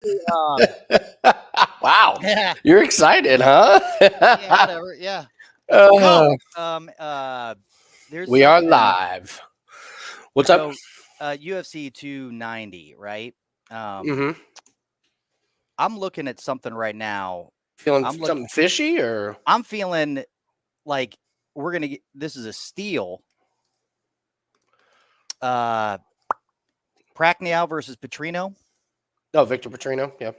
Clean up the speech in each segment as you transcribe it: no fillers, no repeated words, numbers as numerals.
Um, Wow, yeah, you're excited, huh? whatever. Yeah. Uh, There's we are something. live. What's up? So, UFC 290, right? Um, Mm-hmm. I'm looking at something right now. Feeling I'm look. something fishy, or I'm feeling like we're gonna get. This is a steal. Uh, Pacquiao versus Petrino. no? Victor Petrino, yeah.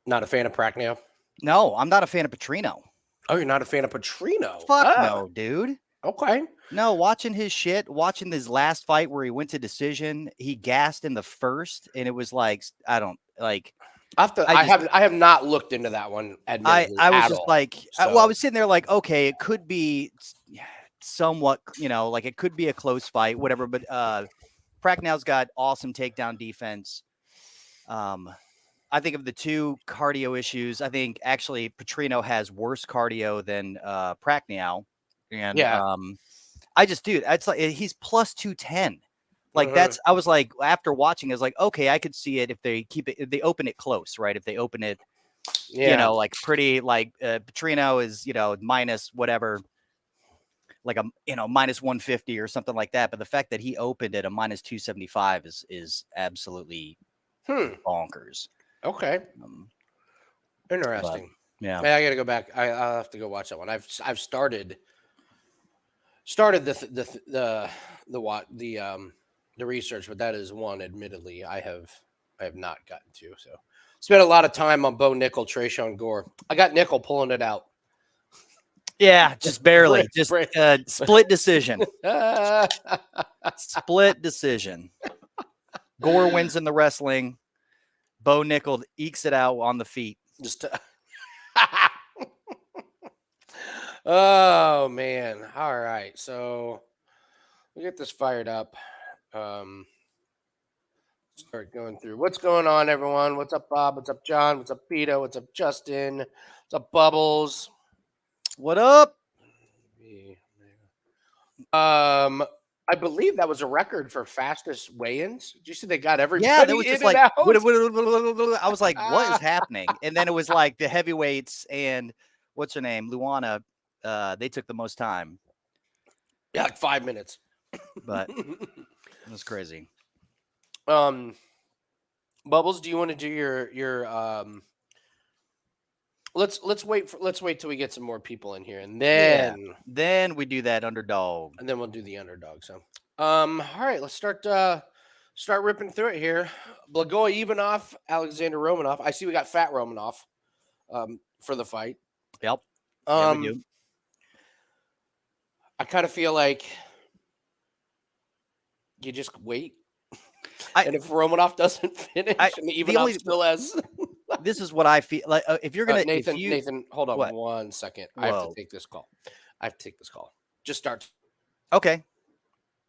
Not a fan of Pacquiao. No, I'm not a fan of Petrino. Oh, you're not a fan of Petrino? Fuck Ah, no, dude. okay. No, watching his shit, watching his last fight where he went to decision, he gassed in the first, and it was like I don't like. I just I have not looked into that one, admittedly, I was at just all. like, well, I So was sitting there like, okay, it could be somewhat, like it could be a close fight, whatever. But Pacquiao's got awesome takedown defense. I think of the two cardio issues. I think actually Petrino has worse cardio than Pacquiao, and yeah. I just, dude, it's like he's plus 210. Like Mhm. I was like, after watching, I was like, okay, I could see it if they keep it, if they open it close, right? If they open it, Yeah. like pretty, like Petrino is, minus whatever, like a, minus 150 or something like that. But the fact that he opened at a minus 275 is absolutely bonkers. Okay. But Interesting. yeah, I got to go back. I'll have to go watch that one. I've started the research, but that is one. Admittedly, I have not gotten to. So spent a lot of time on Bo Nickel, Trayshawn Gore. I got Nickel pulling it out. yeah, just barely, just Brit. split decision. Split decision. Gore wins in the wrestling. Bo Nickel ekes it out on the feet. Just oh man. All right. So we get this fired up. Start going through what's going on, everyone. What's up, Bob? What's up, John? What's up, Pito? What's up, Justin? What's up, Bubbles? What up? I believe that was a record for fastest weigh-ins. Did you see they got everybody? Yeah, that was in just and like, out? I was like, what is happening? And then it was like the heavyweights and what's her name, Luana. They took the most time. Yeah, like 5 minutes. But it was crazy. Bubbles, do you want to do your let's wait till we get some more people in here, and then we do that underdog, and then we'll do the underdog. So all right, let's start ripping through it here. Blagoy Ivanov, Alexander Romanov. I see we got Fat Romanov for the fight. Yep. Yeah, we do. I kind of feel like you just wait. And if Romanov doesn't finish, and Ivanov still has. This is what I feel like. If you're gonna, Nathan, hold on 1 second. I have to take this call. Just start. Okay.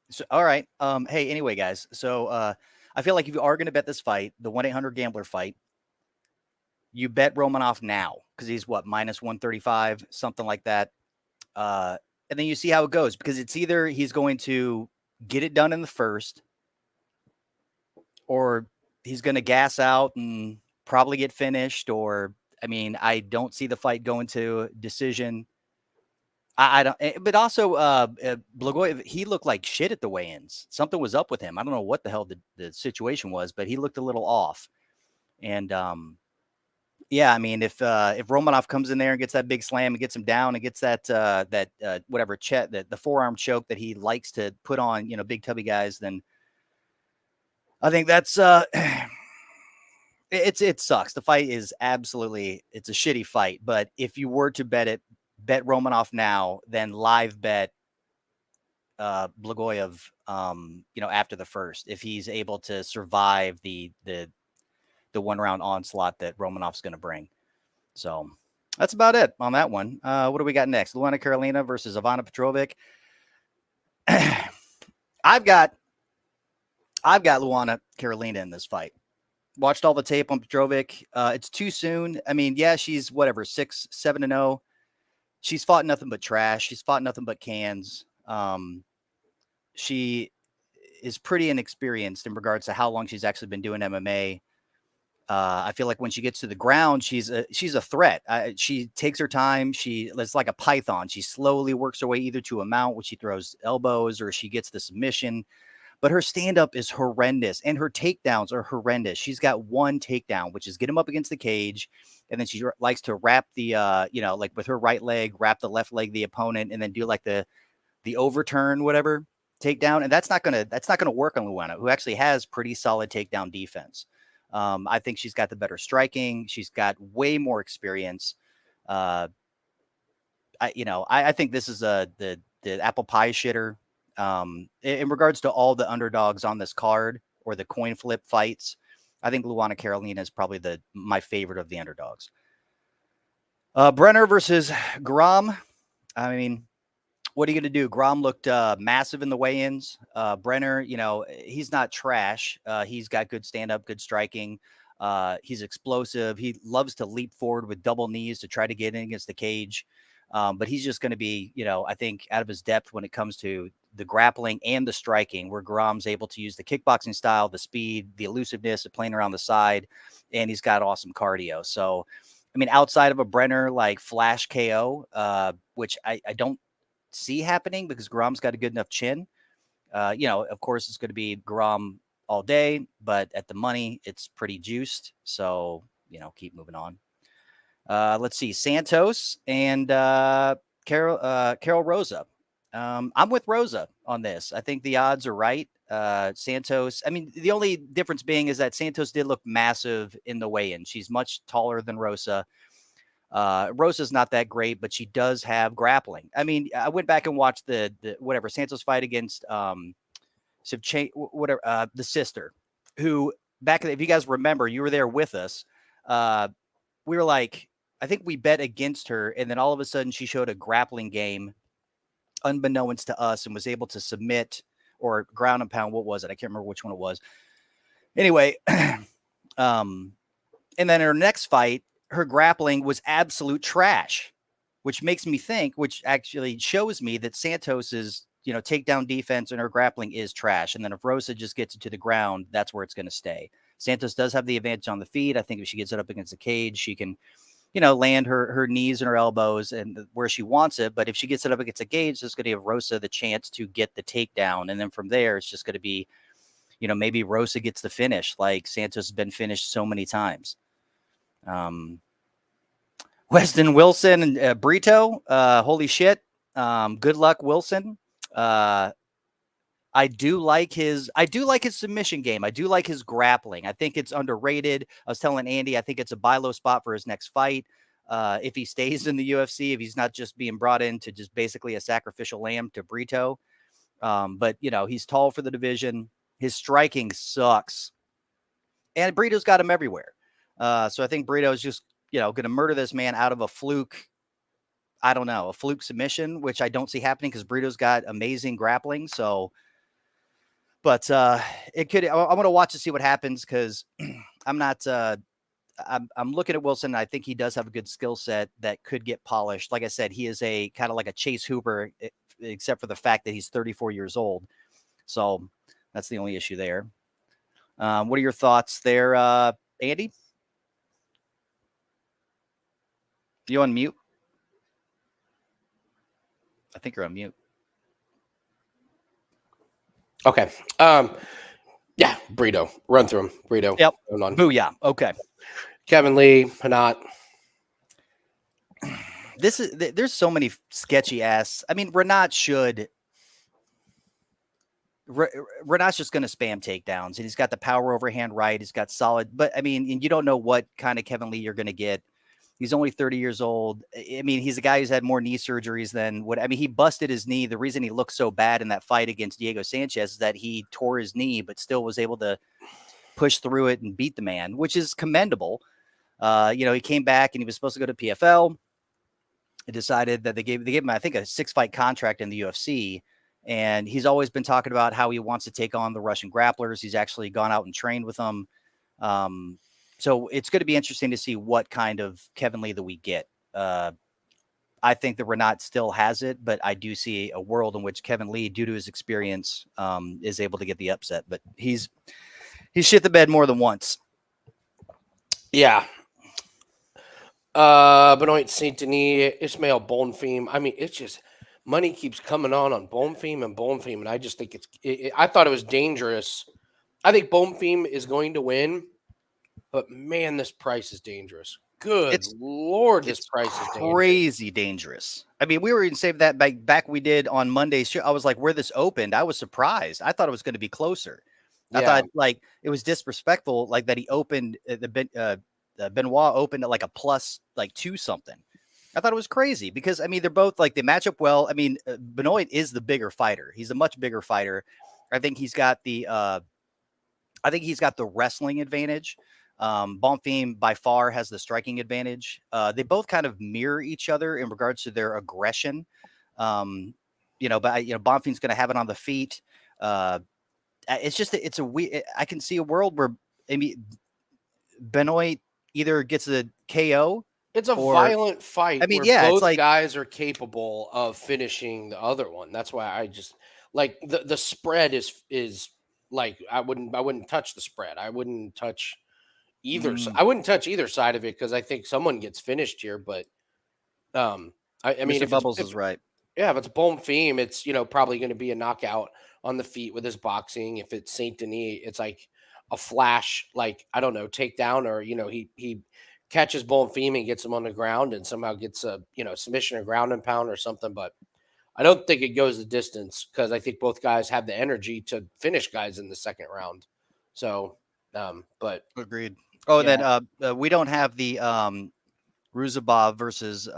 So, all right. Hey, anyway, guys. So, I feel like if you are gonna bet this fight, the 1-800-GAMBLER fight, you bet Romanov now because he's what, minus 135, something like that. And then you see how it goes, because it's either he's going to get it done in the first, or he's going to gas out and probably get finished. Or, I mean, I don't see the fight going to decision. I don't, but also Blagoy, he looked like shit at the weigh-ins. Something was up with him. I don't know what the hell the situation was, but he looked a little off. And yeah, I mean, if Romanov comes in there and gets that big slam and gets him down and gets that whatever the forearm choke that he likes to put on, big tubby guys, then I think that's it sucks. The fight is it's a shitty fight. But if you were to bet Romanov now, then live bet Blagoyev, after the first, if he's able to survive the 1-round onslaught that Romanov's going to bring. So that's about it on that one. What do we got next? Luana Carolina versus Ivana Petrovic. I've got Luana Carolina in this fight. Watched all the tape on Petrovic. It's too soon. I mean, yeah, she's 6-7-0. She's fought nothing but trash. She's fought nothing but cans. She is pretty inexperienced in regards to how long she's actually been doing MMA. I feel like when she gets to the ground, she's a threat. She takes her time. It's like a python. She slowly works her way either to a mount, which she throws elbows, or she gets the submission. But her stand-up is horrendous, and her takedowns are horrendous. She's got one takedown, which is get him up against the cage, and then she likes to wrap the, like with her right leg, wrap the left leg of the opponent, and then do like the overturn, whatever takedown. And that's not gonna work on Luana, who actually has pretty solid takedown defense. I think she's got the better striking. She's got way more experience. I think this is the apple pie shitter. In regards to all the underdogs on this card or the coin flip fights, I think Luana Carolina is probably my favorite of the underdogs. Brenner versus Guram. I mean, what are you going to do? Guram looked massive in the weigh-ins. Brenner, he's not trash. He's got good stand-up, good striking. He's explosive. He loves to leap forward with double knees to try to get in against the cage. But he's just going to be, I think, out of his depth when it comes to the grappling and the striking, where Guram's able to use the kickboxing style, the speed, the elusiveness of playing around the side, and he's got awesome cardio. So, I mean, outside of a Brenner like flash KO, which I don't see happening because Guram's got a good enough chin. Of course, it's going to be Guram all day, but at the money, it's pretty juiced. So, keep moving on. Let's see, Santos and Carol Rosa. I'm with Rosa on this. I think the odds are right. Santos, I mean, the only difference being is that Santos did look massive in the weigh-in. She's much taller than Rosa. Rosa's not that great, but she does have grappling. I mean, I went back and watched the Santos fight against the sister, who back if you guys remember, you were there with us. We were like, I think we bet against her, and then all of a sudden she showed a grappling game unbeknownst to us and was able to submit or ground and pound. What was it? I can't remember which one it was. Anyway, and then her next fight, her grappling was absolute trash, which makes me think, which actually shows me that Santos's, takedown defense and her grappling is trash. And then if Rosa just gets it to the ground, that's where it's going to stay. Santos does have the advantage on the feet. I think if she gets it up against the cage, she can, land her knees and her elbows and where she wants it. But if she gets it up against a cage, it's going to give Rosa the chance to get the takedown. And then from there, it's just going to be, maybe Rosa gets the finish like Santos has been finished so many times. Weston Wilson and Brito. Holy shit. Good luck, Wilson. I do like his submission game. I do like his grappling. I think it's underrated. I was telling Andy, I think it's a buy low spot for his next fight. If he stays in the UFC, if he's not just being brought in to just basically a sacrificial lamb to Brito. But he's tall for the division. His striking sucks. And Brito's got him everywhere. So I think Brito's just, going to murder this man out of a fluke. I don't know, a fluke submission, which I don't see happening because Brito's got amazing grappling. So, but it could. I'm going to watch to see what happens because I'm not. I'm looking at Wilson. I think he does have a good skill set that could get polished. Like I said, he is a kind of like a Chase Hooper, except for the fact that he's 34 years old. So that's the only issue there. What are your thoughts there, Andy? You on mute? I think you're on mute. Okay. Yeah, Brito. Run through him. Brito. Yep. Booyah. Okay. Kevin Lee, Rinat. There's so many sketchy ass. I mean, Rinat's just going to spam takedowns, and he's got the power overhand right. He's got solid, but I mean, you don't know what kind of Kevin Lee you're going to get. He's only 30 years old. I mean, he's a guy who's had more knee surgeries than he busted his knee. The reason he looked so bad in that fight against Diego Sanchez is that he tore his knee, but still was able to push through it and beat the man, which is commendable. He came back and he was supposed to go to PFL. It decided that they gave him, I think, a 6-fight contract in the UFC. And he's always been talking about how he wants to take on the Russian grapplers. He's actually gone out and trained with them. So it's going to be interesting to see what kind of Kevin Lee that we get. I think that Rinat still has it, but I do see a world in which Kevin Lee, due to his experience, is able to get the upset. But he's shit the bed more than once. Yeah. Benoît, Saint-Denis, Ismael, Bonfim. I mean, it's just money keeps coming on Bonfim, and I just think I thought it was dangerous. I think Bonfim is going to win, but man, this price is dangerous. Good Lord, this price is crazy dangerous. I mean, we were even saying that back we did on Monday's show. I was like, where this opened, I was surprised. I thought it was going to be closer. I thought like it was disrespectful, like that he opened Benoît opened at like a plus like 2 something. I thought it was crazy because I mean they're both like they match up well. I mean Benoît is the bigger fighter. He's a much bigger fighter. I think he's got the wrestling advantage. Bonfim by far has the striking advantage. They both kind of mirror each other in regards to their aggression. Bonfim's going to have it on the feet. It's a weird. I can see a world where Benoît either gets a KO. It's a violent fight. I mean, both guys are capable of finishing the other one. That's why I just like the spread is like I wouldn't touch the spread. I wouldn't touch either. I wouldn't touch either side of it because I think someone gets finished here. But I mean, if Bubbles is right, yeah, if it's Bonfim, it's probably going to be a knockout on the feet with his boxing. If it's Saint-Denis, it's like a flash, like I don't know, takedown, or he catches Bonfim and gets him on the ground and somehow gets a submission or ground and pound or something. But I don't think it goes the distance because I think both guys have the energy to finish guys in the second round. So, but agreed. Oh, yeah. Then we don't have the Ruziboev versus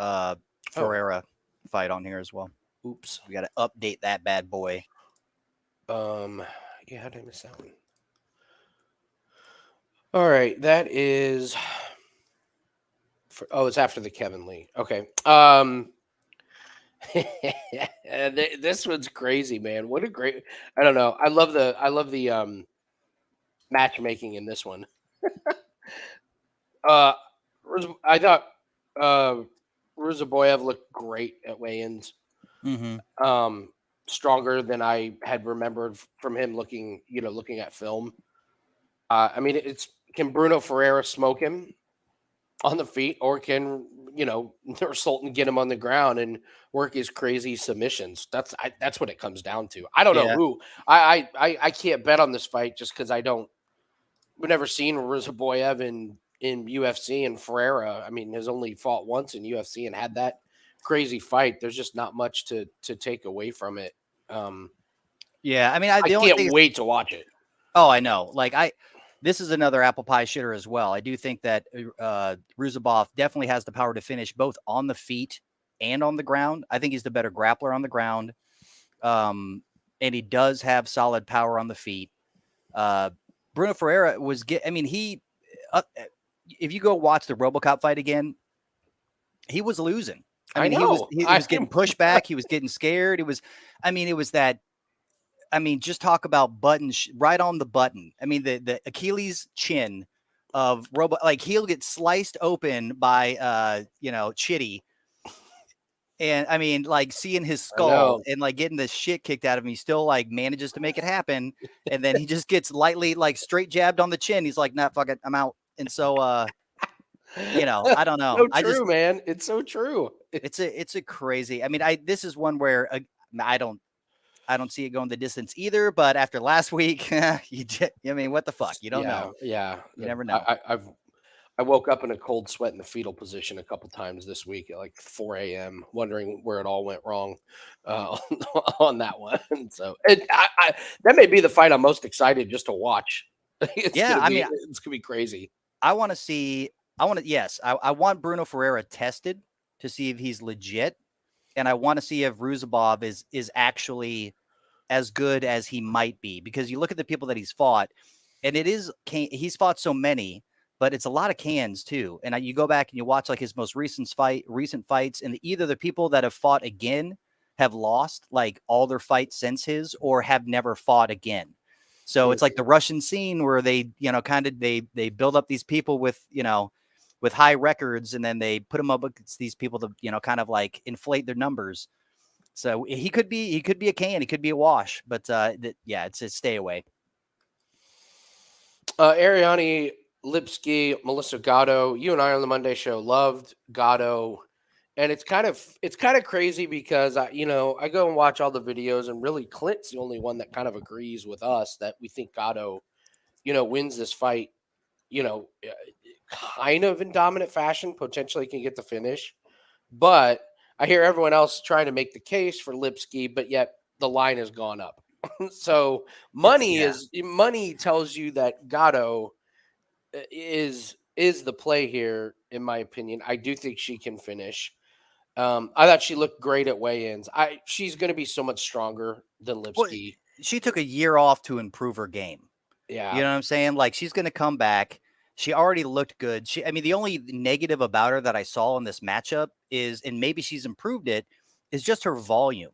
Ferreira fight on here as well. Oops, we got to update that bad boy. Yeah, how did I miss that one? All right, that is. It's after the Kevin Lee. Okay. This one's crazy, man. What a great. I don't know. I love the matchmaking in this one. I thought Ruziboev looked great at weigh-ins. Mm-hmm. Stronger than I had remembered from him looking at film. I mean, can Bruno Ferreira smoke him on the feet, or can Nursulton get him on the ground and work his crazy submissions? That's what it comes down to. I don't know who. I can't bet on this fight just because we've never seen Ruziboev in UFC, and Ferreira, I mean, has only fought once in UFC and had that crazy fight. There's just not much to take away from it. Yeah, I mean, I can't wait to watch it. Oh, I know. This is another apple pie shitter as well. I do think that Ruziboev definitely has the power to finish both on the feet and on the ground. I think he's the better grappler on the ground. And he does have solid power on the feet. Bruno Ferreira if you go watch the RoboCop fight again, he was losing. I mean, he was getting pushed back. He was getting scared. It was that. I mean, just talk about right on the button. I mean, the Achilles chin of he'll get sliced open by Chitty. And I mean, seeing his skull and getting the shit kicked out of him, he still manages to make it happen. And then he just gets lightly straight jabbed on the chin. He's like, nah, fuck it, I'm out. And so I don't know. So true, man. It's so true. It's a crazy. I mean, this is one where I don't see it going the distance either. But after last week, I mean, what the fuck? You don't know. Yeah, you never know. I woke up in a cold sweat in the fetal position a couple times this week at 4 a.m. wondering where it all went wrong on that one. So that may be the fight I'm most excited just to watch. It's gonna be crazy. I want Bruno Ferreira tested to see if he's legit. And I want to see if Ruziboev is actually as good as he might be, because you look at the people that he's fought, and he's fought so many, but it's a lot of cans too. And you go back and you watch his most recent fights, and either the people that have fought again have lost all their fights since his, or have never fought again. So it's like the Russian scene where they, they build up these people with, with high records, and then they put them up against these people to, kind of like inflate their numbers. So he could be a can, he could be a wash, but it's a stay away. Ariane, Lipski, Melissa Gatto. You and I on the Monday show loved Gatto, and it's kind of crazy because I go and watch all the videos, and really Clint's the only one that kind of agrees with us that we think Gatto, wins this fight, kind of in dominant fashion, potentially can get the finish, but I hear everyone else trying to make the case for Lipski, but yet the line has gone up. So money tells you that Gatto is the play here, in my opinion. I do think she can finish. I thought she looked great at weigh-ins. She's going to be so much stronger than Lipski. Well, she took a year off to improve her game. Yeah, you know what I'm saying? Like, she's going to come back. She already looked good. The only negative about her that I saw in this matchup is, and maybe she's improved it, is just her volume,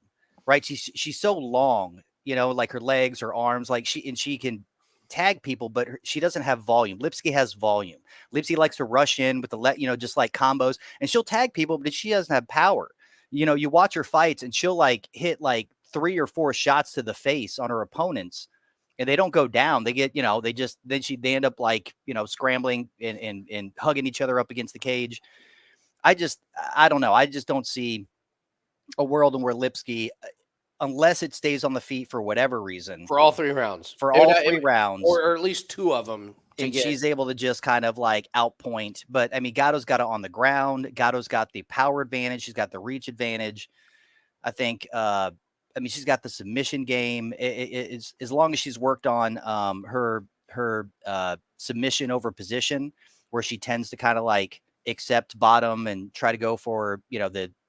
right? She's so long. Like her legs, her arms, like she can tag people, but she doesn't have volume. Lipski has volume. Lipski likes to rush in with just like combos, and she'll tag people, but she doesn't have power. You watch her fights, and she'll like hit like 3 or 4 shots to the face on her opponents, and they don't go down. They get, they end up like, scrambling and hugging each other up against the cage. I don't know. I just don't see a world in where Lipski, unless it stays on the feet for whatever reason, for all 3 rounds, or at least 2 of them, and she's able to just kind of like outpoint. But Gatto's got it on the ground. Gatto's got the power advantage. She's got the reach advantage. I think. She's got the submission game. It's as long as she's worked on her submission over position, where she tends to kind of like accept bottom and try to go for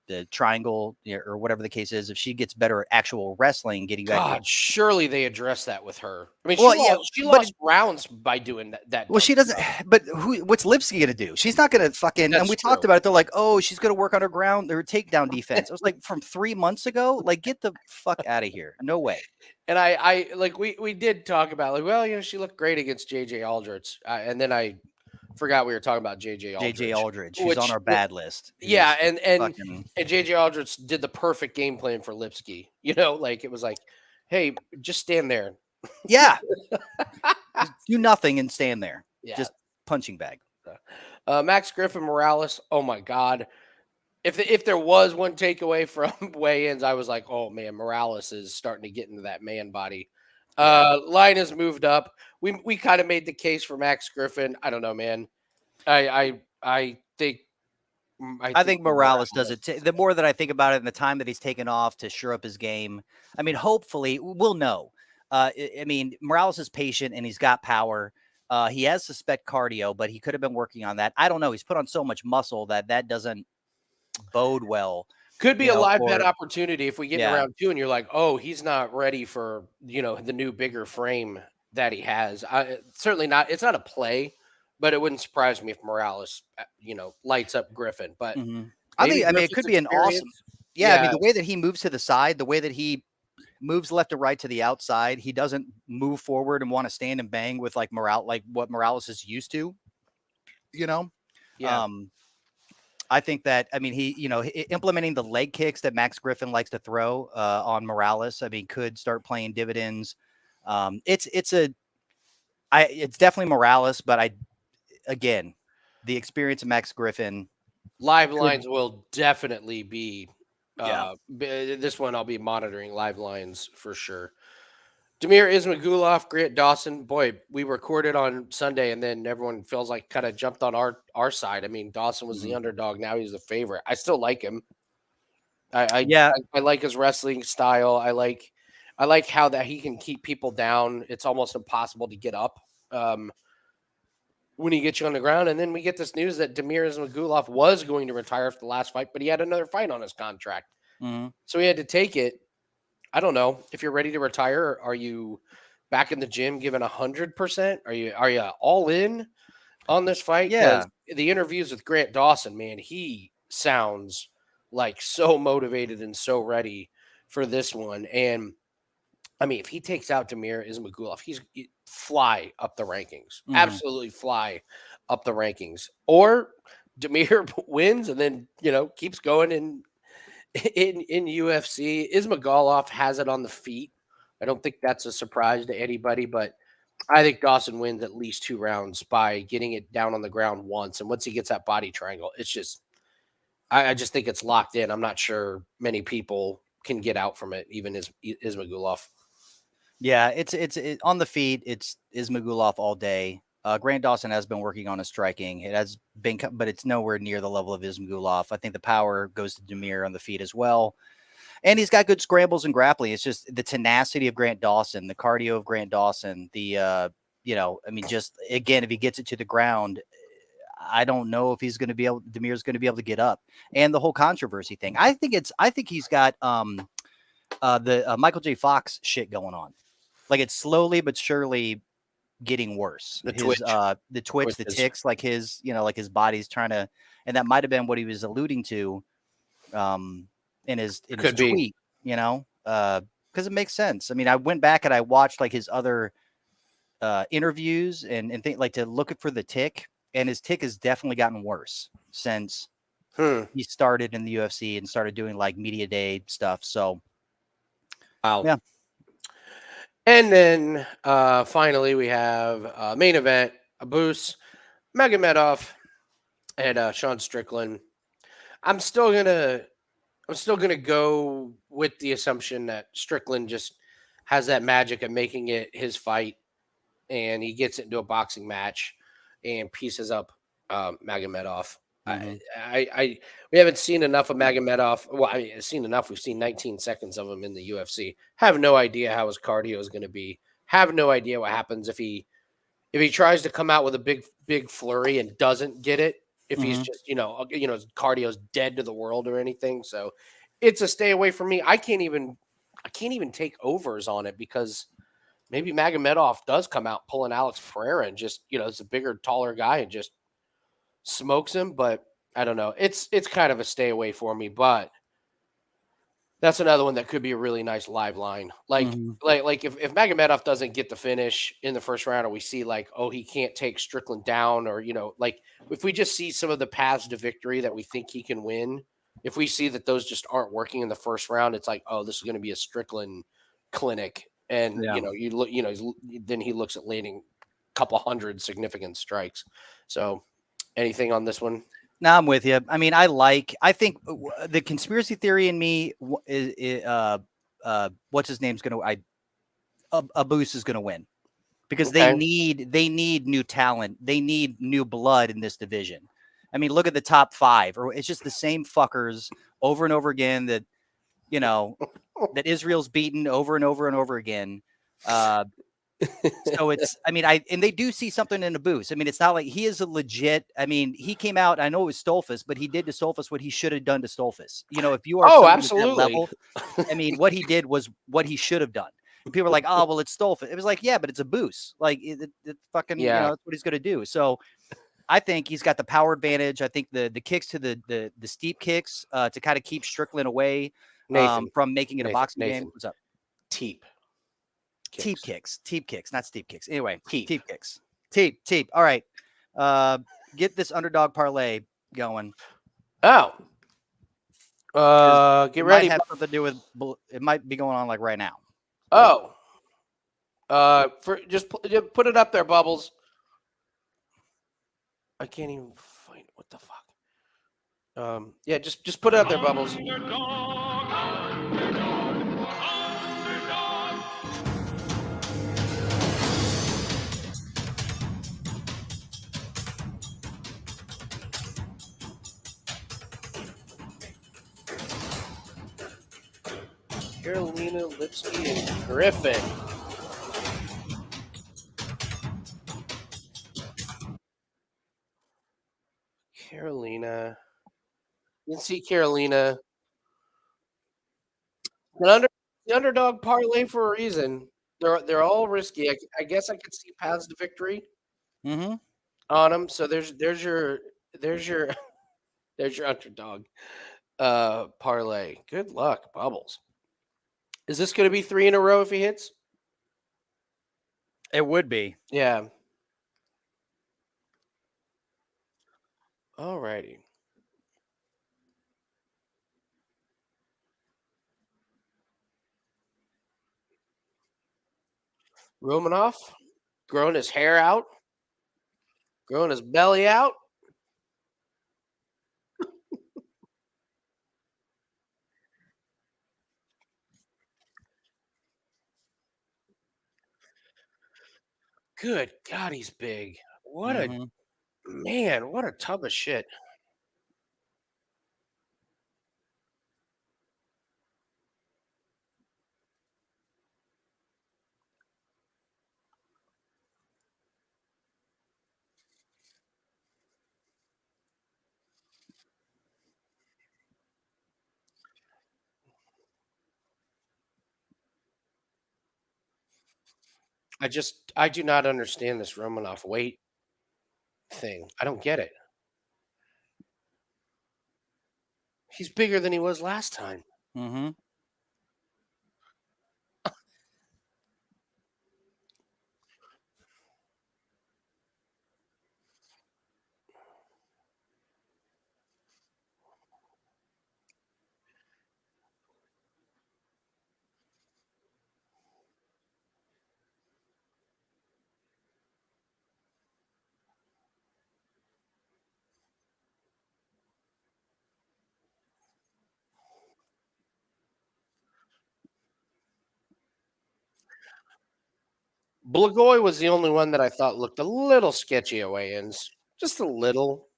the triangle, or whatever the case is. If she gets better at actual wrestling, getting back. Surely they address that with her. She lost rounds by doing that. Well, she doesn't. But what's Lipski gonna do? She's not gonna fucking. That's and we true. Talked about it. They're like, oh, she's gonna work on her ground or takedown defense. I was like, from 3 months ago. Like, get the fuck out of here. No way. And I like we did talk about like, well, she looked great against JJ Aldrich, and then I forgot we were talking about JJ Aldrich. She's on our bad list. Yeah, and JJ Aldrich did the perfect game plan for Lipski. Like it was like, hey, just stand there. Yeah. Just do nothing and stand there. Yeah. Just punching bag. Max Griffin Morales. Oh my God. If there was one takeaway from weigh-ins, I was like, oh man, Morales is starting to get into that man body. Line has moved up. We kind of made the case for Max Griffin. I don't know, man. I think Morales does it. The more that I think about it, and the time that he's taken off to shore up his game, hopefully we'll know. Morales is patient and he's got power. He has suspect cardio, but he could have been working on that. I don't know. He's put on so much muscle that doesn't bode well. Could be a live bet opportunity if we get in round 2 and you're like, oh, he's not ready for, the new bigger frame that he has. Certainly not. It's not a play, but it wouldn't surprise me if Morales, lights up Griffin. But I think, it could be an awesome. Yeah. The way that he moves to the side, the way that he moves left to right to the outside, he doesn't move forward and want to stand and bang with like what Morales is used to, Yeah. I think that, he, implementing the leg kicks that Max Griffin likes to throw on Morales, could start playing dividends. It's definitely Morales, but again, the experience of Max Griffin. Live lines will definitely be, this one I'll be monitoring live lines for sure. Damir, Ismagulov, Grant Dawson. Boy, we recorded on Sunday, and then everyone feels like kind of jumped on our side. Dawson was the underdog. Now he's the favorite. I still like him. I like his wrestling style. I like how that he can keep people down. It's almost impossible to get up when he gets you on the ground. And then we get this news that Damir Ismagulov was going to retire after the last fight, but he had another fight on his contract. Mm-hmm. So he had to take it. I don't know if you're ready to retire. Are you back in the gym giving 100%? Are you all in on this fight? Yeah. The interviews with Grant Dawson, man, he sounds like so motivated and so ready for this one. And if he takes out Damir Ismagulov, he's fly up the rankings, absolutely fly up the rankings, or Damir wins and then keeps going in UFC. Ismagulov has it on the feet. I don't think that's a surprise to anybody, but I think Dawson wins at least 2 rounds by getting it down on the ground once, and once he gets that body triangle, it's just I just think it's locked in. I'm not sure many people can get out from it, even Ismagulov. Yeah, it's on the feet. It's Ismagulov all day. Grant Dawson has been working on his striking. It has been, but it's nowhere near the level of Ismagulov. I think the power goes to Damir on the feet as well. And he's got good scrambles and grappling. It's just the tenacity of Grant Dawson, the cardio of Grant Dawson, I mean, just again, if he gets it to the ground, I don't know if he's going to be able, Damir's going to be able to get up. And the whole controversy thing, I think he's got the Michael J. Fox shit going on. Like it's slowly but surely getting worse. The twitch, the tics, like his, like his body's trying to, and that might have been what he was alluding to in his tweet, because it makes sense. I mean, I went back and I watched like his other interviews and think like to look for the tick, and his tick has definitely gotten worse since he started in the UFC and started doing like media day stuff. So, wow. Yeah. And then finally we have main event, Abus Magomedov and Sean Strickland. I'm still gonna go with the assumption that Strickland just has that magic of making it his fight, and he gets it into a boxing match and pieces up Magomedov. Mm-hmm. We haven't seen enough of Magomedov. Well, I mean, I've seen enough. We've seen 19 seconds of him in the UFC. Have no idea how his cardio is going to be. Have no idea what happens if he tries to come out with a big flurry and doesn't get it. If he's just his cardio's dead to the world or anything. So it's a stay away from me. I can't even take overs on it because maybe Magomedov does come out pulling Alex Ferreira and just it's a bigger, taller guy and just smokes him, but I don't know. It's kind of a stay away for me, but that's another one that could be a really nice live line. Like if Magomedov doesn't get the finish in the first round, or we see like, oh, he can't take Strickland down, or like if we just see some of the paths to victory that we think he can win, if we see that those just aren't working in the first round, it's like, oh, this is going to be a Strickland clinic, and you look, then he looks at landing a couple hundred significant strikes. So anything on this one? No, I'm with you. I mean, I think the conspiracy theory in me is what's his name's going to, Abus is going to win because they need new talent. They need new blood in this division. I mean, look at the top 5, or it's just the same fuckers over and over again that, that Israel's beaten over and over and over again. So it's, I mean, and they do see something in Abus. I mean, it's not like he is a legit, I mean, he came out, I know it was Stolfus, but he did to Stolfus what he should have done to Stolfus. If you are absolutely at that level, I mean, what he did was what he should have done. And people are like, oh, well, it's Stolfus. It was like, yeah, but it's Abus. Like it fucking, that's what he's going to do. So I think he's got the power advantage. I think the kicks to the steep kicks to kind of keep Strickland away from making it a boxing game. What's up? Teep kicks, not steep kicks. Anyway, teep kicks. Teep. All right. Get this underdog parlay going. Oh. Get ready. Have something to do with it might be going on like right now. Oh. Just put it up there, Bubbles. I can't even find it. What the fuck? Yeah, just put it up there, Bubbles. Carolina, Lipski, and Griffin. Carolina. You can see Carolina. The underdog parlay for a reason. They're all risky. I guess I could see paths to victory on them. So there's your underdog parlay. Good luck, Bubbles. Is this going to be 3 in a row if he hits? It would be. Yeah. All righty. Romanov growing his hair out, growing his belly out. Good God, he's big. What a Mhm. man, what a tub of shit. I do not understand this Romanov weight thing. I don't get it. He's bigger than he was last time. Mhm. Blagoy was the only one that I thought looked a little sketchy at weigh-ins. Just a little.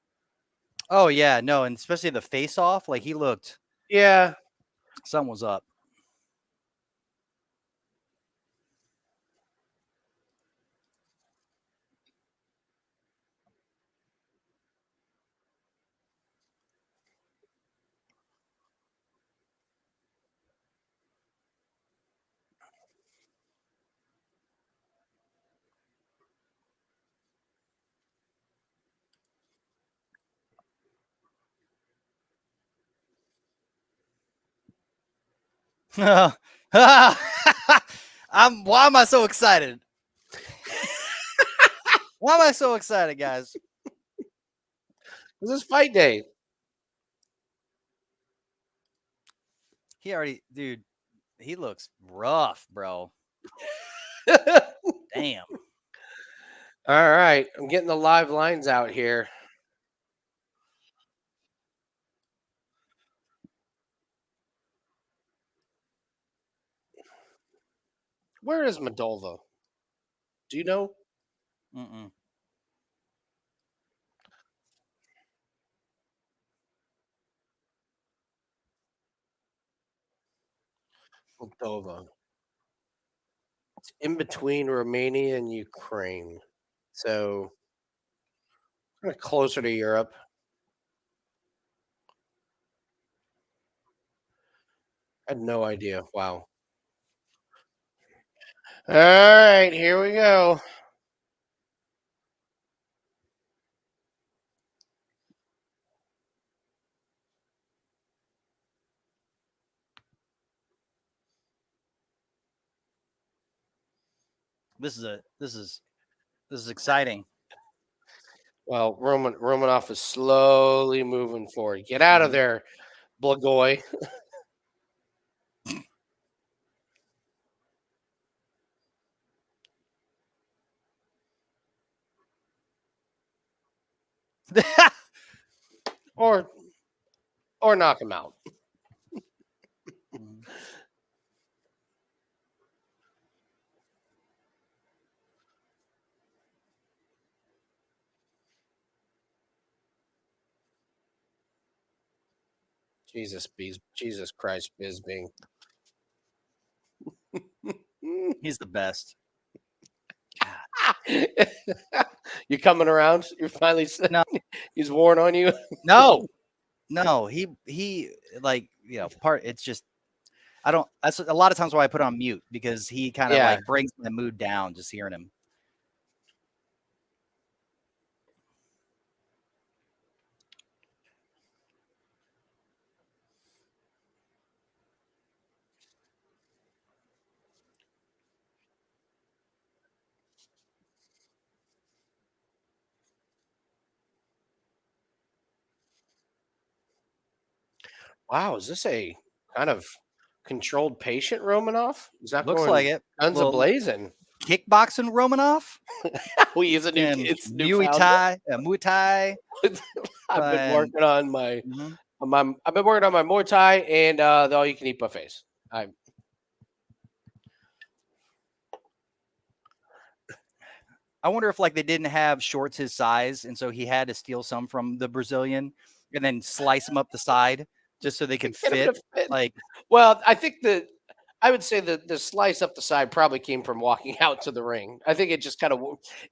Oh yeah, no, and especially the face off, like he looked Yeah. something was up. Why am I so excited? Why am I so excited, guys? This is fight day. He already, dude, he looks rough, bro. Damn. All right. I'm getting the live lines out here. Where is Moldova? Do you know? Mm-mm. Moldova. It's in between Romania and Ukraine. So kind of closer to Europe. I had no idea. Wow. All right, here we go. This is exciting. Well, Romanov is slowly moving forward. Get out of Mhm. there, Blagoy. or knock him out. Mhm. Jesus Christ, Bisbing. He's the best. God. You coming around? You're finally No, he's worn on you. no, no. He like part. It's just I don't. That's a lot of times why I put on mute because he kind of Yeah. like brings my mood down just hearing him. Wow, is this a kind of controlled patient Romanov? Is that Looks like going it. guns a Well, blazing? kickboxing Romanov We use a new. and It's Muay newfound. Thai, Muay Thai, I've been and working on my. mhm. I've been working on my Muay Thai and the all you can eat buffets. I wonder if like they didn't have shorts his size, and so he had to steal some from the Brazilian and then slice them up the side just so they could Get him fit. to fit. Like, Well, I think I would say that the slice up the side probably came from walking out to the ring. I think it just kind of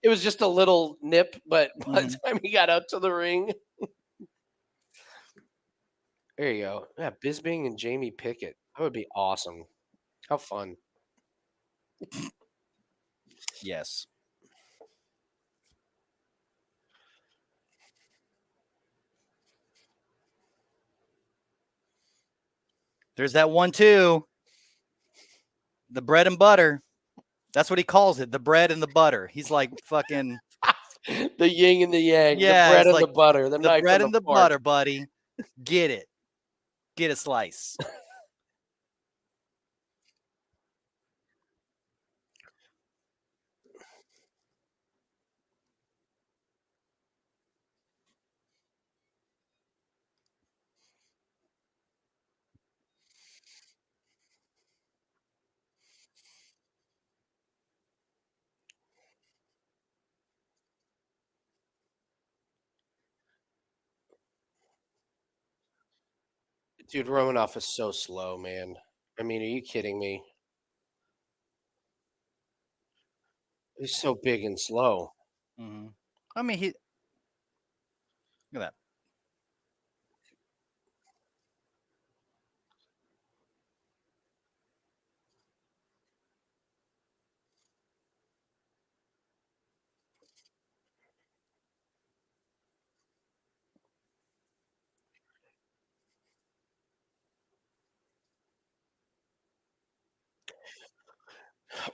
it was just a little nip, but by the mhm. time he got out to the ring, there you go. Yeah, Bisbing and Jamie Pickett. That would be awesome. How fun. Yes. There's that one too. The bread and butter. That's what he calls it. The bread and the butter. He's like fucking The yin and the yang, the yeah. bread It's and the like butter, the the knife bread and the and the fork. butter, buddy. Get it. Get a slice. Dude, Romanov is so slow, man. I mean, are you kidding me? He's so big and slow. Mm-hmm. I mean, look at that.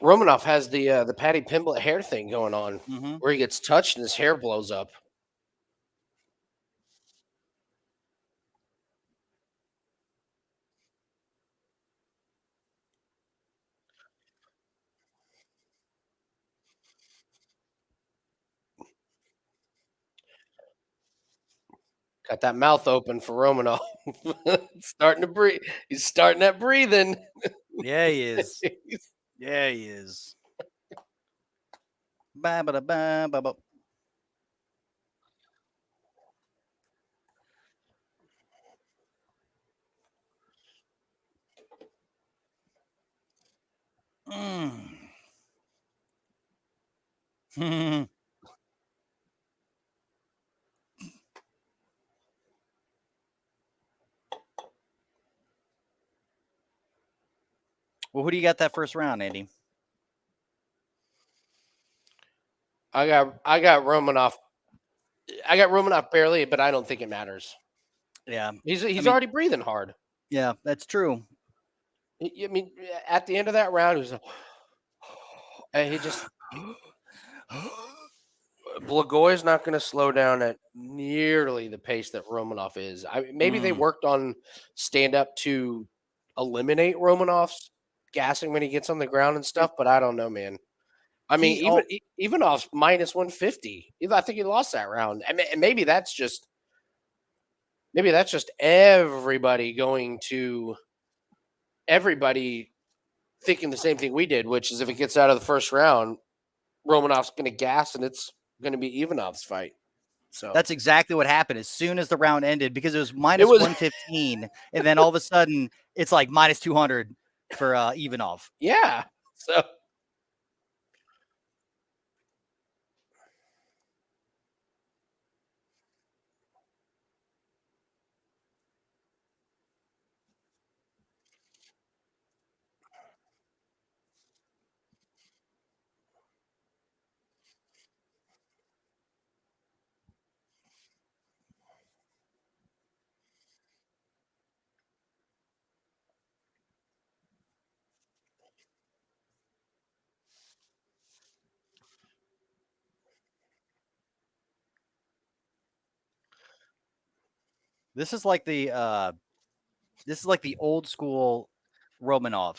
Romanov has the Patty Pimblett hair thing going on, Mm-hmm. where he gets touched and his hair blows up. Got that mouth open for Romanov. Starting to breathe. He's starting that breathing. Yeah, he is. Yeah, he is. Ba ba da ba ba ba. Mm. Well, who do you got that first round, Andy? I got Romanov. I got Romanov barely, but I don't think it matters. Yeah, He's I he's mean, already breathing hard. yeah, that's true. I mean, at the end of that round, he was like, and he just Blagoy's not going to slow down at nearly the pace that Romanov is. Maybe they Mm. worked on stand up to eliminate Romanov's gassing when he gets on the ground and It, stuff, but I don't know, man. I mean, he oh even off minus 150. I think he lost that round. I mean, maybe that's just everybody thinking the same thing we did, which is if it gets out of the first round, Romanov's going to gas and it's going to be Ivanov's fight. So that's exactly what happened as soon as the round ended because it was it minus was 115, and then all of a sudden it's like minus 200 for Ivanov. yeah. So This is like the This is like the old school Romanov.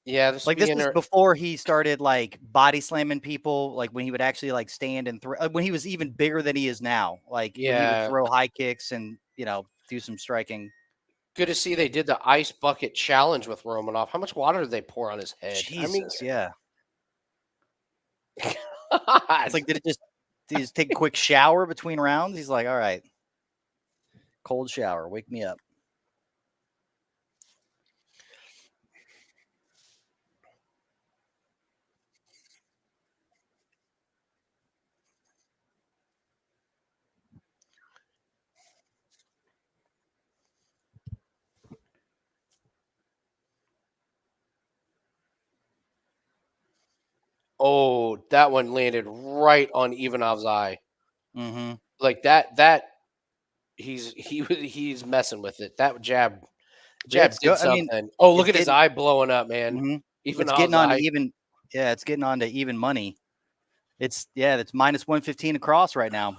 Yeah, this will Like be this in is there. before he started like body slamming people. Like when he would actually like stand and throw. When he was even bigger than he is now. Like when he would Yeah, throw high kicks and do some striking. good to see they did the ice bucket challenge with Romanov. How much water did they pour on his head? I mean, Jesus, yeah. It's God. like did he just take a quick shower between rounds? He's like, all right, cold shower, wake me up. Oh, that one landed right on Ivanov's eye. Mm-hmm. Like that he's messing with it. That jab It's did good. I mean, something. Oh, look it's at his getting eye blowing up, man. hmm it's getting Ivanov's on to eye. even. Yeah, it's getting on to even money. It's minus 115 across right now,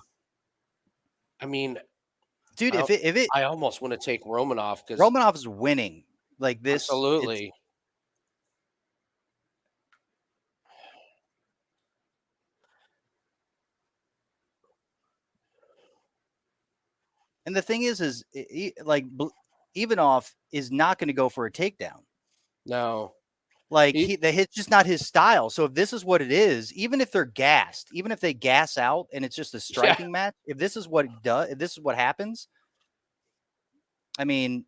I mean, dude. I If it I almost want to take Romanov because Romanov is winning like this, it's absolutely. and the thing is like Ivanov is not going to go for a takedown. No. Like He the hit's just not his style. So if this is what it is, even if they're gassed, even if they gas out and it's just a yeah. striking match, if this is what it does, if this is what happens, I mean,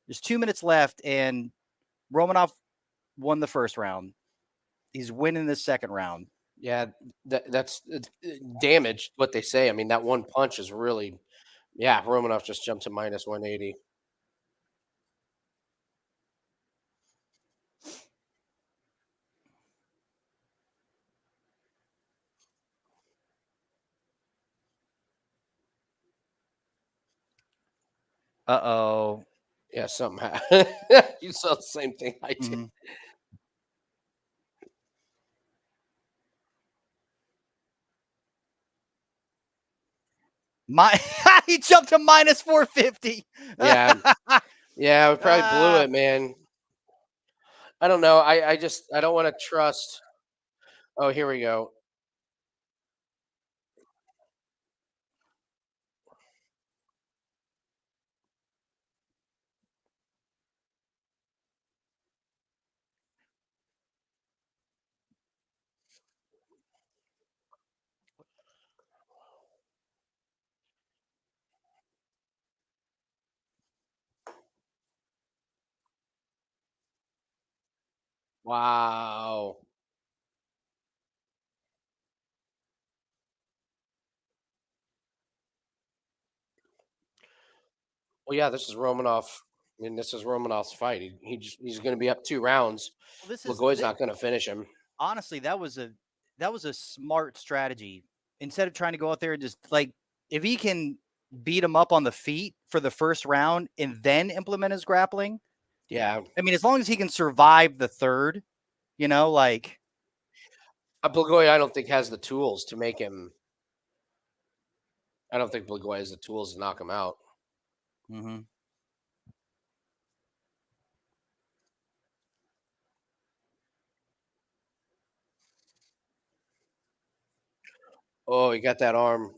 there's 2 minutes left, and Romanov won the first round. He's winning the second round. Yeah, that's damaged what they say. I mean, that one punch is really yeah, Romanov just jumped to minus 180. Uh-oh. Yeah, something happened. You saw the same thing I did. Mhm. My he jumped to minus 450. Yeah. Yeah, we probably blew Ah, it, man. I don't know. I just I don't want to trust. Oh, here we go. Wow. Well, yeah, this is Romanov. I mean, this is Romanov's fight. He's going to be up 2 rounds. well, this is Blagoy's not going to finish him. honestly, that was a smart strategy. Instead of trying to go out there and just like if he can beat him up on the feet for the first round and then implement his grappling, Yeah, I mean, as long as he can survive the third, like Blagoy, I don't think has the tools to make him. I don't think Blagoy has the tools to knock him out. mhm. Oh, he got that arm.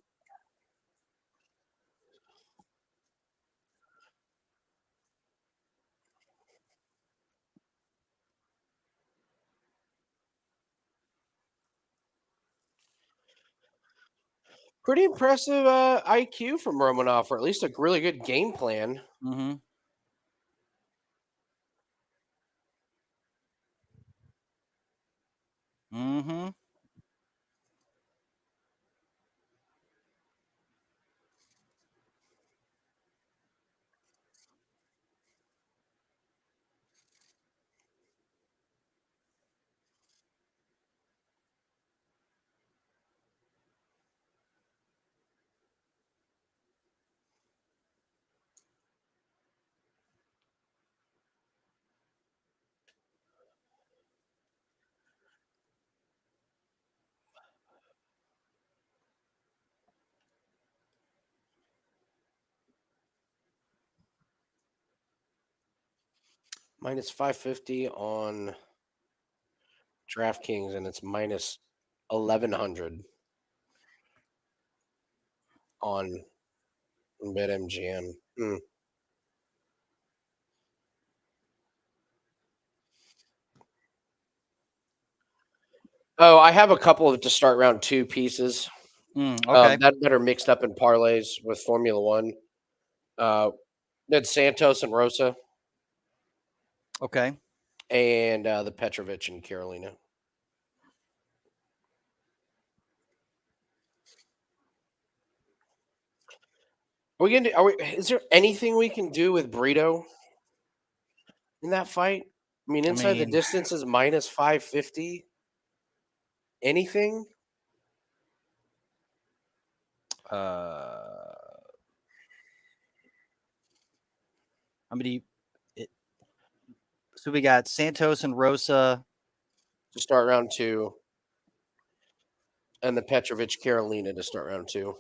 Pretty impressive IQ from Romanov, or at least a really good game plan. Mhm. Mhm. minus 550 on DraftKings, and it's minus 1100 on BetMGM. Oh, I have a couple of to start round 2 pieces Okay. that are mixed up in parlays with Formula One. That's Santos and Rosa, Okay. and the Petrovic and Carolina. Are we gonna? Is there anything we can do with Brito in that fight? I mean, inside the distance is minus 550. Anything? So we got Santos and Rosa To start round 2, and the Petrovic Carolina to start round 2.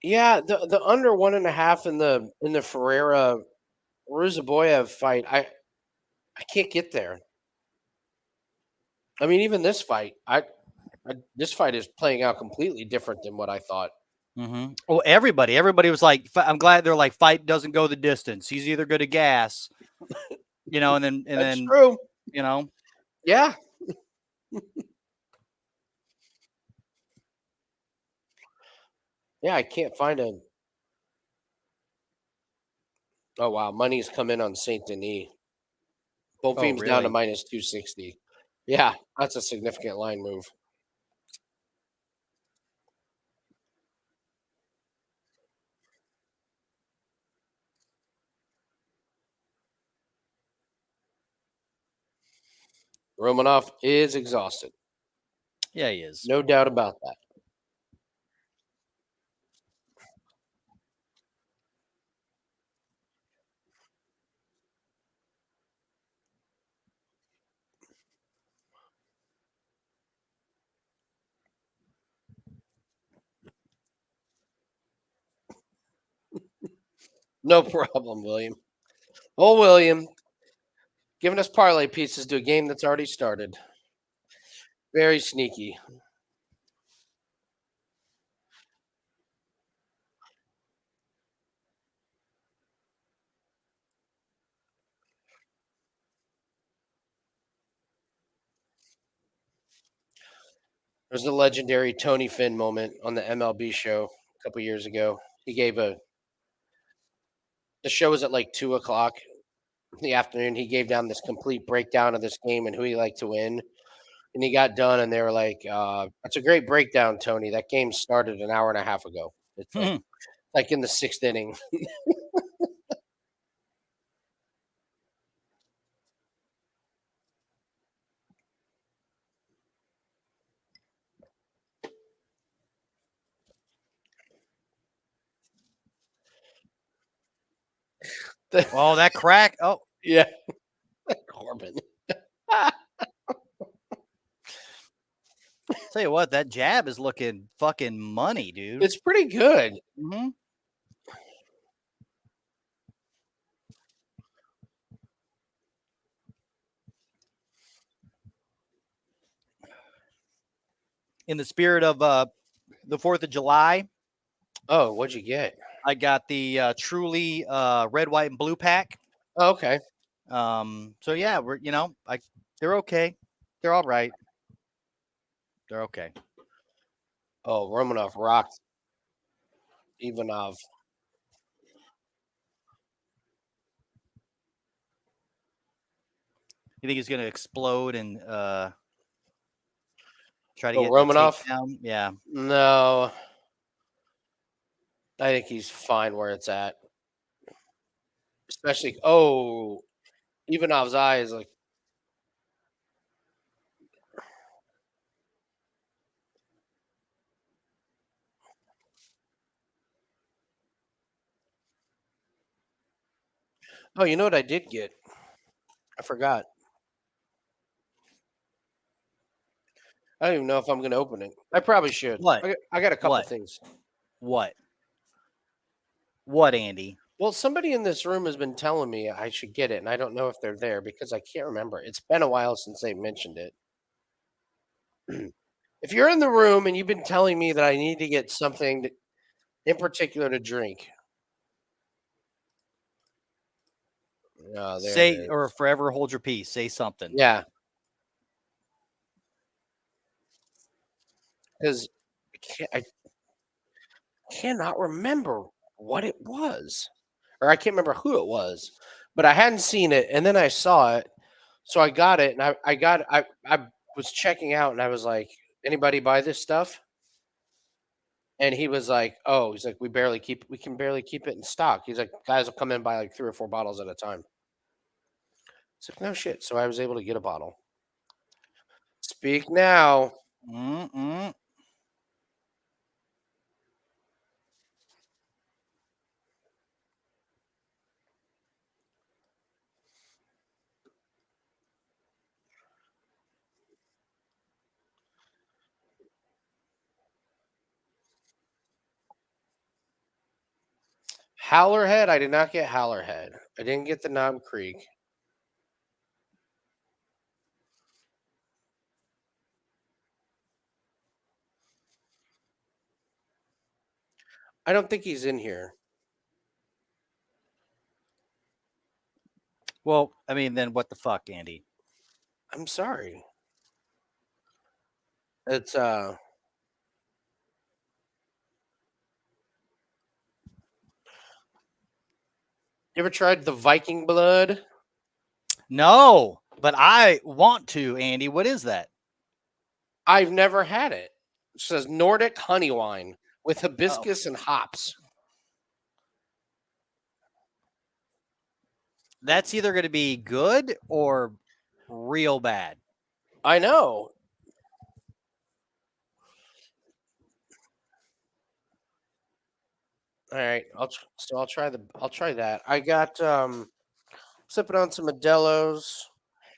Yeah, the under 1.5 in the Ferreira Ruziboev fight, I can't get there. I mean, even this fight, this fight is playing out completely different than what I thought. Well, everybody was like, I'm glad they're like, fight doesn't go the distance. He's either good at gas, and then That's true. Yeah. Yeah, I can't find a. Oh wow, money's come in on Saint-Denis. Bonfim's down to minus 260. Yeah, that's a significant line move. Romanov is exhausted. Yeah, he is. No doubt about that. No problem, William. Oh, William, giving us parlay pieces to a game that's already started. Very sneaky. There's the legendary Tony Finn moment on the MLB show a couple years ago. He gave the show was at like 2:00 in the afternoon. He gave down this complete breakdown of this game and who he liked to win. And he got done, and they were like, "That's a great breakdown, Tony. That game started an hour and a half ago. It's like in the 6th inning." Oh, that crack! Oh, yeah, Corbin. Tell you what, that jab is looking fucking money, dude. It's pretty good. In the spirit of the 4th of July. Oh, what'd you get? I got the Truly red, white, and blue pack. Oh, okay. So yeah, we're they're okay. They're all right. They're okay. Oh, Romanov rocked Ivanov. You think he's going to explode and try to get Romanov? the takedown? Yeah. No. I think he's fine where it's at. especially Ivanov's eye is like. Oh, you know what I did get? I forgot. I don't even know if I'm going to open it. I probably should. What? I got a couple What? things. What? What, Andy? Well, somebody in this room has been telling me I should get it, and I don't know if they're there because I can't remember. It's been a while since they mentioned it. If you're in the room and you've been telling me that I need to get something in particular to drink. Oh, there it Say is. or forever hold your peace. Say something. Yeah. Because I cannot remember what it was. Or I can't remember who it was. But I hadn't seen it, and then I saw it. So I got it, and I was checking out, and I was like, anybody buy this stuff? And he was like, "Oh, he's like, we can barely keep it in stock." He's like, guys will come in and buy like 3 or 4 bottles at a time. It's like, no shit. So I was able to get a bottle. Speak now. Mm-mm. Howlerhead. I did not get Howlerhead. I didn't get the Knob Creek. I don't think he's in here. Well, I mean, then what the fuck, Andy? I'm sorry. It's You ever tried the Viking blood? No, but I want to, Andy. What is that? I've never had it. It says Nordic honey wine with hibiscus and hops. That's either going to be good or real bad. I know. All right, I'll try that. I got sipping on some Modelo's.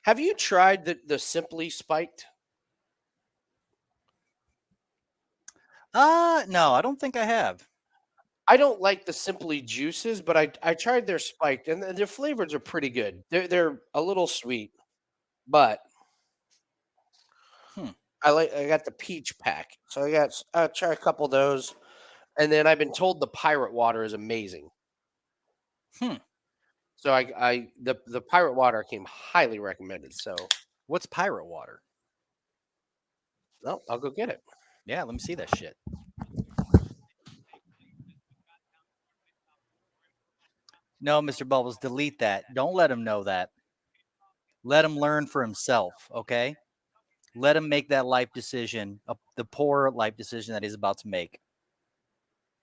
Have you tried the Simply Spiked? No, I don't think I have. I don't like the Simply juices, but I tried their Spiked, and their flavors are pretty good. They're a little sweet, but I got the peach pack, so I try a couple of those, and then I've been told the Pirate Water is amazing. So the Pirate Water came highly recommended. So What's pirate water? no, I'll go get it. Yeah, let me see that shit. No, Mr. Bubbles, delete that. Don't let him know that. Let him learn for himself, okay? Let him make that life decision, the poor life decision that he's about to make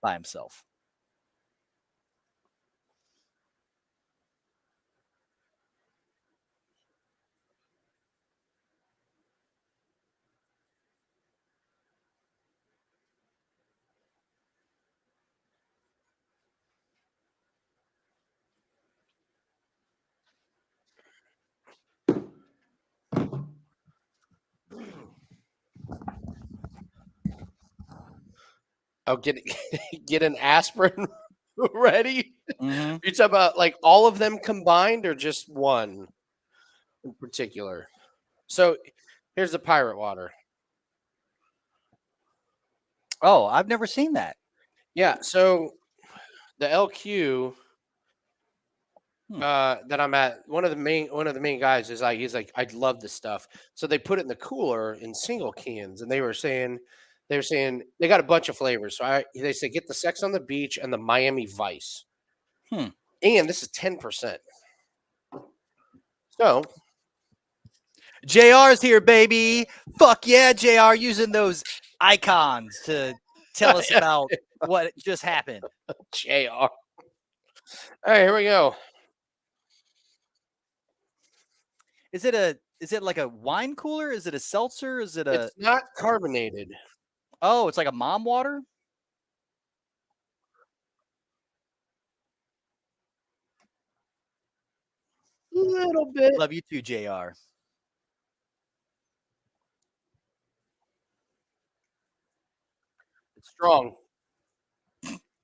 by himself. I'll get an aspirin ready. Mm-hmm. You talk about like all of them combined or just one in particular? So here's the Pirate Water. Oh, I've never seen that. Yeah, so the LQ that I'm at, one of the main guys is like, he's like, I love this stuff. So they put it in the cooler in single cans, and they were saying they got a bunch of flavors. So they say get the Sex on the Beach and the Miami Vice. And this is 10%. So JR's here, baby. Fuck yeah, JR, using those icons to tell us about what just happened. JR. All right, here we go. Is it like a wine cooler? Is it a seltzer? Is it a It's not carbonated. Oh, it's like a mom water? A little bit. Love you too, JR. It's strong.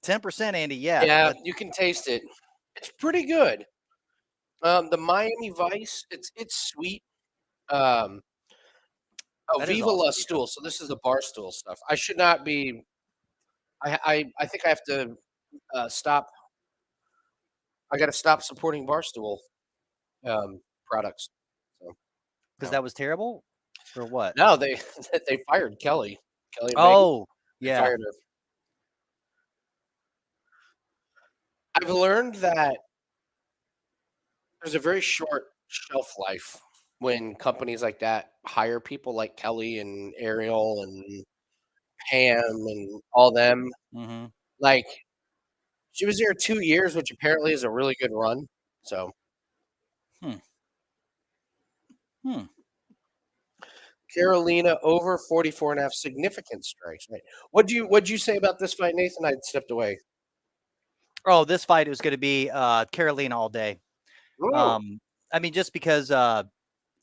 10%, Andy. Yeah. Yeah, you can taste it. It's pretty good. The Miami Vice, it's sweet. Oh, That is Viva La awesome, Vito. Stool. So this is the Barstool stuff. I should not be. I think I have to stop. I got to stop supporting Barstool products. So Because that was terrible? Or what? no, they they fired Kelly. Kelly and Megan. Oh, They yeah. fired her. I've learned that there's a very short shelf life when companies like that hire people like Kelly and Ariel and Pam and all them. Mm-hmm. Like she was there 2 years, which apparently is a really good run. So Hmm. Carolina over 44.5 significant strikes. Right. What'd you say about this fight, Nathan? I stepped away. Oh, this fight was going to be Carolina all day. Ooh. I mean, just because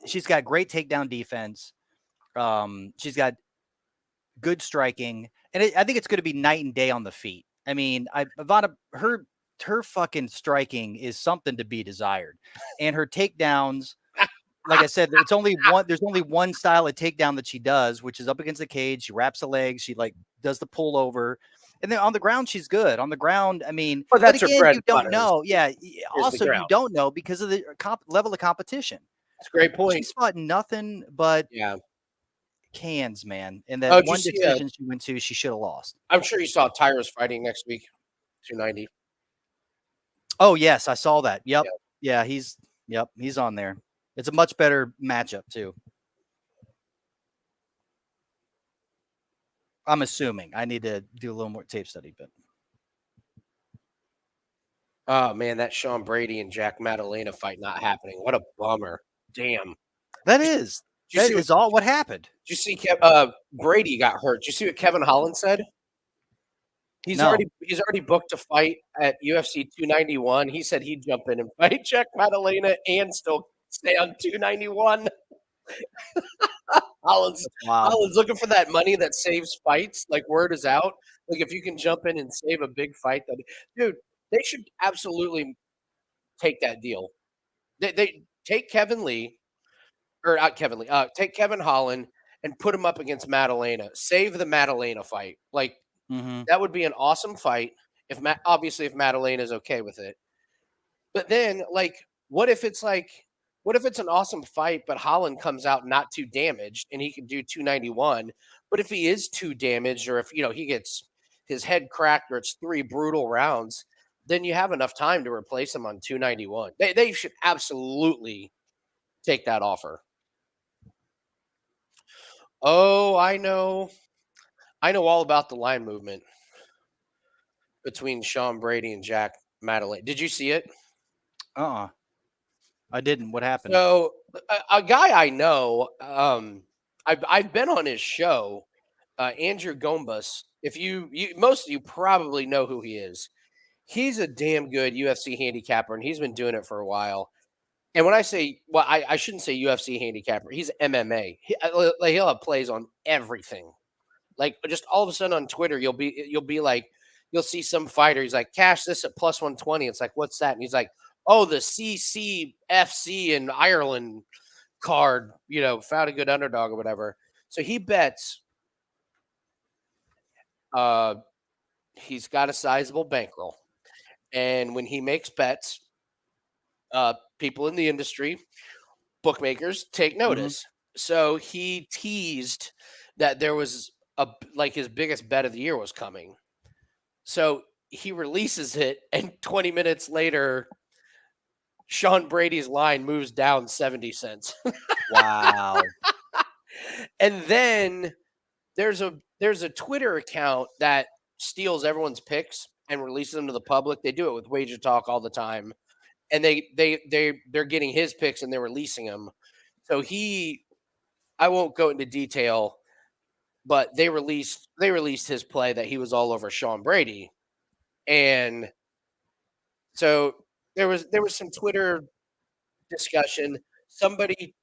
she's got great takedown defense. She's got good striking, and I think it's going to be night and day on the feet. I mean, Ivana, her fucking striking is something to be desired, and her takedowns. Like I said, it's only one. There's only one style of takedown that she does, which is up against the cage. She wraps the legs. She like does the pull over, and then on the ground she's good. On the ground, I mean, Well, but that's her again, bread you and don't butter know. Yeah. Also, you ground. don't know because of the level of competition. It's a great point. She's fought nothing but Yeah. cans, man. And that one see, decision she went to, she should have lost. I'm sure you saw Tyra's fighting next week, 290. Oh yes, I saw that. Yep. Yeah. Yeah, he's on there. It's a much better matchup too. I'm assuming. I need to do a little more tape study, but Oh man, that Sean Brady and Jack Maddalena fight not happening. What a bummer. Damn. that is all what happened. Did you see Brady got hurt? Did you see what Kevin Holland said? He's No. already booked a fight at UFC 291. He said he'd jump in and fight Jack Maddalena and still stay on 291. Holland's looking for that money that saves fights. Like word is out. Like if you can jump in and save a big fight, dude, they should absolutely take that deal. They take Kevin Lee, or not Kevin Lee. Take Kevin Holland and put him up against Maddalena. Save the Maddalena fight. Like that would be an awesome fight. If obviously if Maddalena is okay with it, but then like what if it's an awesome fight, but Holland comes out not too damaged and he can do 291? But if he is too damaged, or if he gets his head cracked, or it's 3 brutal rounds, then you have enough time to replace him on 291. They should absolutely take that offer. Oh, I know all about the line movement between Sean Brady and Jack Maddalena. Did you see it? I didn't. What happened? So a guy I know, I've been on his show, Andrew Gombas. If you most of you probably know who he is. He's a damn good UFC handicapper, and he's been doing it for a while. And when I say, well, I shouldn't say UFC handicapper. He's MMA. He'll have plays on everything. Like just all of a sudden on Twitter, you'll be like, you'll see some fighter. He's like, cash this at plus 120. It's like, what's that? And he's like, oh, the CCFC in Ireland card. Found a good underdog or whatever. So he bets. He's got a sizable bankroll, and when he makes bets, people in the industry, bookmakers, take notice. So he teased that there was his biggest bet of the year was coming. So he releases it, and 20 minutes later, Sean Brady's line moves down 70 cents. Wow. And then there's a Twitter account that steals everyone's picks and releases them to the public. They do it with Wager Talk all the time. And they're getting his picks and they're releasing them. So I won't go into detail, but they released his play that he was all over Sean Brady, and so there was some Twitter discussion. Somebody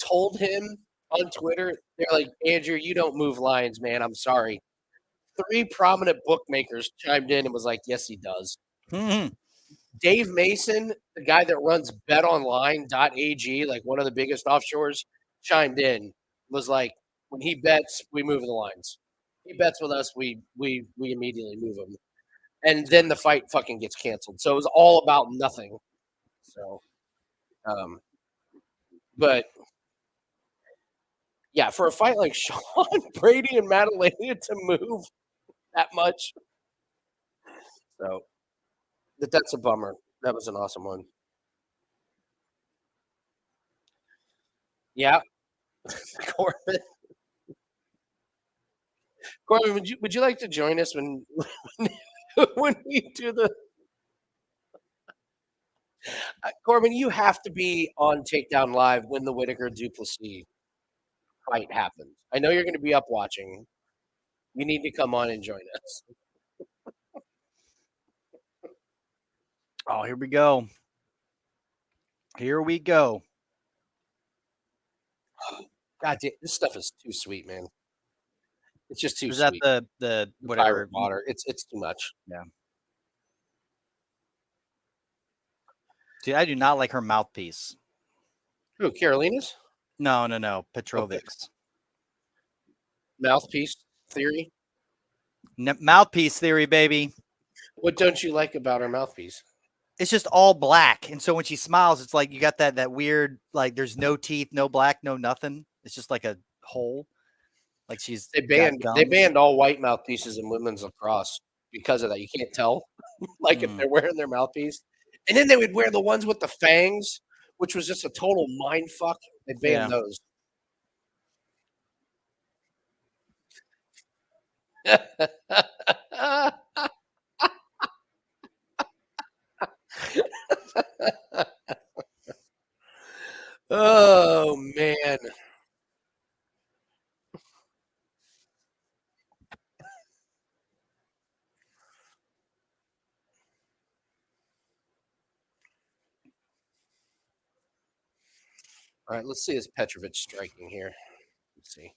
told him on Twitter, they're like, Andrew, you don't move lines, man. I'm sorry. 3 prominent bookmakers chimed in and was like, yes, he does. Mhm. Dave Mason, the guy that runs betonline.ag, like one of the biggest offshores, chimed in, was like, when he bets, we move the lines. He bets with us, we immediately move him. And then the fight fucking gets canceled. So it was all about nothing. So, but yeah, for a fight like Sean Brady and Maddalena to move that much, so that's a bummer. That was an awesome one. Yeah, Corbin. Corbin, would you like to join us when when we do the Corbin? You have to be on Takedown Live when the Whitaker Duplessis fight happens. I know you're going to be up watching. You need to come on and join us. Oh, here we go. Here we go. God damn, this stuff is too sweet, man. It's just too Is that sweet. the whatever? Pirate water. It's too much. Yeah. Dude, I do not like her mouthpiece. Who, Carolina's? No. Petrovic's. Mouthpiece theory? Mouthpiece theory, baby. What don't you like about her mouthpiece? It's just all black. And so when she smiles, it's like you got that weird, like there's no teeth, no black, no nothing. It's just like a hole. Like she's They got banned all white mouthpieces in women's lacrosse because of that. You can't tell, like if they're wearing their mouthpiece. And then they would wear the ones with the fangs, which was just a total mind fuck. They banned those. Oh man. All right, let's see is Petrovic striking here. Let's see.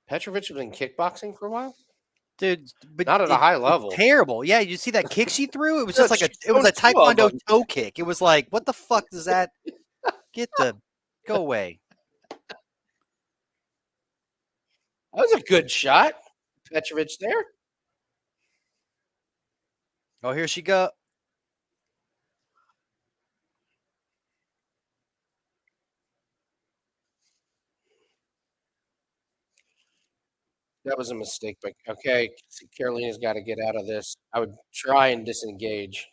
Petrovic was in kickboxing for a while? Dude, but not at a high level. Terrible. Yeah, you see that kick she threw? It was just like it was a two taekwondo toe kick. It was like, what the fuck does that go away? That was a good shot. Petrovic there. Oh, here she go. That was a mistake, but okay. Carolina's got to get out of this. I would try and disengage.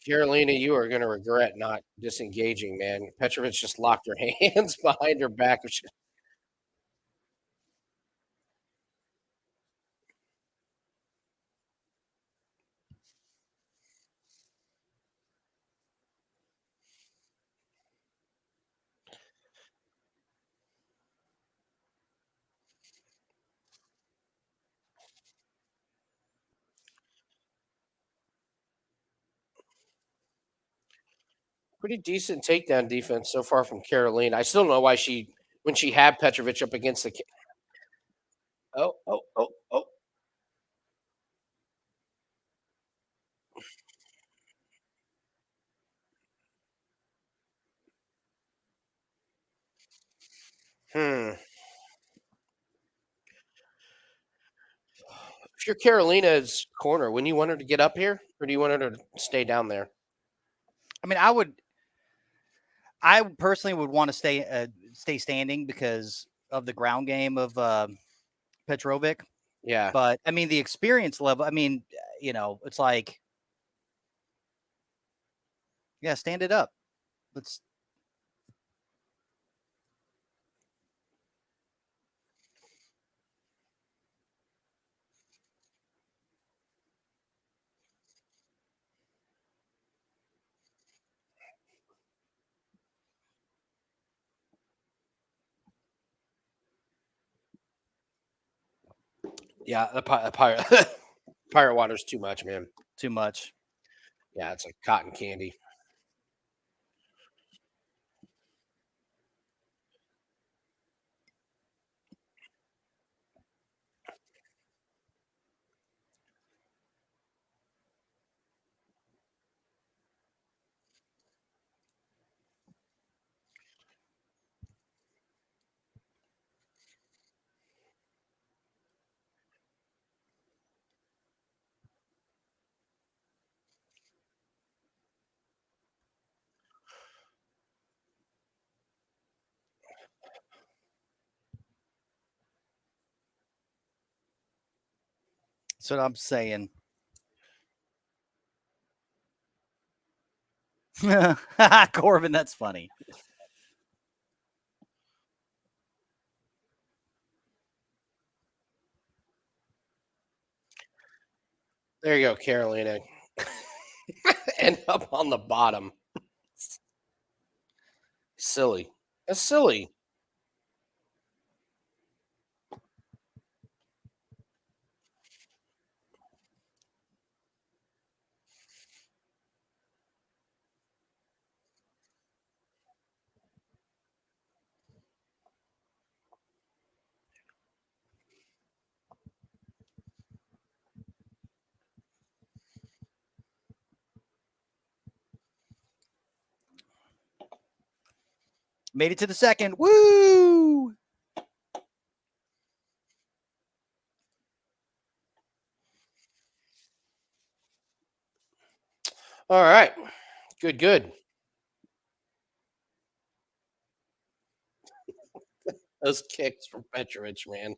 Carolina, you are going to regret not disengaging, man. Petrovic just locked her hands behind her back. Pretty decent takedown defense so far from Carolina. I still don't know why when she had Petrovic up against the. Oh. If you're Carolina's corner, wouldn't you want her to get up here, or do you want her to stay down there? I mean, I personally would want to stay standing because of the ground game of Petrovic. Yeah. But I mean, the experience level. I mean, it's like, yeah, stand it up. Let's. Yeah, the pirate pirate water's too much, man. Too much. Yeah, it's like cotton candy. That's what I'm saying. Corbin, that's funny. There you go, Carolina. End up on the bottom. Silly. That's silly. Made it to the second. Woo! All right. Good. Those kicks from Petrovic, man.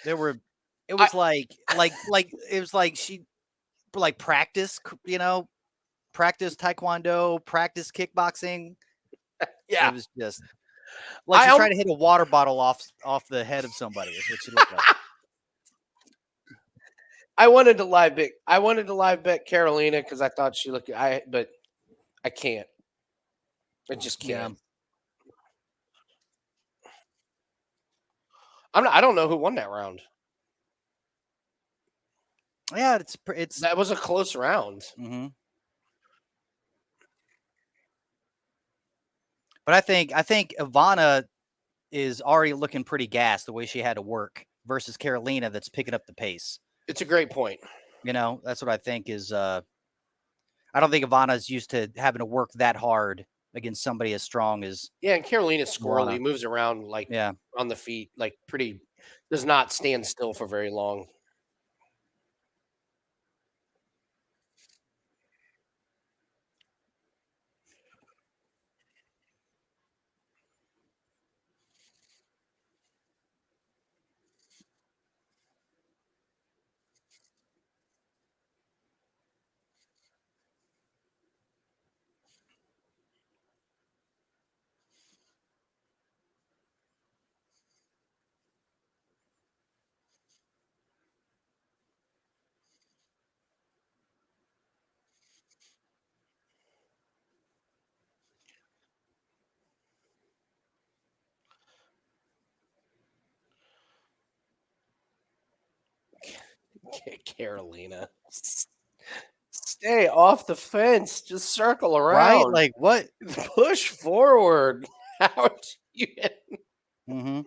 There were. It was like it was like she like practice. Practice taekwondo, practice kickboxing. Yeah. It was just like she's trying to hit a water bottle off the head of somebody. Is what she looked like. I wanted to live bet Carolina because I thought she looked. But I can't. I just can't. I don't know who won that round. Yeah, it's That was a close round. Mm-hmm. But I think Ivana is already looking pretty gassed the way she had to work versus Carolina that's picking up the pace. It's a great point. That's what I think is. I don't think Ivana's used to having to work that hard against somebody as strong as. Yeah, and Carolina's squirrely, moves around on the feet, like pretty. Does not stand still for very long. Carolina. Stay off the fence. Just circle around. Right? Like what? Push forward. How do you? Mm-hmm.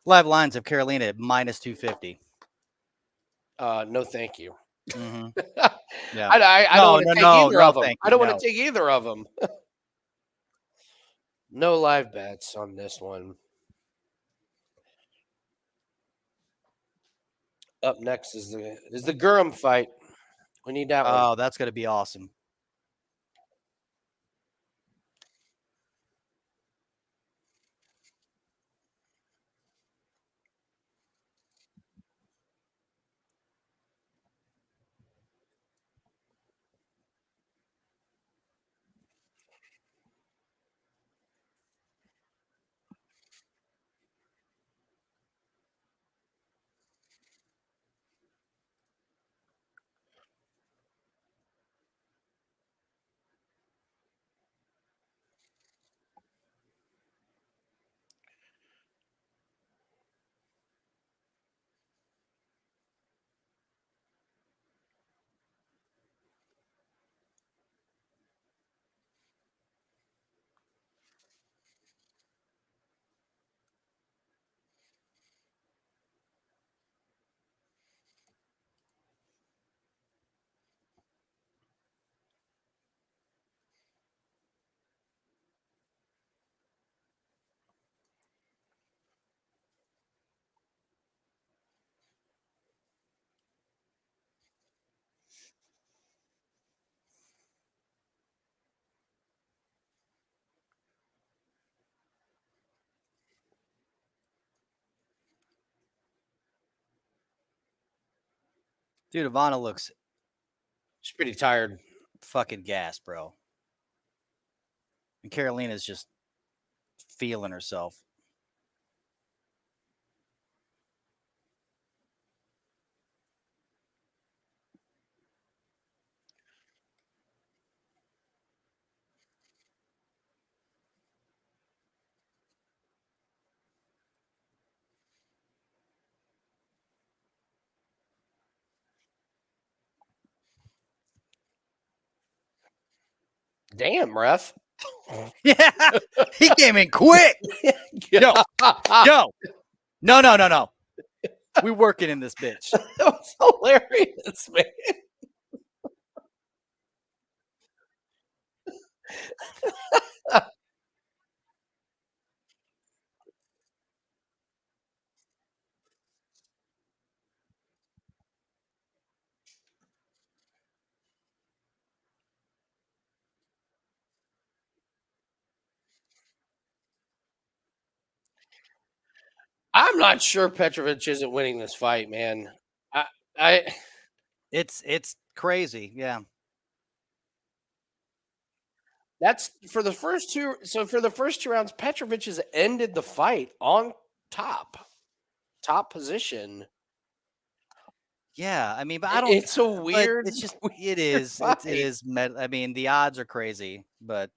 Live lines of Carolina at minus 250. No, thank you. Mm-hmm. Yeah. I don't want to take either of them. Thank you. I don't want to take either of them. No live bets on this one. Up next is the Guram fight. We need that one. Oh, that's going to be awesome. Dude, Ivana looks She's pretty tired. fucking gas, bro. And Carolina's just feeling herself. Damn, ref. Yeah, he came in quick. Yo. No. We working in this bitch. That was hilarious, man. I'm not sure Petrovic isn't winning this fight, man. I It's crazy. Yeah. that's for the first two. So for the first two rounds, Petrovic has ended the fight on top position. Yeah, I mean, but I don't. It's a weird. It's just it is. It is. I mean, the odds are crazy, but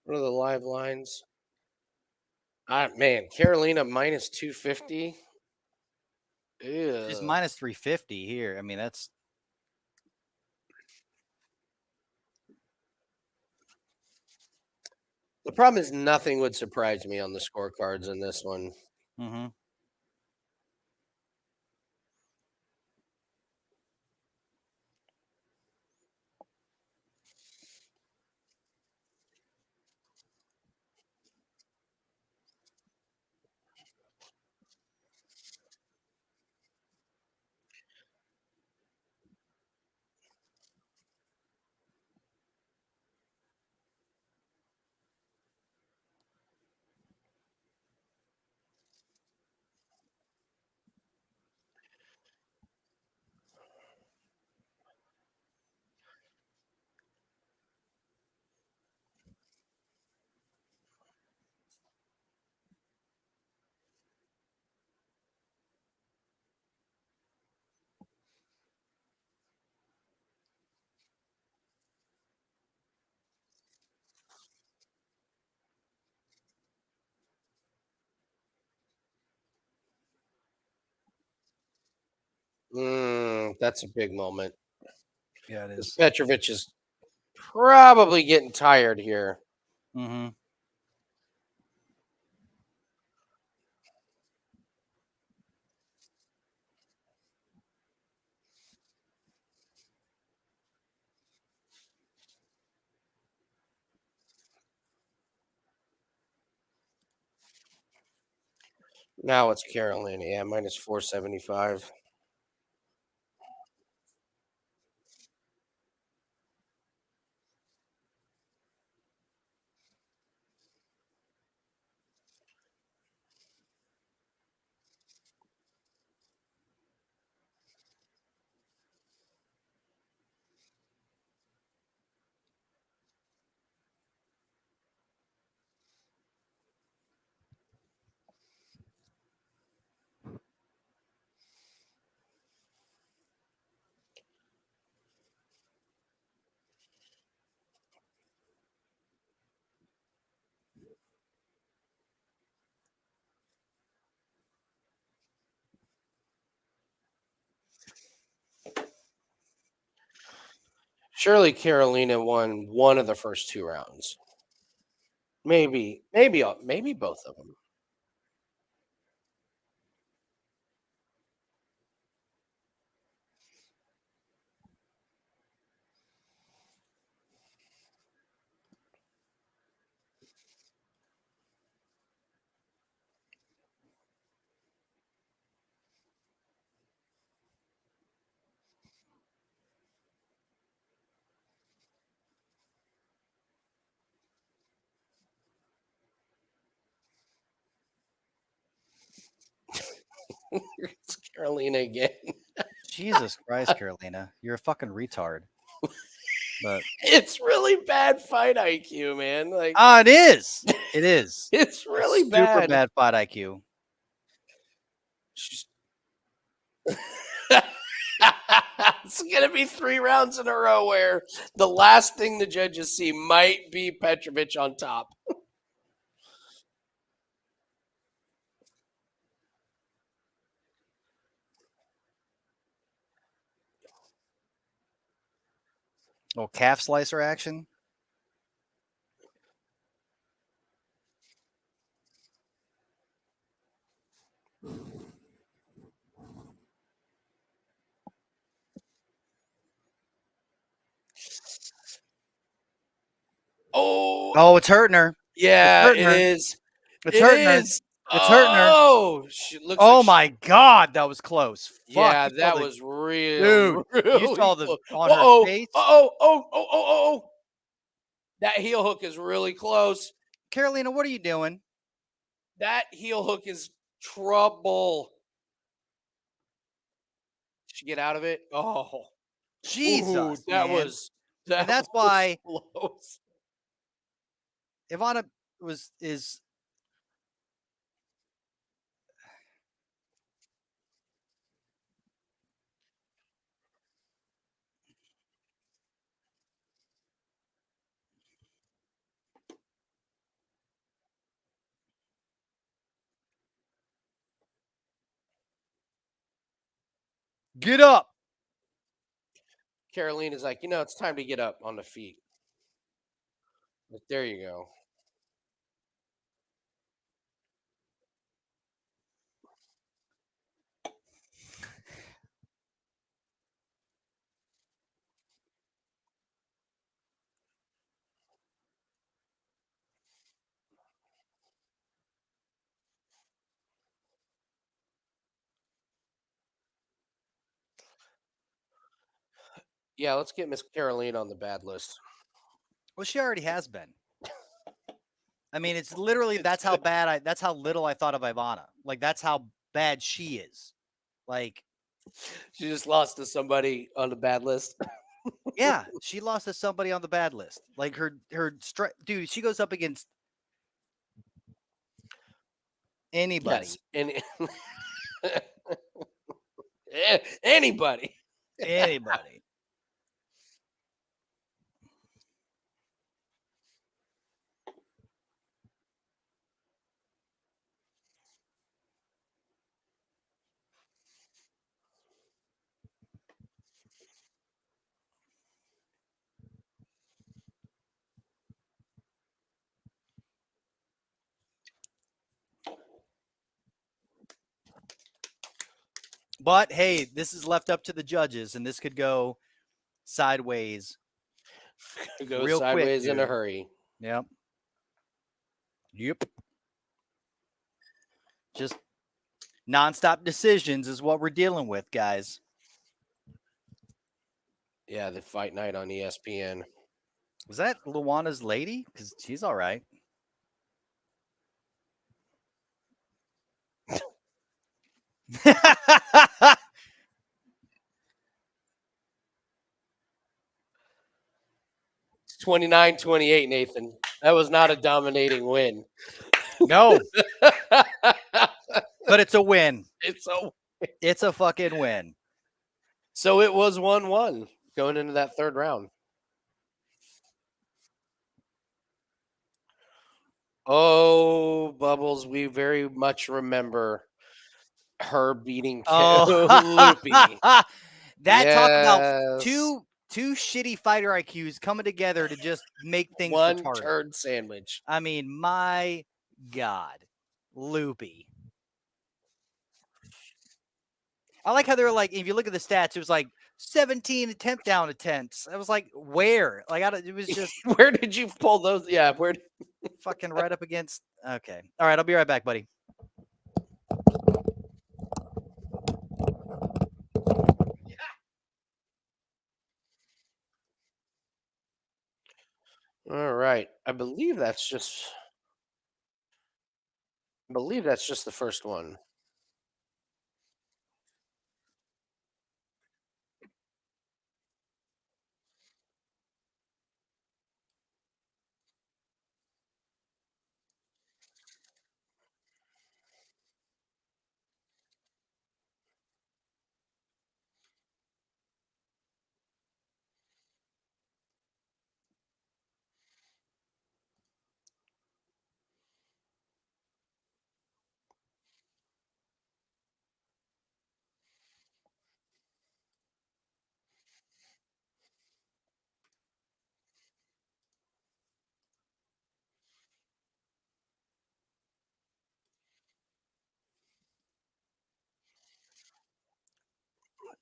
What are the live lines? Man, Carolina minus 250. she's minus 350 here. I mean, that's The problem is nothing would surprise me on the scorecards in this one. mm-hmm. That's a big moment. Yeah, it is. Petrovic is probably getting tired here. Mm-hmm. Now it's Carolina. Yeah, minus 475. Surely Carolina won one of the first 2 rounds. Maybe both of them. It's Carolina again. Jesus Christ, Carolina, you're a fucking retard. But It's really bad fight IQ, man. Like, it is. It is. it's really Super bad. bad fight IQ. It's gonna be 3 rounds in a row where the last thing the judges see might be Petrovic on top. Oh, calf slicer action. Oh, it's hurting her. It's Yeah, hurting it her. is. It's It hurting her. is. It's hurting her. Oh, she looks Oh like my God, that was close. Fuck. yeah, You saw that the was real, dude. You really saw the close. on her face. Oh. That heel hook is really close. Carolina, what are you doing? That heel hook is trouble. Did she get out of it? Oh, ooh, Jesus, man. that And that's was why close. Ivana is get up. Carolina's like, it's time to get up on the feet. But there you go. Yeah, let's get Miss Carolina on the bad list. Well, she already has been. I mean, it's literally It's that's how little I thought of Ivana. Like that's how bad she is. Like, She just lost to somebody on the bad list. yeah, she lost to somebody on the bad list. Like dude, she goes up against anybody. Yes, and anybody. Anybody. But hey, this is left up to the judges, and this could go sideways It goes real quick, sideways in a dude. hurry. Yep. Yep. Just nonstop decisions is what we're dealing with, guys. Yeah, the fight night on ESPN. Was that Luana's lady? Because she's all right. It's 29-28, Nathan. That was not a dominating win. No, but it's a win. It's a fucking win. So it was 1-1 going into that third round. Oh, Bubbles, we very much remember her beating Loopy. That talk about two shitty fighter IQs coming together to just make things one retarded. turd sandwich. I mean, my God, Loopy. I like how they were like, if you look at the stats, it was like 17 attempt down attempts. I was like, where? Like, it was just where did you pull those? Yeah, where? Fucking right up against. Okay, all right, I'll be right back, buddy. All right, I believe that's just the first one.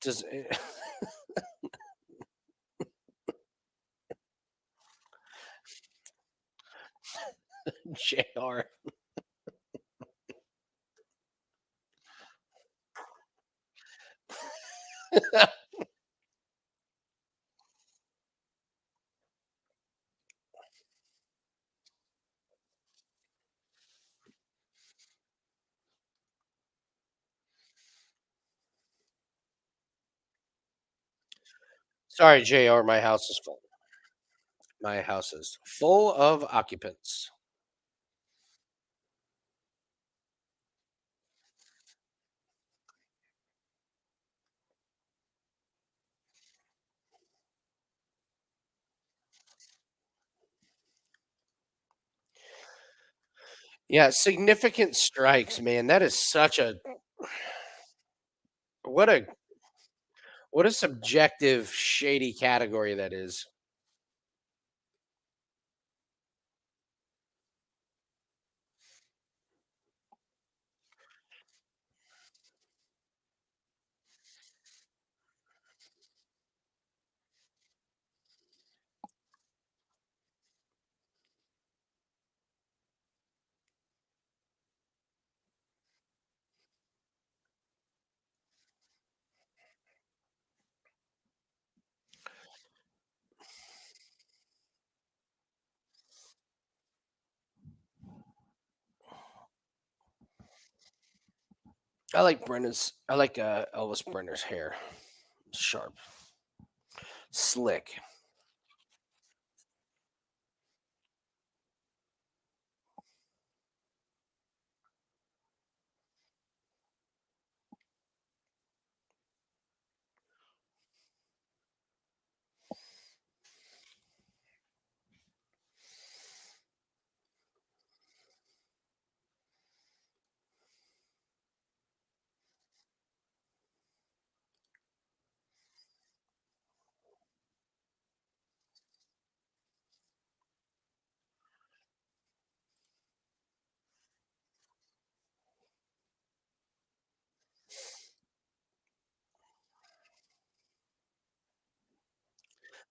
Does JR? Sorry, JR, my house is full. My house is full of occupants. Yeah, significant strikes, man. That is such a what a subjective, shady category that is. I like Elvis Brenner's hair. Sharp. Slick.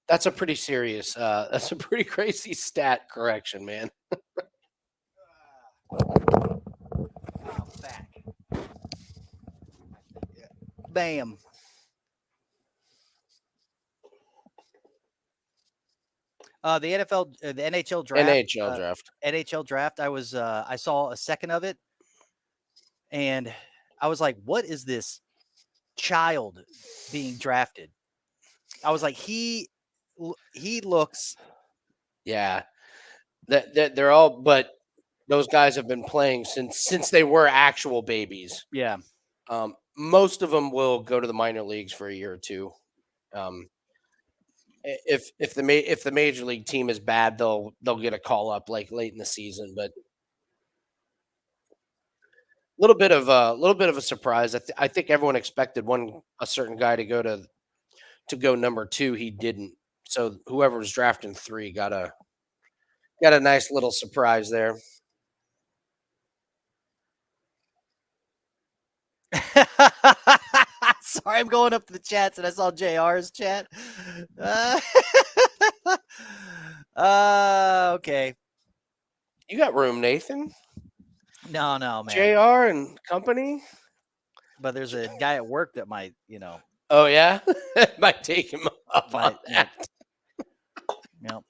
That's a pretty serious. That's a pretty crazy stat correction, man. I'm back. Bam. The NFL, the NHL draft. NHL draft. NHL draft. I saw a second of it, and I was like, "What is this child being drafted?" I was like, he looks. Yeah, that they're all, but those guys have been playing since they were actual babies. Yeah. Most of them will go to the minor leagues for a year or two. Um, if the major league team is bad, they'll get a call up like late in the season. But a little bit of a surprise. I think everyone expected a certain guy to go number 2. He didn't. So whoever was drafting 3 got a nice little surprise there. Sorry, I'm going up to the chats and I saw JR's chat. Okay. You got room, Nathan. No, man. JR and company. But there's a guy at work that might, Oh yeah, might take him up on that. Yep.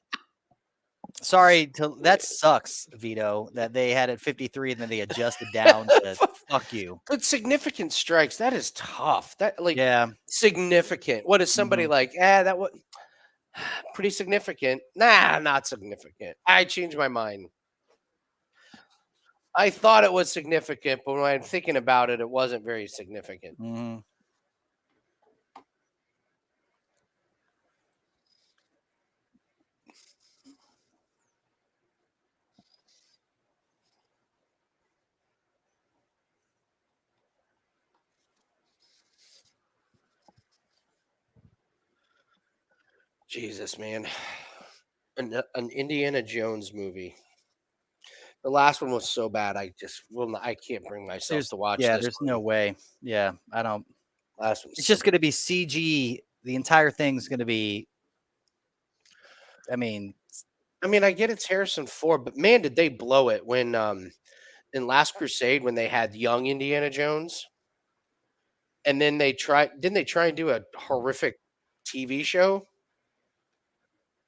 Sorry, that sucks, Vito, that they had it 53 and then they adjusted down to fuck you. But significant strikes, that is tough. That Yeah. Significant. What is somebody like? That was pretty significant. Nah, not significant. I changed my mind. I thought it was significant, but when I'm thinking about it, it wasn't very significant. Mm-hmm. Jesus, man. An Indiana Jones movie. The last one was so bad. I can't bring myself to watch this. There's no way. Yeah, I don't. Last one. It's just going to be CG. The entire thing's going to be. I mean, I get it's Harrison Ford, but man, did they blow it when in Last Crusade when they had young Indiana Jones, and then didn't they try and do a horrific TV show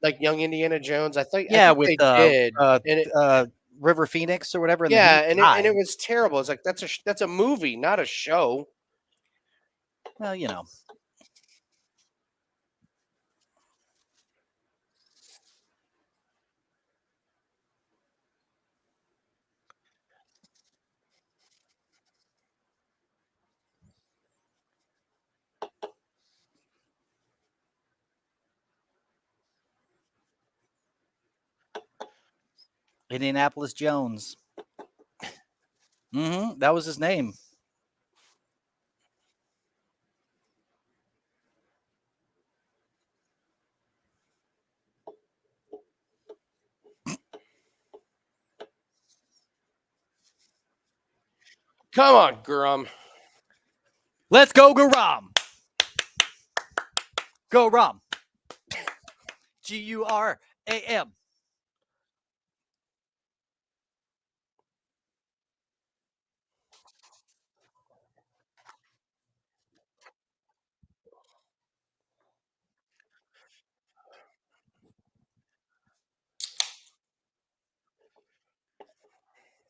like Young Indiana Jones? I think with they did, and River Phoenix or whatever. And it was terrible. It's like that's a movie, not a show. Well, Indianapolis Jones. Mm-hmm. That was his name. Come on, Guram. Let's go, Guram. Guram. Guram.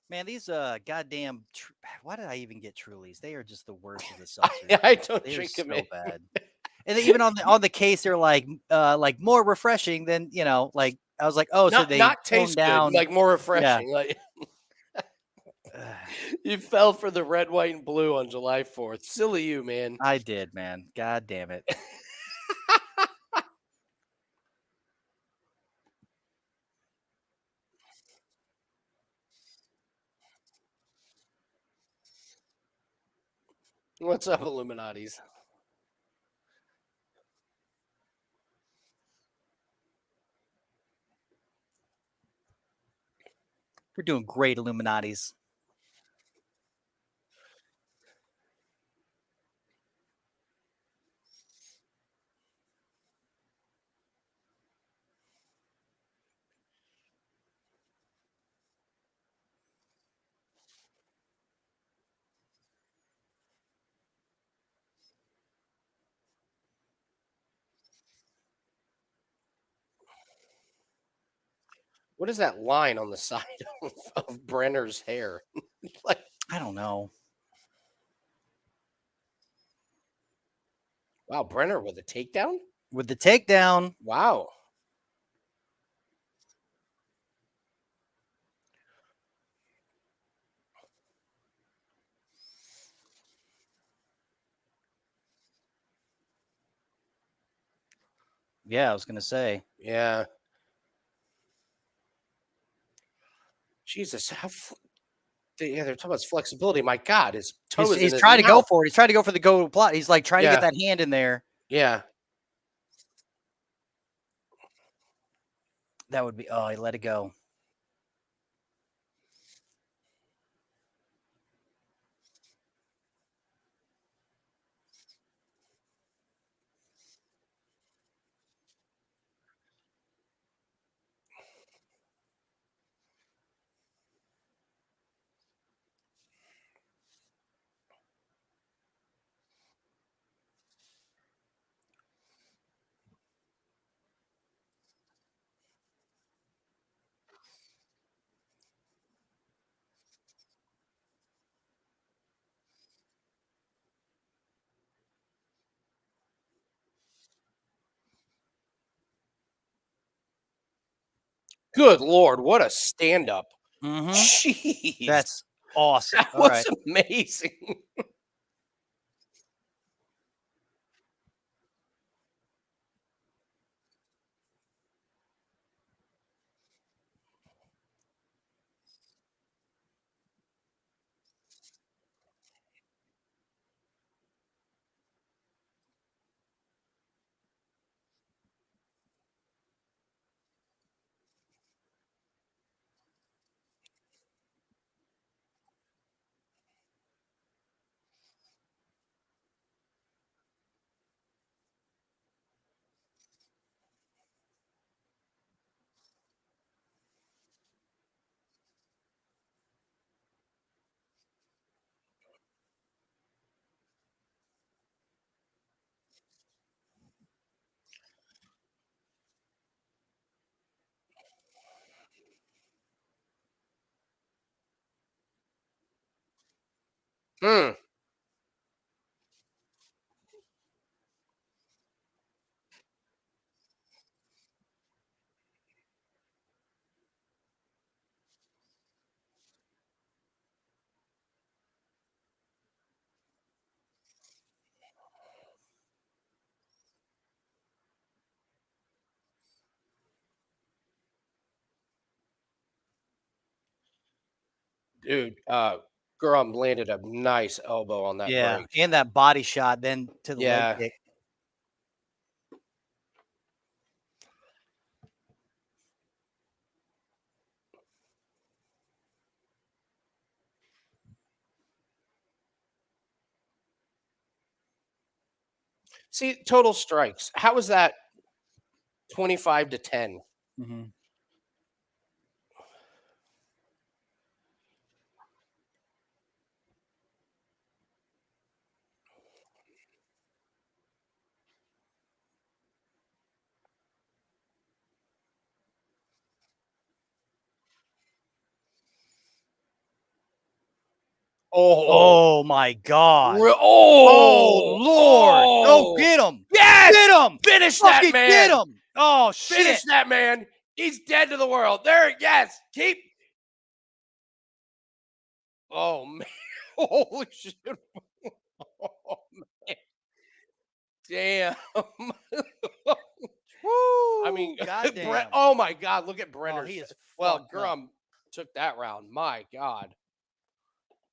Man, these goddamn. Why did I even get Trulies? They are just the worst of the seltzers. I don't They're drink them. So bad. And even on the case, they're like more refreshing than like I was like, oh, so they not taste down good, like more refreshing. Yeah. Like you fell for the red, white, and blue on July 4th. Silly you, man. I did, man. God damn it. What's up, Illuminatis? We're doing great, Illuminatis. What is that line on the side of Brenner's hair? Like, I don't know. wow, Brenner with a takedown? With the takedown, Wow. yeah, I was gonna say. Yeah. Jesus, yeah, they're talking about his flexibility. My God, his toe is in He's his trying to go mouth. for it. He's trying to go for the go plot. He's like trying to get Yeah, that hand in there. yeah. That would be. Oh, he let it go. Good Lord, what a stand up. Mm-hmm. Jeez. That's awesome. That All was right. amazing. Hmm. Dude, Guram landed a nice elbow on that Yeah, break. and that body shot, then to the leg Yeah. kick. See, total strikes. How was that 25-10? Mm-hmm. Oh, Oh my God! Oh oh, Lord! Oh, oh, get him! yes! Get him! Finish that Fucking get man! him! Oh Finish shit! that man! He's dead to the world. There, yes. Keep. Oh man! Holy shit! Oh, man. Damn. I mean, Woo! Brett. Goddamn! Oh my God! Look at Oh, Brenner's. he is Well, fucked up. Guram took that round. My God.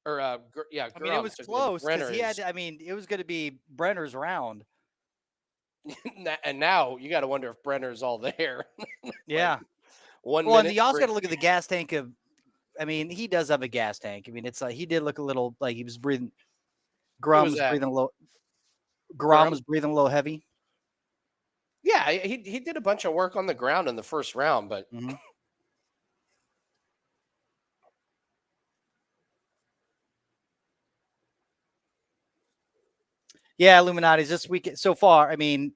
Or yeah, I mean, it Guram was took it, but close because Brenner he had. is. I mean, it was going to be Brenner's round. And now you got to wonder if Brenner's all there. Like Yeah. 1 Well, and minute. you also got to look at the gas tank of. I mean, he does have a gas tank. I mean, it's like he did look a little like he was breathing. Who Grum was was that? breathing a little. Grom Guram? was breathing a little heavy. Yeah, he did a bunch of work on the ground in the first round, but Mm-hmm. Yeah, Illuminati's this weekend so far. I mean,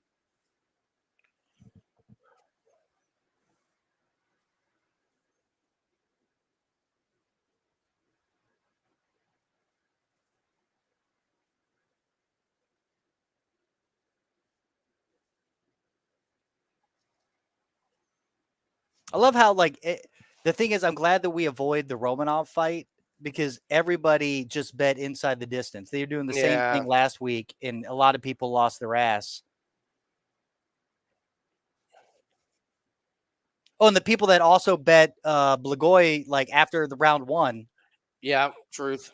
I love how the thing is, I'm glad that we avoid the Romanov fight because everybody just bet inside the distance. They were doing the same Yeah. thing last week, and a lot of people lost their ass. Oh, and the people that also bet Blagoy like after the round one. Yeah, truth.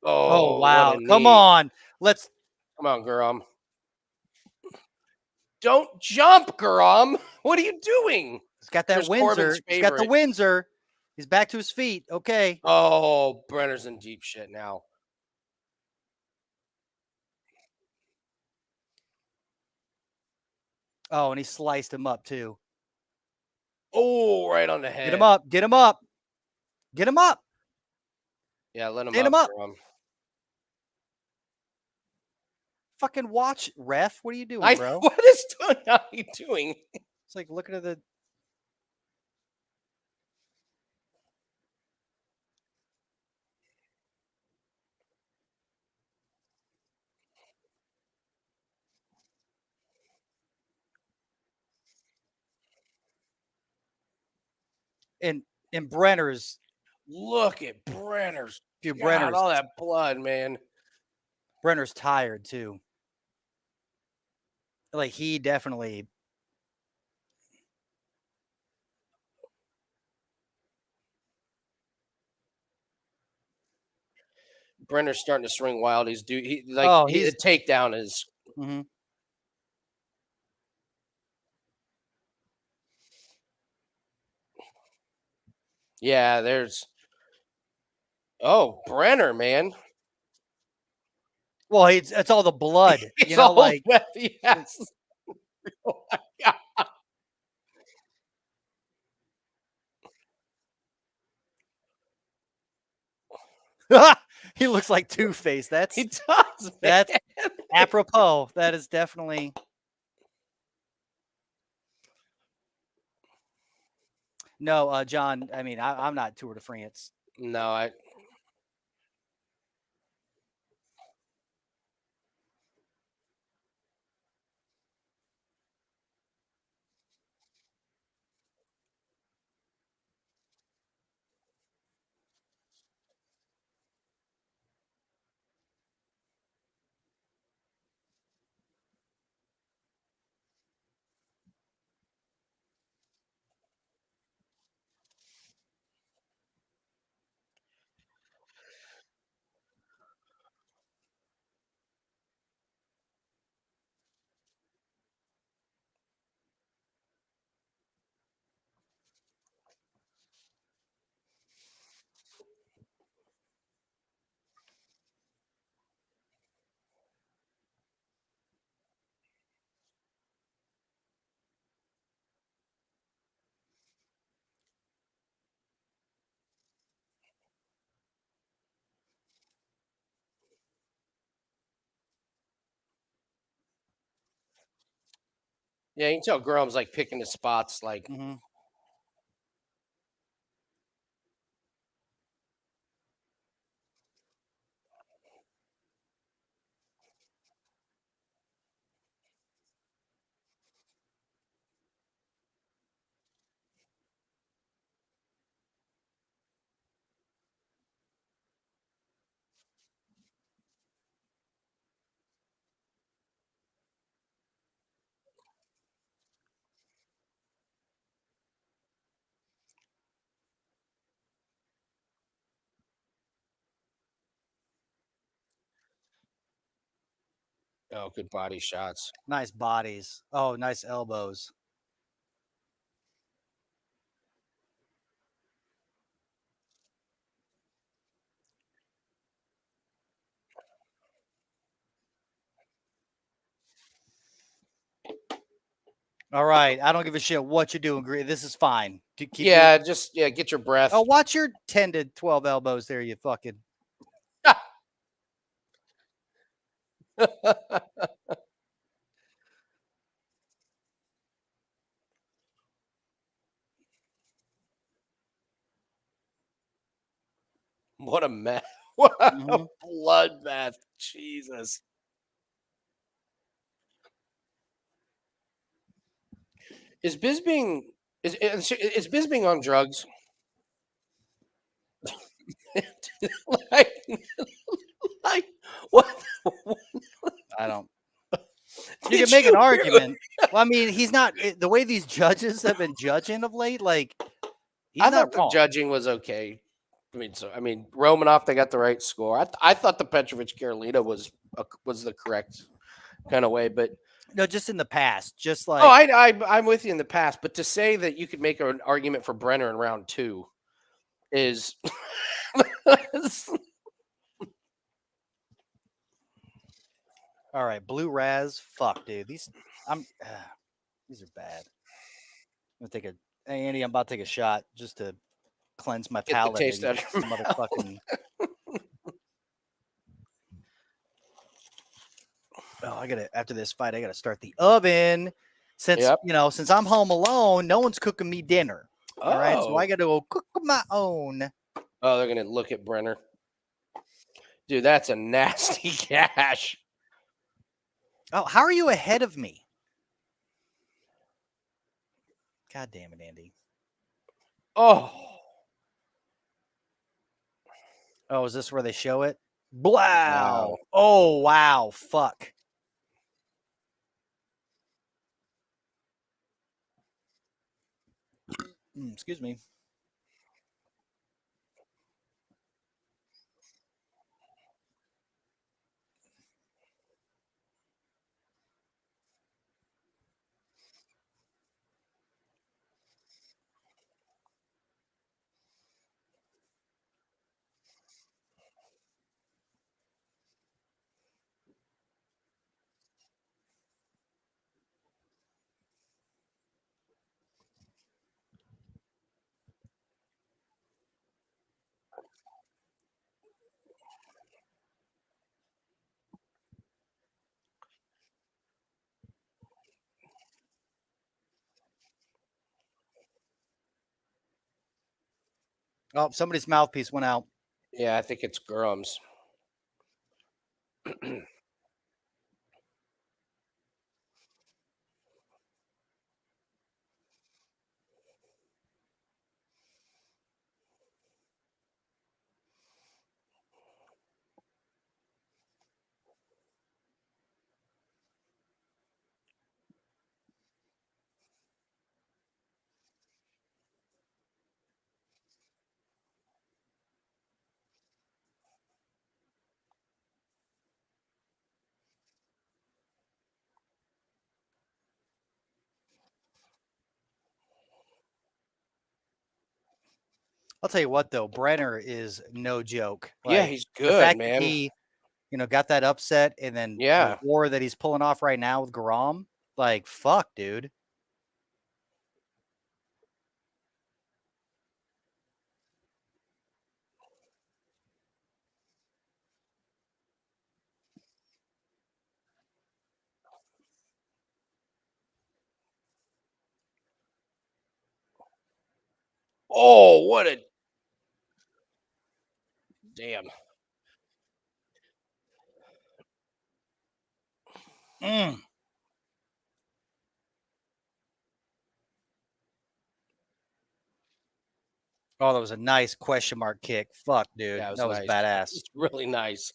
Oh Oh, what a wow! Come knee. on, Come on, Guram. Don't jump, Guram. What are you doing? He's got that Here's Corbin's Windsor. He's got the favorite. Windsor. He's back to his feet. Okay. Oh, Brenner's in deep shit now. Oh, and he sliced him up too. Oh, right on the Get him head. up. Get him up. Get him up. Yeah, let him Stand up, him up. Guram. Fucking watch, ref. What are you doing, bro? What is he doing? It's like looking at the. And Brenner's. Look at Brenner's. Dude, God, all that blood, man. Brenner's tired too. Like he definitely. Brenner's starting to swing wild. He's the takedown is. Mm-hmm. Yeah, there's. Oh, Brenner, man. Well, it's all the blood, It's you know, all like yes. Oh my God. he looks like Two-Face. He does, man. That's apropos. That is definitely. No, John. I mean, I'm not Tour de France. No, yeah, you can tell Guram's like picking his spots. Like, Mm-hmm. oh, good body shots. Nice bodies. Oh, nice elbows. All right. I don't give a shit what you're doing. This is fine. Keep Yeah, just get your breath. Oh, watch your 10 to 12 elbows there, you fucking. What a mess. What a Mm-hmm. bloodbath. Jesus. Is Bisping is Bisping on drugs? like, like what? I don't. You Did can make an hear- argument. Well, I mean, he's not the way these judges have been judging of late. Like, he's I not thought the wrong. judging was okay. I mean, Romanov, they got the right score. I thought the Petrovic Carolina was the correct kind of way, but No, just in the past, just like oh, I'm with you in the past. But to say that you could make an argument for Brenner in round 2 is all right. Blue Raz, fuck, dude. These are bad. I'm gonna take a hey, Andy. I'm about to take a shot just to cleanse my get the palate. taste and out of your mouth. motherfucking. Oh, I gotta after this fight, I gotta start the oven. Since Yep. since I'm home alone, no one's cooking me dinner. All right, so I Oh. gotta go cook my own. Oh, they're gonna look at Brenner. Dude, that's a nasty gash. Oh, how are you ahead of me? God damn it, Andy. Oh. Oh, is this where they show it? Wow. Wow. Oh, wow. Fuck. Excuse me. Oh, somebody's mouthpiece went out. Yeah, I think it's Guram's. I'll tell you what, though. Brenner is no joke. Yeah, Like, he's the good, fact that man. he, got that upset and then Yeah. the war that he's pulling off right now with Guram, like, fuck, dude. Oh, what a damn. Mm. Oh, that was a nice question mark kick. Fuck, dude. Yeah, it was That was nice. badass. It's really nice.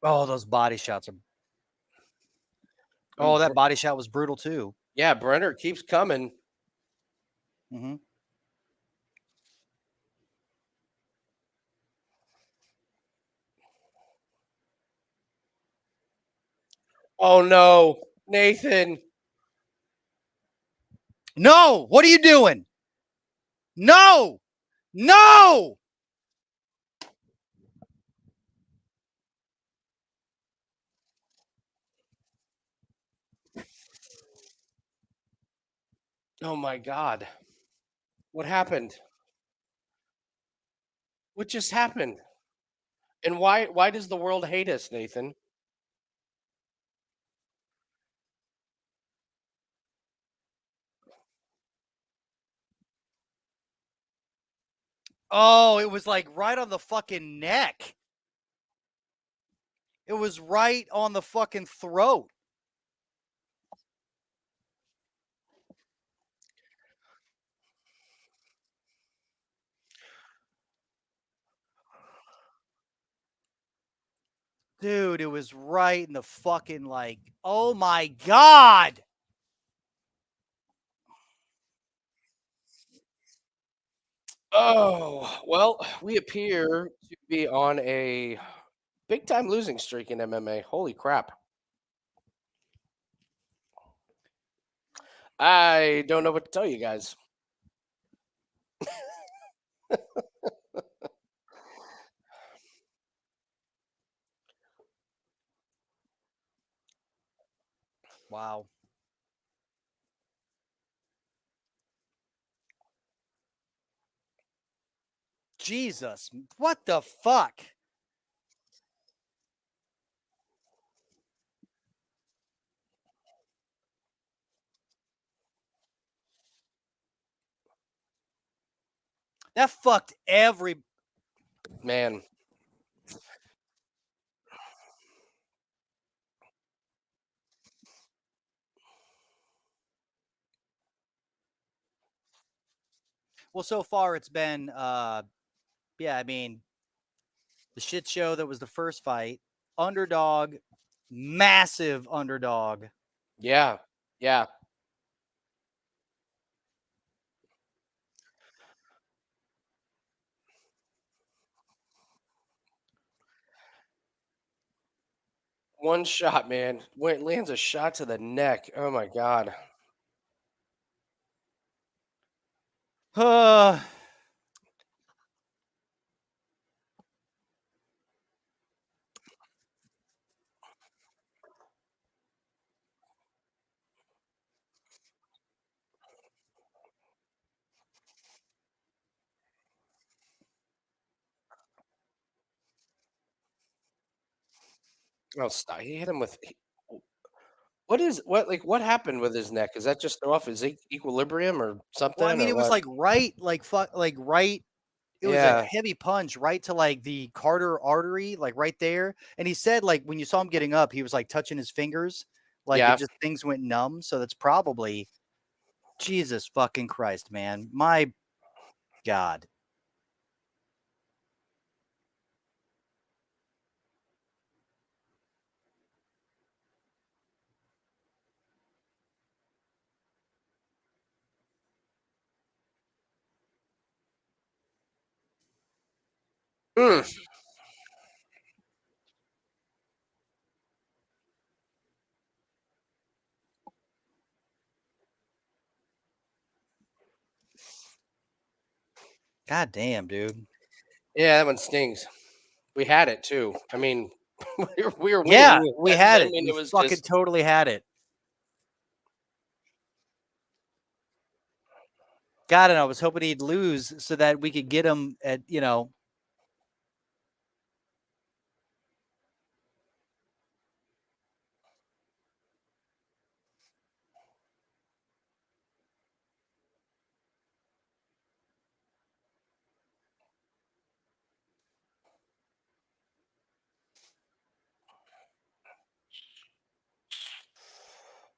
Oh, those body shots are. Oh, that body shot was brutal too. Yeah, Brenner keeps coming. Mm-hmm. Oh no, Nathan. No, what are you doing? No, no. Oh my God. What happened? What just happened? And why does the world hate us, Nathan? Oh, it was like right on the fucking neck. It was right on the fucking throat. Dude, it was right in the fucking like, oh my God. Oh, well, we appear to be on a big time losing streak in MMA. Holy crap. I don't know what to tell you guys. Wow. Jesus. What the fuck? That fucked every. Man, Well, so far it's been, yeah, I mean, the shit show that was the first fight, underdog, massive underdog. yeah. Yeah. One shot, man. When it lands a shot to the neck. Oh my God. Uh, Oh, stop. He hit him with. What happened with his neck? Is that just off his equilibrium or well, I something mean, or it was what? like right, like fuck, like right. It was a Yeah. heavy punch right to like the Carter artery, like right there. And he said, like, when you saw him getting up, he was like touching his fingers, like it Yeah. just things went numb. So that's probably Jesus fucking Christ, man. My God. Mm. God damn, dude. Yeah, that one stings. We had it too. I mean, we were Yeah, winning. we I had it. mean, We it was fucking just totally had it. God, and I was hoping he'd lose so that we could get him at,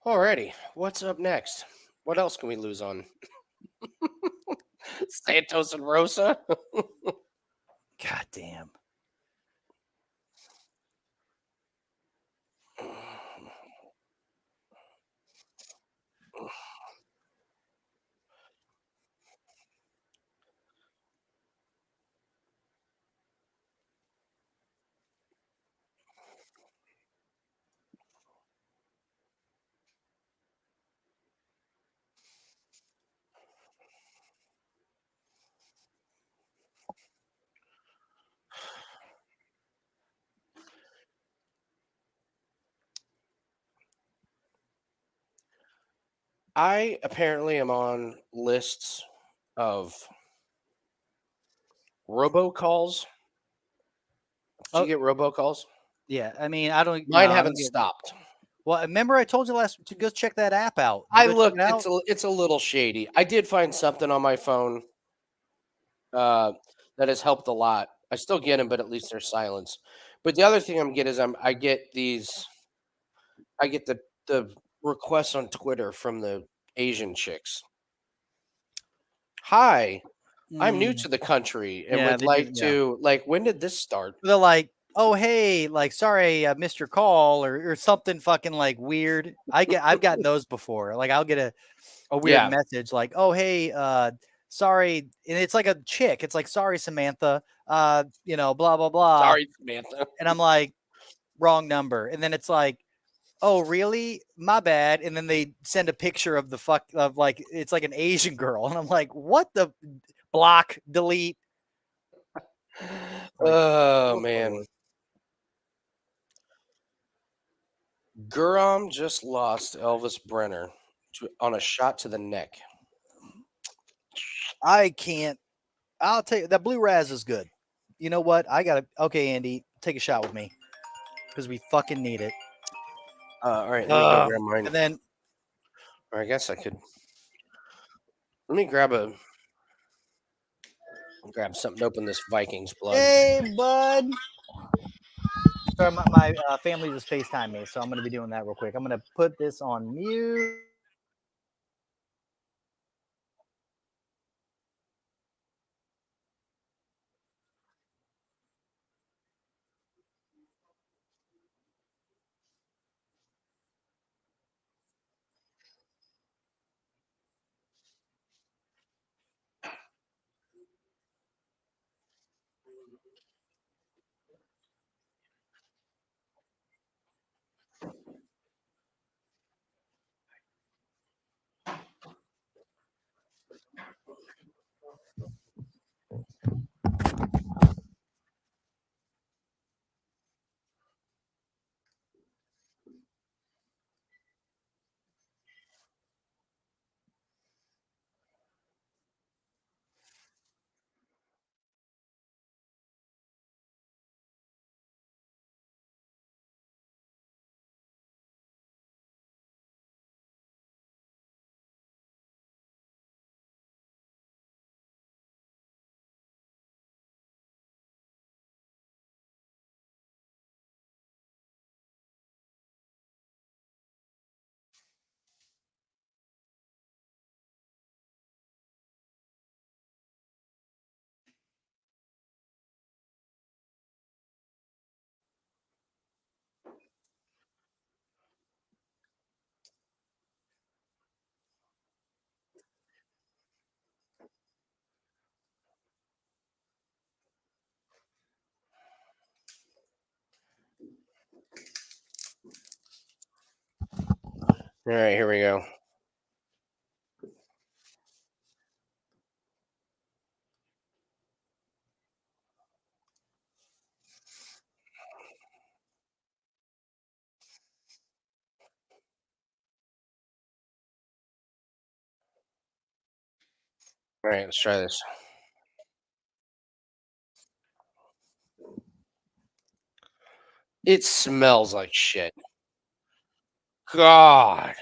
alrighty. What's up next? What else can we lose on? Santos and Rosa. God damn. I apparently am on lists of robocalls. Did you get robocalls? Yeah, I mean, I don't. Mine No, I don't haven't get. stopped. Well, remember I told you last to go check that app out. I Go check looked. it out? It's a little shady. I did find something on my phone that has helped a lot. I still get them, but at least they're silence. But the other thing I'm getting is I get the requests on Twitter from the Asian chicks. Hi, I'm new to the country and Yeah, would they do. like Yeah, to when did this start? they're like, oh hey, like sorry, I missed your call or something fucking like weird. I've gotten those before. Like I'll get a weird Yeah. message like, oh hey, sorry, and it's like a chick. It's like sorry Samantha, you know, blah blah blah, Sorry, Samantha. and I'm like wrong number, and then it's like, oh really, my bad, and then they send a picture of the fuck of like it's like an Asian girl, and I'm like, what the block, delete. Like, Oh oh, man. Lord. Guram just lost Elvis Brenner on a shot to the neck. I can't. I'll tell you that blue raz is good. You know what? I gotta. Okay, Andy, take a shot with me because we fucking need it. All right, let me go grab And mine. then Or I guess I could. Let me grab something to open this Vikings blood. hey, bud. Sorry, my family just FaceTime me, so I'm gonna be doing that real quick. I'm gonna put this on mute. All right, here we go. All right, let's try this. It smells like shit. God.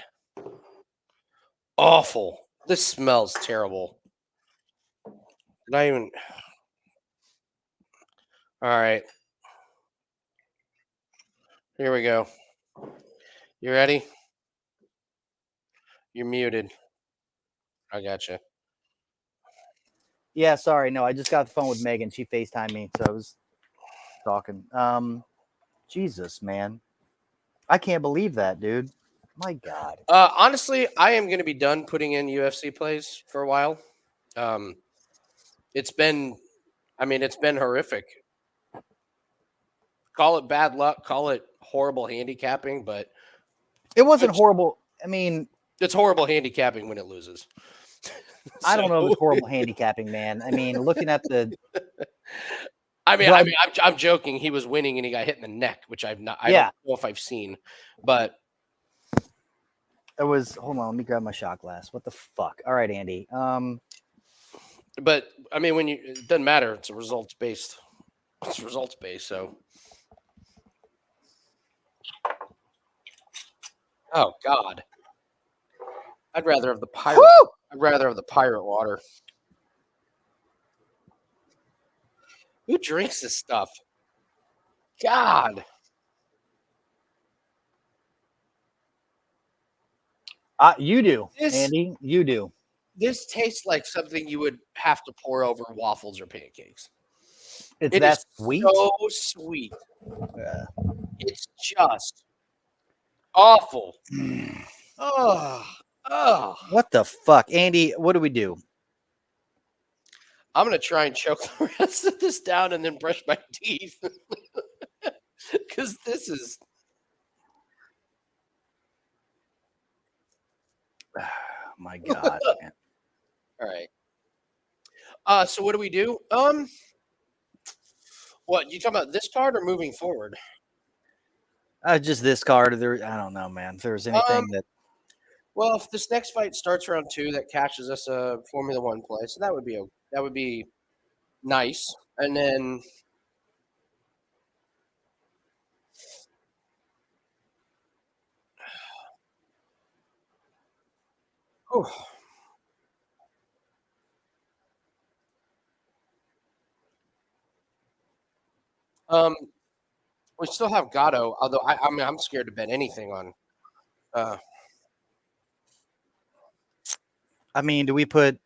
Awful. This smells terrible. Not even. All right. Here we go. You ready? You're muted. I gotcha. Yeah, sorry. No, I just got the phone with Megan. She FaceTimed me, so I was talking. Jesus, man. I can't believe that, dude. My God. Honestly, I am going to be done putting in UFC plays for a while. It's been, it's been horrific. Call it bad luck, call it horrible handicapping, but It wasn't horrible. I mean, it's horrible handicapping when it loses. I don't know if it's horrible handicapping, man. I mean, looking at the. I'm joking. He was winning and he got hit in the neck, which I don't know if I've seen, but It was. Hold on, let me grab my shot glass. What the fuck? All right, Andy. But I mean, it doesn't matter. It's a results based. It's results based. So, oh God, I'd rather have the pirate. Woo! I'd rather have the pirate water. Who drinks this stuff? God. You do, This Andy. You do. this tastes like something you would have to pour over waffles or pancakes. It's It that is sweet. so sweet. It's just awful. Oh. What the fuck, Andy? What do we do? I'm gonna try and choke the rest of this down and then brush my teeth because this is. My God. Man. All right. So what do we do? What you talking about? This card or moving forward? Just this card. There. I don't know, man. If there's anything that. Well, if this next fight starts round 2, that cashes us a Formula One play, so that would be nice. And then, we still have Gatto. Although I mean, I'm scared to bet anything on. I mean, do we put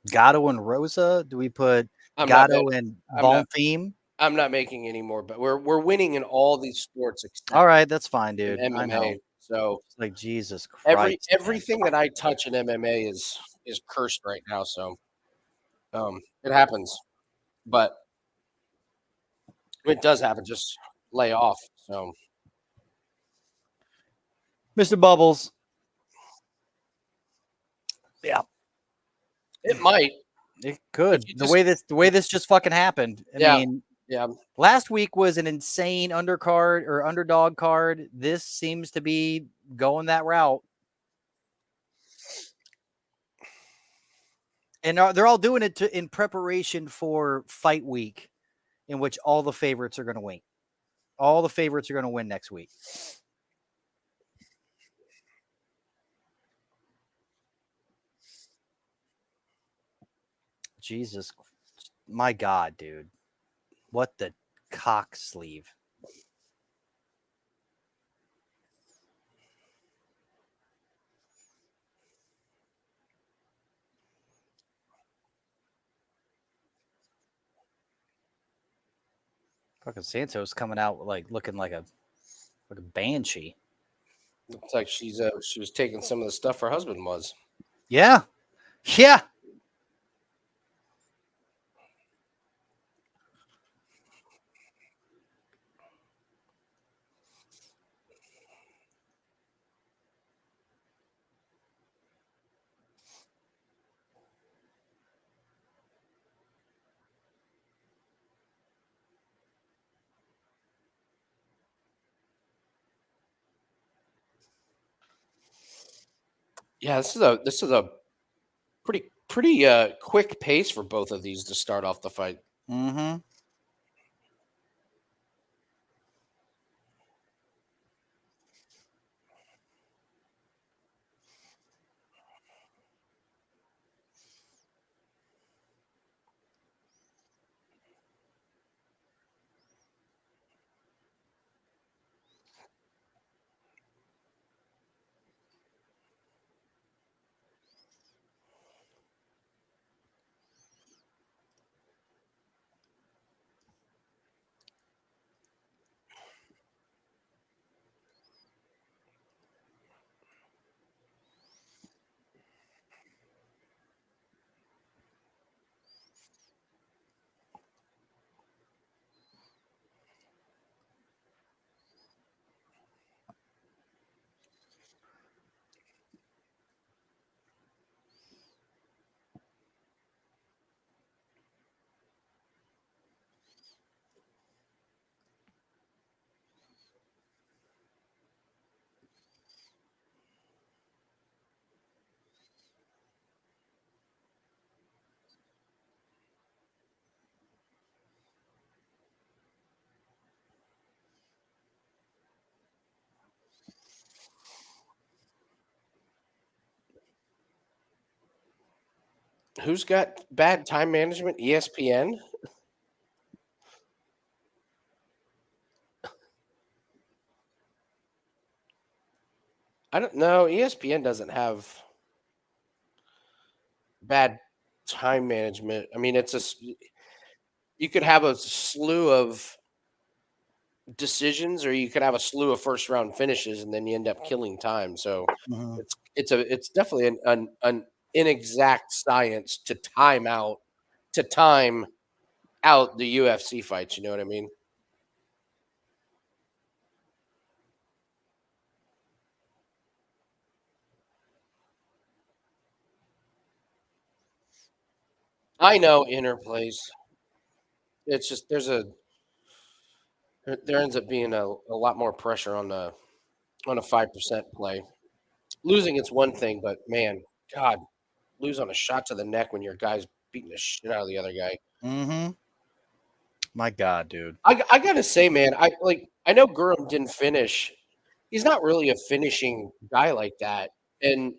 Gatto and Rosa? Do we put I'm Gatto and I'm not- Bonfim? I'm not making any more, but we're winning in all these sports except All right, that's fine, in dude. I know. MMA. So It's like Jesus Christ. man. everything that I touch in MMA is cursed right now. So it happens, but when it does happen, just lay off. So Mr. Bubbles. Yeah, it might. it could. you The just- way this just fucking happened. I Yeah. mean, Yeah. last week was an insane undercard or underdog card. This seems to be going that route. And they're all doing it in preparation for fight week, in which all the favorites are going to win. All the favorites are going to win next week. Jesus, my God, dude. What the cock sleeve. Fucking Santos coming out like looking like a banshee. Looks like she was taking some of the stuff her husband was. Yeah. Yeah. Yeah, this is a pretty quick pace for both of these to start off the fight. Mm-hmm. Who's got bad time management? ESPN? I don't know. ESPN doesn't have bad time management. I mean, you could have a slew of decisions, or you could have a slew of first round finishes, and then you end up killing time. So Mhm. it's definitely an inexact science to time out the UFC fights. You know what I mean? I know interplays. It's just there ends up being a lot more pressure on a 5% play. Losing it's one thing, but man, God, lose on a shot to the neck when your guy's beating the shit out of the other guy. Mhm. My God, dude. I gotta say, man, I know Guram didn't finish. He's not really a finishing guy like that, and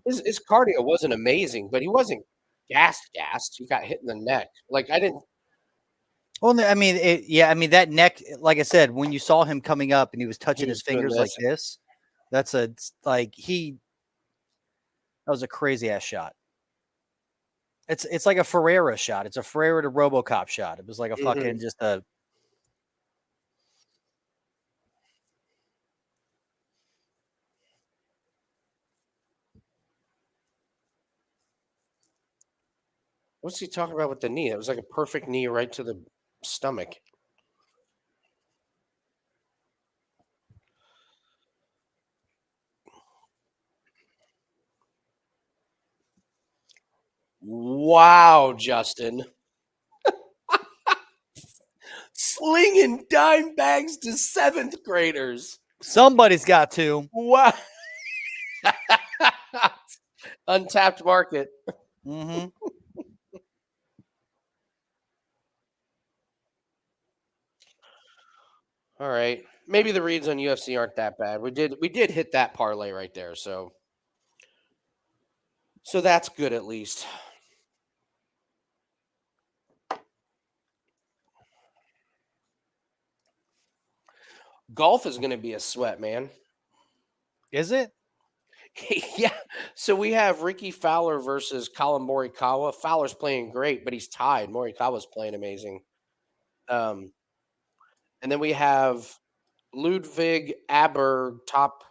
his cardio wasn't amazing, but he wasn't gassed. He got hit in the neck. Like I didn't. Well, I mean, yeah, I mean that neck. Like I said, when you saw him coming up and he was He touching was his doing fingers like this. this, that's a like he. That was a crazy ass shot. It's like a Ferreira shot. It's a Ferreira to RoboCop shot. It was like a fucking just a. What's he talking about with the knee? It was like a perfect knee right to the stomach. Wow, Justin. Slinging dime bags to seventh graders. Somebody's got to. Wow. Untapped market. Mm-hmm. All right. Maybe the reads on UFC aren't that bad. We did hit that parlay right there, so that's good at least. Golf is going to be a sweat, man. Is it? Yeah. So we have Ricky Fowler versus Colin Morikawa. Fowler's playing great, but he's tied. Morikawa's playing amazing. Um, and then we have Ludwig Aber top.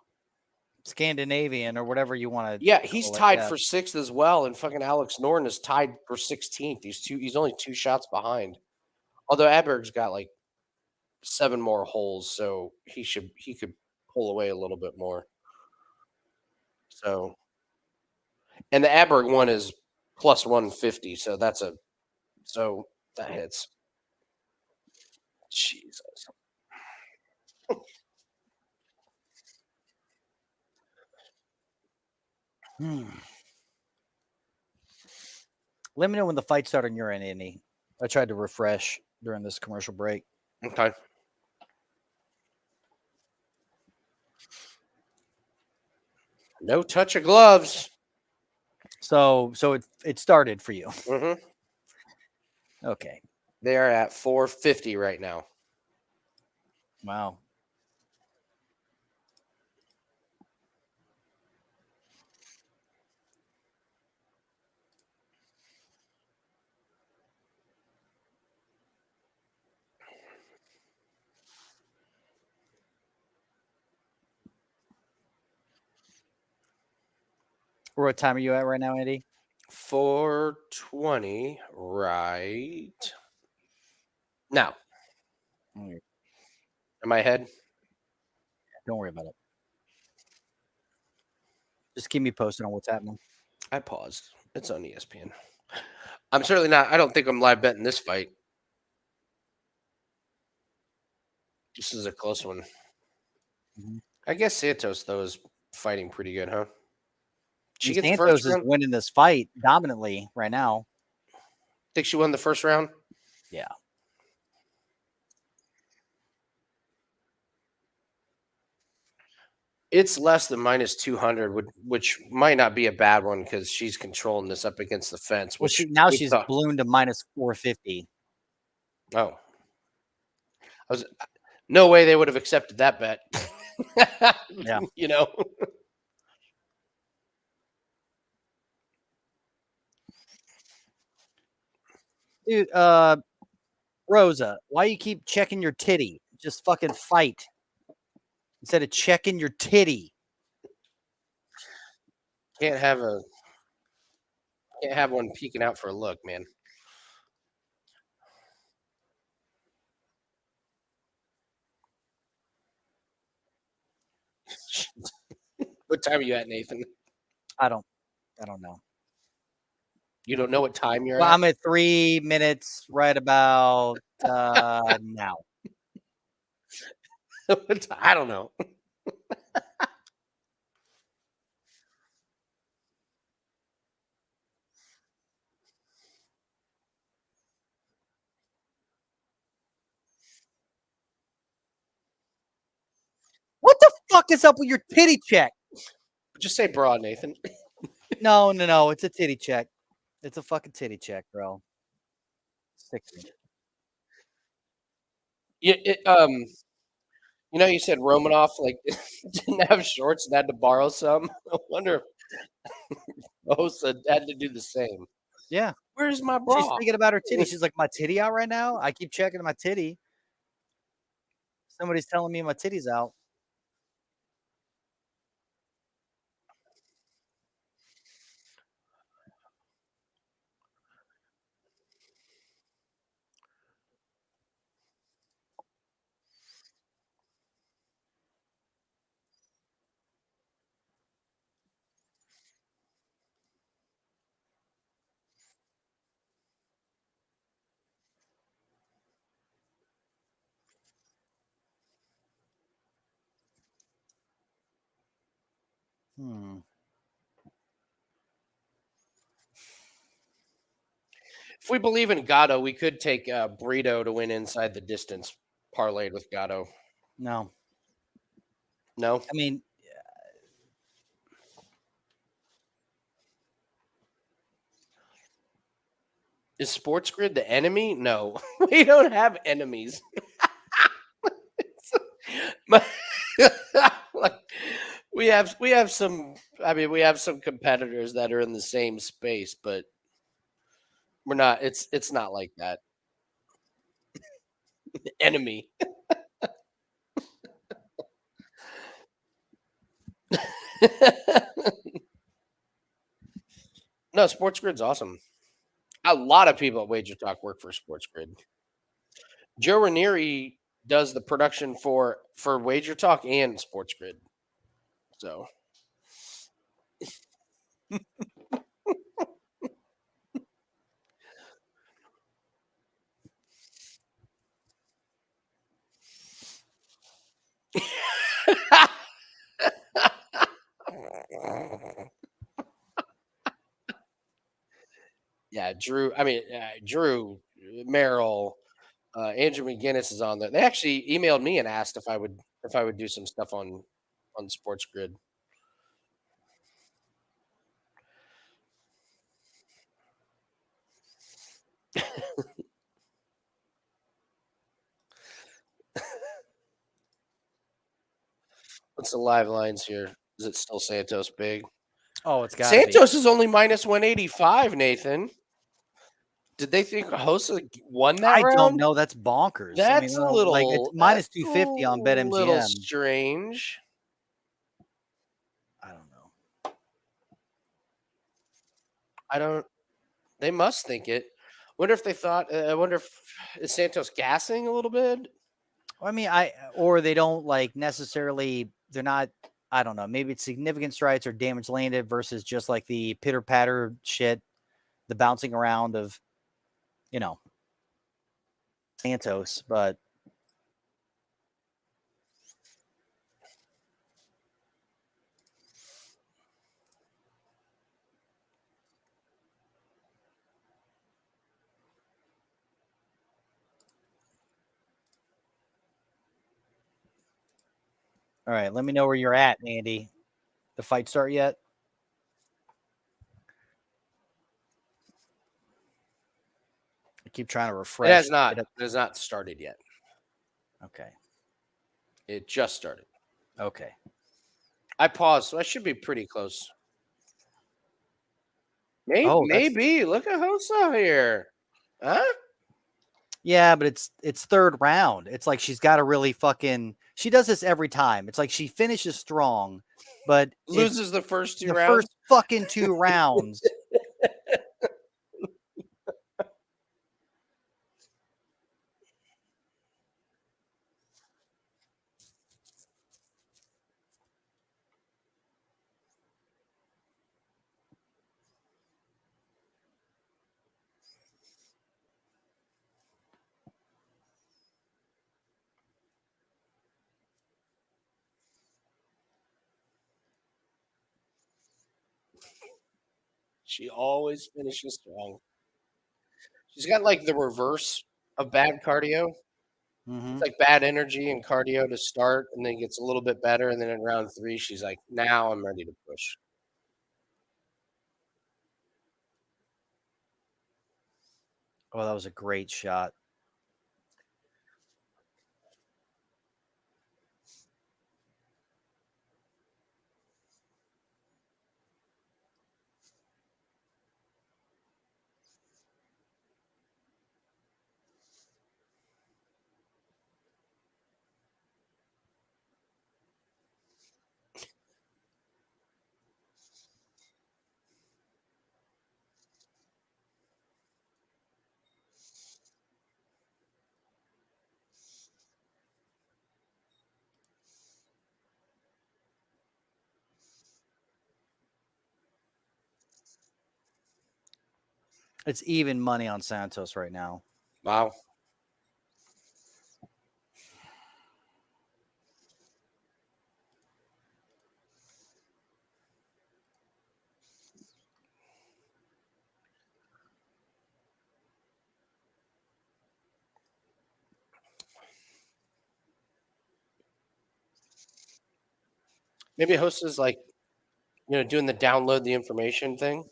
Scandinavian or whatever you want to Yeah, he's call it. tied Yeah. for sixth as well, and fucking Alex Norton is tied for 16th. He's only 2 shots behind. Although Aberg's got like 7 more holes, so he could pull away a little bit more. So, and the Aberg one is plus 150, so that hits. Jesus. Let me know when the fight started on your end, Andy. I tried to refresh during this commercial break. Okay. No touch of gloves. So it started for you. Mm-hmm. Okay. They are at 450 right now. Wow. What time are you at right now, Andy? 420 right now. Am I ahead? Don't worry about it. Just keep me posted on what's happening. I paused. It's on ESPN. I'm certainly not. I don't think I'm live betting this fight. This is a close one. Mm-hmm. I guess Santos, though, is fighting pretty good, huh? She get the Santos first is round? winning this fight dominantly right now. Think she won the first round? Yeah. It's less than minus 200, which might not be a bad one because she's controlling this up against the fence. Well, Which now we she's thought, ballooned to minus 450. oh, I was no way they would have accepted that bet. Yeah. You know, Dude, Rosa, why you keep checking your titty? Just fucking fight instead of checking your titty. can't have one peeking out for a look, man. What time are you at, Nathan? I don't know. You don't know what time you're Well, at? I'm at 3 minutes right about now. I don't know. What the fuck is up with your titty check? Just say broad, Nathan. No. It's a titty check. It's a fucking titty check, bro. 60. You said Romanov like didn't have shorts and had to borrow some. I wonder if Rosa had to do the same. Yeah. Where's my She's bra? thinking about her titty. She's like, my titty out right now? I keep checking my titty. Somebody's telling me my titty's out. If we believe in Gatto, we could take Brito to win inside the distance parlayed with Gatto. No. No? I mean, Is Sports Grid the enemy? No. We don't have enemies. Like, we have some competitors that are in the same space, but we're not it's not like that. Enemy. No, Sports Grid's awesome. A lot of people at Wager Talk work for Sports Grid. Joe Ranieri does the production for Wager Talk and Sports Grid. So yeah, Drew, Merrill, Andrew McGinnis is on there. They actually emailed me and asked if I would do some stuff on Sports Grid. What's the live lines here? Is it still Santos big? oh, it's got Santos is only minus 185, Nathan. Did they think Hosa won that I round? don't know. That's bonkers. That's a little like it's minus 250 on little BetMGM. strange. I don't know. They must think it. Wonder if they thought. I wonder if is Santos gassing a little bit. I mean, or they don't like necessarily. They're not. I don't know. Maybe it's significant strikes or damage landed versus just like the pitter patter shit, the bouncing around of, Santos. But All right, let me know where you're at, Andy. The fight start yet? I keep trying to refresh. It has not. It has not started yet. Okay. It just started. Okay. I paused, so I should be pretty close. Maybe. Look at Rosa here. Huh? Yeah, but it's third round. It's like she's got to really fucking. She does this every time. It's like she finishes strong, but loses the first two the rounds. first fucking 2 rounds. She always finishes strong. She's got like the reverse of bad cardio. Mm-hmm. It's like bad energy and cardio to start, and then gets a little bit better. And then in round 3, she's like, now I'm ready to push. Oh, that was a great shot. It's even money on Santos right now. Wow. Maybe host is like, doing the download the information thing.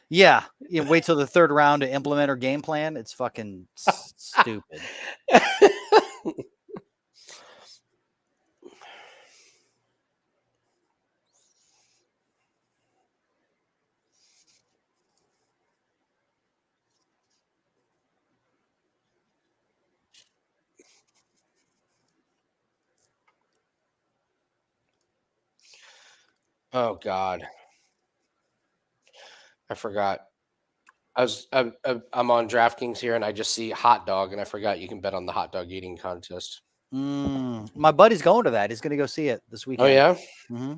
Yeah, you wait till the third round to implement her game plan. It's fucking stupid. Oh God, I forgot. I'm on DraftKings here, and I just see hot dog, and I forgot you can bet on the hot dog eating contest. My buddy's going to that. He's going to go see it this weekend. Oh yeah. Mm-hmm.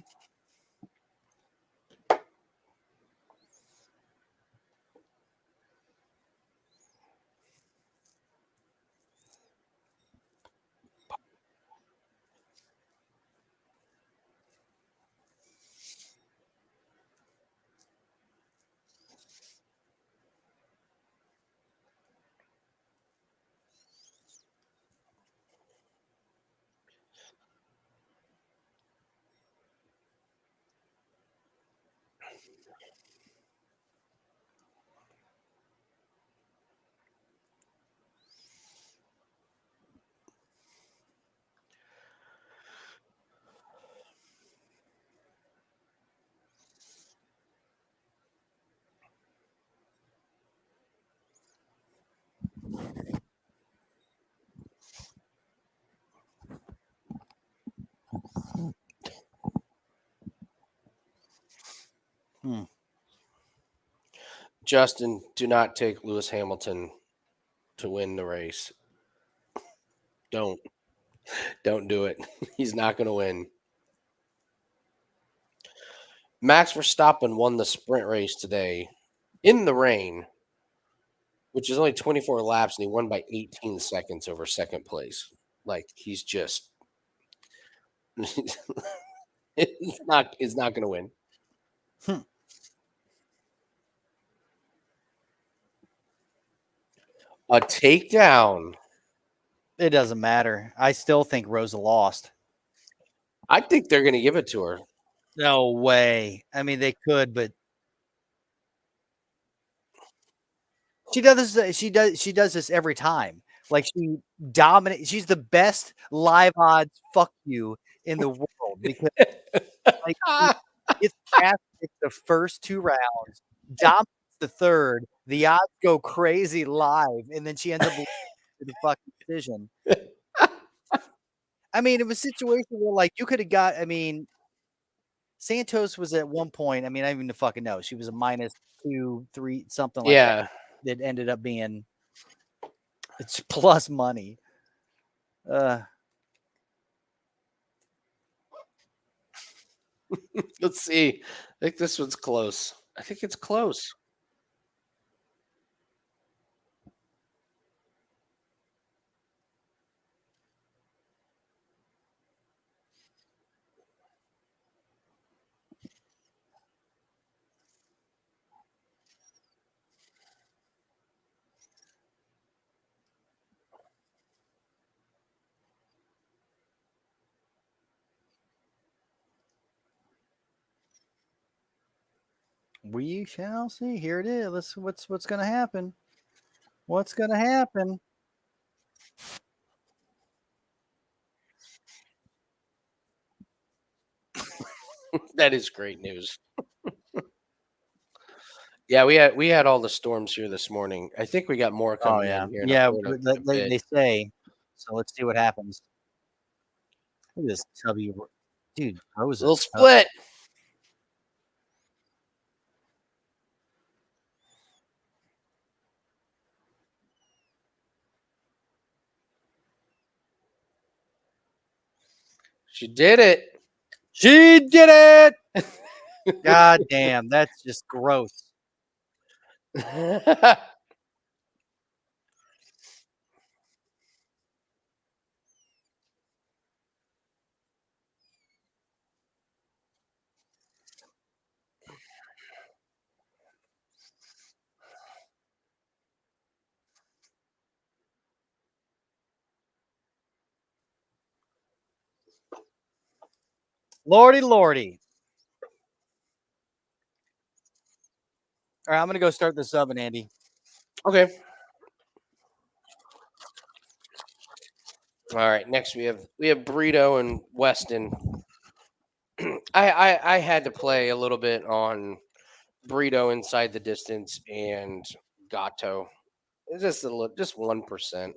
Justin, do not take Lewis Hamilton to win the race. Don't do it. He's not going to win. Max Verstappen won the sprint race today in the rain, which is only 24 laps, and he won by 18 seconds over second place. Like, he's just it's not going to win. A takedown. It doesn't matter. I still think Rosa lost. I think they're going to give it to her. No way. I mean, they could, but she does this. She does this every time. Like she dominates. She's the best live odds fuck you in the world because like she gets ass kicked the first 2 rounds, dominates the third. The odds go crazy live, and then she ends up losing to the fucking decision. I mean, it was a situation where like you could have got. I mean, Santos was at one point. I mean, I don't even fucking know. She was a -2, 3, something like that. Yeah. That ended up being it's plus money. Let's see. I think this one's close. I think it's close. We shall see. Here it is. Let's what's gonna happen. What's gonna happen? That is great news. Yeah, we had all the storms here this morning. I think we got more Oh coming yeah, in here in yeah. a bit. They say. So let's see what happens. Look at this W, dude. Little Rosa's tough. split. She did it. She did it. God damn, that's just gross. Lordy, lordy. All right, I'm gonna go start this oven, Andy. Okay. All right. Next we have Brito and Weston. I had to play a little bit on Brito inside the distance and Gatto. It's just a little, just 1%.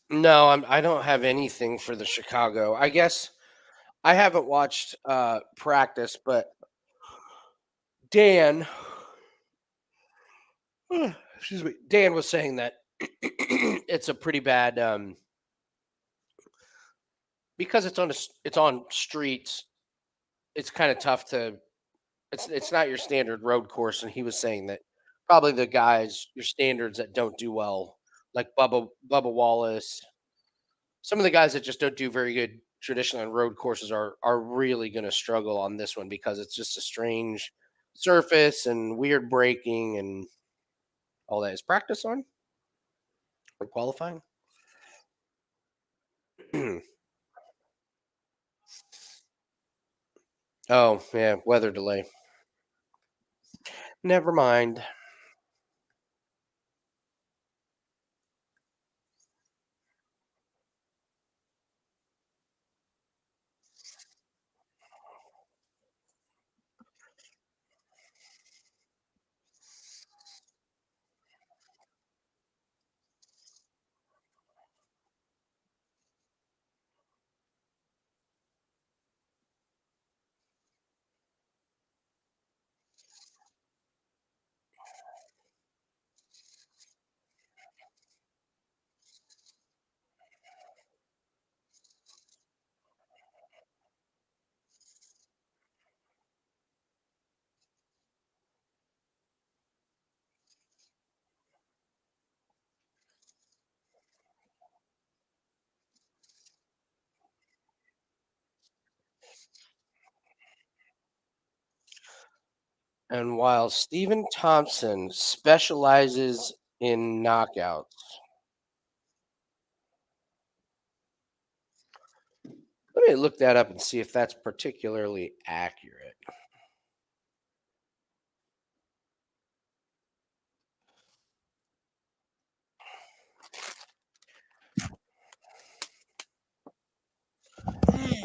No, I don't have anything for the Chicago. I guess I haven't watched practice, but Dan, excuse me, Dan was saying that it's a pretty bad because it's on streets. It's kind of tough to. It's not your standard road course, and he was saying that probably the guys your standards that don't do well, like Bubba Wallace, some of the guys that just don't do very good traditionally on road courses are really going to struggle on this one because it's just a strange surface and weird braking and all that. Is practice on or qualifying? Oh yeah, weather delay. Never mind. And while Stephen Thompson specializes in knockouts, let me look that up and see if that's particularly accurate.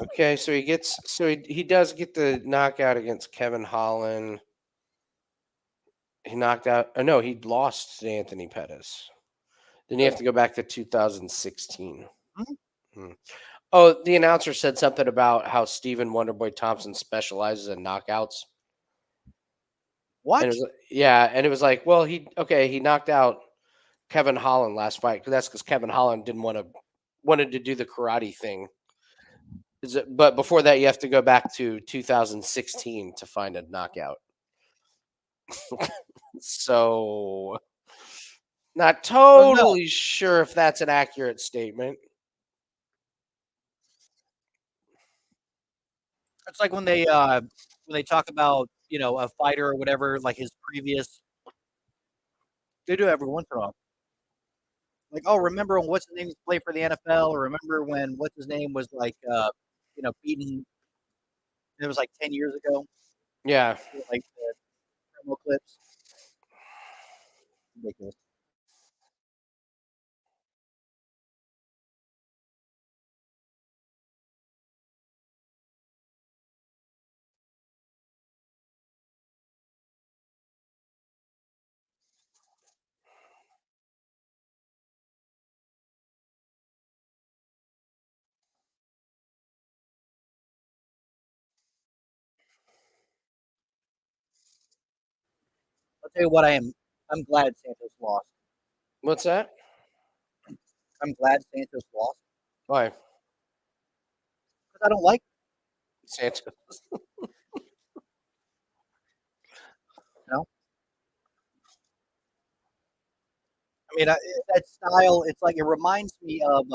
Okay, so he does get the knockout against Kevin Holland. He knocked out. Oh no, he lost to Anthony Pettis. Then you have to go back to 2016. Hmm. Oh, the announcer said something about how Stephen Wonderboy Thompson specializes in knockouts. What? And it was like, well, he knocked out Kevin Holland last fight that's because Kevin Holland wanted to do the karate thing. But before that, you have to go back to 2016 to find a knockout. So, not totally sure if that's an accurate statement. It's like when they talk about, you know, a fighter or whatever, like his previous. They do every once in a while. Like, oh, remember when what's his name used to play for the NFL, or remember when what's his name was like, you know, beaten. It was like 10 years ago. Yeah. Like the promo clips. Ridiculous. I'll tell you what, I'm glad Santos lost. What's that? I'm glad Santos lost Why? because I don't like, Santos. you know. I mean, that style. It's like it reminds me of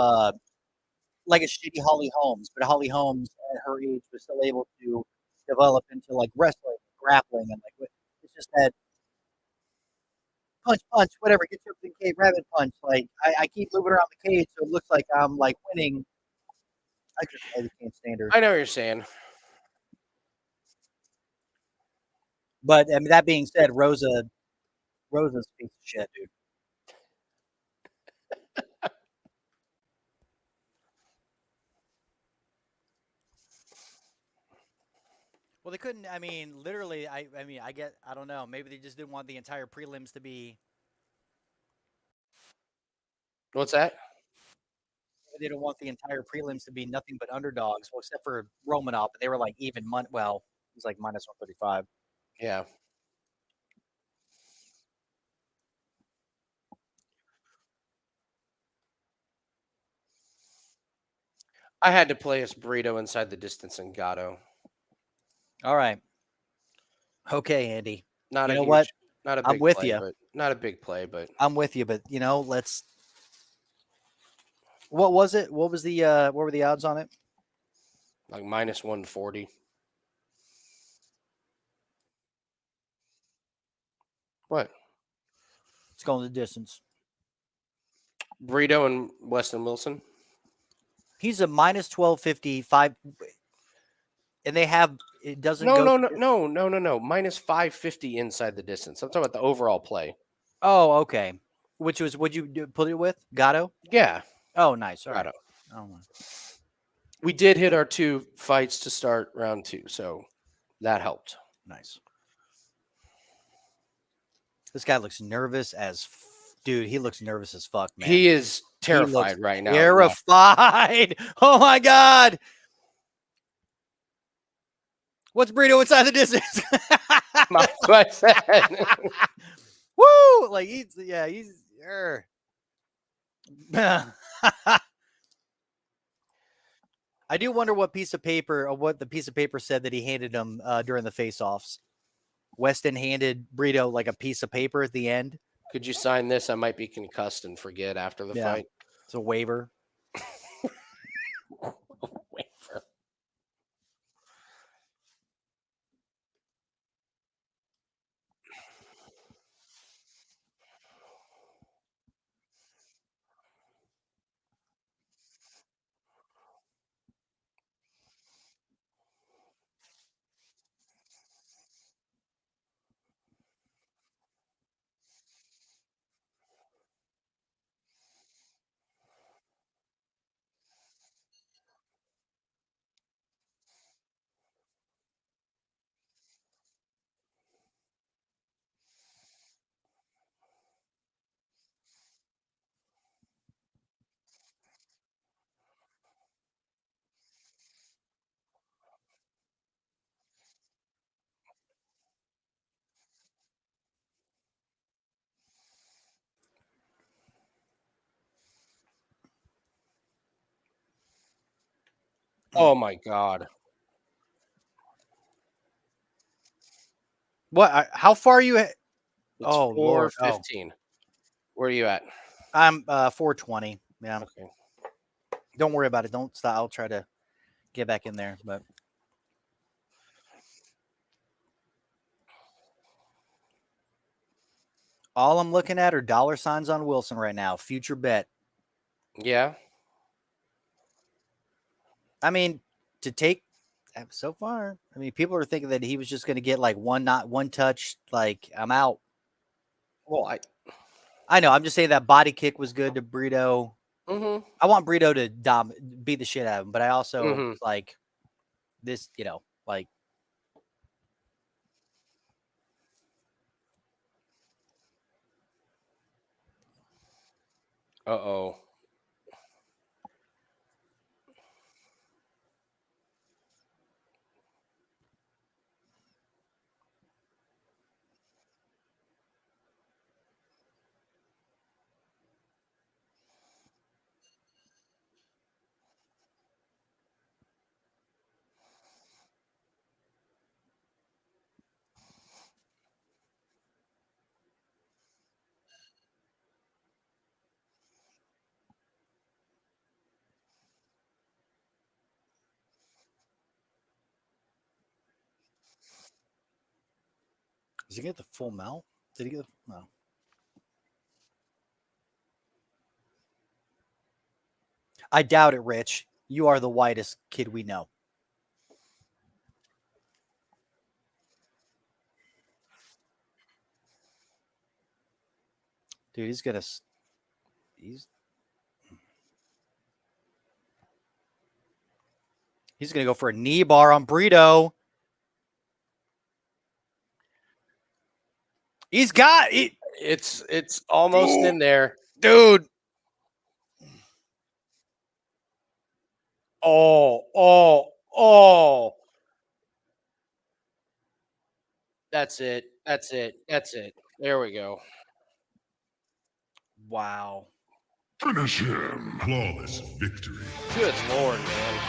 like a shitty Holly Holmes, but Holly Holmes at her age was still able to develop into like wrestling, grappling, and like it's just that punch, whatever, get you up in the cage, rabbit punch. Like I keep moving around the cage, so it looks like I'm like winning. I just can't stand her. I know what you're saying. But I mean, that being said, Rosa's a piece of shit, dude. Well, they couldn't. I mean, literally. I mean, I don't know. Maybe they just didn't want the entire prelims to be. What's that? They didn't want the entire prelims to be nothing but underdogs. Well, except for Romanov, but they were like even money. Well, he's like minus 135. Yeah. I had to play as Brito inside the distance in Gatto. All right. Okay, Andy. Not you a know huge, what? not a I'm big with play, you. but not a big play, but I'm with you, but you know, let's. What was it? What was the? What were the odds on it? like minus 140. What? It's going the distance. Brito and Weston Wilson? He's a minus 1255, and they have it doesn't No, go. no, no, no, no, no, no. Minus 550 inside the distance. I'm talking about the overall play. Oh, okay. Which was would you put it with Gatto? Yeah. Oh, nice. All right. Gatto. Oh, We did hit our 2 fights to start round 2, so that helped. nice. This guy looks nervous as dude. He looks nervous as fuck, man. He is terrified right now. Terrified. Oh my god. What's Brito inside the distance? I said. Woo! Like he's. I do wonder what piece of paper or what the piece of paper said that he handed him during the face-offs. Weston handed Brito like a piece of paper at the end. Could you sign this? I might be concussed and forget after the fight. It's a waiver. Waiver. Oh my God. What? How far are you? It's Oh Lord. Oh, 4:15. Where are you at? I'm 420. Yeah. Okay. Don't worry about it. Don't stop. I'll try to get back in there. But all I'm looking at are dollar signs on Wilson right now. Future bet. Yeah. I mean, to take so far, I mean, people are thinking that he was just going to get like one touch. Like, I'm out. Well, I know. I'm just saying that body kick was good to Brito. Mm-hmm. I want Brito to beat the shit out of him, but I also like this, like. Uh-oh. Does he get the full mount? Did he get the no? I doubt it, Rich. You are the whitest kid we know. Dude, he's gonna. He's gonna go for a knee bar on Brito. He's got it. It's almost in there. Dude. Oh. That's it. There we go. Wow. Finish him. Flawless victory. Good Lord, man.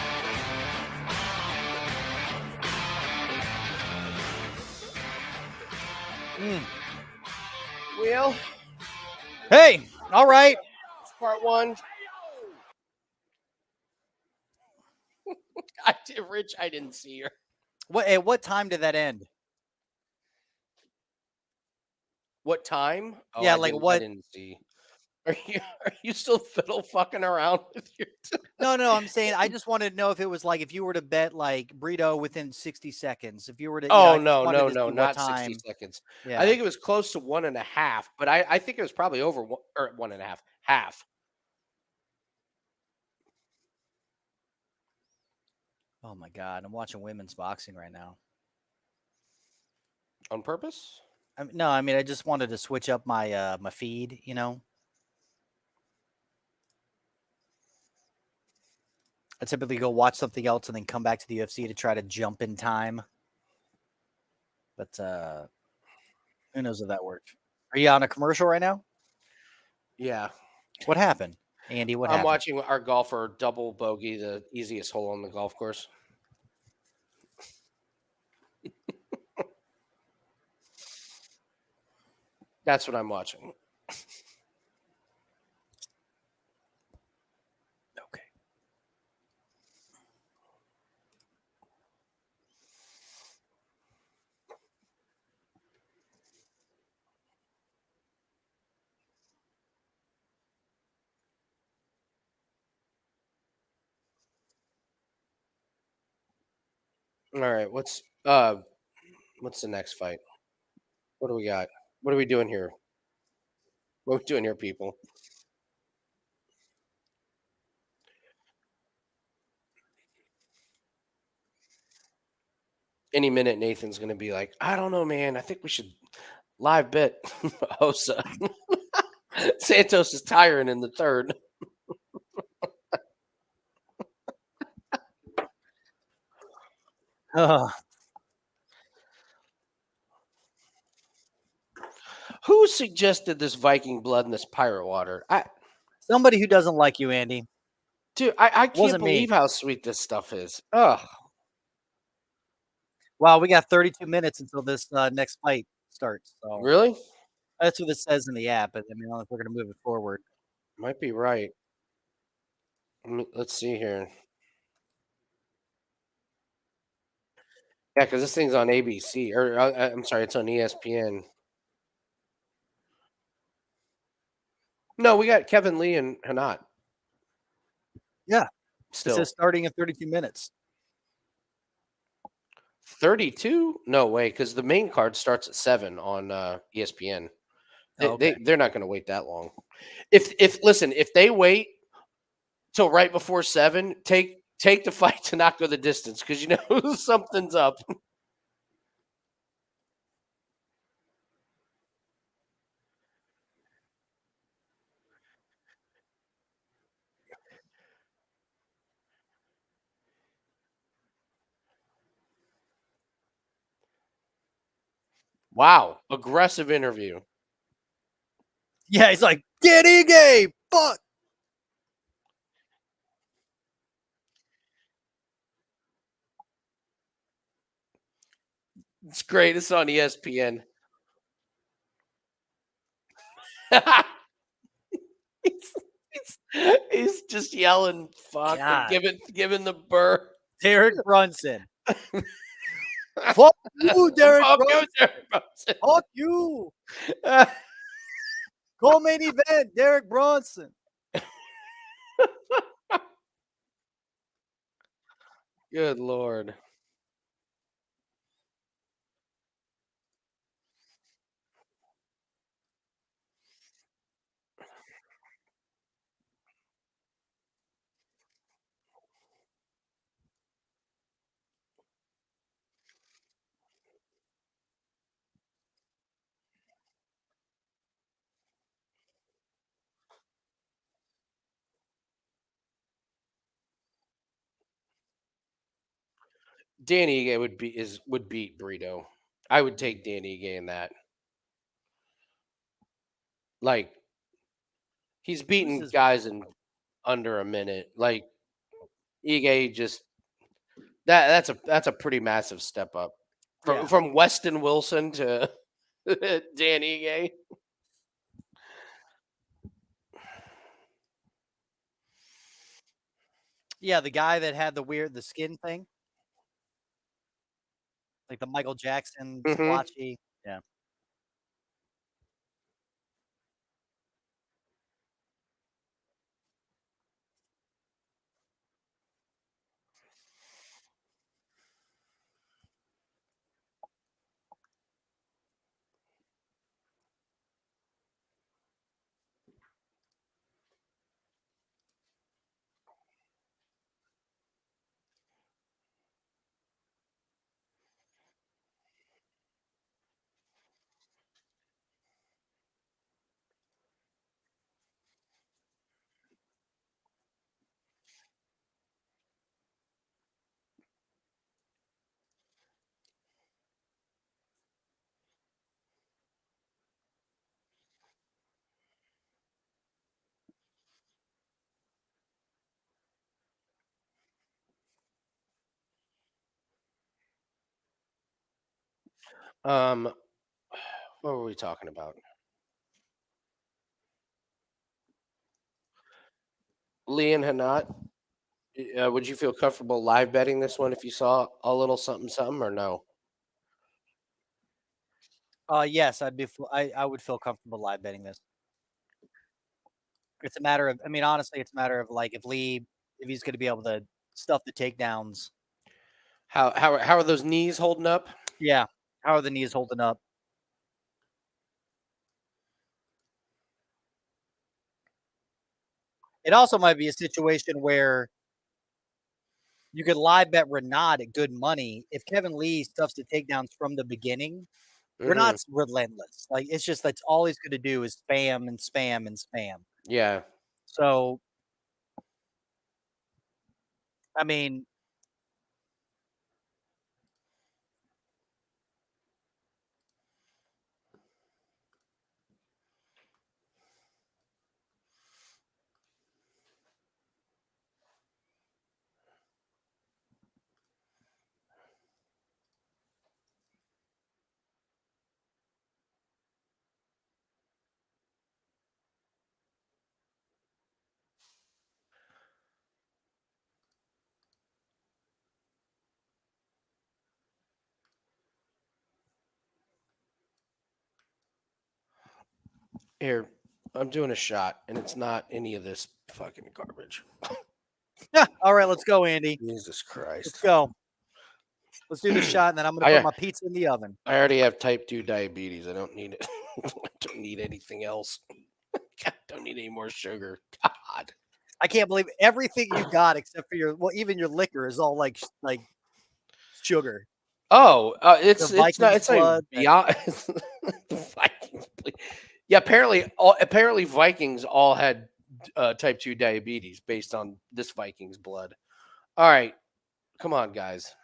Well, hey, all right. Part 1. Rich, I didn't see her. At what time did that end? What time? Oh, yeah, like what? I didn't see. Are you still fiddle fucking around with your? No. I'm saying I just wanted to know if it was like if you were to bet like Brito within 60 seconds. If you were to, No, not 60 seconds. Yeah. I think it was close to 1.5, but I think it was probably over 1.5, half. Oh my God, I'm watching women's boxing right now. On purpose? No, I mean I just wanted to switch up my my feed, I typically go watch something else and then come back to the UFC to try to jump in time. But who knows if that worked. Are you on a commercial right now? Yeah. What happened, Andy? What happened? I'm watching our golfer double bogey the easiest hole on the golf course. That's what I'm watching. Okay. All right, what's the next fight? What do we got? What are we doing here? What are we doing here, people? Any minute, Nathan's going to be like, I don't know, man. I think we should live bet Rosa. Santos is tiring in the third. Who suggested this Viking blood and this pirate water? Somebody who doesn't like you, Andy. Dude, I can't Wasn't me. believe how sweet this stuff is. Ugh. Wow, we got 32 minutes until this next fight starts. So Really? that's what it says in the app. But I mean, if we're going to move it forward. Might be right. Let's see here. Yeah, because this thing's on ABC. Or I'm sorry, it's on ESPN. No, we got Kevin Lee and Rinat. Yeah. It Still. says starting in 32 minutes. 32? No way, because the main card starts at 7 on ESPN. They're not going to wait that long. If they wait till right before 7, take the fight to not go the distance, because you know something's up. Wow, aggressive interview. Yeah, he's like, get Ige, fuck. It's great. It's on ESPN. he's just yelling fuck and giving the burr. Derek Brunson. Fuck you, Derek Brunson. Fuck you. Co-main event, Derek Brunson. Good Lord. Danny Ige would beat Brito. I would take Danny Ige in that. Like, he's beaten guys in under a minute. Like, Ige just that's a pretty massive step up from Weston Wilson to Danny Ige. Yeah, the guy that had the skin thing, like the Michael Jackson splotchy. Yeah. What were we talking about? Lee and Hanat. Would you feel comfortable live betting this one if you saw a little something or no? Yes, I would feel comfortable live betting this. It's a matter of, I mean, honestly, it's a matter of like if he's going to be able to stuff the takedowns. How are those knees holding up? Yeah, how are the knees holding up? It also might be a situation where you could live bet Rinat at good money if Kevin Lee stuffs the takedowns from the beginning. Rinat's relentless. Like, it's just that's all he's going to do is spam and spam and spam. Yeah. So, I mean, Here, I'm doing a shot, and it's not any of this fucking garbage. Yeah. All right, let's go, Andy. Jesus Christ. Let's go. Let's do the shot, and then I'm going to put my pizza in the oven. I already have type 2 diabetes. I don't need it. I don't need anything else. I don't need any more sugar. God. I can't believe everything you got except for even your liquor is all like sugar. Oh, it's Vikings not. It's blood, like beyond the Vikings. Yeah, apparently Vikings all had type 2 diabetes based on this Vikings blood. All right, come on, guys.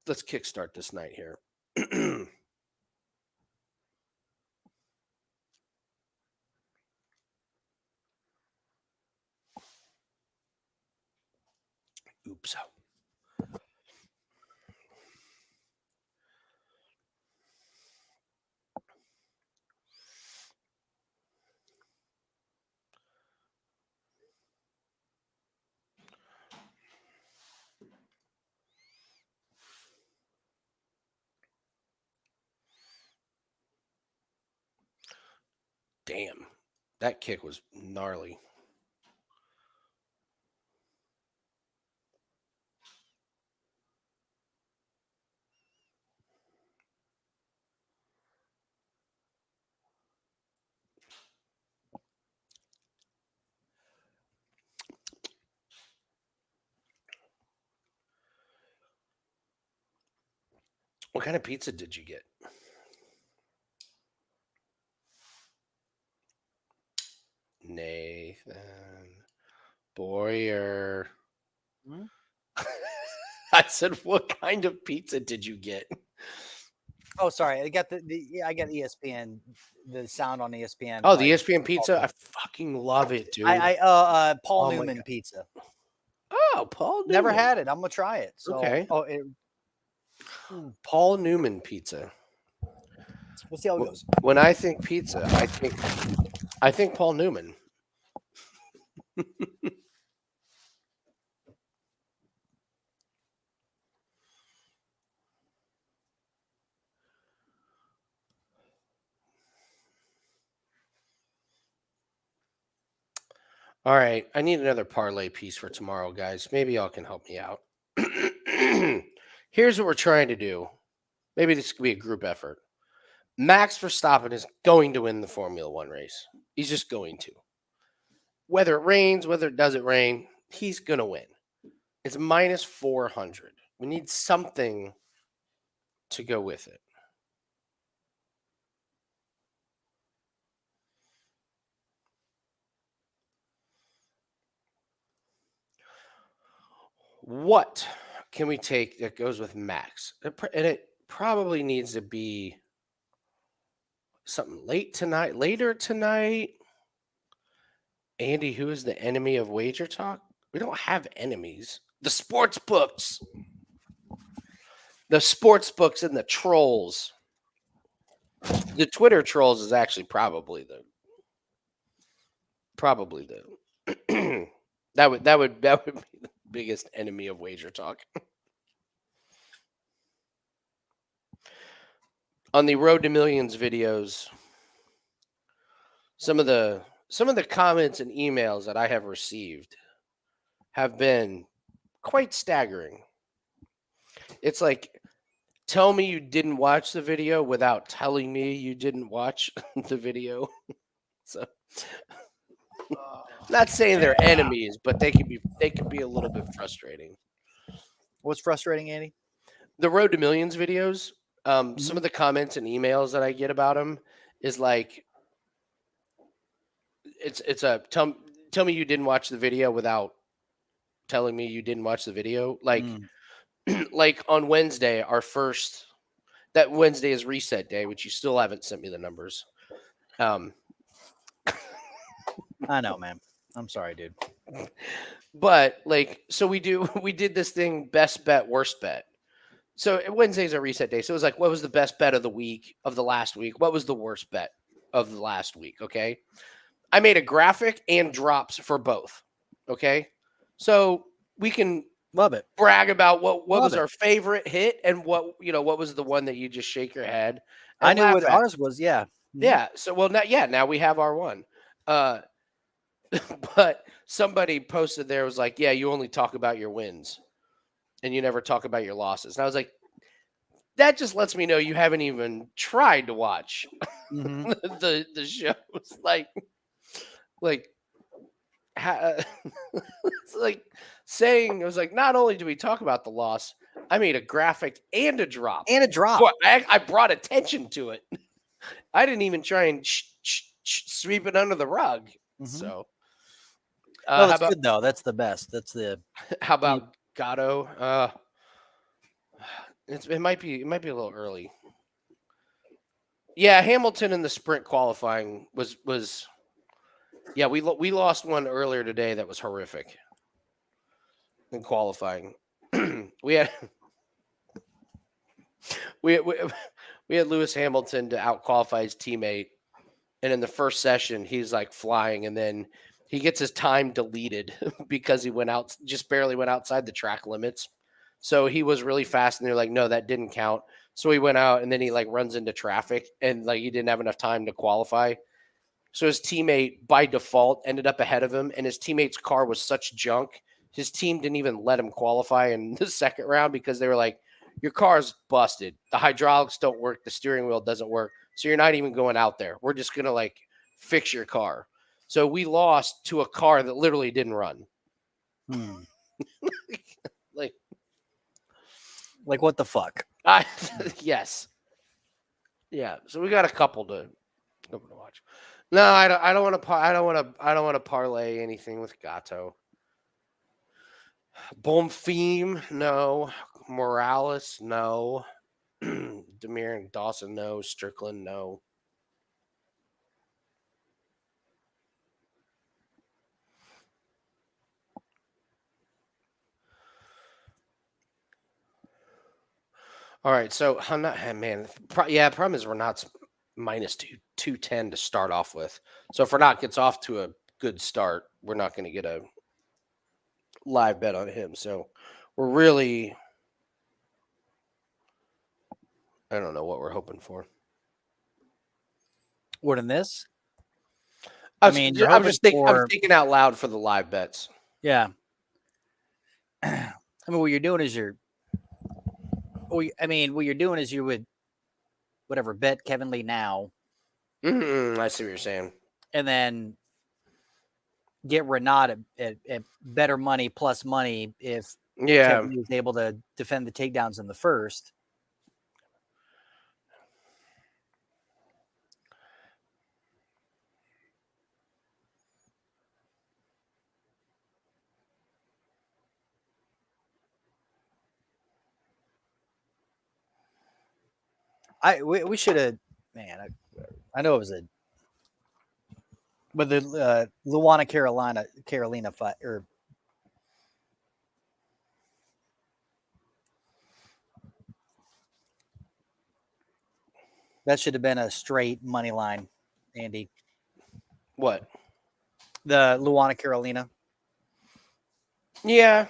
Let's kickstart this night here. Oops. Damn, that kick was gnarly. What kind of pizza did you get? Nathan Boyer. Hmm? I said, what kind of pizza did you get? Oh, sorry. I got I got ESPN, the sound on ESPN. Oh, the ESPN pizza. I fucking love it, dude. Paul Newman pizza. Oh, Paul Newman. Never had it. I'm gonna try it. So, okay. Oh, Paul Newman pizza. We'll see how it goes. When I think pizza, I think Paul Newman. All right, I need another parlay piece for tomorrow, guys. Maybe y'all can help me out. Here's what we're trying to do. Maybe this could be a group effort. Max Verstappen is going to win the Formula One race. He's just going to. Whether it rains, whether it doesn't rain, he's going to win. It's minus 400. We need something to go with it. What can we take that goes with Max? And it probably needs to be something later tonight. Andy, who is the enemy of Wager Talk? We don't have enemies. The sports books. The sports books and the trolls. The Twitter trolls is actually probably the that would be the biggest enemy of Wager Talk. On the Road to Millions videos, some of the comments and emails that I have received have been quite staggering. It's like, tell me you didn't watch the video without telling me you didn't watch the video. So, not saying they're enemies, but they can be a little bit frustrating. What's frustrating, Andy? The Road to Millions videos. Some of the comments and emails that I get about them is like, it's a tell me you didn't watch the video without telling me you didn't watch the video. Like, like on Wednesday, that Wednesday is reset day, which you still haven't sent me the numbers. I know, man. I'm sorry, dude. But like, so we did this thing, best bet, worst bet. So Wednesday's a reset day. So it was like, what was the best bet of the last week? What was the worst bet of the last week? Okay. I made a graphic and drops for both. Okay. So we can love it. Brag about what was our favorite hit and what was the one that you just shake your head. I knew what ours was. Yeah. Yeah. So now we have our one. But somebody posted there was like, yeah, you only talk about your wins and you never talk about your losses. And I was like, that just lets me know you haven't even tried to watch Mhm. the shows. Like it's like saying, it was like, not only do we talk about the loss, I made a graphic and a drop. And a drop. Boy, I brought attention to it. I didn't even try and sweep it under the rug. Mhm. So, No, how that's about good though. That's the best. That's the how about Gatto? It might be a little early. Yeah, Hamilton in the sprint qualifying was yeah, we lost one earlier today that was horrific in qualifying. we had we had Lewis Hamilton to out qualify his teammate, and in the first session he's like flying, and then he gets his time deleted because he just barely went outside the track limits. So he was really fast, and they're like, no, that didn't count. So he went out, and then he like runs into traffic, and like he didn't have enough time to qualify. So his teammate by default ended up ahead of him, and his teammate's car was such junk. His team didn't even let him qualify in the second round because they were like, your car's busted. The hydraulics don't work. The steering wheel doesn't work. So you're not even going out there. We're just going to like fix your car. So we lost to a car that literally didn't run. Like what the fuck? Yes. Yeah. So we got a couple to watch. No, I don't want to parlay anything with Gatto. Bonfim, no. Morales, no. Damir and Dawson, no. Strickland, no. All right, so I'm not, man. Problem is Rinat's minus 210 to start off with. So if Rinat gets off to a good start, we're not going to get a live bet on him. So we're really, I don't know what we're hoping for. What in this? I'm just thinking. I'm thinking out loud for the live bets. Yeah. I mean, what you're doing is what you're doing is you would, whatever, bet Kevin Lee now. I see what you're saying. And then get Rinat at better money plus money if Kevin Lee is able to defend the takedowns in the first. We should have, man. I know it was but the Luana Carolina fight, or that should have been a straight money line, Andy. What? The Luana Carolina. Yeah.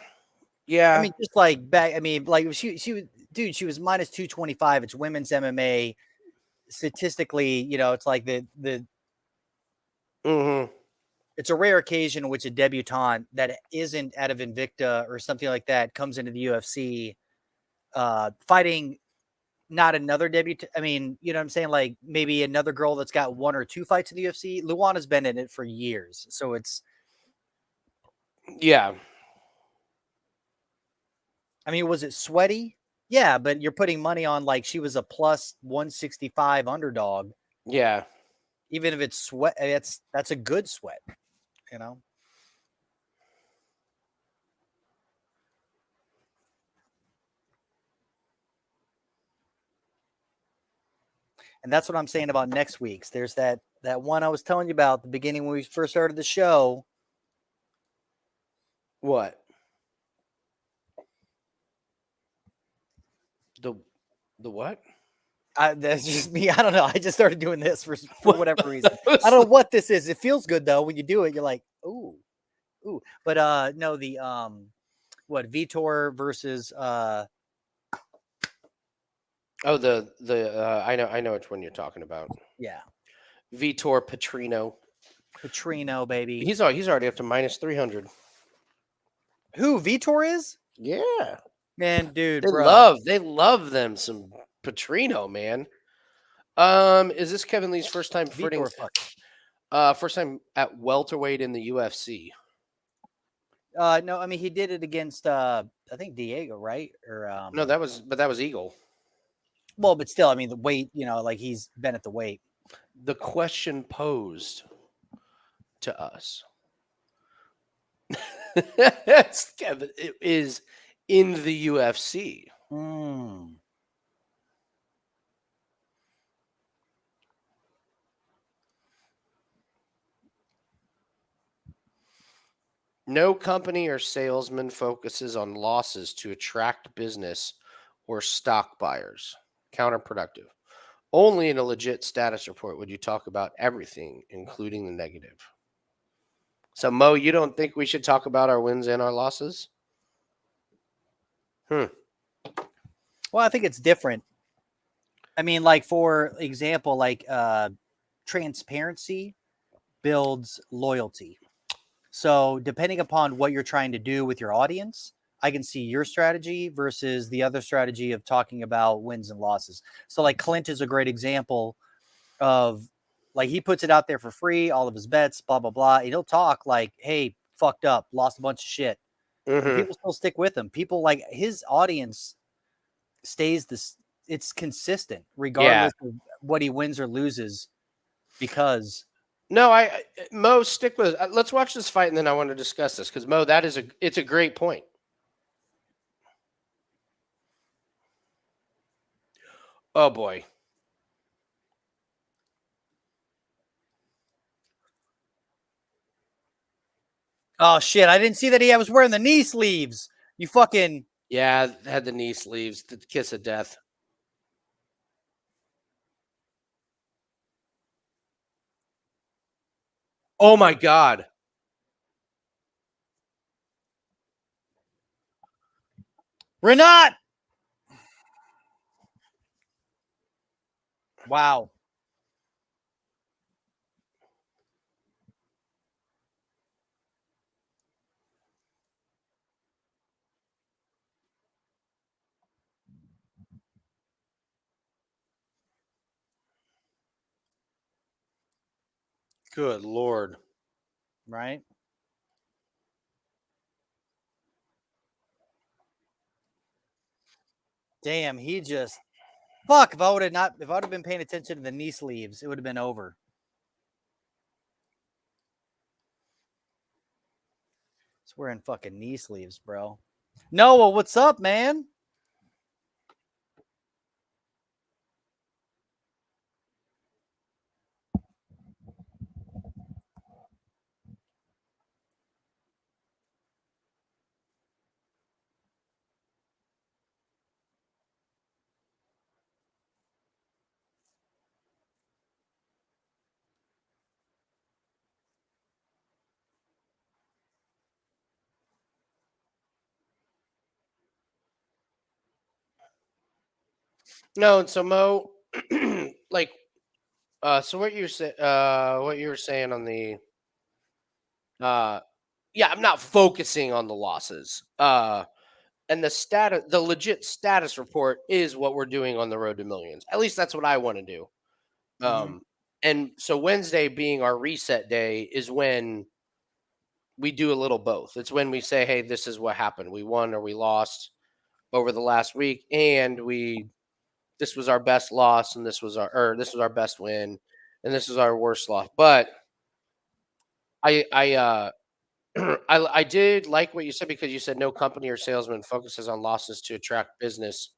I mean, just like back. I mean, like she was, dude. She was minus 225. It's women's MMA. Statistically, it's like the. It's a rare occasion in which a debutante that isn't out of Invicta or something like that comes into the UFC, fighting not another debutant. I mean, you know what I'm saying? Like maybe another girl that's got 1 or 2 fights in the UFC. Luana's been in it for years, so it's. Yeah. I mean, was it sweaty? Yeah, but you're putting money on like she was a plus 165 underdog. Yeah. Even if it's sweat, that's a good sweat, And that's what I'm saying about next week's. There's that one I was telling you about at the beginning when we first started the show. What? The what? That's just me. I don't know. I just started doing this for whatever reason. I don't know what this is. It feels good though when you do it. You're like, ooh. But no, the Vitor versus I know which one you're talking about. Yeah. Vitor Petrino. Petrino, baby. He's already up to minus 300. Who Vitor is? Yeah, Man, dude, they bro. love them some Petrino, man. Is this Kevin Lee's first time fighting? Vitor, fuck. First time at welterweight in the UFC. No, I mean he did it against I think Diego, right? Or No, that was Eagle. well, but still, I mean the weight, like he's been at the weight. The question posed to us Kevin, it is in the UFC. No company or salesman focuses on losses to attract business or stock buyers. Counterproductive. Only in a legit status report would you talk about everything, including the negative. So, Mo, you don't think we should talk about our wins and our losses? Well, I think it's different. I mean, like, for example, like transparency builds loyalty. So depending upon what you're trying to do with your audience, I can see your strategy versus the other strategy of talking about wins and losses. So like Clint is a great example of, like, he puts it out there for free, all of his bets, blah, blah, blah. And he'll talk like, hey, fucked up, lost a bunch of shit. And people still stick with him. People, like, his audience stays this. It's consistent regardless of what he wins or loses, because no, Mo, stick with it. Let's watch this fight and then I want to discuss this because Mo, it's a great point. Oh boy. oh shit, I didn't see that he was wearing the knee sleeves. You fucking Yeah, had the knee sleeves, the kiss of death. Oh my God. Rinat. Wow. Good Lord. Right? Damn, he just fuck. If I would have been paying attention to the knee sleeves, it would have been over. He's wearing fucking knee sleeves, bro. Noah, what's up, man? No, and so Mo, like, so what you were saying on the, yeah, I'm not focusing on the losses. And the legit status report is what we're doing on the road to millions. At least that's what I want to do. And so Wednesday being our reset day is when we do a little both. It's when we say, hey, this is what happened. We won or we lost over the last week, and this was our best loss, and this was our best win, and this is our worst loss. But I I did like what you said because you said no company or salesman focuses on losses to attract business.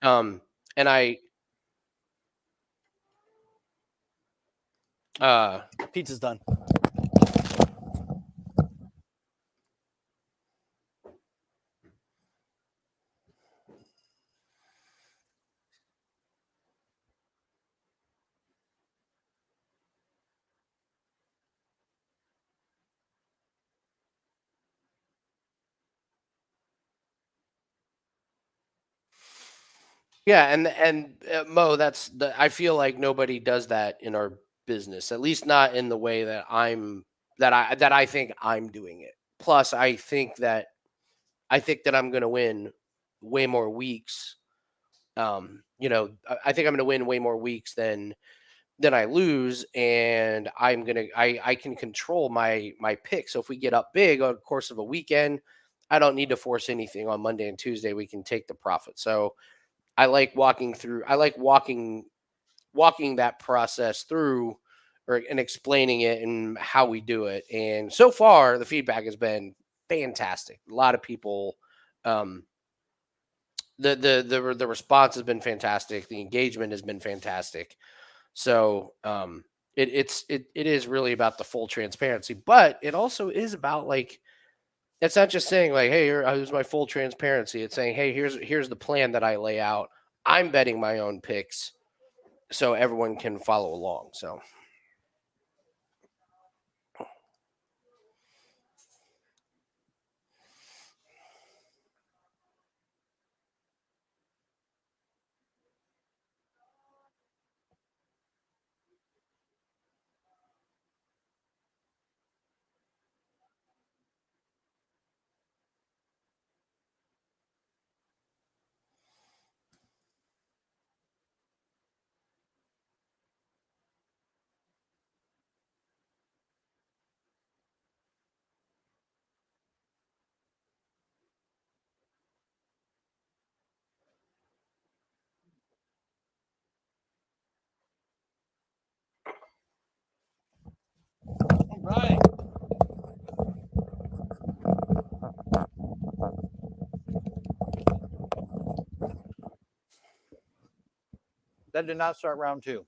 And I Pizza's done. yeah, and Mo, I feel like nobody does that in our business, at least not in the way that I think I'm doing it. Plus, I think that I'm going to win way more weeks. I think I'm going to win way more weeks than I lose, and I can control my pick. So if we get up big over the course of a weekend, I don't need to force anything on Monday and Tuesday. We can take the profit. So I like walking that process through, and explaining it and how we do it. And so far, the feedback has been fantastic. A lot of people, the response has been fantastic. The engagement has been fantastic. So it is really about the full transparency, but it also is about, like, it's not just saying like, hey, here's my full transparency. It's saying, hey, here's the plan that I lay out. I'm betting my own picks so everyone can follow along. So All right. That did not start round 2.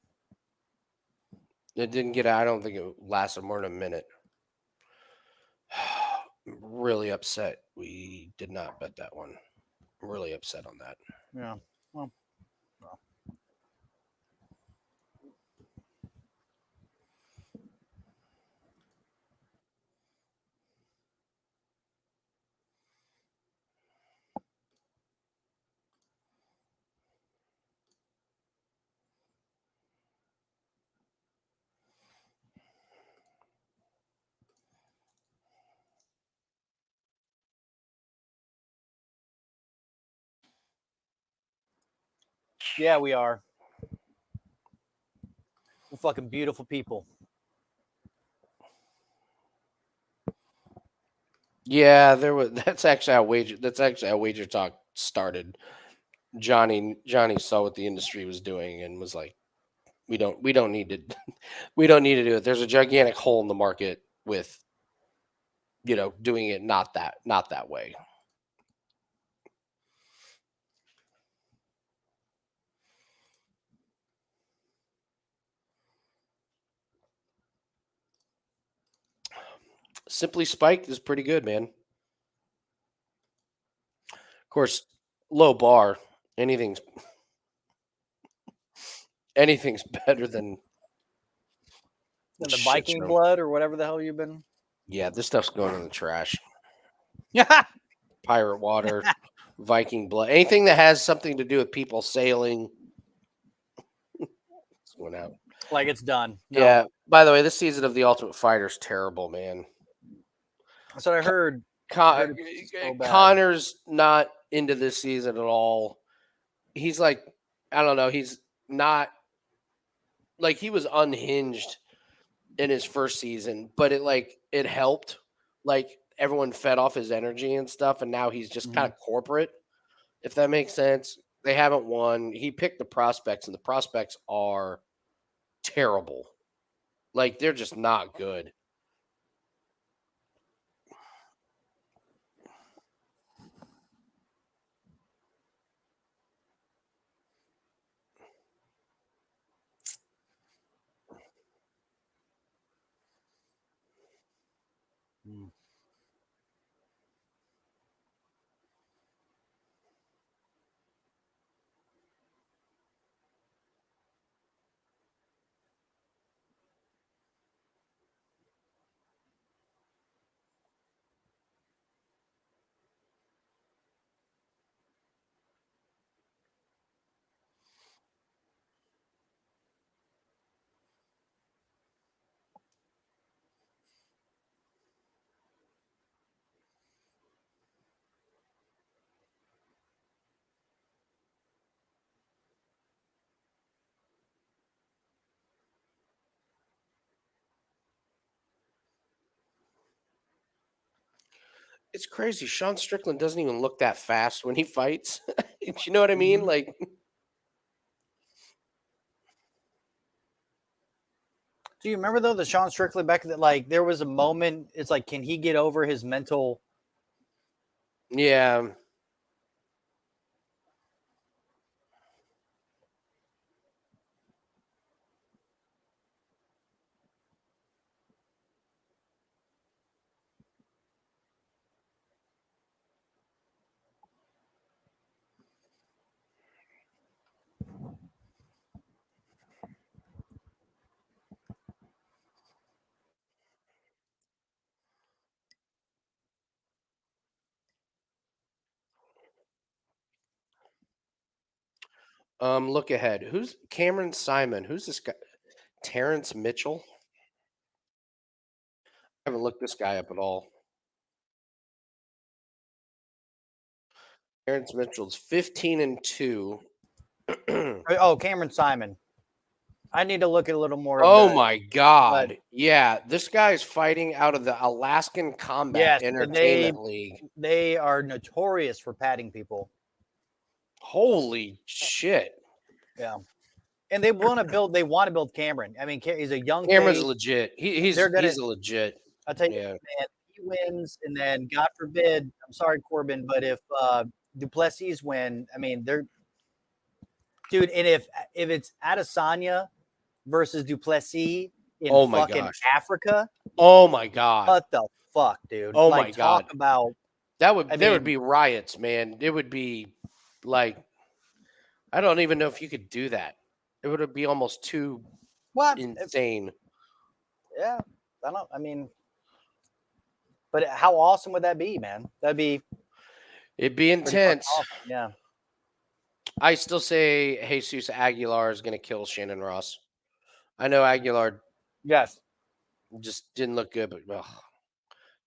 it didn't get out. I don't think it lasted more than a minute. I'm really upset we did not bet that one. I'm really upset on that. Yeah. Well. Yeah, we are. We're fucking beautiful people. Yeah, there was. That's actually how wager talk started. Johnny saw what the industry was doing and was like, we don't need to we don't need to do it. There's a gigantic hole in the market with doing it not that way. Simply Spiked is pretty good, man. Of course, low bar. Anything's better than And the shit Viking show. blood or whatever the hell you've been. Yeah, this stuff's going in the trash. Yeah. Pirate water, Viking blood, anything that has something to do with people sailing. It's going out. Like it's done. No. Yeah. By the way, this season of The Ultimate Fighter is terrible, man. That's what I heard. So bad. Connor's not into this season at all. He's like, I don't know. He's not like, he was unhinged in his first season, but it helped. Like, everyone fed off his energy and stuff, and now he's just kind of corporate, if that makes sense. They haven't won. He picked the prospects, and the prospects are terrible. Like, they're just not good. It's crazy. Sean Strickland doesn't even look that fast when he fights. You know what I mean? Mhm. Like, Do you remember though the Sean Strickland back that like there was a moment? It's like, can he get over his mental? yeah. Look ahead. Who's Cameron Simon? Who's this guy? Terrence Mitchell? I haven't looked this guy up at all. Terrence Mitchell's 15-2. Oh, Cameron Simon. I need to look at a little more. Oh of my God. Yeah. This guy's fighting out of the Alaskan Combat Yes, and Entertainment League. they are notorious for padding people. Holy shit. Yeah, and they want to build. They want to build Cameron. I mean, he's a young. Cameron's face. legit. He's They're gonna- he's a legit. I'll tell you, Yeah. man, he wins, and then God forbid, I'm sorry, Corbin, but if Duplessis win, I mean, they're dude, and if it's Adesanya versus Duplessis in Oh my fucking gosh. Africa, Oh my God. what the fuck, dude? Oh like, my talk God. about There would mean- be riots, man. It would be like, I don't even know if you could do that. It would be almost too what? insane. Yeah, I don't. I mean, but how awesome would that be, man? That'd be It'd be pretty fucking intense. awesome. Yeah. I still say Jesus Aguilar is going to kill Shannon Ross. I know Aguilar Yes. just didn't look good, but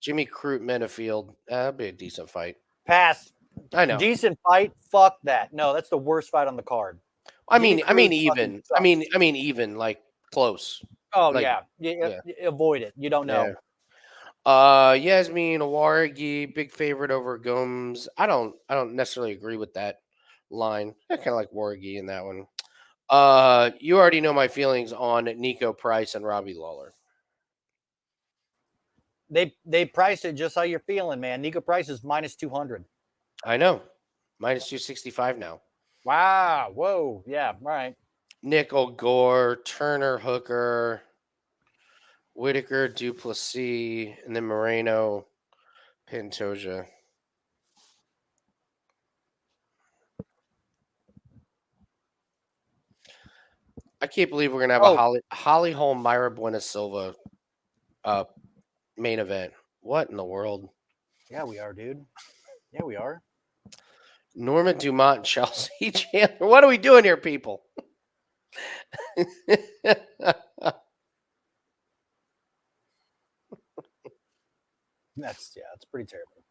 Jimmy Crute Menafield, that'd be a decent fight. Pass. I know. Decent fight. Fuck that. No, that's the worst fight on the card. I Jimmy mean, Crute fucking even. sucks. I mean, even like close. Oh like, yeah. yeah. Avoid it. You don't know. Yeah. Yasmin Awaragi, big favorite over Gomes. I don't necessarily agree with that line. I kind of like Waragi in that one. You already know my feelings on Nico Price and Robbie Lawler. They priced it just how you're feeling, man. Nico Price is minus 200. I know. Minus 265 now. Wow. Whoa. Yeah. Right. Nickel, Gore, Turner, Hooker, Whitaker, Duplessis, and then Moreno, Pantoja. I can't believe we're gonna have a Holly Holm, Myra Buena Silva main event. What in the world? Yeah, we are, dude. Yeah, we are. Norma Dumont and Chelsea Chandler. What are we doing here, people? That's pretty terrible.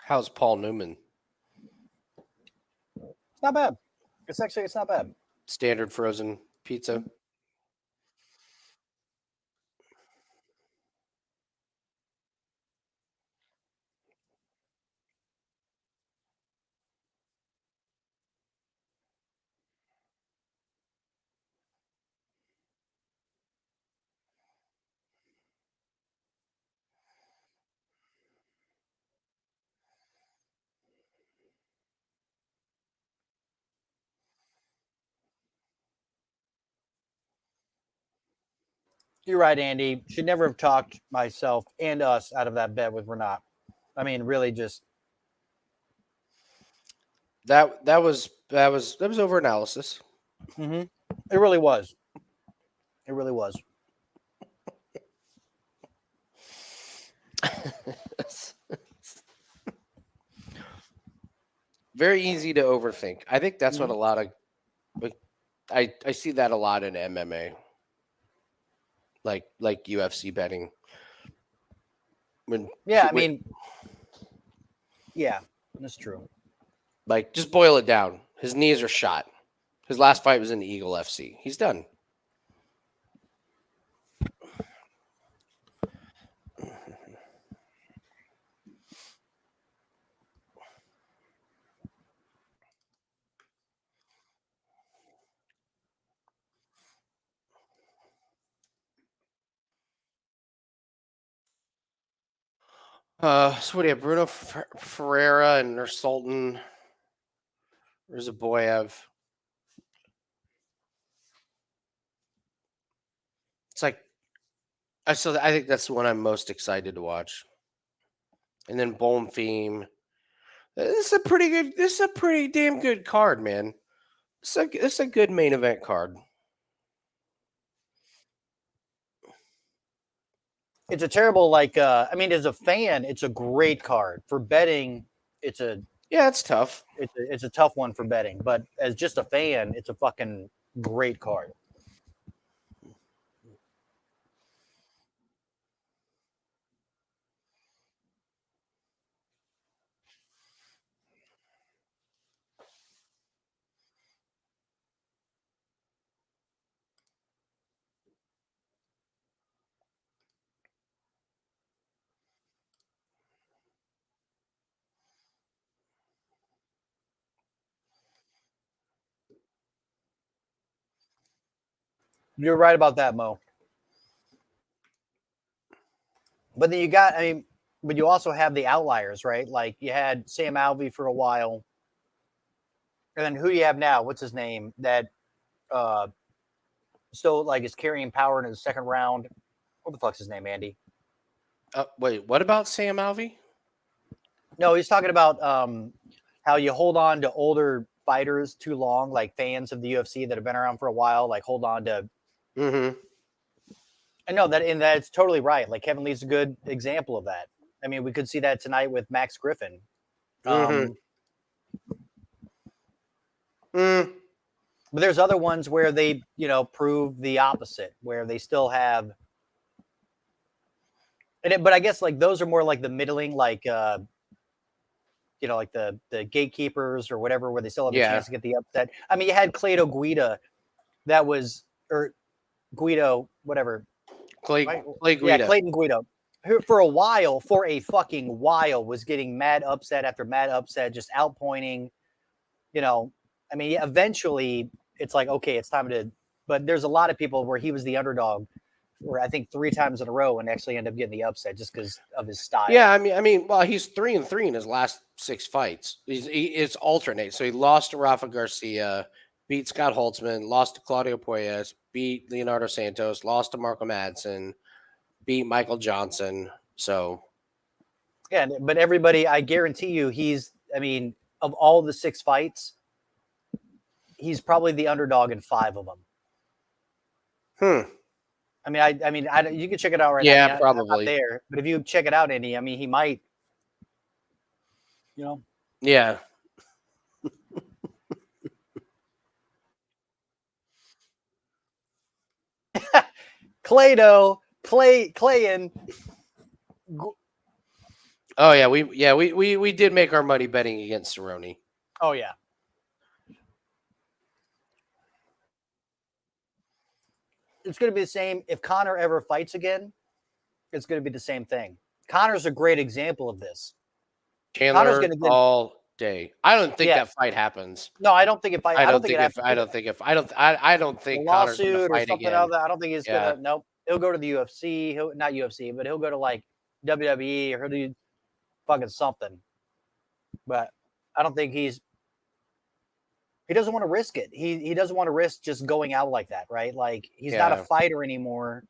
How's Paul Newman? It's not bad. It's not bad. Standard frozen pizza. You're right, Andy. Should never have talked myself and us out of that bet with Rinat. I mean, really, just That was over analysis. it really was. It really was. Very easy to overthink. I think that's what a lot of I see that a lot in MMA. Like UFC betting. Yeah, that's true. Like, just boil it down. His knees are shot. His last fight was in the Eagle FC. He's done. So what do you have? Bruno Ferreira and Nursulton. Ruziboev. It's like, I think that's the one I'm most excited to watch. And then Bonfim. This is a pretty damn good card, man. It's a good main event card. It's a terrible, as a fan, it's a great card. For betting, it's tough. It's a tough one for betting. But as just a fan, it's a fucking great card. You're right about that, Mo. But then but you also have the outliers, right? Like you had Sam Alvey for a while. And then who do you have now? What's his name? That still like is carrying power in the second round. What the fuck's his name, Andy? Wait, what about Sam Alvey? No, he's talking about how you hold on to older fighters too long, like fans of the UFC that have been around for a while, like hold on to. I know that, and that's totally right. Like Kevin Lee's a good example of that. I mean, we could see that tonight with Max Griffin. But there's other ones where they, prove the opposite, where they still have. But I guess like those are more like the middling, like like the gatekeepers or whatever, where they still have a chance to get the upset. I mean, you had Clado Guida, or Guido, whatever. Clay Guida. Yeah, Clayton Guido, who for a fucking while, was getting mad upset after mad upset, just outpointing. Eventually it's like, okay, it's time to. But there's a lot of people where he was the underdog, where I think 3 times in a row and actually end up getting the upset just because of his style. Yeah, well, he's 3-3 in his last 6 fights. It's alternate. So he lost to Rafa Garcia, beat Scott Holtzman, lost to Claudio Puelles, beat Leonardo Santos, lost to Marco Madsen, beat Michael Johnson. So yeah, but everybody, I guarantee you, of all the 6 fights, he's probably the underdog in 5 of them. You can check it out right now. Yeah, probably. I'm not there, but if you check it out, Andy, he might. Yeah. Clayin. Oh yeah, we did make our money betting against Cerrone. Oh yeah. it's going to be the same. If Conor ever fights again, it's going to be the same thing. Conor's a great example of this. Chandler gonna get- all day. I don't think Yeah. that fight happens. No, I don't think if I don't think it if happens. I don't think if I don't A think Conor's gonna lawsuit or fight something again. like that. I don't think he's Yeah. gonna. Nope. He'll go to the UFC. He'll not UFC, but he'll go to like WWE or he'll do fucking something. But I don't think he doesn't want to risk it. He doesn't want to risk just going out like that, right? Like he's not a Yeah. fighter anymore.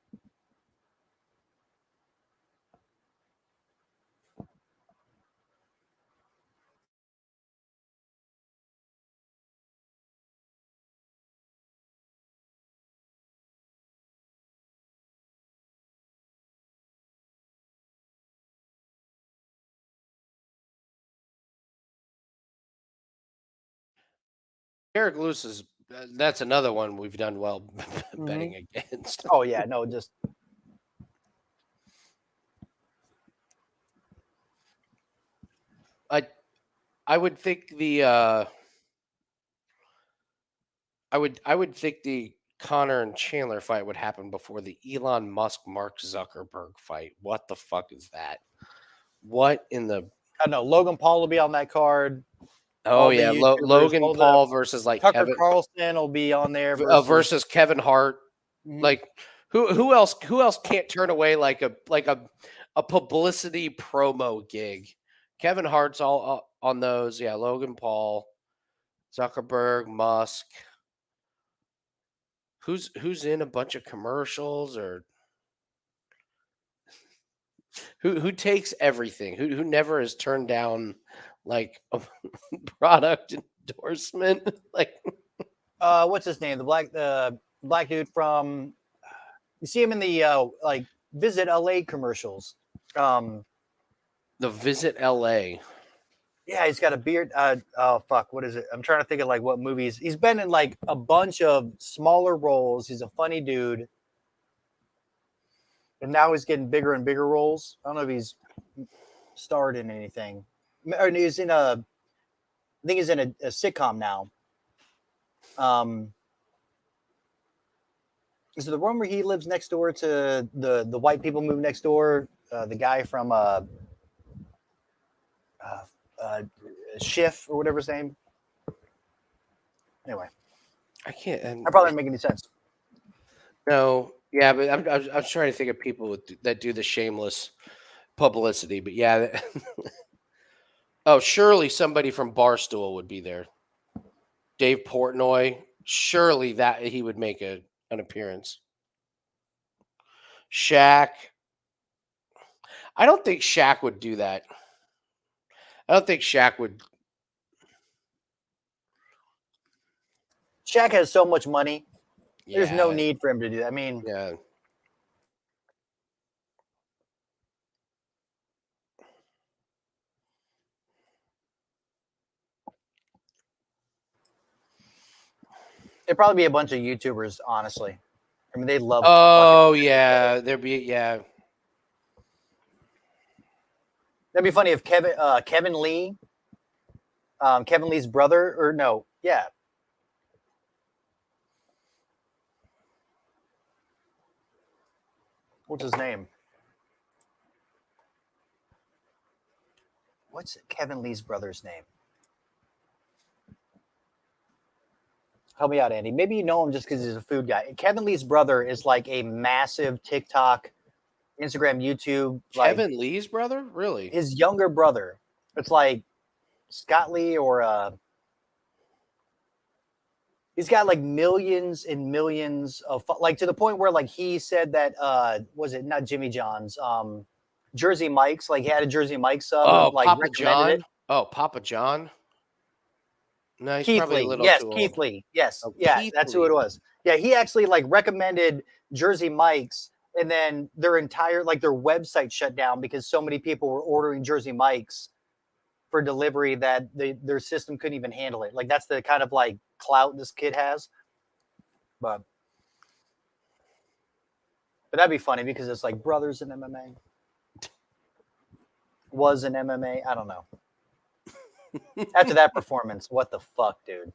Eric Lewis is that's another one we've done well betting against. Oh yeah, no, just I would think the I would think the Connor and Chandler fight would happen before the Elon Musk Mark Zuckerberg fight. What the fuck is that? What in the I don't know. Logan Paul will be on that card. Oh all the yeah, YouTubers, Logan all the- Paul versus like Tucker Kevin Carlson will be on there versus Kevin Hart. Mhm. Like who else can't turn away like a publicity promo gig? Kevin Hart's all on those. Yeah, Logan Paul, Zuckerberg, Musk. Who's in a bunch of commercials or who takes everything? Who never has turned down like a product endorsement? Like what's his name? The black dude from you see him in the like Visit LA commercials. the Visit LA. Yeah, he's got a beard. Oh fuck, what is it? I'm trying to think of like what movies. He's been in like a bunch of smaller roles. He's a funny dude. And now he's getting bigger and bigger roles. I don't know if he's starred in anything. Or he's in I think he's in a sitcom now. Is it the one where he lives next door to the white people move next door? The guy from Schiff or whatever his name. Anyway, I can't. I probably didn't make any sense. No, yeah, but I'm trying to think of people that do the shameless publicity. But yeah, oh, surely somebody from Barstool would be there. Dave Portnoy, surely that he would make an appearance. Shaq, I don't think Shaq would do that. I don't think Shaq would. Shaq has so much money. There's no Yeah, need for him to do that. I mean, Yeah. it'd probably be a bunch of YouTubers, honestly. I mean, they love. Oh yeah, there'd be yeah. That'd be funny if Kevin Lee, Kevin Lee's brother, or no, yeah. What's his name? What's Kevin Lee's brother's name? Help me out, Andy. Maybe you know him just because he's a food guy. Kevin Lee's brother is like a massive TikTok, Instagram, YouTube. Kevin Lee's brother, really? His younger brother. It's like Scott Lee or he's got like millions and millions of like to the point where like he said that was it not Jimmy John's Jersey Mike's, like he had a Jersey Mike's sub. Oh, like Papa recommended John. it. Oh, Papa John. No, he's Keith probably Lee. a little Yes, too Keith old. Lee. Yes. Oh, Yeah, Keith that's who Lee. it was. Yeah, he actually like recommended Jersey Mike's, and then their entire like their website shut down because so many people were ordering Jersey Mike's for delivery that their system couldn't even handle it. Like that's the kind of like clout this kid has. But that'd be funny because it's like brothers in MMA. Was in MMA. I don't know. After that performance, what the fuck, dude?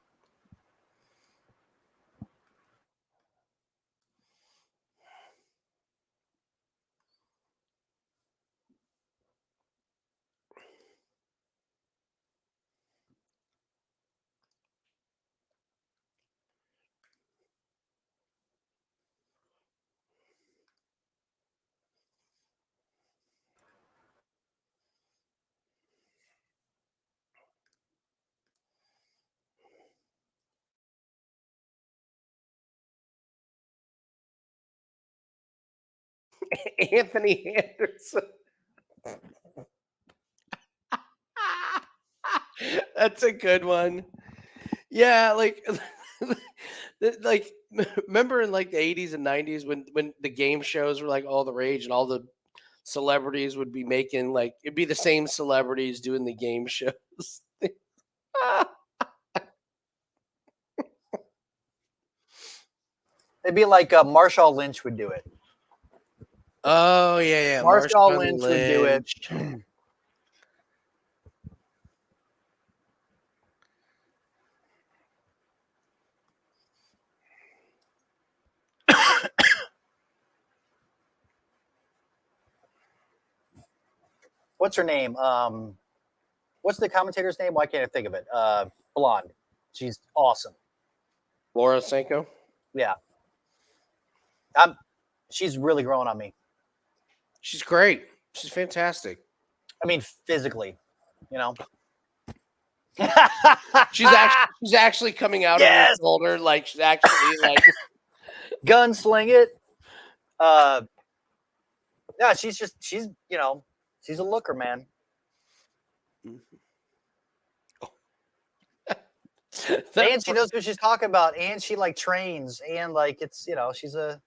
Anthony Anderson. That's a good one. Yeah, like remember in like the 80s and 90s when the game shows were like all the rage and all the celebrities would be making like it'd be the same celebrities doing the game shows. It'd be like Marshawn Lynch would do it. Oh yeah. Marshawn Lynch would do it. What's her name? What's the commentator's name? Why can't I think of it? Blonde. She's awesome. Laura Senko? Yeah. She's really growing on me. She's great. She's fantastic. I mean, physically, you know. She's actually coming out of her shoulder, like she's actually like gunsling it. Yeah, she's you know, she's a looker, man. And she knows what she's talking about, and she like trains, and like it's, you know, she's a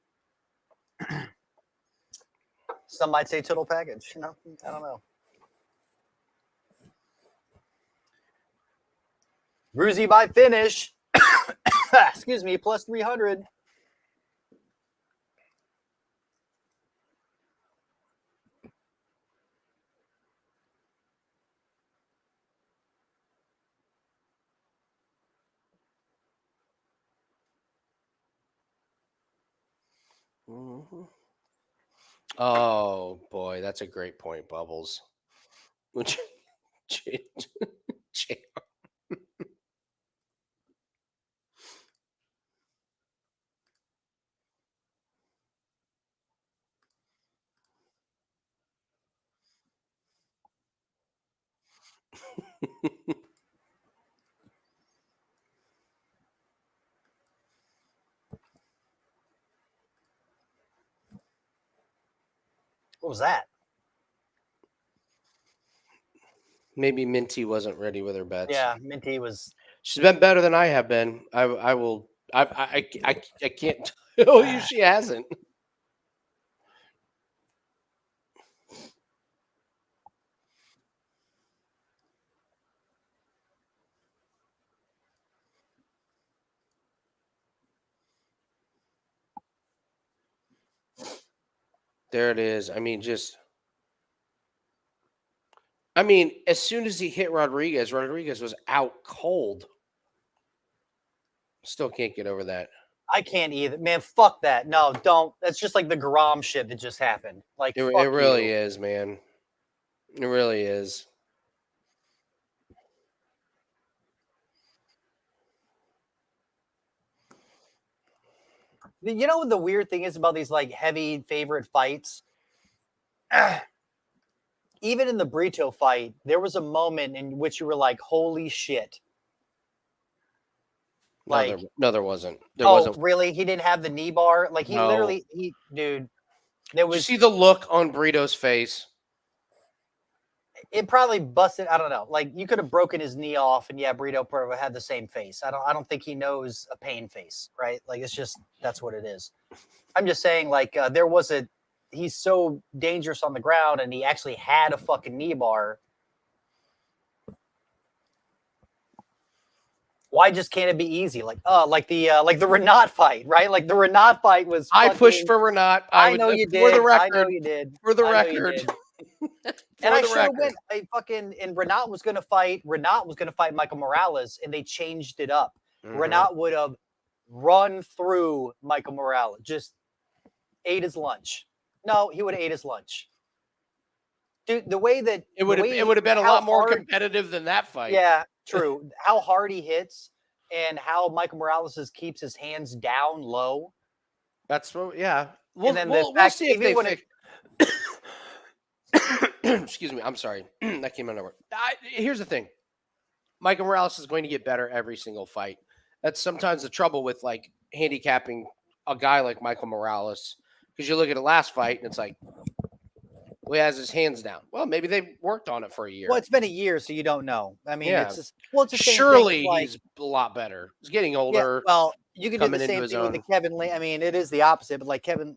some might say total package, you know. I don't know. Ruzi by finish. Excuse me, plus 300. Mm-hmm. Oh boy, that's a great point, Bubbles. Which What was that? maybe Minty wasn't ready with her bets. Yeah, Minty was. She's been better than I have been. I can't tell you she hasn't. There it is. I mean, as soon as he hit Rodriguez was out cold. Still can't get over that. I can't either. Man, fuck that. No, don't. That's just like the Guram shit that just happened. Like, It really is, man. It really is. You know what the weird thing is about these like heavy favorite fights? Even in the Brito fight, there was a moment in which you were like, holy shit. Like, no, there wasn't. There wasn't. Really? He didn't have the knee bar? Like, he literally, dude, there was. Did you see the look on Brito's face? It probably busted. I don't know. Like, you could have broken his knee off, and yeah, Brito probably had the same face. I don't think he knows a pain face, right? Like, it's just, that's what it is. I'm just saying, like, he's so dangerous on the ground, and he actually had a fucking knee bar. Why just can't it be easy? Like the Rinat fight, right? Like the Rinat fight was. I pushed for Rinat. I know you did. For the record. I know you did. For the record. And I should have went. And Rinat was going to fight Michael Morales, and they changed it up. Mm-hmm. Rinat would have run through Michael Morales, just ate his lunch. No, he would have ate his lunch. Dude, the way that it would have been a lot more competitive than that fight. Yeah, true. How hard he hits and how Michael Morales keeps his hands down low. That's what. Yeah. We'll see if they Excuse me. I'm sorry. That came out of nowhere. Here's the thing. Michael Morales is going to get better every single fight. That's sometimes the trouble with like handicapping a guy like Michael Morales Because you look at the last fight and it's like, well, he has his hands down. Well, maybe they worked on it for a year. Well, it's been a year, so you don't know. I mean, Yeah. it's just it's the same Surely thing. Like, he's a lot better. He's getting yeah, older. well, you can do coming the into same his thing with the own. Kevin Lee. I mean, it is the opposite, but like Kevin,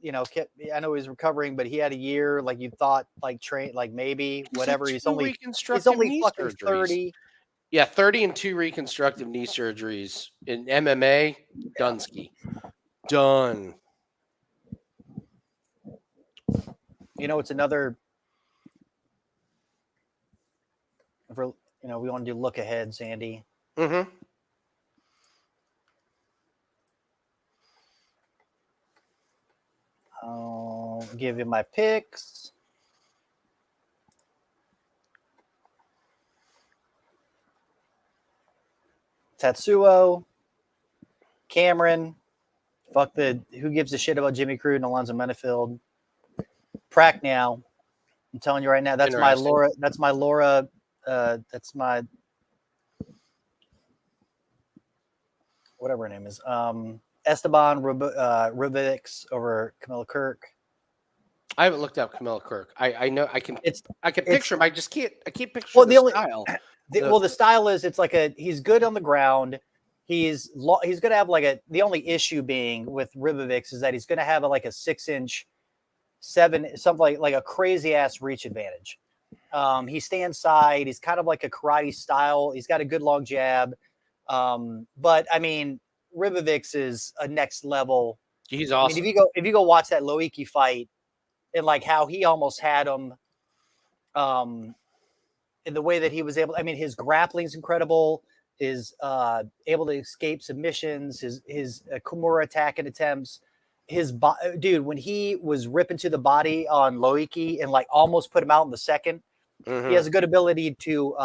I know he's recovering, but he had a year. Like you thought, like maybe whatever. He's only fucking surgeries. 30. Yeah, 30 and 2 reconstructive knee surgeries in MMA. Dunsky. Done. It's another. If we want to do look ahead, Sandy. Mm-hmm. I'll give you my picks. Tatsuo, Cameron, who gives a shit about Jimmy Crude and Alonzo Menefield. Pracknow, I'm telling you right now, that's my Laura. That's my whatever her name is. Esteban Rubix over Camilla Kirk. I haven't looked up Camilla Kirk. I know I can picture him. I can't picture style. The style is he's good on the ground. He's going to have the only issue being with Ruziboev is that he's going to have a 6-inch, 7 something like a crazy ass reach advantage. He stands side. He's kind of like a karate style. He's got a good long jab. But I mean, Ruziboev is a next level. He's awesome. I mean, if you go watch that Loiki fight and how he almost had him, in the way that he was able, I mean, his grappling is incredible. His able to escape submissions, his Kimura attacking attempts, dude, when he was ripping to the body on Loiki and almost put him out in the second, he has a good ability to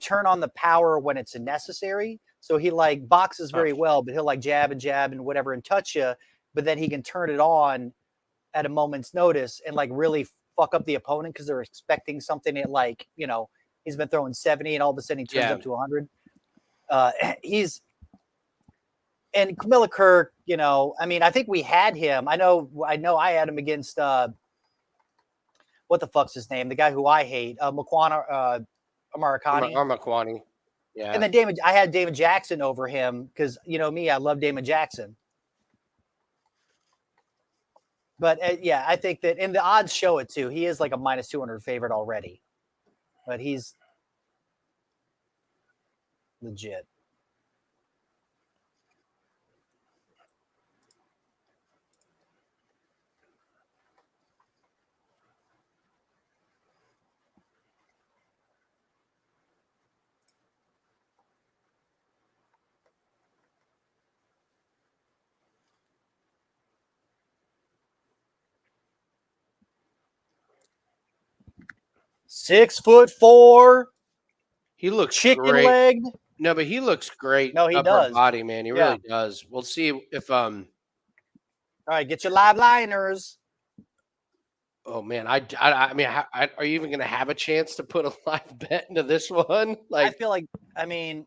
turn on the power when it's necessary. So he boxes very well, but he'll jab and whatever and touch you, but then he can turn it on at a moment's notice and really fuck up the opponent because they're expecting something at he's been throwing 70 and all of a sudden he turns up to 100. And Camilla Kirk, I mean, I think we had him. I know I had him against what the fuck's his name? The guy who I hate, Amarikani. Amarikani. Yeah. And then I had David Jackson over him because me, I love Damon Jackson. But yeah, I think that, and the odds show it too. He is a -200 favorite already, but he's legit. .6'4". He looks chicken great. legged. No, but he looks great. No, he upper does. Body, man. He really does. We'll see if All right, get your live liners. Oh man, I mean, are you even going to have a chance to put a live bet into this one? I feel I mean,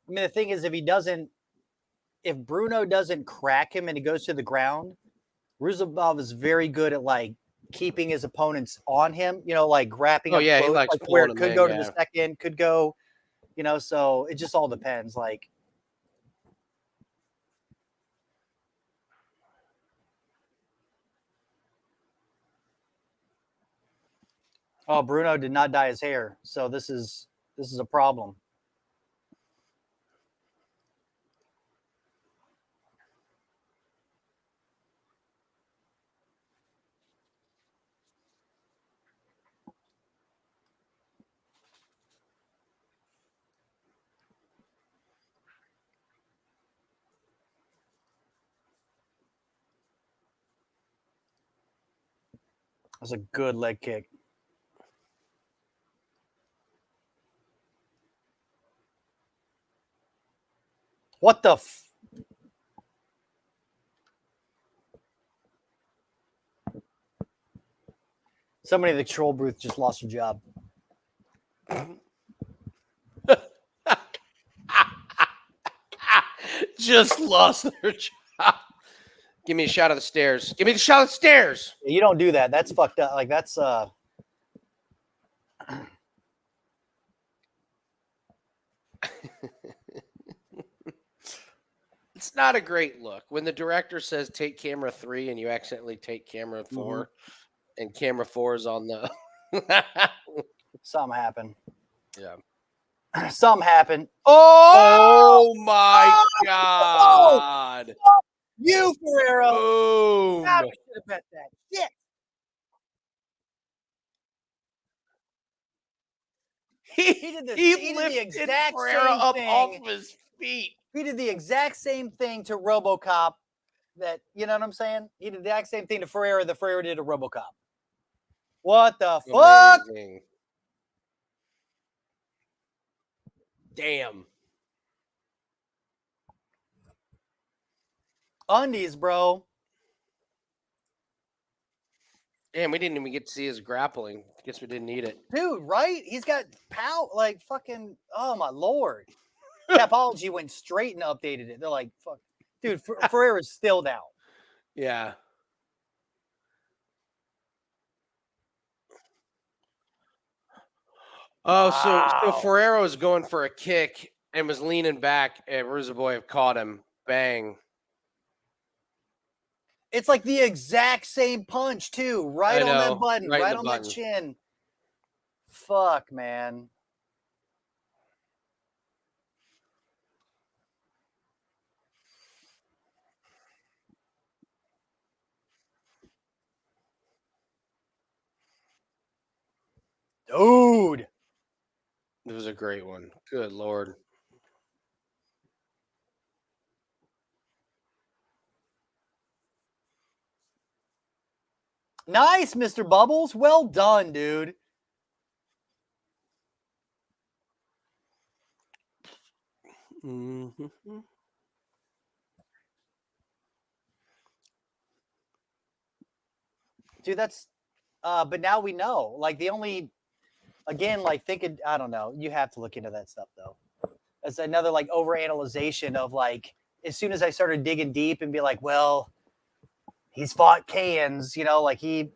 the thing is, if Brunno doesn't crack him and he goes to the ground, Ruziboev is very good at keeping his opponents on him, wrapping up yeah, close, he likes where it pulling could him go in, to the second, could go, so it just all depends. Oh, Brunno did not dye his hair, so this is a problem. That's a good leg kick. What the Somebody in the control booth just lost their job. just lost their job. Give me a shot of the stairs. Give me the shot of the stairs. You don't do that. That's fucked up. Like that's It's not a great look when the director says take camera 3 and you accidentally take camera 4 and camera 4 is on the something happened. Yeah. Something happened. Oh my God. You, Ferreira. Boom. God, I should have bet that. Shit. He lifted the exact Ferreira same up thing. off of his feet. He did the exact same thing to RoboCop that, you know what I'm saying? He did the exact same thing to Ferreira that Ferreira did to RoboCop. What the fuck? Amazing. Damn. Undies, bro. Damn, we didn't even get to see his grappling. Guess we didn't need it. Dude, right? He's got pow, like fucking, oh my Lord. Tapology went straight and updated it. They're like, fuck. Dude, Ferreira's still down. Yeah. Oh, so Ferreira was going for a kick and was leaning back, and Ruziboev caught him. Bang. It's like the exact same punch, too. Right on that button. Right on that chin. Fuck, man. Dude. It was a great one. Good Lord. Nice, Mr. Bubbles. Well done, dude. Mm-hmm. Dude, that's but now we know. Like the only again, like thinking, I don't know. You have to look into that stuff though. It's another like overanalyzation of like as soon as I started digging deep and be like, well, he's fought cans, you know, like he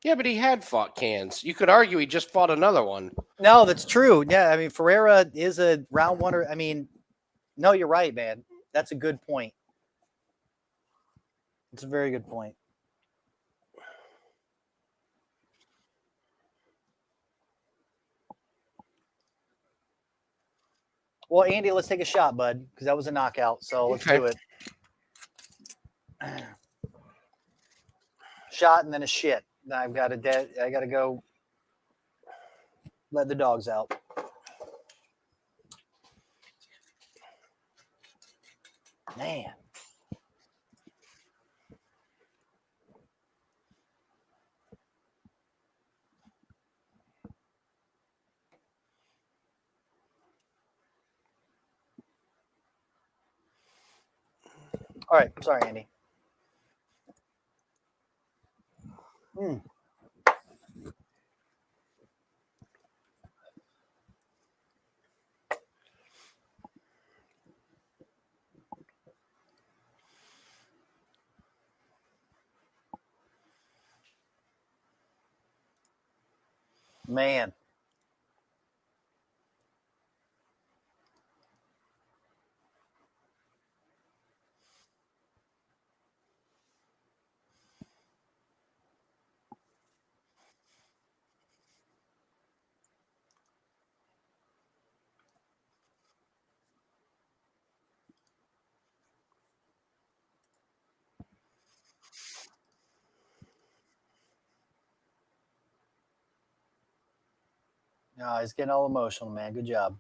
Yeah, but he had fought cans. You could argue he just fought another one. No, that's true. Yeah, I mean Ferreira is a round one. I mean, no, you're right, man. That's a good point. It's a very good point. Well, Andy, let's take a shot, bud, because that was a knockout. So let's do it. Shot and then a shit. I've got I got to go let the dogs out. Man. All right. Sorry, Andy. Man. No, he's getting all emotional, man. Good job.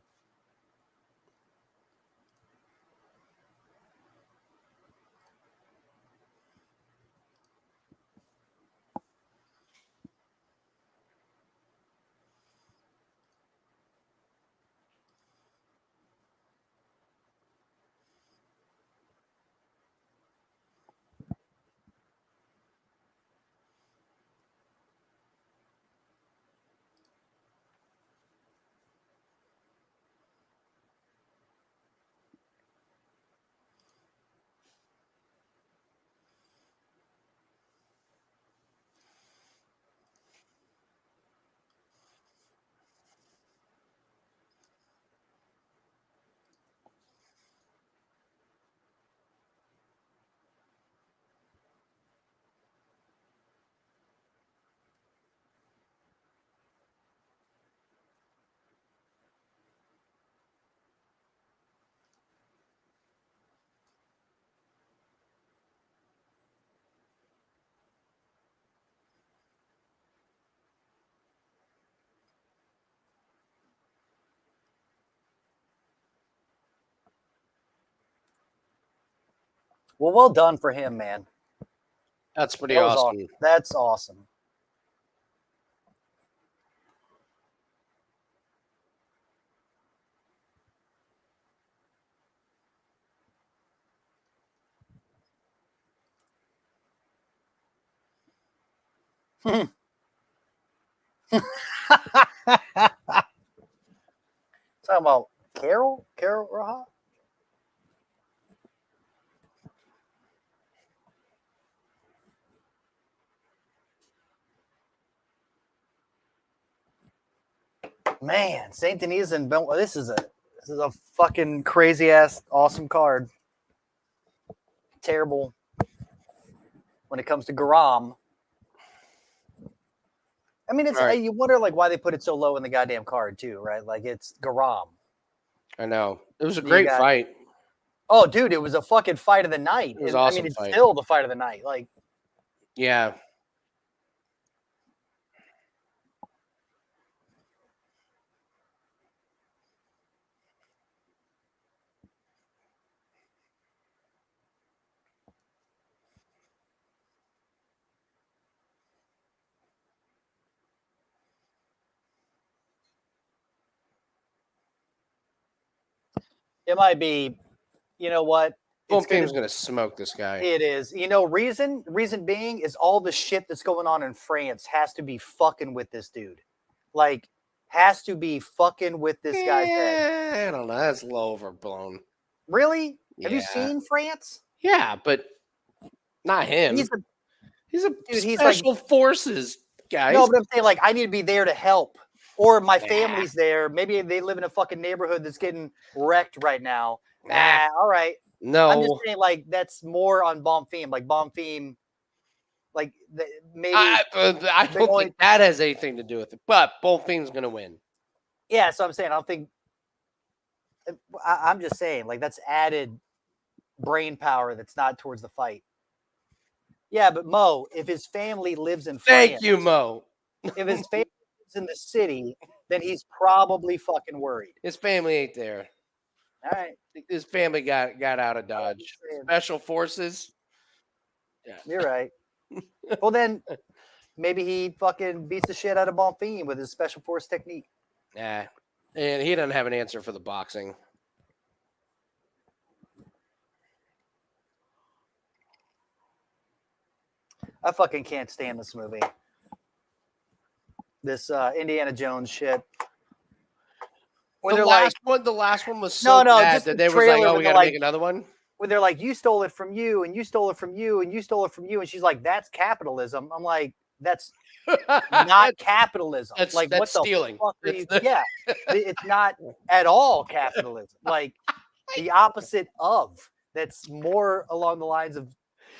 well done for him, man. That's pretty That was awesome. That's awesome. Talking about Carol Roja. Man, Saint-Denis and Benoît. This is a fucking crazy ass awesome card. Terrible when it comes to Guram. I mean, it's Right. you wonder like why they put it so low in the goddamn card too, right? Like it's Guram. I know. It was a You great got- fight. Oh, dude, it was a fucking fight of the night. It was And, awesome I mean, it's fight. still the fight of the night. Like, Yeah. it might be, you know what? Bonfim's going to smoke this guy. It is. You know, reason being is all the shit that's going on in France has to be fucking with this dude. Like, has to be fucking with this guy's head. I don't know. That's a little overblown. Really? Have you Yeah. seen France? Yeah, but not him. He's a dude, he's special forces guy. no, but I'm saying like I need to be there to help, or my family's there. Maybe they live in a fucking neighborhood that's getting wrecked right now. Nah. All right. No. I'm just saying like that's more on Bonfim. Like Bonfim, like maybe I don't think that has anything to do with it. But Bonfim's going to win. yeah. So I'm saying I don't think. I'm just saying like that's added brain power that's not towards the fight. Yeah, but Mo, if his family lives in France, Thank you, Mo. if his family lives in the city, then he's probably fucking worried. His family ain't there. All right. His family got out of Dodge. Special forces. Yeah. You're right. Well, then maybe he fucking beats the shit out of Bonfim with his special force technique. Yeah. And he doesn't have an answer for the boxing. I fucking can't stand this movie. This Indiana Jones shit. When The they're last one was so No, bad just that the they was like, trailer oh, when we they're got to like- make another one. when they're like, you stole it from you, and you stole it from you, and you stole it from you, and she's like, that's capitalism. I'm like, that's not capitalism. That's Like, what the stealing. fuck are you? That's Yeah, it's not at all capitalism. Like the opposite of. That's more along the lines of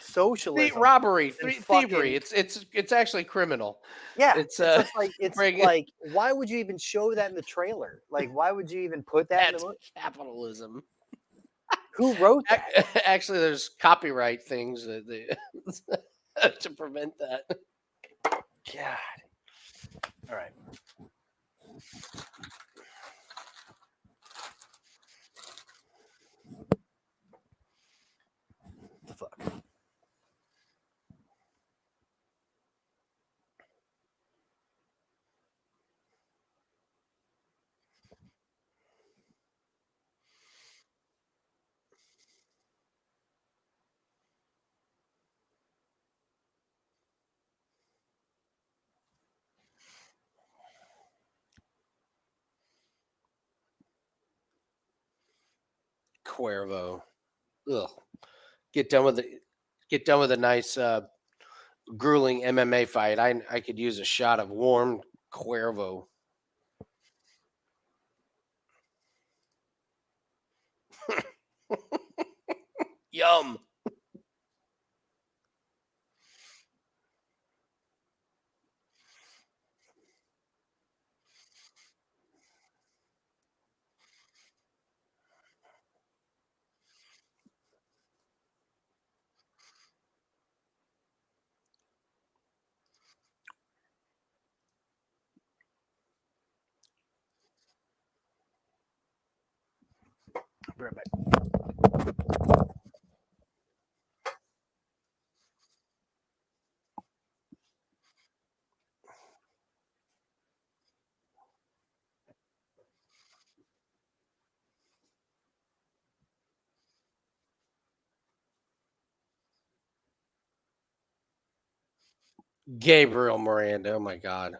socialism. Robbery, and thievery. fucking- It's actually criminal. Yeah, It's, just like bring it- like why would you even show that in the trailer? Like, why would you even put that in That's the movie? capitalism. Who wrote that? Actually, there's copyright things that they, to prevent that. God. All right. The fuck. Cuervo. Ugh. Get done with a nice grueling MMA fight. I could use a shot of warm Cuervo. Yum. I'll be right back. Gabriel Miranda. Oh my God.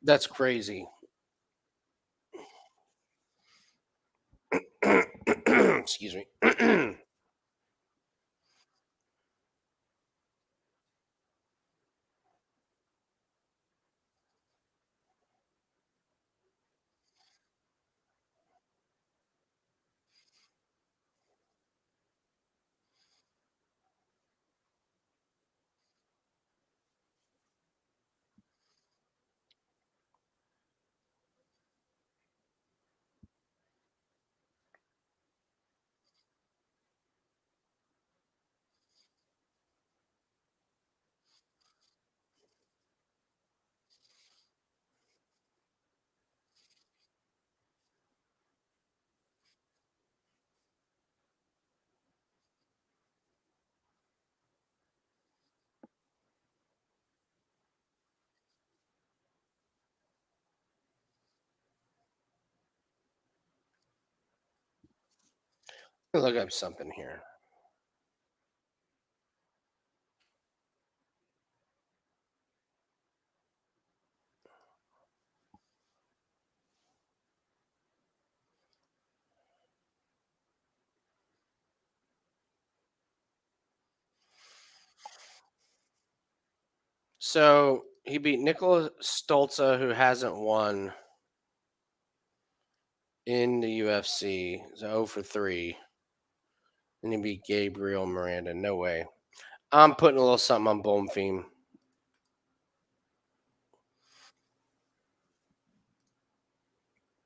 That's crazy. Excuse me. Look up something here. So he beat Nikola Stolza, who hasn't won in the UFC. He's 0 for 3. And he beat Gabriel Miranda. No way. I'm putting a little something on Bonfim.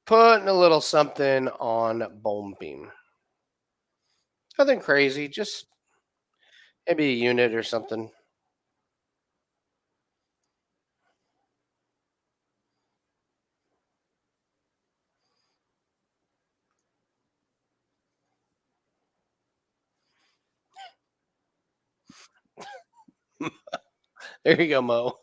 Putting a little something on Bonfim. Nothing crazy. Just maybe a unit or something. There you go, Mo.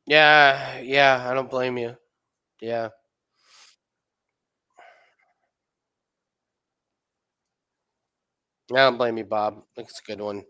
Yeah, I don't blame you. Yeah. I don't blame you, Bob. That's a good one.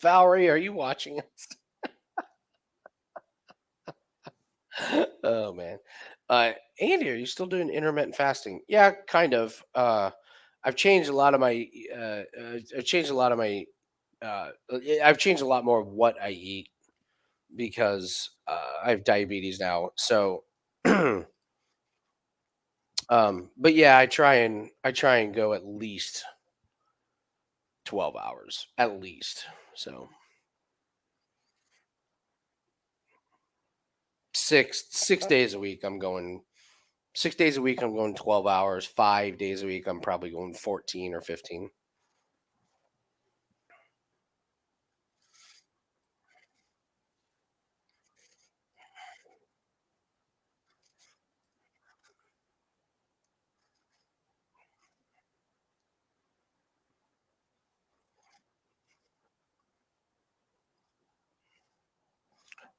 Valerie, are you watching us? Oh man. Andy, are you still doing intermittent fasting? Yeah, kind of. I've changed a lot of my I've changed a lot of my I've changed a lot more of what I eat because I have diabetes now. So but yeah, I try and go at least 12 hours at least. So 6 days a week I'm going 6 days a week I'm going 12 hours. 5 days a week I'm probably going 14 or 15.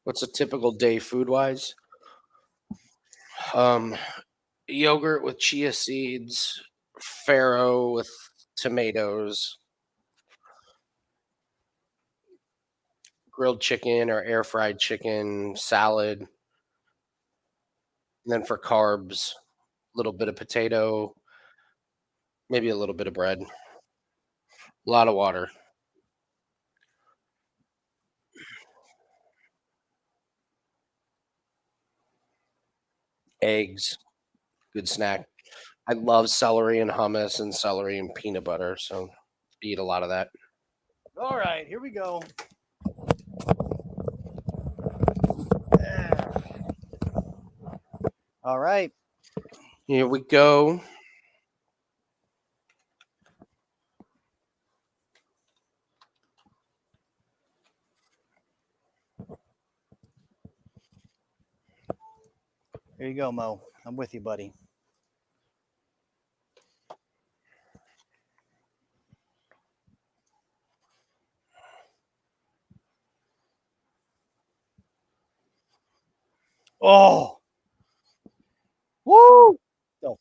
What's a typical day food-wise? Yogurt with chia seeds, farro with tomatoes, grilled chicken or air fried chicken, salad. And then for carbs, a little bit of potato, maybe a little bit of bread, a lot of water. Eggs, good snack. I love celery and hummus and celery and peanut butter, so eat a lot of that. All right, here we go. All right. Here we go. Here you go, Mo. I'm with you, buddy. Oh. Woo! Go.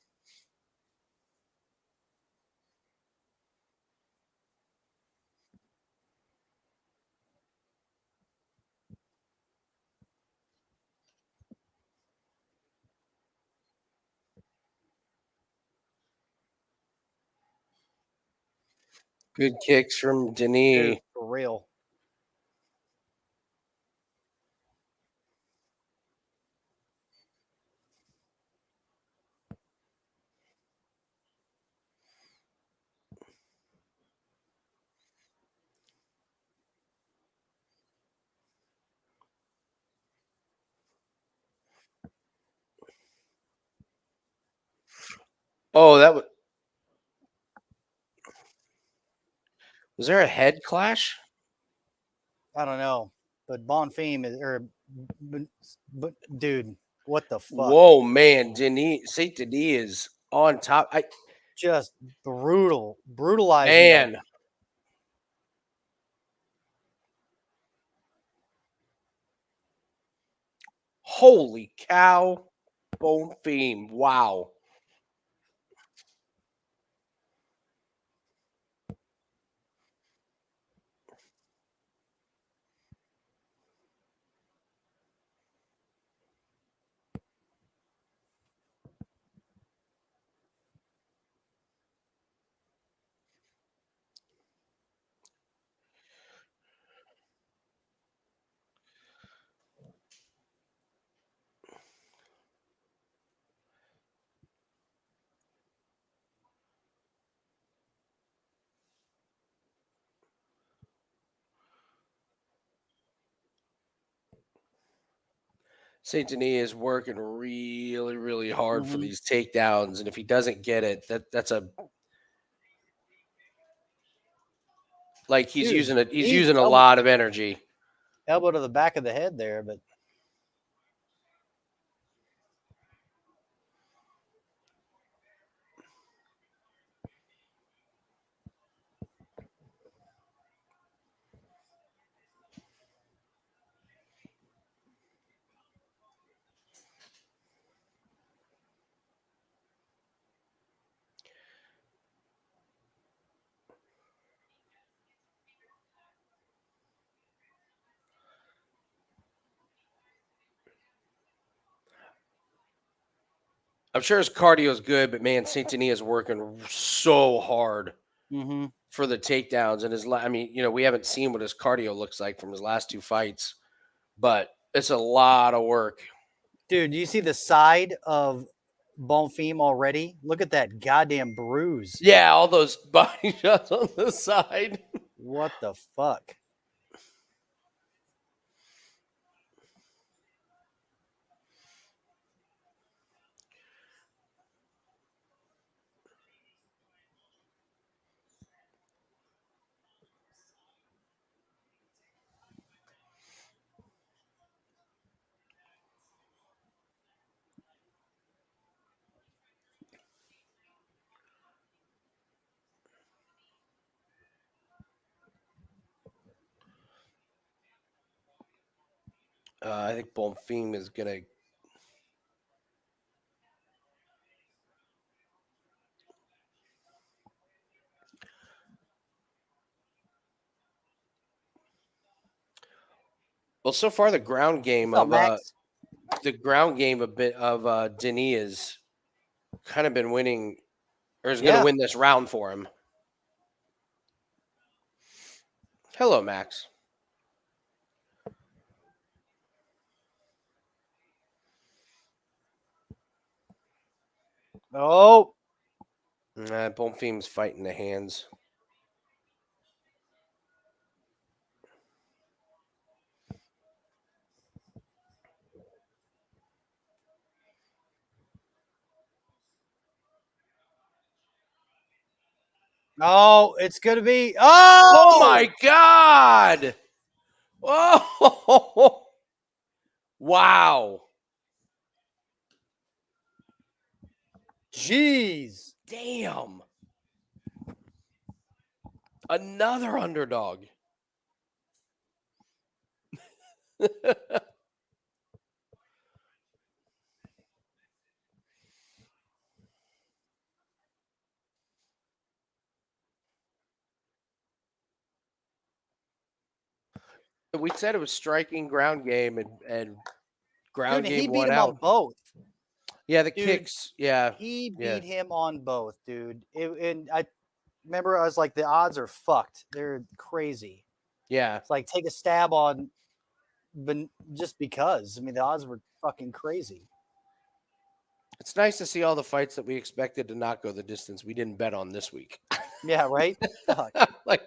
Good kicks from Denis. Dude, for real. Oh, that was there a head clash? I don't know, but Bonfim is, but dude, what the fuck? Whoa, man, Denis Saint-Denis is on top. Just brutalizing. Man, holy cow, Bonfim! Wow. Saint-Denis is working really, really hard for these takedowns, and if he doesn't get it, that's a like he's Dude, using a lot of energy. Elbow to the back of the head there, but I'm sure his cardio is good, but man, Saint-Denis is working so hard for the takedowns. And I mean, we haven't seen what his cardio looks like from his last two fights, but it's a lot of work. dude, do you see the side of Bonfim already? Look at that goddamn bruise. Yeah, all those body shots on the side. What the fuck? I think Bonfim is gonna. Well, so far the ground game What's up, of Max? a bit of Denis has kind of been winning, or is going Yeah. to win this round for him. Hello, Max. Oh, Bonfim's fighting the hands. oh, it's gonna be. Oh Oh, my God! Oh, wow! Jeez. Damn! Another underdog. We said it was striking ground game and ground Dude, he game beat won him out. on both. Yeah, the Dude, kicks. Yeah, He Yeah. beat him on both, dude. And I remember I was like, the odds are fucked. They're crazy. yeah. It's like take a stab on, but just because. I mean, the odds were fucking crazy. It's nice to see all the fights that we expected to not go the distance we didn't bet on this week. Yeah, right. Fuck. Like,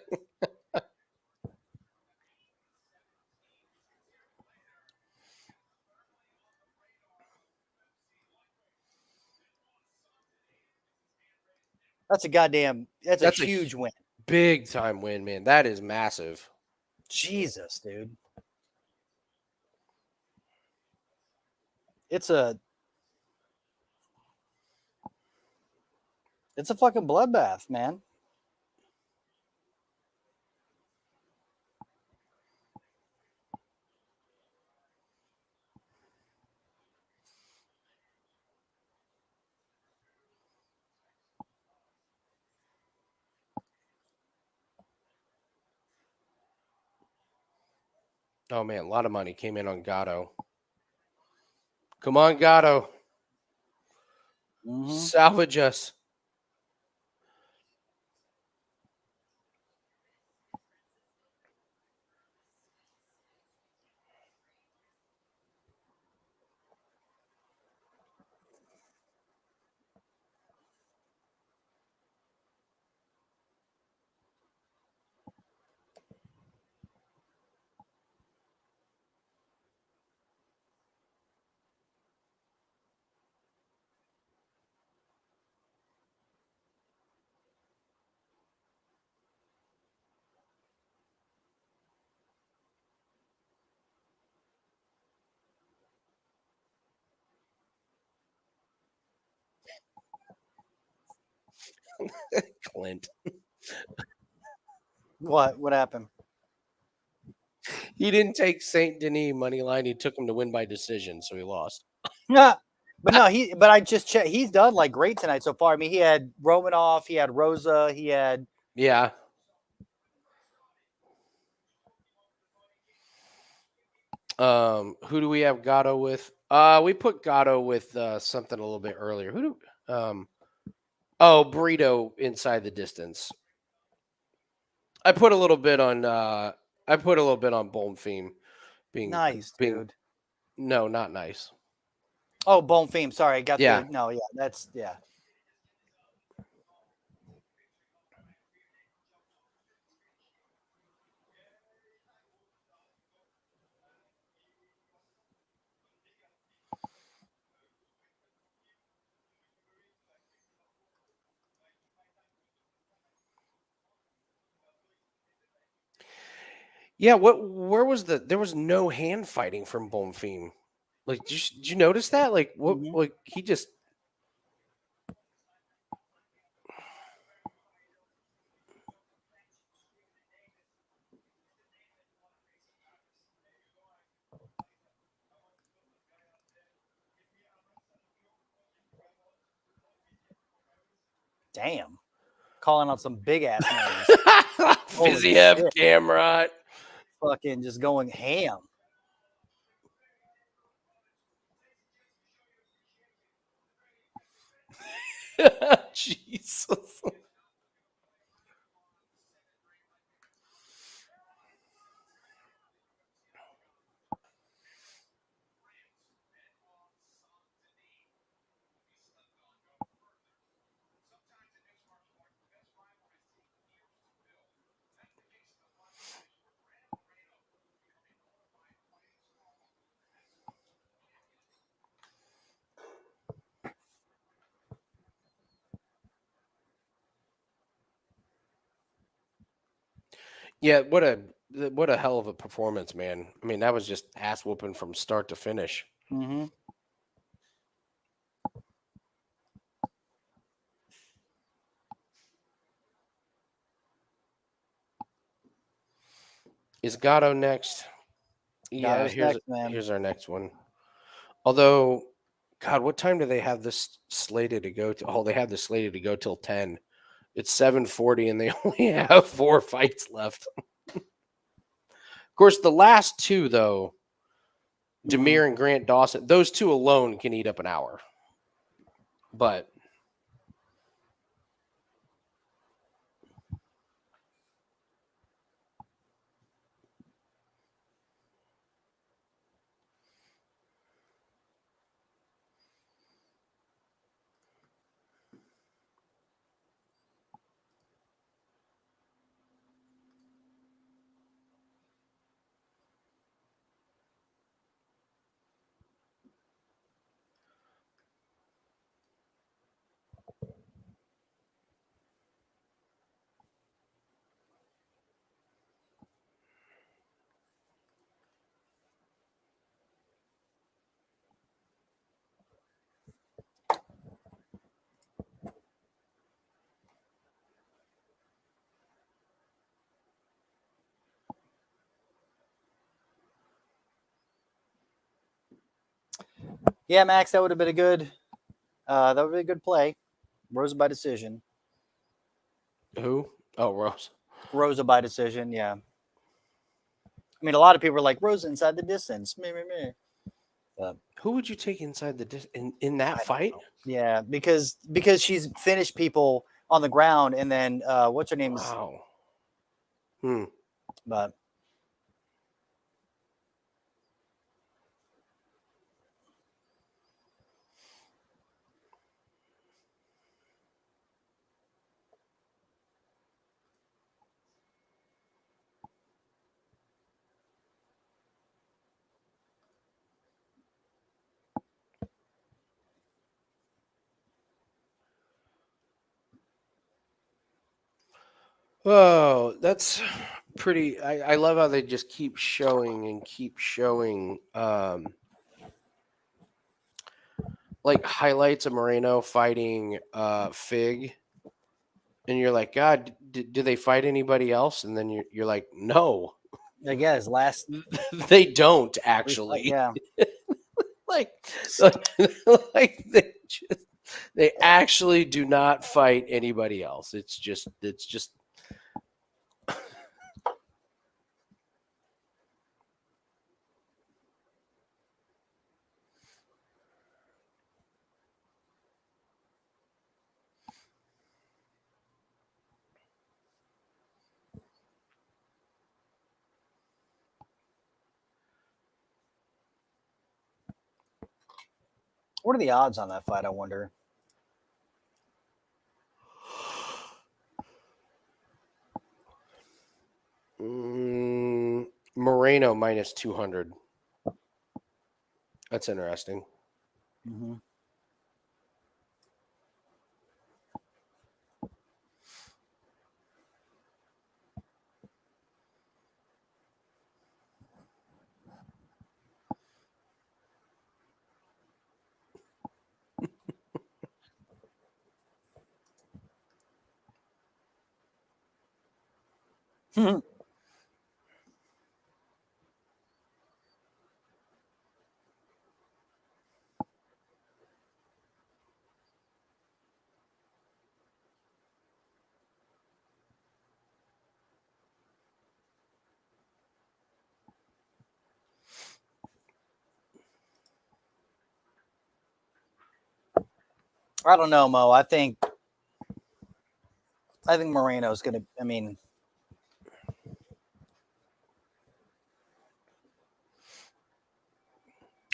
That's a goddamn. That's That's a a huge win. big time win, man. That is massive. Jesus, dude. It's a fucking bloodbath, man. Oh man, a lot of money came in on Gatto. Come on, Gatto. Mhm. Salvage us. Clint. What happened? He didn't take Saint-Denis money line. He took him to win by decision, so he lost. Yeah. But no, but I just checked. He's done like great tonight so far. I mean, he had Romanov, he had Rosa, he had Yeah. Who do we have Gatto with? We put Gatto with something a little bit earlier. Brito inside the distance. I put a little bit on Bonfim being nice, being dude. no, not nice. Oh, Bonfim. Sorry, I got Yeah. that's yeah. Yeah, where was there was no hand fighting from Bonfim. Like did you notice that? Like what Mhm. like he just Damn. Calling out some big ass names. Holy Fiziev, shit. Gamrot. Fucking just going ham. Jesus. Yeah, what a hell of a performance, man. I mean, that was just ass whooping from start to finish. Mm-hmm. Is Gatto next? Yeah, Gatto's next, man. here's our next one. Although, God, what time do they have this slated to go to? Oh, they have this slated to go till 10. It's 7:40 and they only have 4 fights left. Of course, the last two, though, Damir and Grant Dawson, those two alone can eat up an hour. But Yeah, Max, that would have been a good play. Rosa by decision. who? Oh, Rose. Rosa by decision, yeah. I mean, a lot of people are like, Rosa inside the distance. Meh, meh, meh. Who would you take inside the in that fight? Yeah, because she's finished people on the ground, and then what's her name? Wow. But Oh, that's pretty. I love how they just keep showing like highlights of Moreno fighting Fig, and you're like, God, do they fight anybody else? And then you're like, no, I guess last they don't actually. yeah. like like they actually do not fight anybody else. It's just What are the odds on that fight? I wonder. Moreno minus 200. That's interesting. Mm-hmm. I don't know, Mo. I think Moreno's going to. I mean,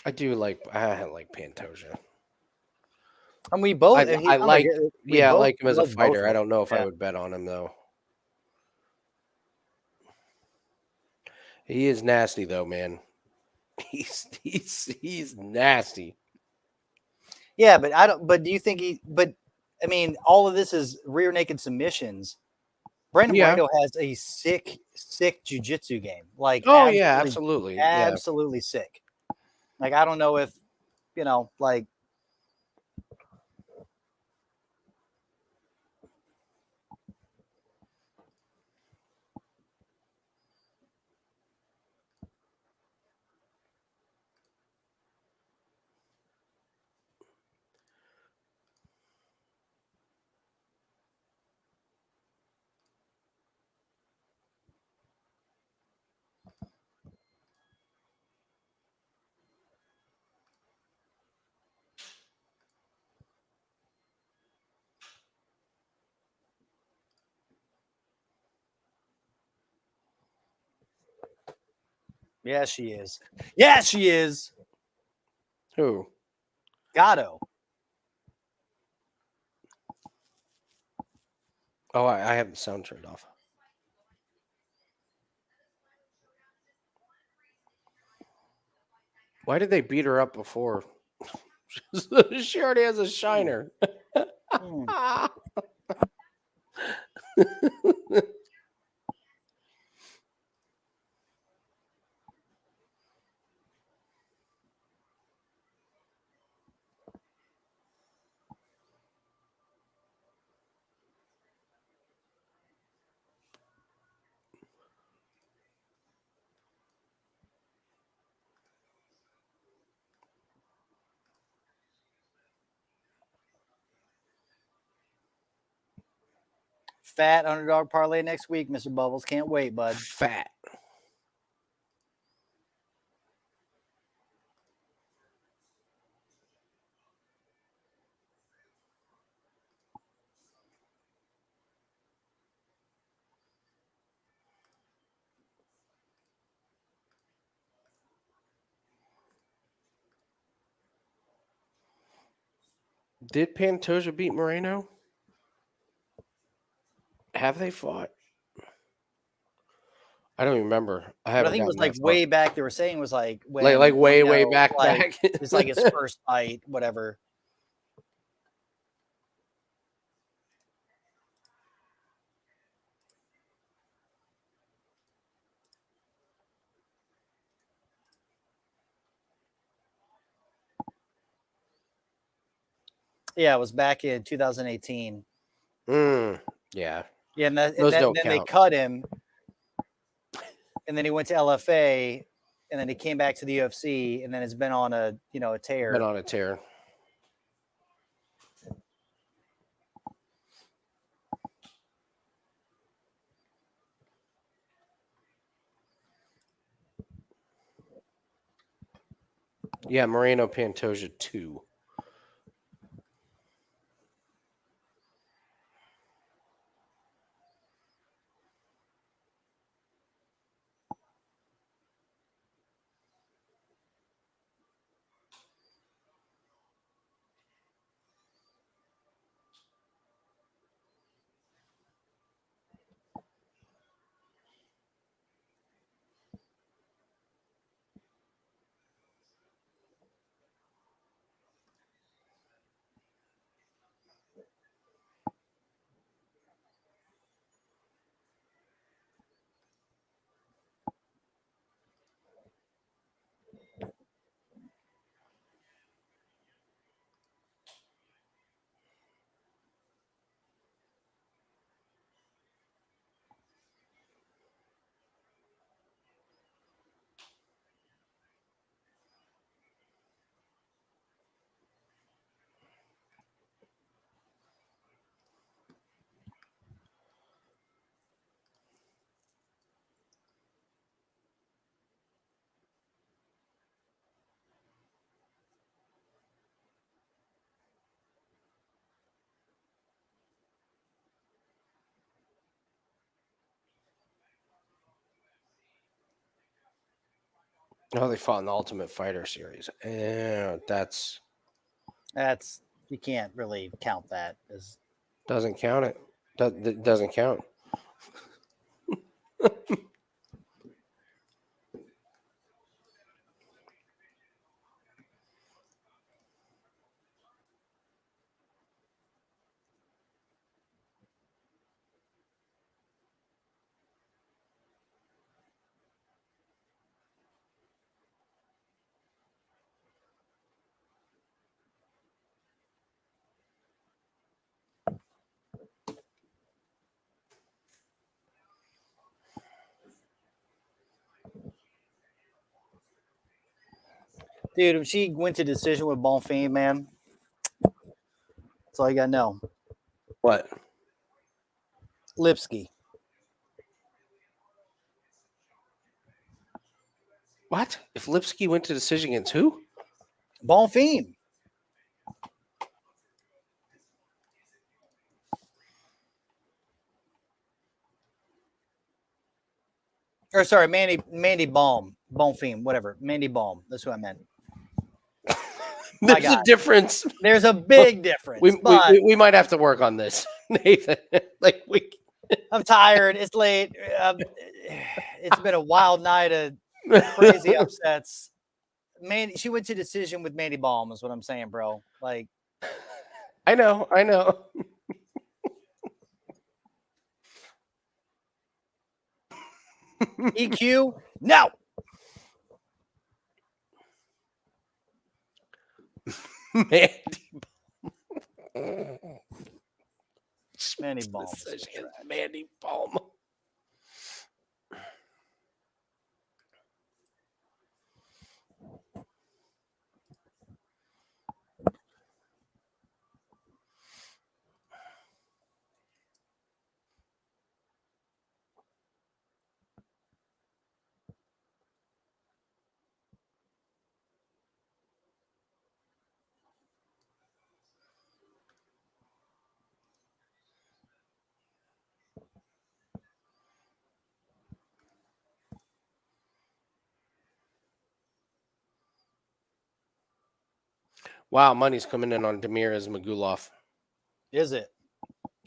I like Pantoja. and we both. I like I like him as a love both fighter. of I them. don't know if I Yeah. would bet on him though. He is nasty though, man. He's nasty. Yeah, but I don't. But do you think he? But I mean, all of this is rear naked submissions. Brandon Yeah. Moreno has a sick jiu-jitsu game. Like, Oh yeah, absolutely. Yeah. absolutely sick. Like, I don't know if like. Yeah, she is. Yeah, she is. Who? Gatto. Oh, I have the sound turned off. Why did they beat her up before? She already has a shiner. Hmm. Fat underdog parlay next week, Mr. Bubbles. Can't wait, bud. Fat. Did Pantoja beat Moreno? Have they fought? I don't even remember. I But haven't I think it was gotten like that far. way back. They were saying it was like when Like way Moreno, back. It's like his first fight, whatever. Yeah, it was back in 2018. Yeah. Yeah, and Those don't then they count. cut him, and then he went to LFA, and then he came back to the UFC, and then it's been on a tear. Been on a tear. Yeah, Moreno Pantoja 2. No, they fought in the Ultimate Fighter series. That's you can't really count that as doesn't count it. That doesn't count. dude. If she went to decision with Bonfim, man, that's all you gotta know. What? Lipski. What? If Lipski went to decision against who? Bonfim. Or sorry, Mandy Bonfim, whatever. Mandy Baum. That's what I meant. There's a difference. There's a big difference. We might have to work on this, Nathan. I'm tired. It's late. It's been a wild night of crazy upsets. She went to decision with Mandy Baum, is what I'm saying, bro. Like, I know. EQ? No. Mandy Baum. Mandy Baum. Wow, money's coming in on Damir Ismagulov. Is it?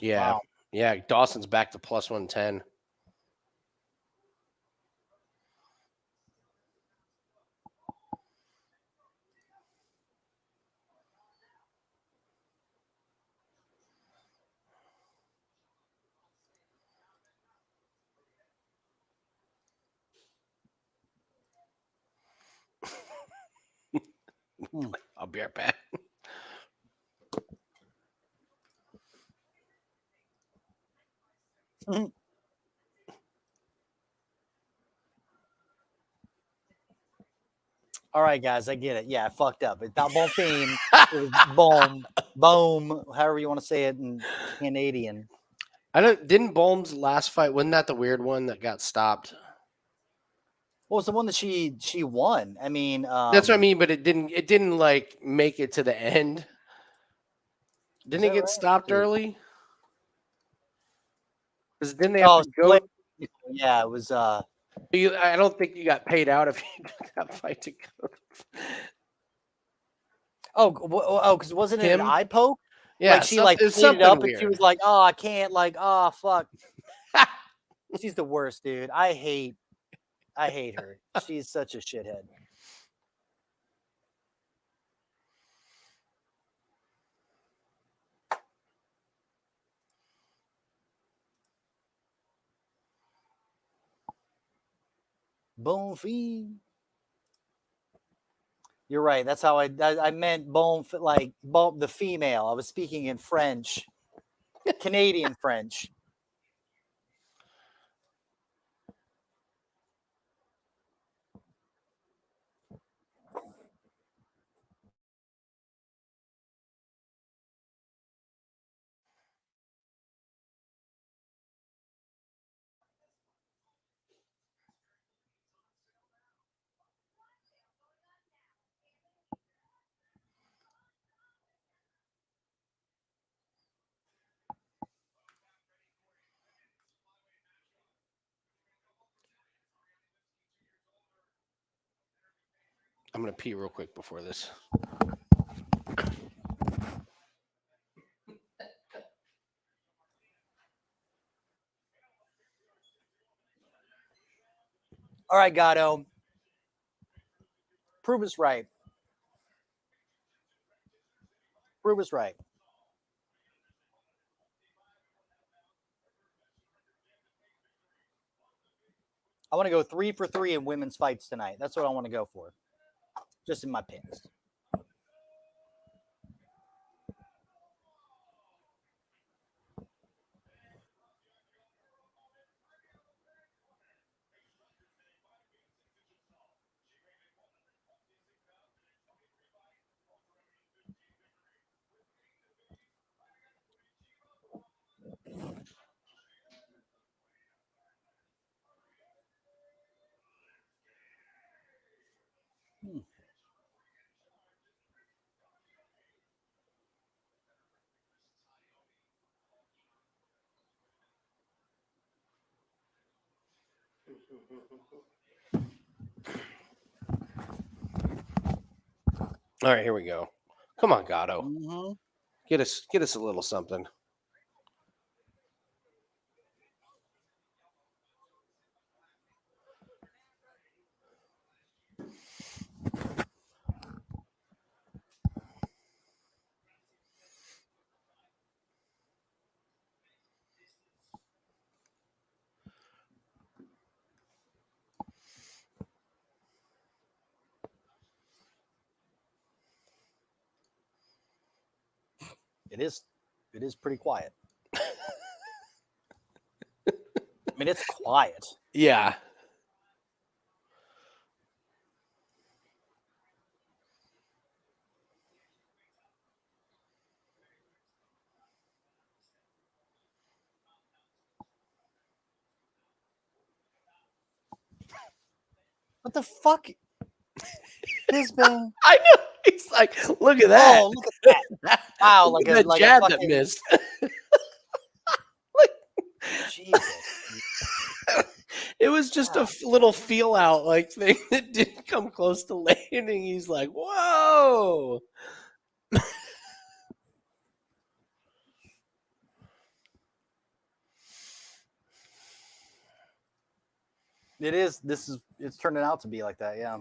Yeah. Wow. Yeah, Dawson's back to plus 110. I'll be right back. All right, guys, I get it. Yeah, I fucked up. It's not Bonfim. It was Boom, however you want to say it in Canadian. Didn't Bohm's last fight, wasn't that the weird one that got stopped? What was the one that she won? I mean, that's what I mean, but it didn't like make it to the end. Didn't it get stopped early? Because didn't they have to go? Yeah, it was. I don't think you got paid out if you took that fight to go. Because wasn't it an eye poke? Yeah, like she like cleaned it up weird. And she was like, "Oh, I can't." Like, "Oh, fuck." She's the worst, dude. I hate her. She's such a shithead. Bonfim. You're right. That's how I meant like the female. I was speaking in French, Canadian French. I'm gonna pee real quick before this. All right, Gatto. Prove us right. Prove us right. I want to go 3 for 3 in women's fights tonight. That's what I want to go for. Just in my picks. All right, here we go. Come on, Gatto. Mm-hmm. Get us a little something. It is pretty quiet. I mean, it's quiet. Yeah. What the fuck? This been. I know. He's like, look at that. Oh, look at that! Wow, Look like at a that like jab a that fucking missed. Jesus. It was just a little feel out like thing that didn't come close to landing. He's like, whoa. It is. It's turning out to be like that. Yeah.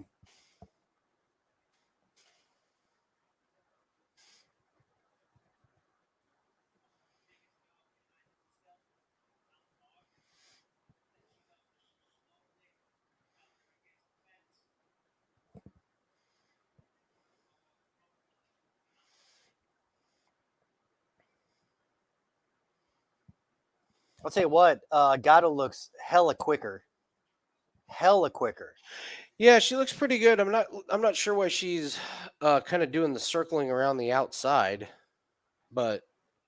I'll tell you what. Gatto looks hella quicker. Hella quicker. Yeah, she looks pretty good. I'm not sure why she's kind of doing the circling around the outside, but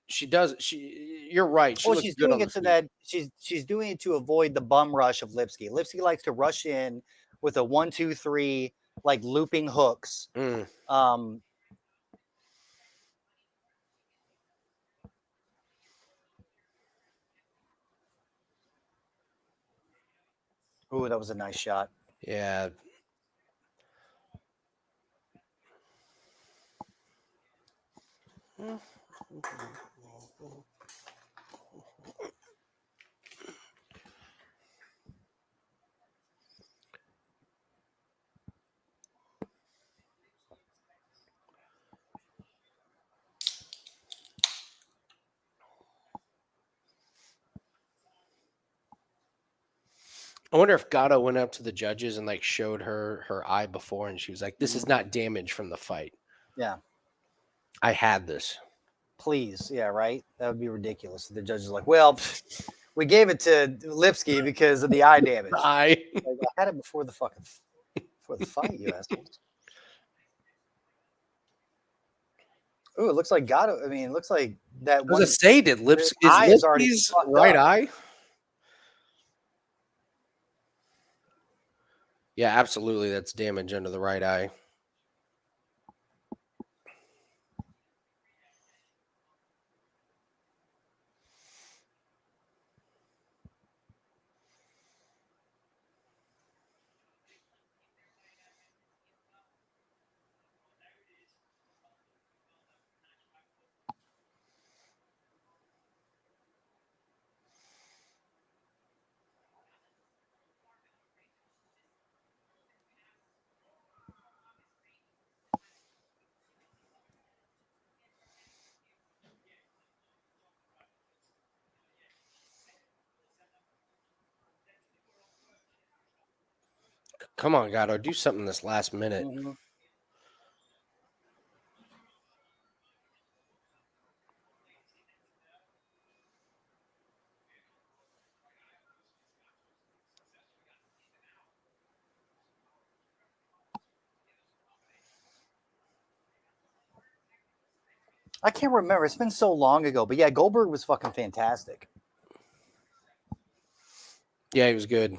she does. You're right. She Well, looks she's good doing on the it to feet. that. She's doing it to avoid the bum rush of Lipski. Lipski likes to rush in with a 1, 2, 3, like looping hooks. Mm. Ooh, that was a nice shot. Yeah. I wonder if Gatto went up to the judges and like showed her eye before, and she was like, "This is not damage from the fight. Yeah. I had this." Please. Yeah, right? That would be ridiculous. The judge is like, well, we gave it to Lipski because of the eye damage. I Like, I had it before the fight, you assholes. Ooh, it looks like Gatto. I mean, it looks like that was gonna one. say, did Lipski is eye is already Lipski's fucked right up. eye? Yeah, absolutely. That's damage under the right eye. Come on, Gatto, do something this last minute. Mhm. I can't remember. It's been so long ago. But yeah, Goldberg was fucking fantastic. Yeah, he was good.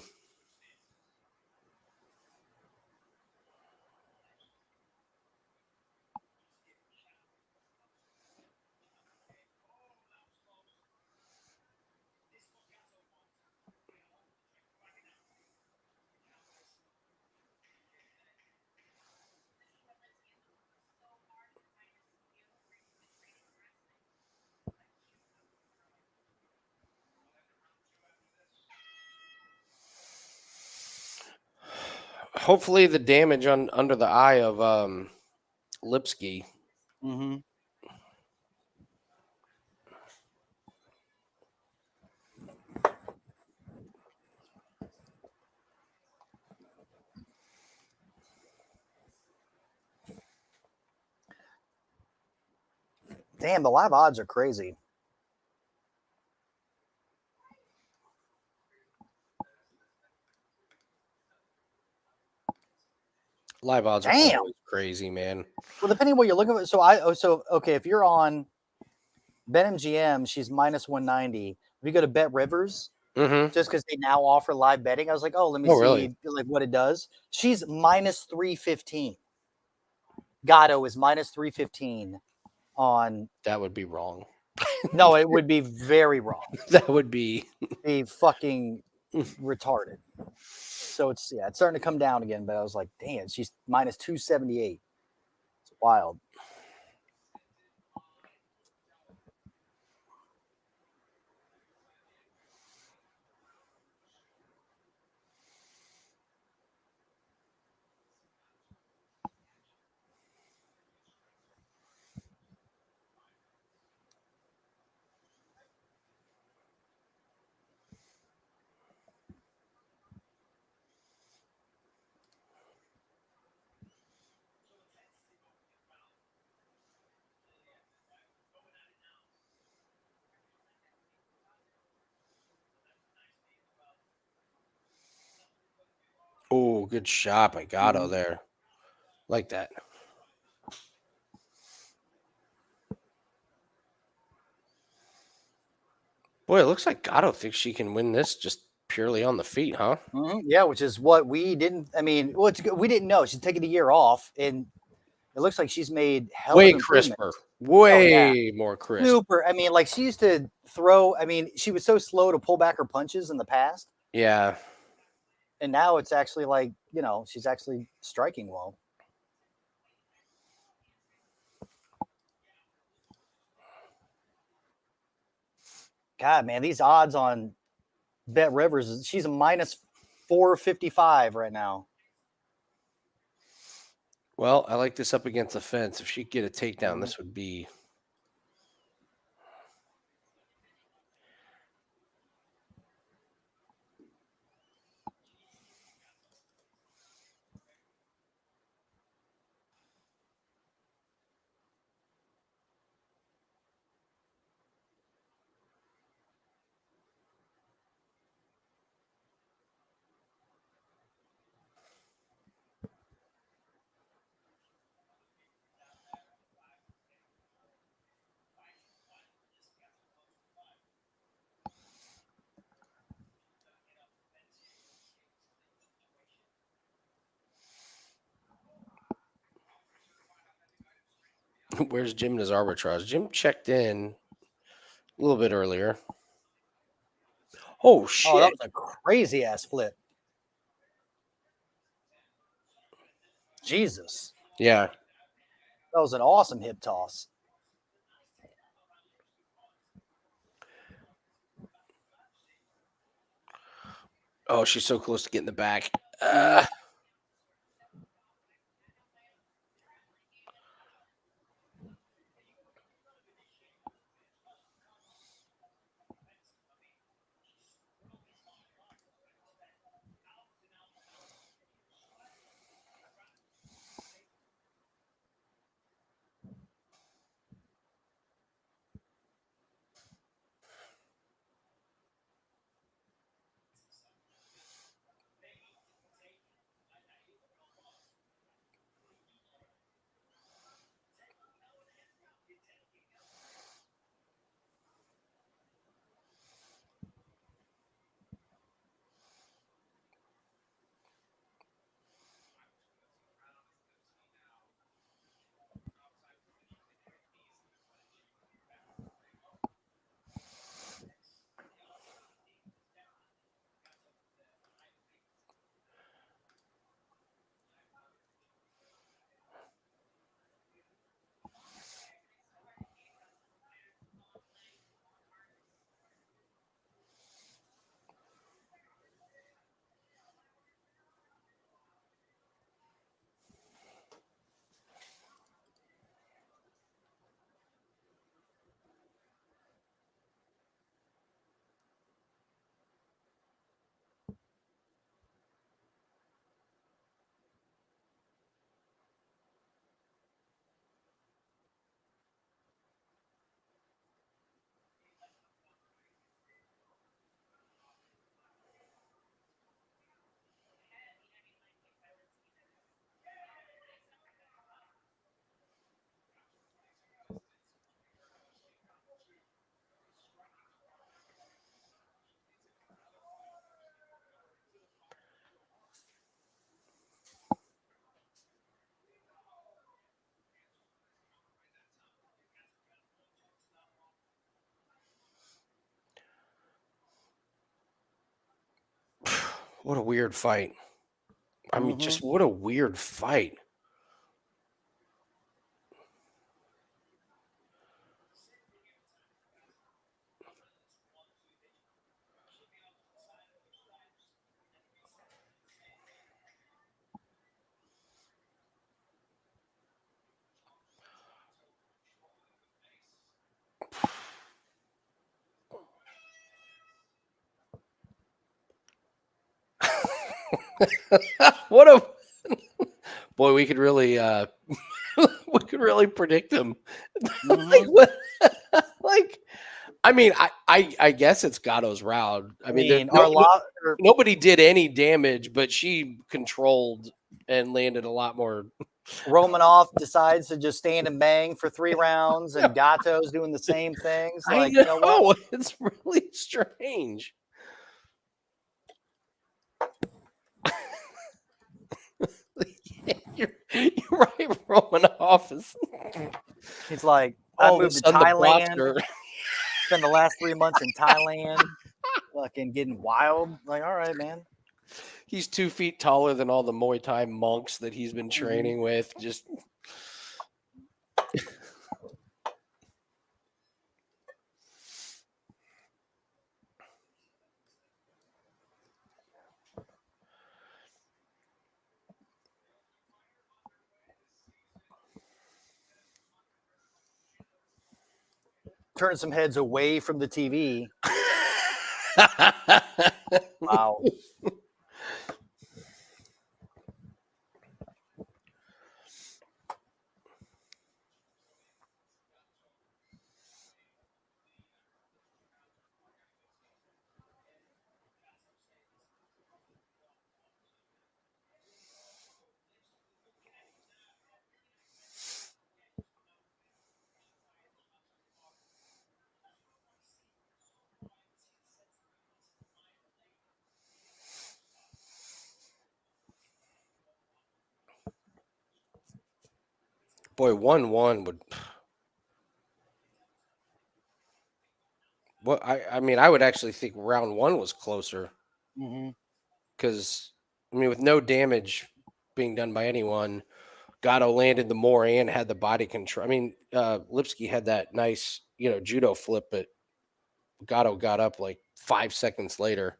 Hopefully the damage under the eye of Lipski. Mm-hmm. Damn, the live odds are crazy. Live odds are Damn. always crazy, man. Well, depending on what you're looking at. So okay, if you're on BetMGM, she's minus 190. If you go to Bet Rivers, Mm-hmm. just because they now offer live betting, I was like, oh, let me Oh, see really? like what it does. She's minus 315. Gatto is minus 315 on. That would be wrong. No, it would be very wrong. That would be Fucking retarded. So it's starting to come down again. But I was like, damn, she's minus 278. It's wild. oh, good shot by Gatto there. Like that. Boy, it looks like Gatto thinks she can win this just purely on the feet, huh? Mm-hmm. Yeah, which is what we didn't. I mean, well, we didn't know she's taking a year off, and it looks like she's made hell Way of improvement. crisper. Way more crisp. Super. I mean, like she used to throw. I mean, she was so slow to pull back her punches in the past, Yeah. and now it's actually like she's actually striking well. God, man, these odds on Bet Rivers, she's a minus 455 right now. Well, I like this up against the fence. If she could get a takedown, this would be. Where's Jim in his arbitrage? Jim checked in a little bit earlier. Oh, shit. Oh, that was a crazy ass flip. Jesus. Yeah. That was an awesome hip toss. Oh, she's so close to getting the back. What a weird fight. I mean, just what a weird fight. What a boy, we could really we could really predict him. Like, what, like, I mean, I guess it's Gatto's round. I mean, nobody did any damage, but she controlled and landed a lot more. Romanov decides to just stand and bang for 3 rounds, and Gatto's doing the same things. Like, I know, you know what? It's really strange. You're right, Romanov is. He's like, I moved to Thailand. Spend the last 3 months in Thailand, fucking getting wild. Like, all right, man. He's 2 feet taller than all the Muay Thai monks that he's been training with. Just turning some heads away from the TV. Wow. boy, 1-1 would. Well, I mean, I would actually think round 1 was closer. Because, I mean, with no damage being done by anyone, Gatto landed the more and had the body control. I mean, Lipski had that nice, judo flip, but Gatto got up like 5 seconds later.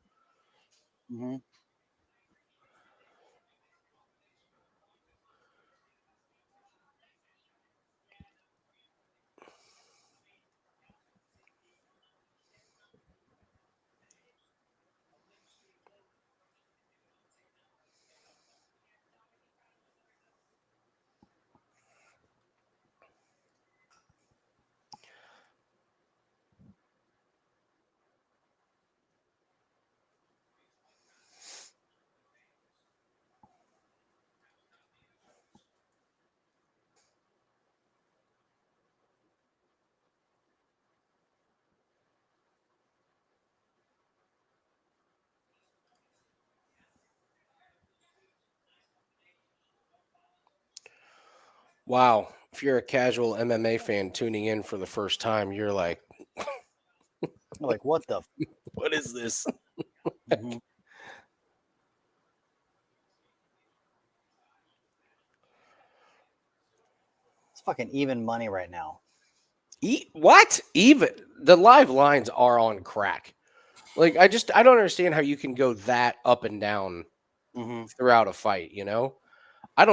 Wow. If you're a casual MMA fan tuning in for the first time, you're like, what the? What is this? It's fucking even money right now. What? Even the live lines are on crack. Like, I don't understand how you can go that up and down throughout a fight, I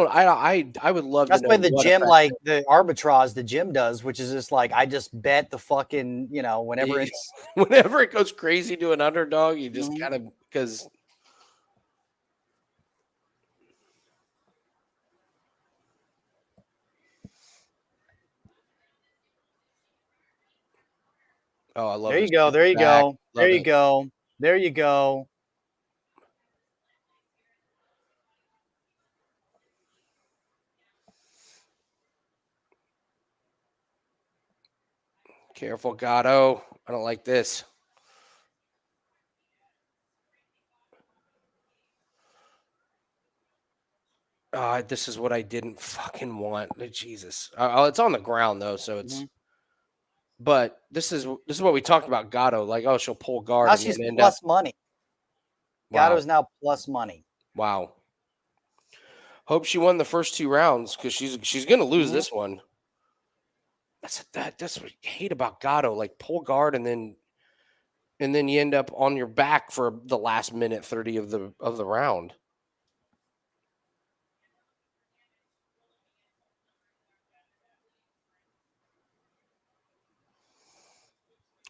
would love That's to know. why the gym, like the arbitrage the gym does, which is just like, I just bet the fucking, whenever it goes crazy to an underdog, you just kind of, because I love There you go. There you go. There you go. There you go. Careful, Gatto. I don't like this. This is what I didn't fucking want. Jesus. It's on the ground though, so it's. But this is what we talked about. Gatto, like, she'll pull guard. Now she's plus money. Wow. Gatto's now plus money. Wow. Hope she won the first 2 rounds because she's going to lose this one. That's what I hate about Gatto. Like pull guard and then you end up on your back for the last minute 30 of the round.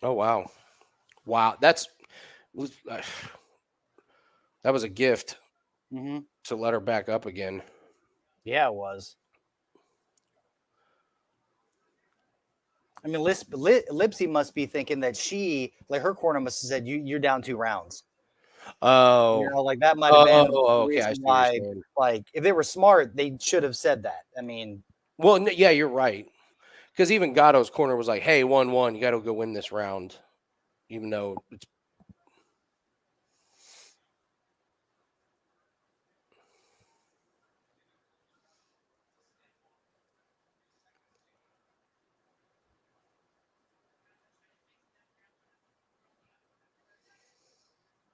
Oh wow. That was a gift to let her back up again. Yeah, it was. I mean, Lipski must be thinking that her corner must have said, you're down 2 rounds. Oh. You know, like that might have been the okay. reason I see what you're why, saying. like, if they were smart, they should have said that. I mean. Well, yeah, you're right. Because even Gatto's corner was like, hey, 1-1, you got to go win this round. Even though it's.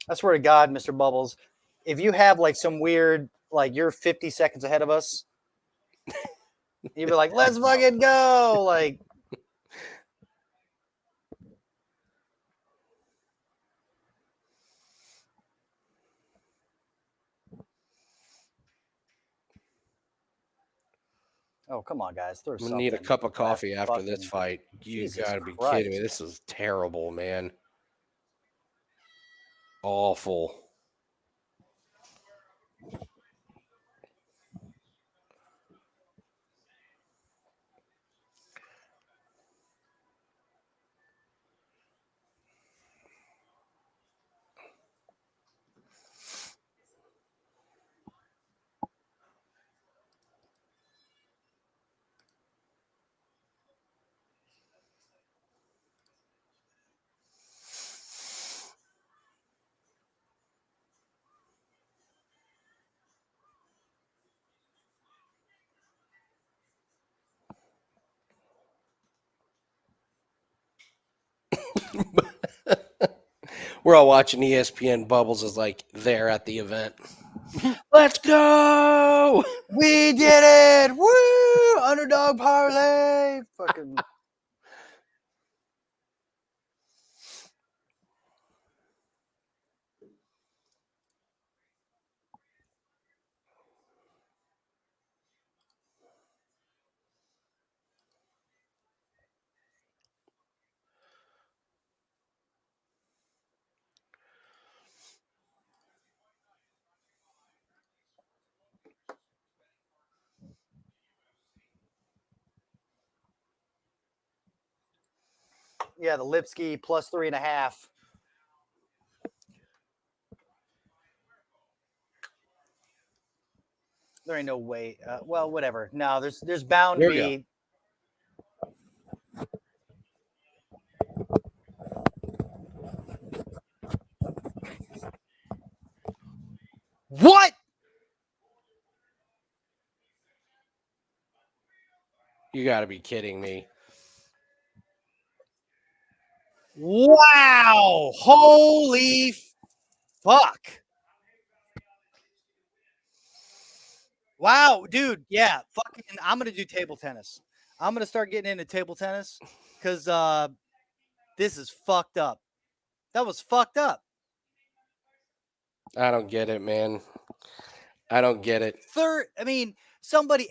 I swear to God, Mr. Bubbles, if you have like some weird, like you're 50 seconds ahead of us, you'd be like, let's fucking go. Like, oh, come on, guys. I'm going to need a cup of coffee after this fight. You got to be kidding me. This is terrible, man. Awful. We're all watching ESPN. Bubbles is like there at the event. Let's go! We did it! Woo! Underdog parlay! Fucking. Yeah, the Lipski plus 3.5. There ain't no way. Well, whatever. No, there's bound to be. What? You got to be kidding me. Wow. Holy fuck. Wow, dude. Yeah. Fucking, I'm going to do table tennis. I'm going to start getting into table tennis because this is fucked up. That was fucked up. I don't get it, man. I don't get it. I mean, somebody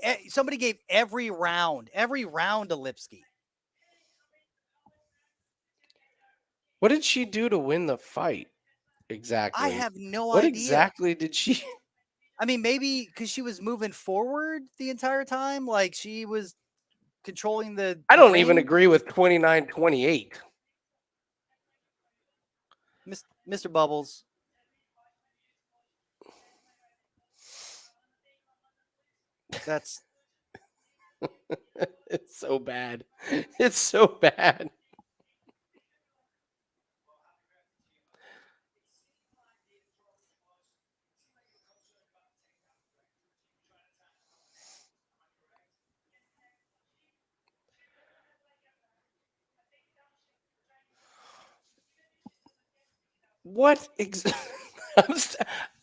gave every round to Lipski. What did she do to win the fight? Exactly. I have no idea. What exactly did she? I mean, maybe because she was moving forward the entire time, like she was controlling the. I don't even agree with 29-28. Mr. Bubbles. That's. It's so bad. It's so bad. What exactly?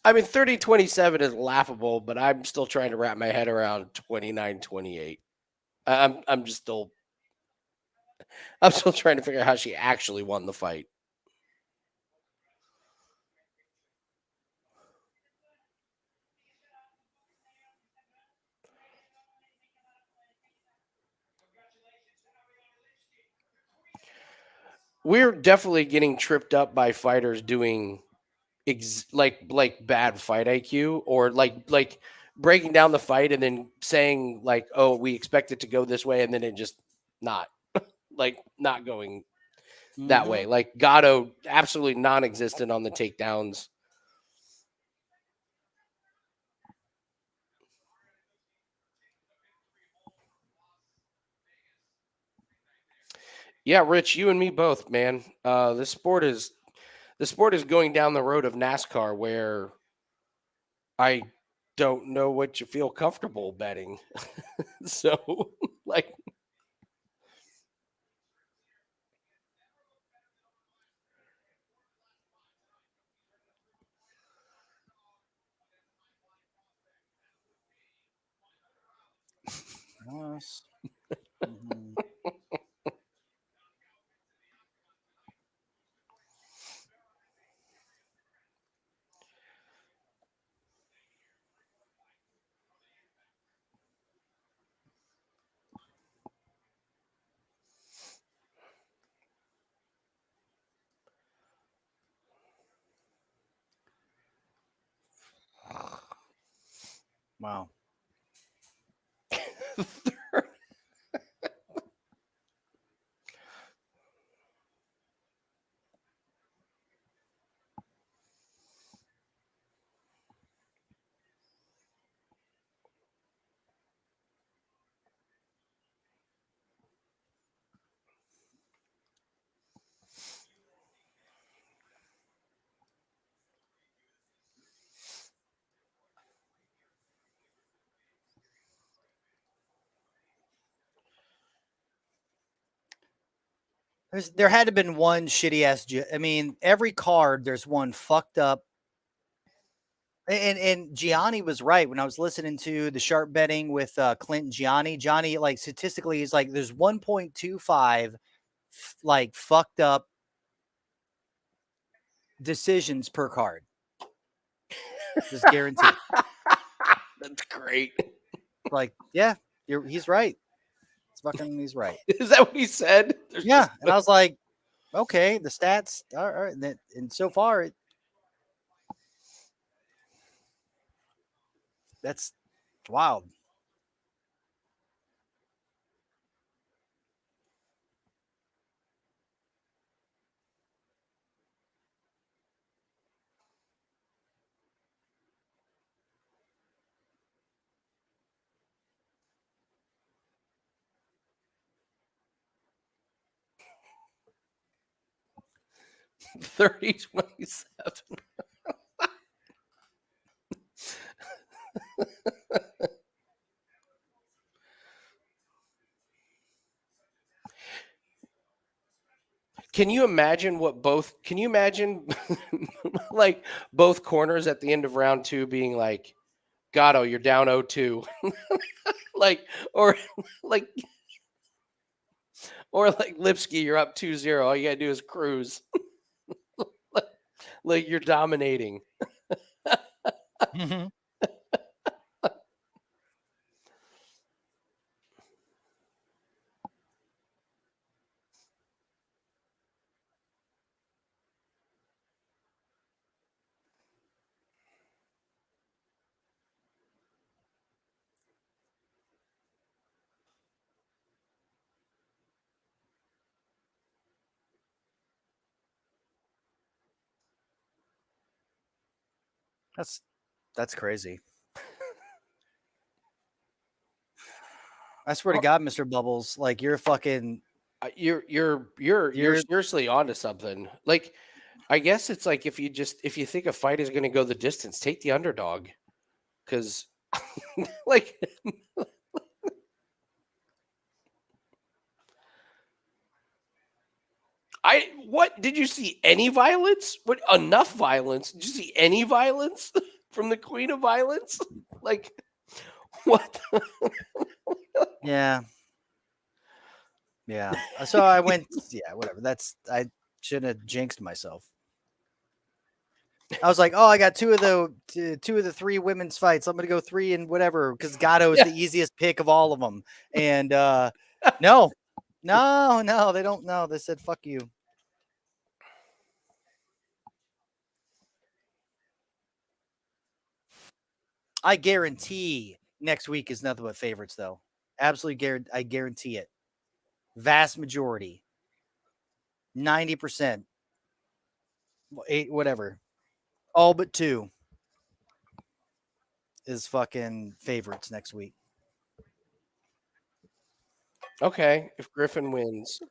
I mean, 30-27 is laughable, but I'm still trying to wrap my head around 29-28. I'm still trying to figure out how she actually won the fight. We're definitely getting tripped up by fighters doing like bad fight IQ, or like breaking down the fight and then saying like, oh, we expect it to go this way, and then it just not not going that way. Like Gatto, absolutely non-existent on the takedowns. Yeah, Rich, you and me both, man. This sport is going down the road of NASCAR, where I don't know what you feel comfortable betting. So, like, Yes. Mhm. Wow. There had to have been one shitty ass. I mean, every card there's one fucked up. And Gianni was right when I was listening to the sharp betting with Clint Gianni. Johnny, like statistically, is like there's 1.25 like fucked up decisions per card. Just guaranteed. that's great. Like, yeah, he's right. He's right. Is that what he said? Yeah, and I was like, okay, the stats, all right, and so far, that's wild. $30-27. Can you imagine like both corners at the end of round 2 being like, Gatto, you're down 0-2. like, or like, Lipski, you're up 2-0. All you gotta do is cruise. like you're dominating. That's crazy. I swear to God, Mr. Bubbles, like you're fucking. You're seriously onto something. Like, I guess it's like if you think a fight is going to go the distance, take the underdog, because like What? Did you see any violence? What? Enough violence? Did you see any violence from the Queen of Violence? Like, what? Yeah. Yeah. So I went, yeah, whatever. I shouldn't have jinxed myself. I was like, oh, I got two of the three women's fights. I'm gonna go 3 and whatever because Gatto is the easiest pick of all of them. And no, they don't know. They said fuck you. I guarantee next week is nothing but favorites, though. Absolutely, I guarantee it. Vast majority, 90%, 8, whatever, all but 2 is fucking favorites next week. Okay, if Griffin wins.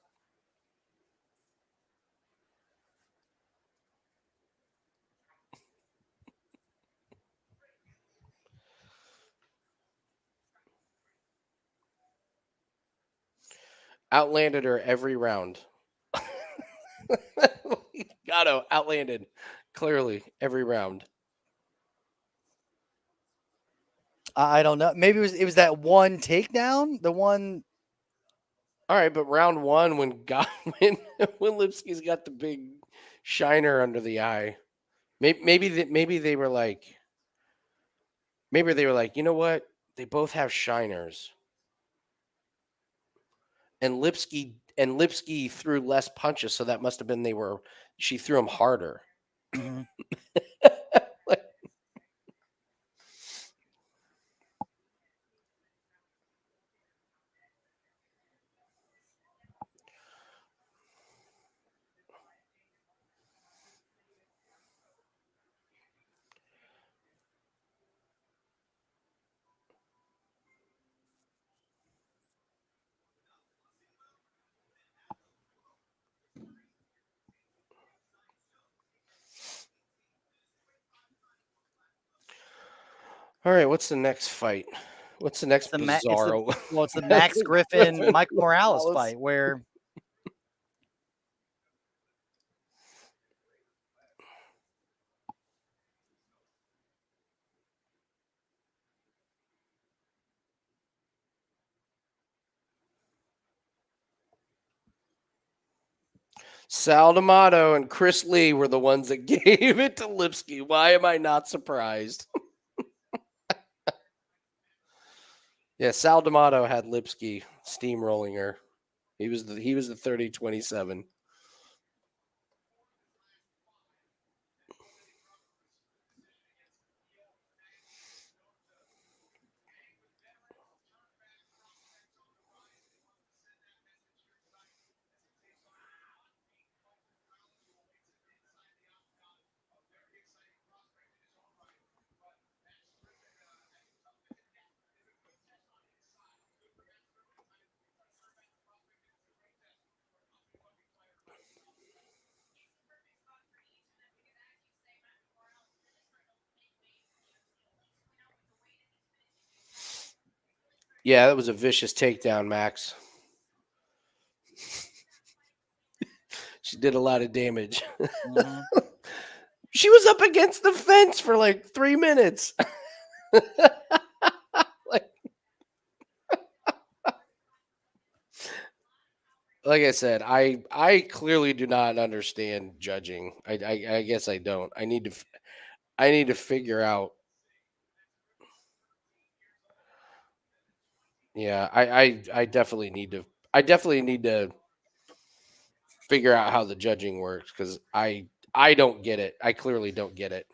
Outlanded her every round. Gatto outlanded clearly every round. I don't know. Maybe it was that one takedown, the one. All right, but round 1 when Lipski's got the big shiner under the eye, maybe they were like, you know what? They both have shiners, and Lipski threw less punches, so that must have been she threw them harder. Mm-hmm. All right, what's the next fight? What's the next bizarro? It's the Max Griffin, Mike Morales fight where Sal D'Amato and Chris Lee were the ones that gave it to Lipski. Why am I not surprised? Yeah, Sal D'Amato had Lipski steamrolling her. He was the 30-27. Yeah, that was a vicious takedown, Max. She did a lot of damage. mm-hmm. She was up against the fence for like 3 minutes. Like I said, I clearly do not understand judging. I guess I don't. I need to figure out. Yeah, I definitely need to. I definitely need to figure out how the judging works because I don't get it. I clearly don't get it.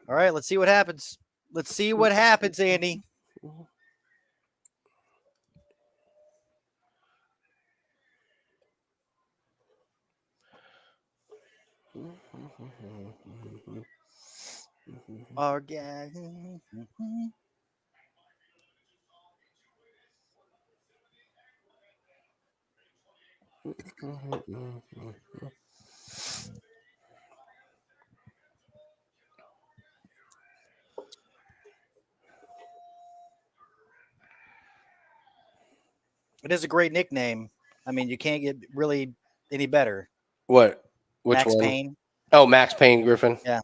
All right, let's see what happens. Let's see what happens, Andy. Orgasm. It is a great nickname. I mean, you can't get really any better. What? Which Max one? Payne. Oh, Max Payne Griffin. Yeah.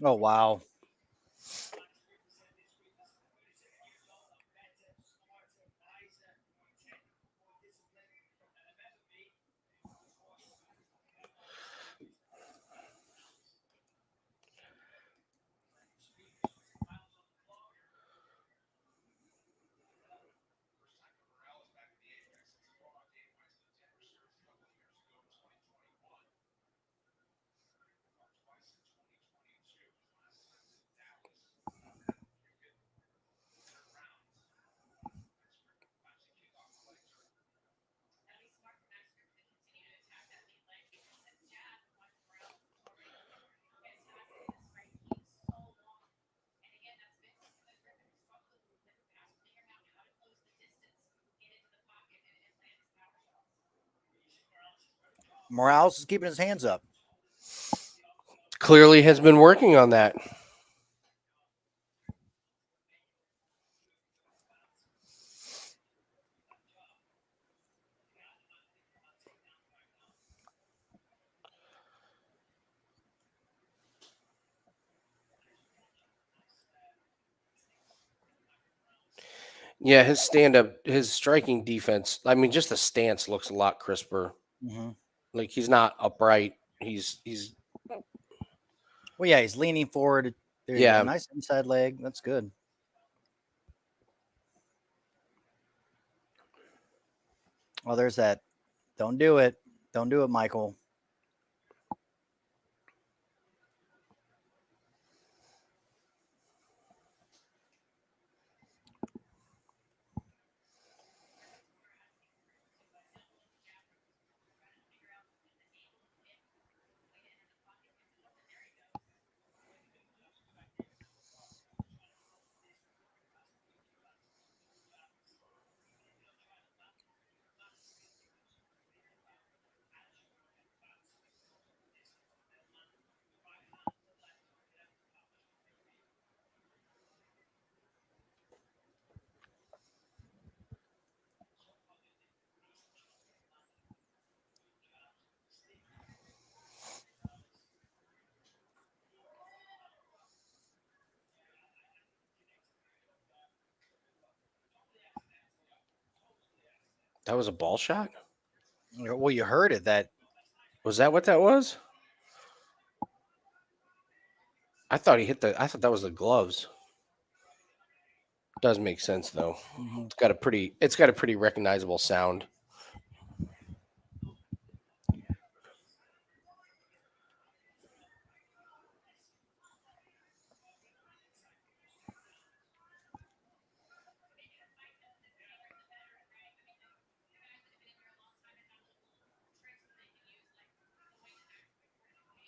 Oh wow. Morales is keeping his hands up. Clearly has been working on that. Yeah, his his striking defense. I mean, just the stance looks a lot crisper. Mm-hmm. Like he's not upright. He's Well, yeah, he's leaning forward. There you go. yeah. Nice inside leg. That's good. Well, there's that. Don't do it. Don't do it, Michael. That was a ball shot? Well, you heard it. That Was that what that was? I thought I thought that was the gloves. Does make sense though. Mhm. It's got a pretty recognizable sound.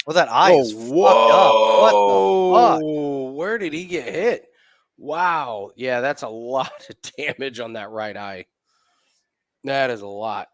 well, that eye is Oh, fucked up. What the fuck? whoa! Where did he get hit? Wow. Yeah, that's a lot of damage on that right eye. That is a lot.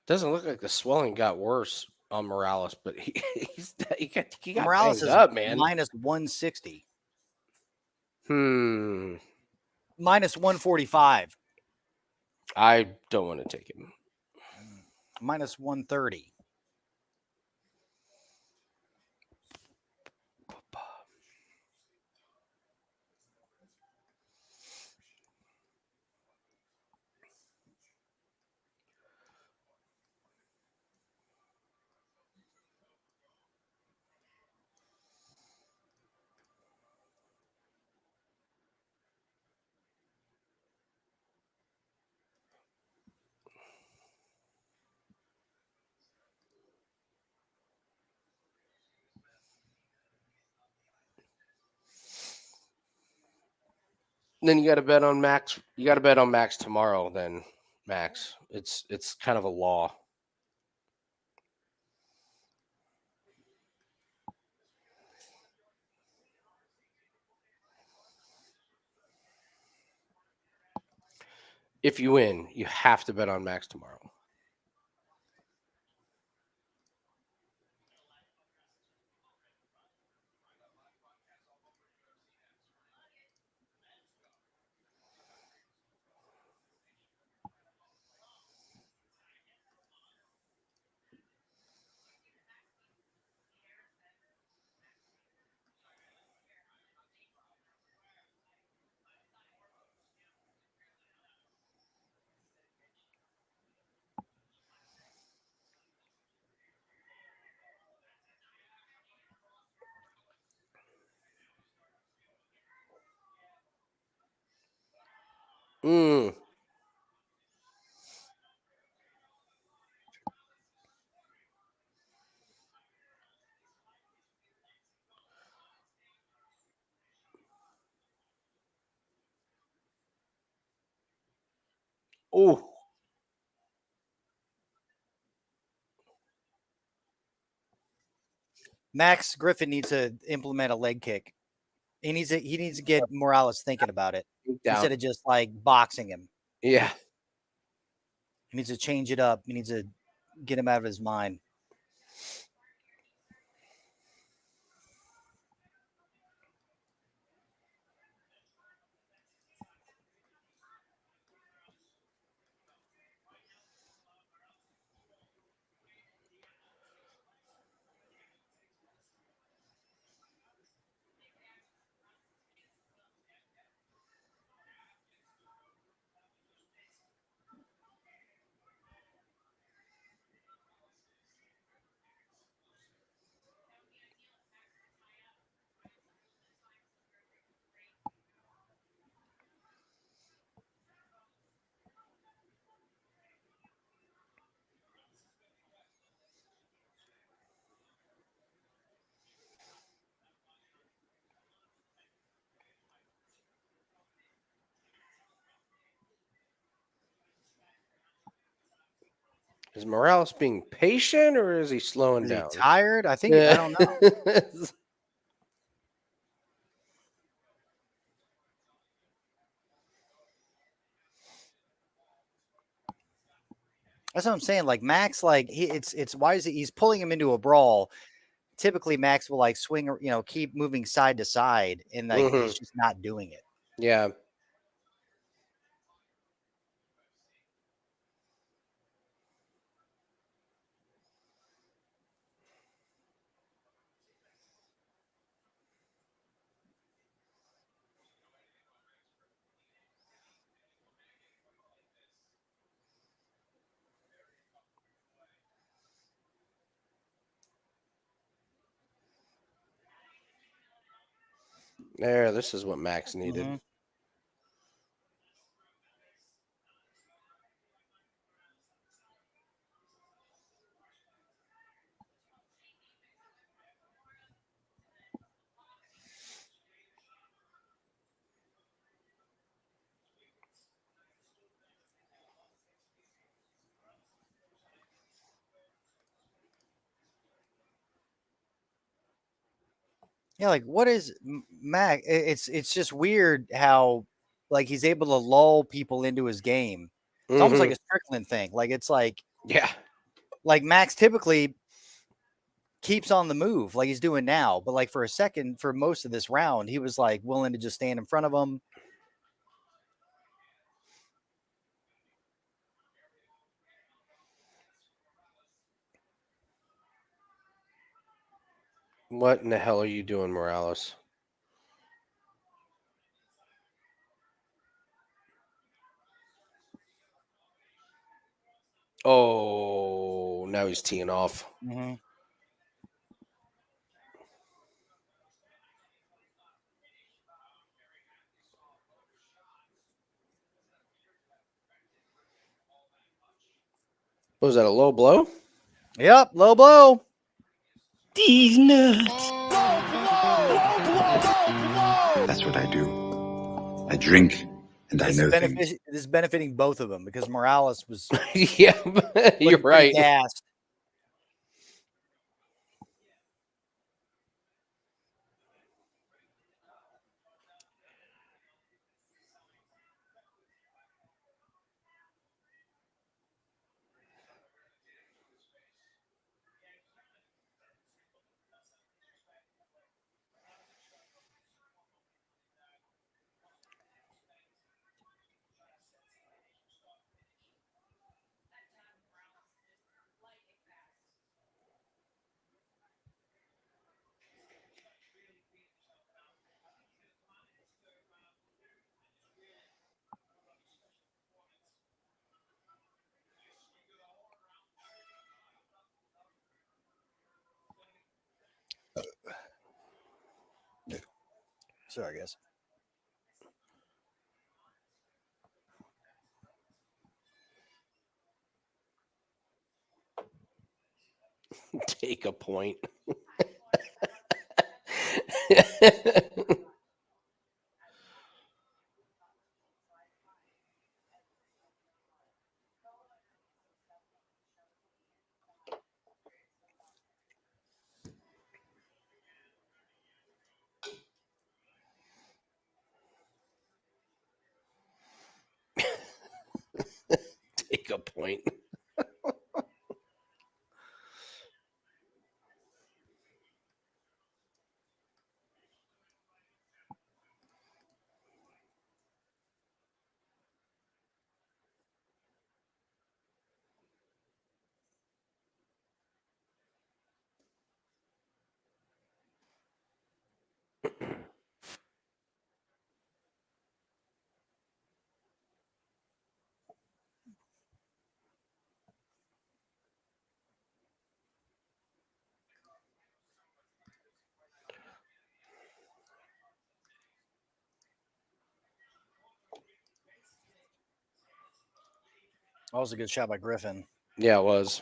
Doesn't look like the swelling got worse on Morales, but he got Morales banged is up, man. minus 160, Hmm. minus 145, I don't want to take him. minus 130. Then you got to bet on Max. You got to bet on Max tomorrow. Then Max, it's kind of a law. If you win, you have to bet on Max tomorrow. Mm. Oh. Max Griffin needs to implement a leg kick. He needs to get Morales thinking about it instead of just like boxing him. Yeah. He needs to change it up. He needs to get him out of his mind. Is Morales being patient or is he slowing Is down? he tired? I think I don't know. That's what I'm saying. Like Max, like it's why is he's pulling him into a brawl. Typically, Max will like swing, keep moving side to side, and like he's just not doing it. Yeah. There, this is what Max needed. Mm-hmm. Yeah, like what is Mac? It's just weird how like he's able to lull people into his game. It's almost like a Strickland thing. Like it's like Yeah. Like Max typically keeps on the move like he's doing now, but like for a second, for most of this round, he was like willing to just stand in front of him. What in the hell are you doing, Morales? Oh, now he's teeing off. Mm-hmm. Was that a low blow? Yep, low blow. These nuts. That's what I do. I drink and I know things. This is benefiting both of them because Morales was Yeah, you're pretty right. gassed. Sorry, guys. Take a point. Take a point. That was a good shot by Griffin. Yeah, it was.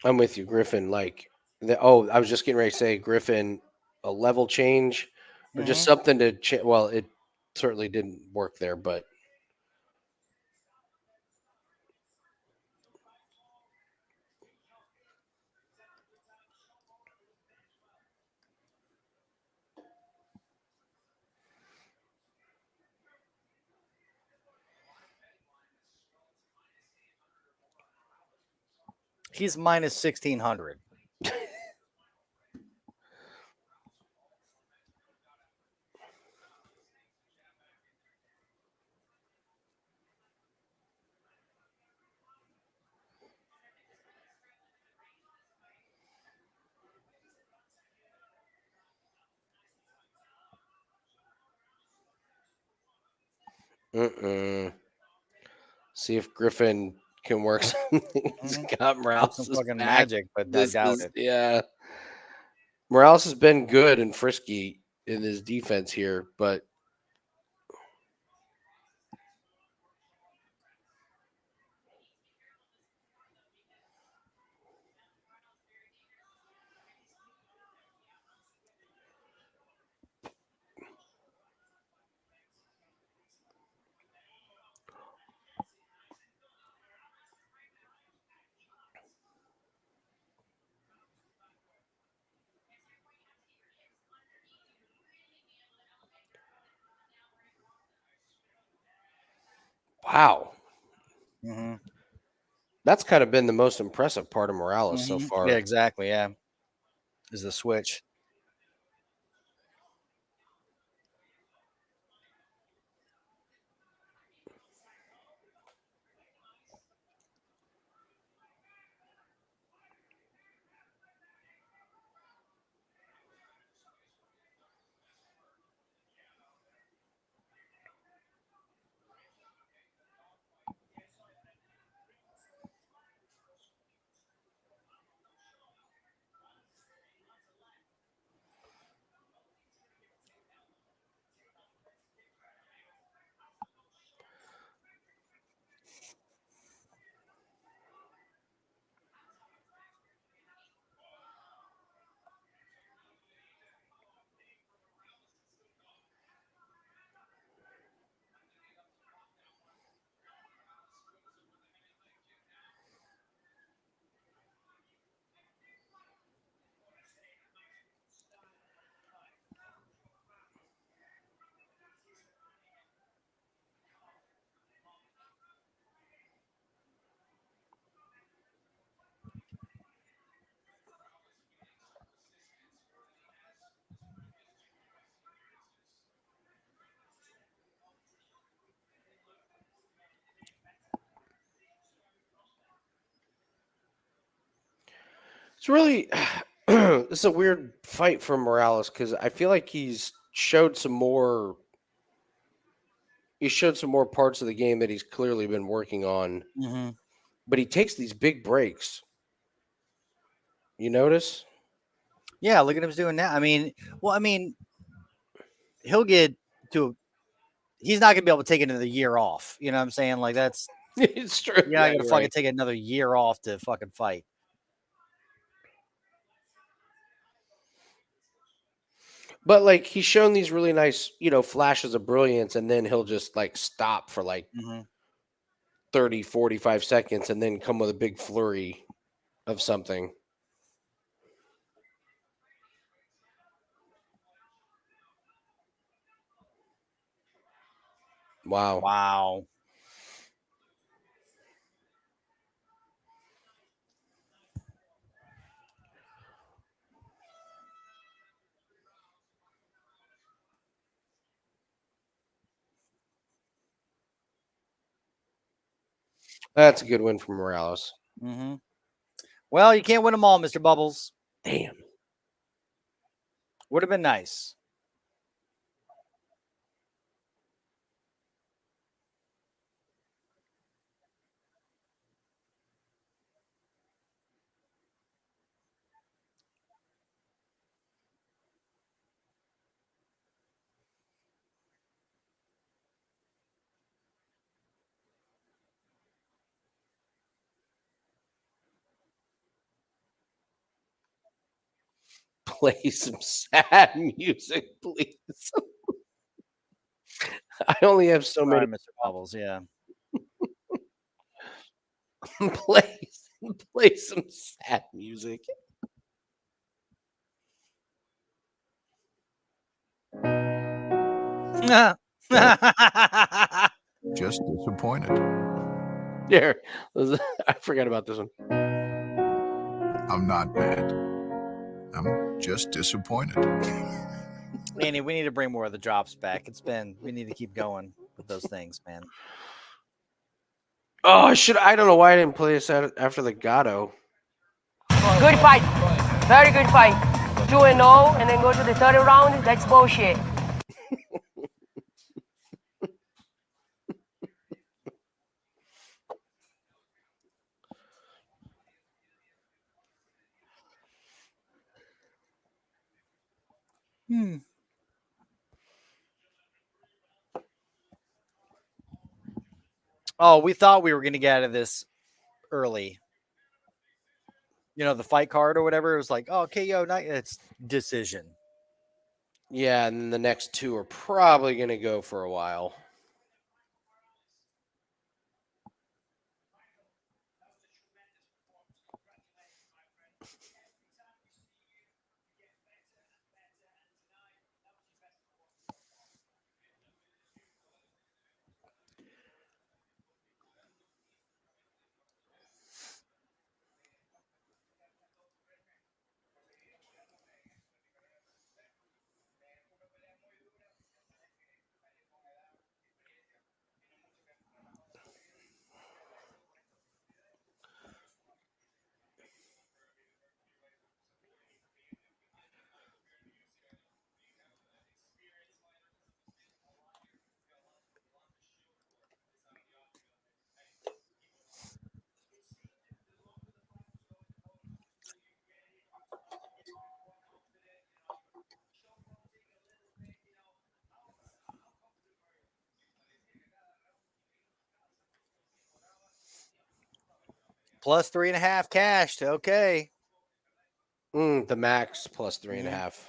I'm with you, Griffin. Like, I was just getting ready to say, Griffin, a level change or just something to change. Well, it certainly didn't work there, but He's minus 1,600. see if Griffin can work something. He's got Some Morales' fucking back. magic, but I doubt it. Yeah. Morales has been good and frisky in his defense here, but Wow. Mm-hmm. That's kind of been the most impressive part of Morales so far. Yeah, exactly. Yeah, is the switch. It's really this is a weird fight for Morales because I feel like he's showed some more. He showed some more parts of the game that he's clearly been working on, Mm-hmm. but he takes these big breaks. You notice? Yeah, look at him doing that. I mean, he'll get to. He's not gonna be able to take another year off. You know what I'm saying? Like that's It's true. you're not gonna you're fucking right. take another year off to fucking fight. But like he's shown these really nice, flashes of brilliance, and then he'll just like stop for like Mm-hmm. 30, 45 seconds and then come with a big flurry of something. Wow. Wow. That's a good win for Morales. Mm-hmm. Well, you can't win them all, Mr. Bubbles. Damn. Would have been nice. Play some sad music, please. I only have so Sorry, many. Mr. Bubbles. Yeah. play some sad music. Just disappointed. There. I forgot about this one. I'm not mad. I'm just disappointed. Andy, we need to bring more of the drops back. We need to keep going with those things, man. Oh, I don't know why I didn't play this after the Gatto. Good fight. Very good fight. 2-0 and then go to the third round. That's bullshit. Oh, we thought we were going to get out of this early. The fight card or whatever. It was like, oh, KO, it's decision. Yeah, and then the next two are probably going to go for a while. plus 3.5 cashed. Okay. The max plus 3.5. Mhm.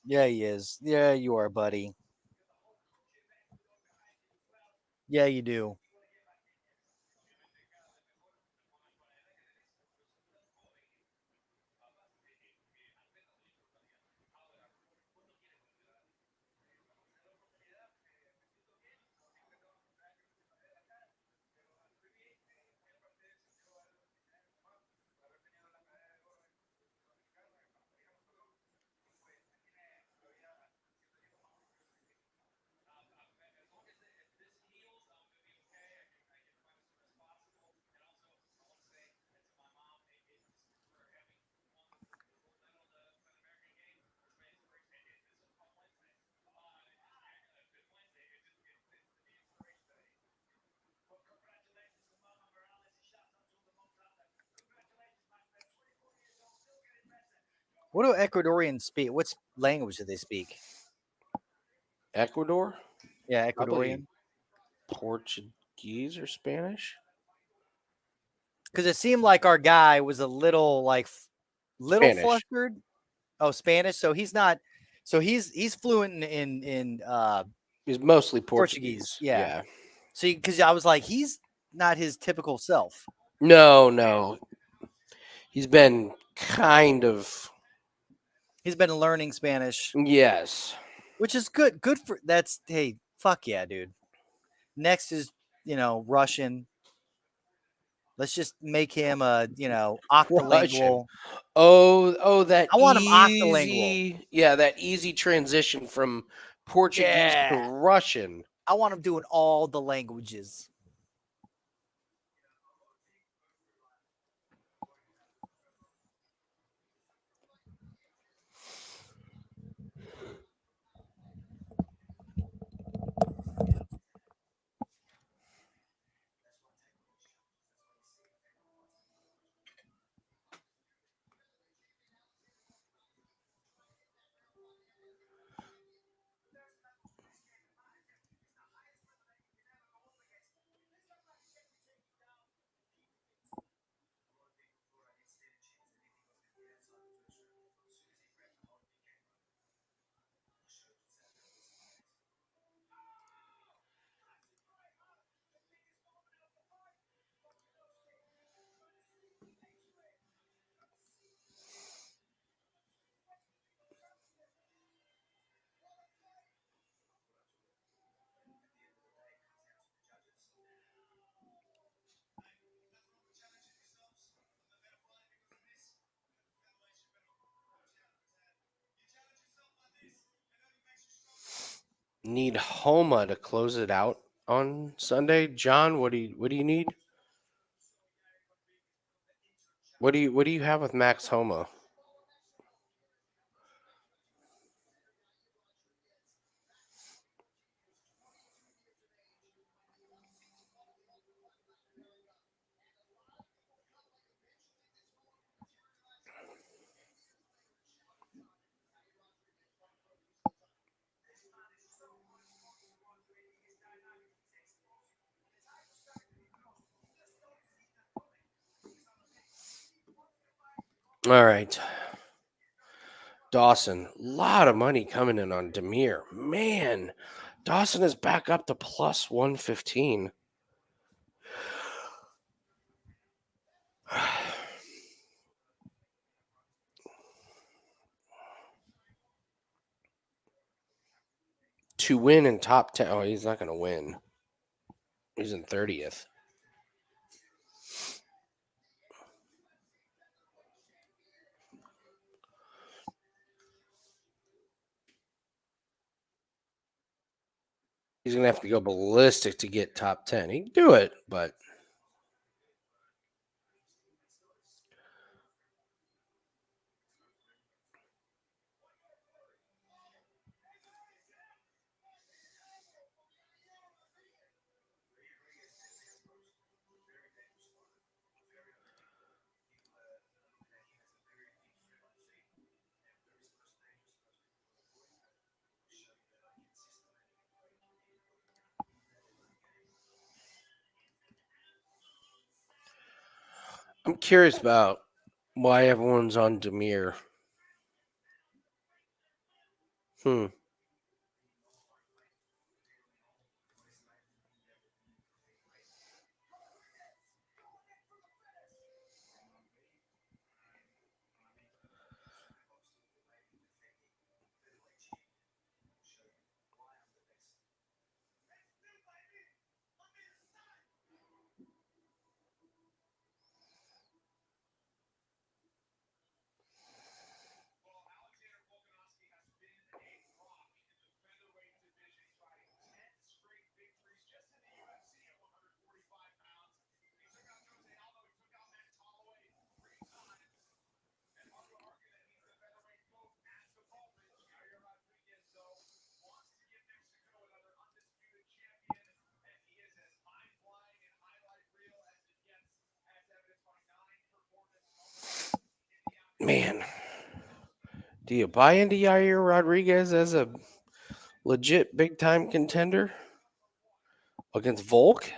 Yeah, he is. Yeah, you are, buddy. Yeah, you do. What do Ecuadorians speak? What language do they speak? Ecuador? Yeah, Probably Ecuadorian. Portuguese or Spanish? Because it seemed like our guy was a little little Spanish. flustered. Oh, Spanish. So he's not. So he's fluent in He's mostly Portuguese. Portuguese. Yeah. See, because I was like, he's not his typical self. No. He's been kind of. He's been learning Spanish, Yes. which is good. Good for that's. Hey, fuck yeah, dude. Next is Russian. Let's just make him a octolingual. That I want him easy. Yeah, that easy transition from Portuguese to Yeah. Russian. I want him doing all the languages. Need Homa to close it out on Sunday. John, what do you need? What do you have with Max Homa? All right. Dawson, a lot of money coming in on Damir. Man, Dawson is back up to plus 115. To win in top 10. Oh, he's not going to win. He's in 30th. He's going to have to go ballistic to get top 10. He can do it, but I'm curious about why everyone's on Damir. Man, do you buy into Yair Rodriguez as a legit big time contender against Volk?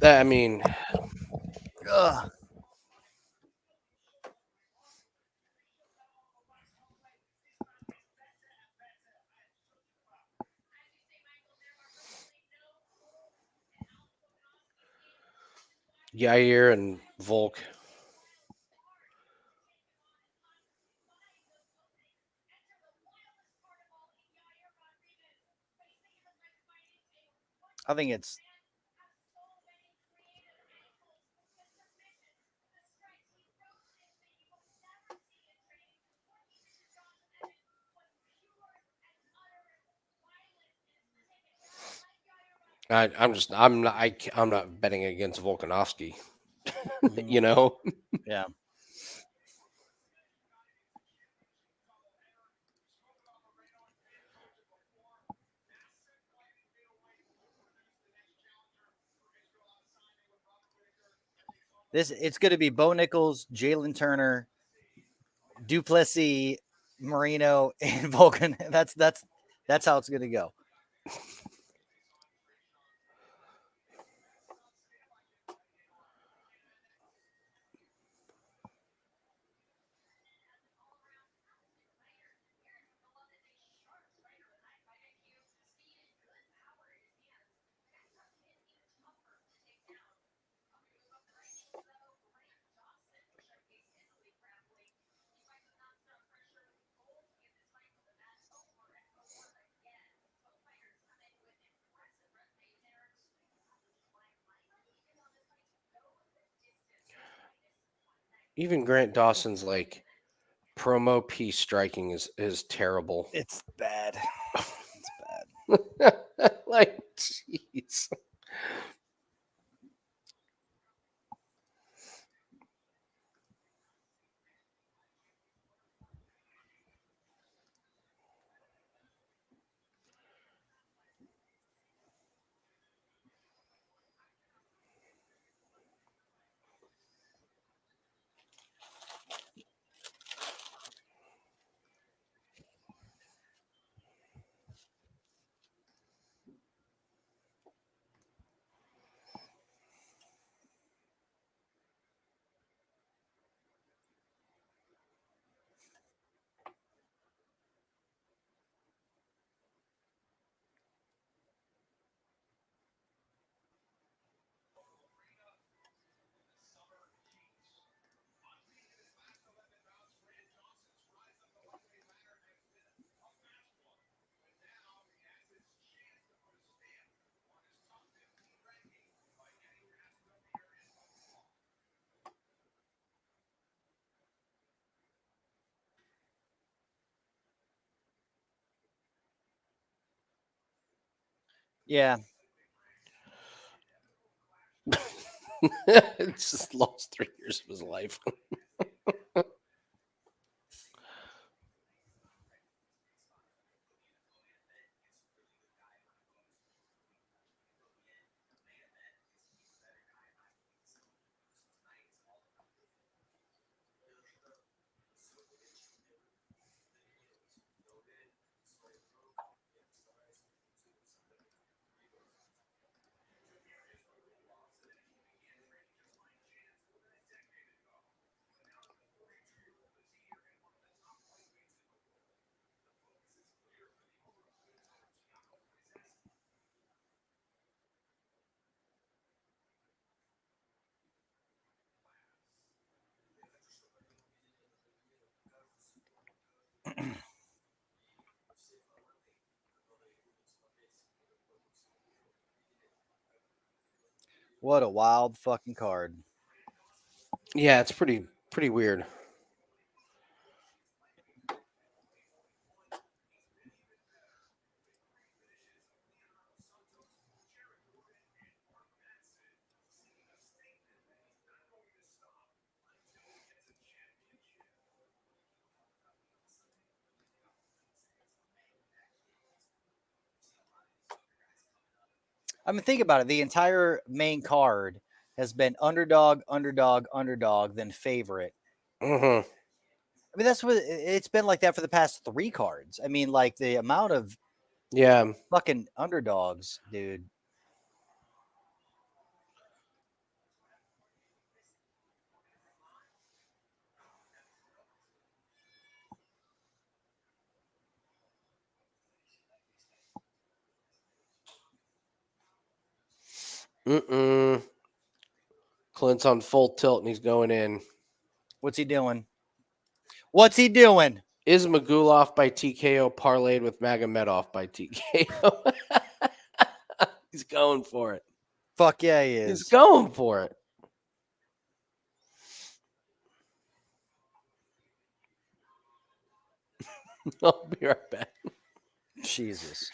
I mean, Ugh. Yair and Volk. I think it's I'm not betting against Volkanovski. You know, yeah. It's going to be Bo Nichols, Jalen Turner, Duplessis, Marino, and Volkan. That's how it's going to go. even Grant Dawson's like promo piece striking is terrible. It's bad. It's bad. Like, jeez. Yeah. It's just lost 3 years of his life. What a wild fucking card. Yeah, it's pretty weird. I mean, think about it. The entire main card has been underdog, underdog, underdog, then favorite. Mm-hmm. I mean, that's what it's been like that for the past 3 cards. I mean, like the amount of Yeah. fucking underdogs, dude. Clint's on full tilt and he's going in. What's he doing? What's he doing? Ismagulov by TKO parlayed with Magomedov by TKO. He's going for it. Fuck yeah, he He's is. going for it. I'll be right back. Jesus.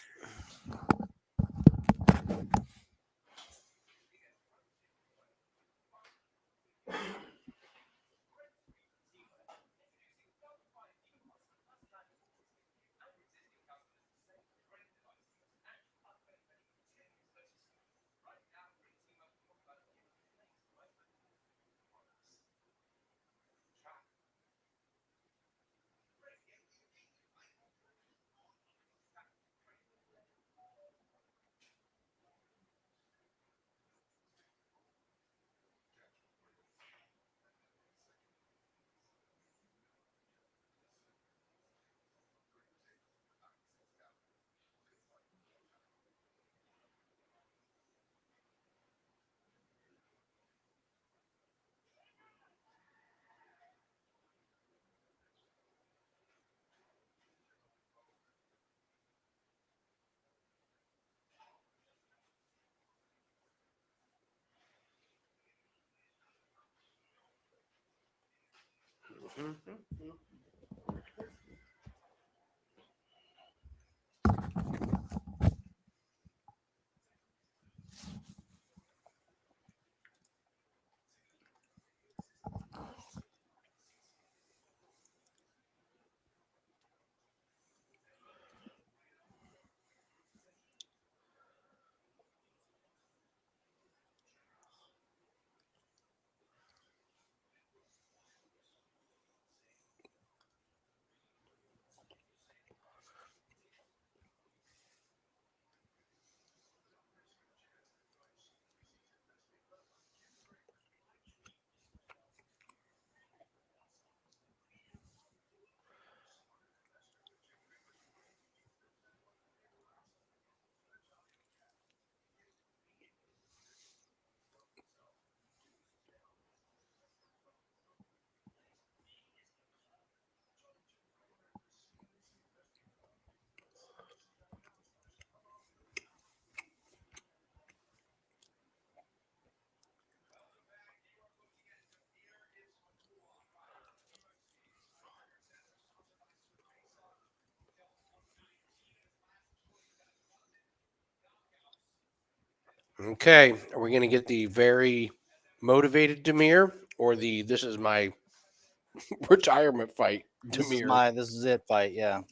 Okay. Are we going to get the very motivated Damir or the this is my retirement fight Damir? This is it fight, yeah.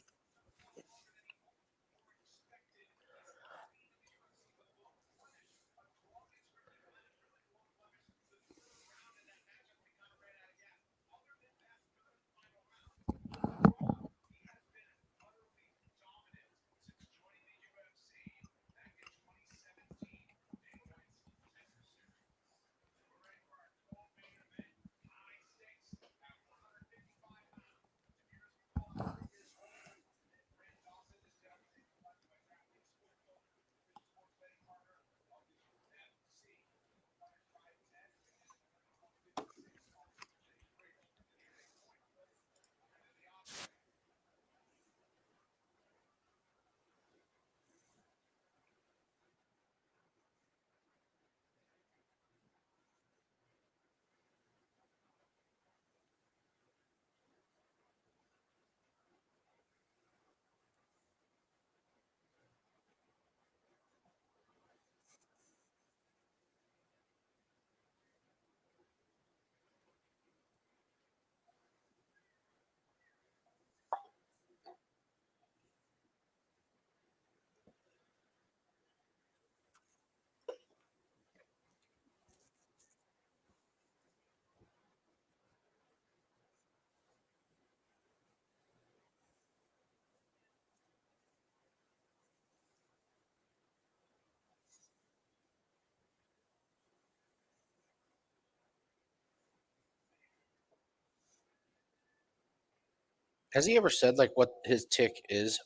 Has he ever said like what his tick is?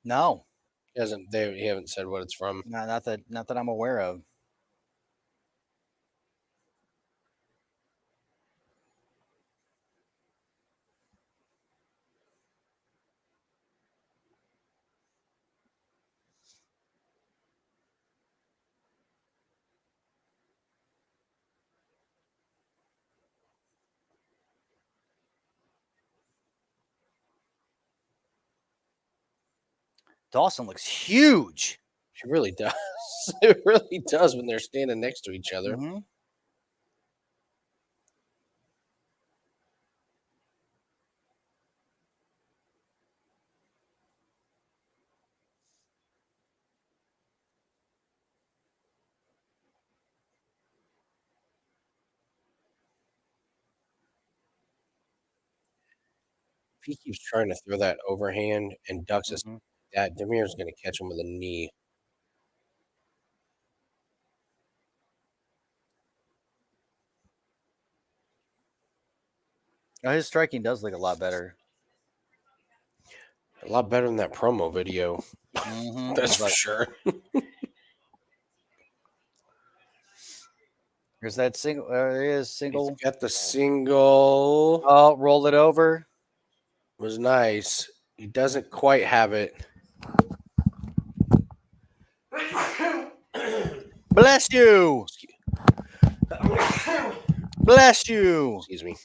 No, He hasn't. He haven't said what it's from. not that I'm aware of. Dawson looks huge. She really does. It really does when they're standing next to each other. Mhm. If he keeps trying to throw that overhand and ducks us, Mhm. that Damir's going to catch him with a knee. Oh, his striking does look a lot better. A lot better than that promo video. Mhm. That's It's for like, sure. there's that single. There he is, single. He's got the single. Oh, roll it over. Was nice. He doesn't quite have it. Bless you. Bless you. Excuse me.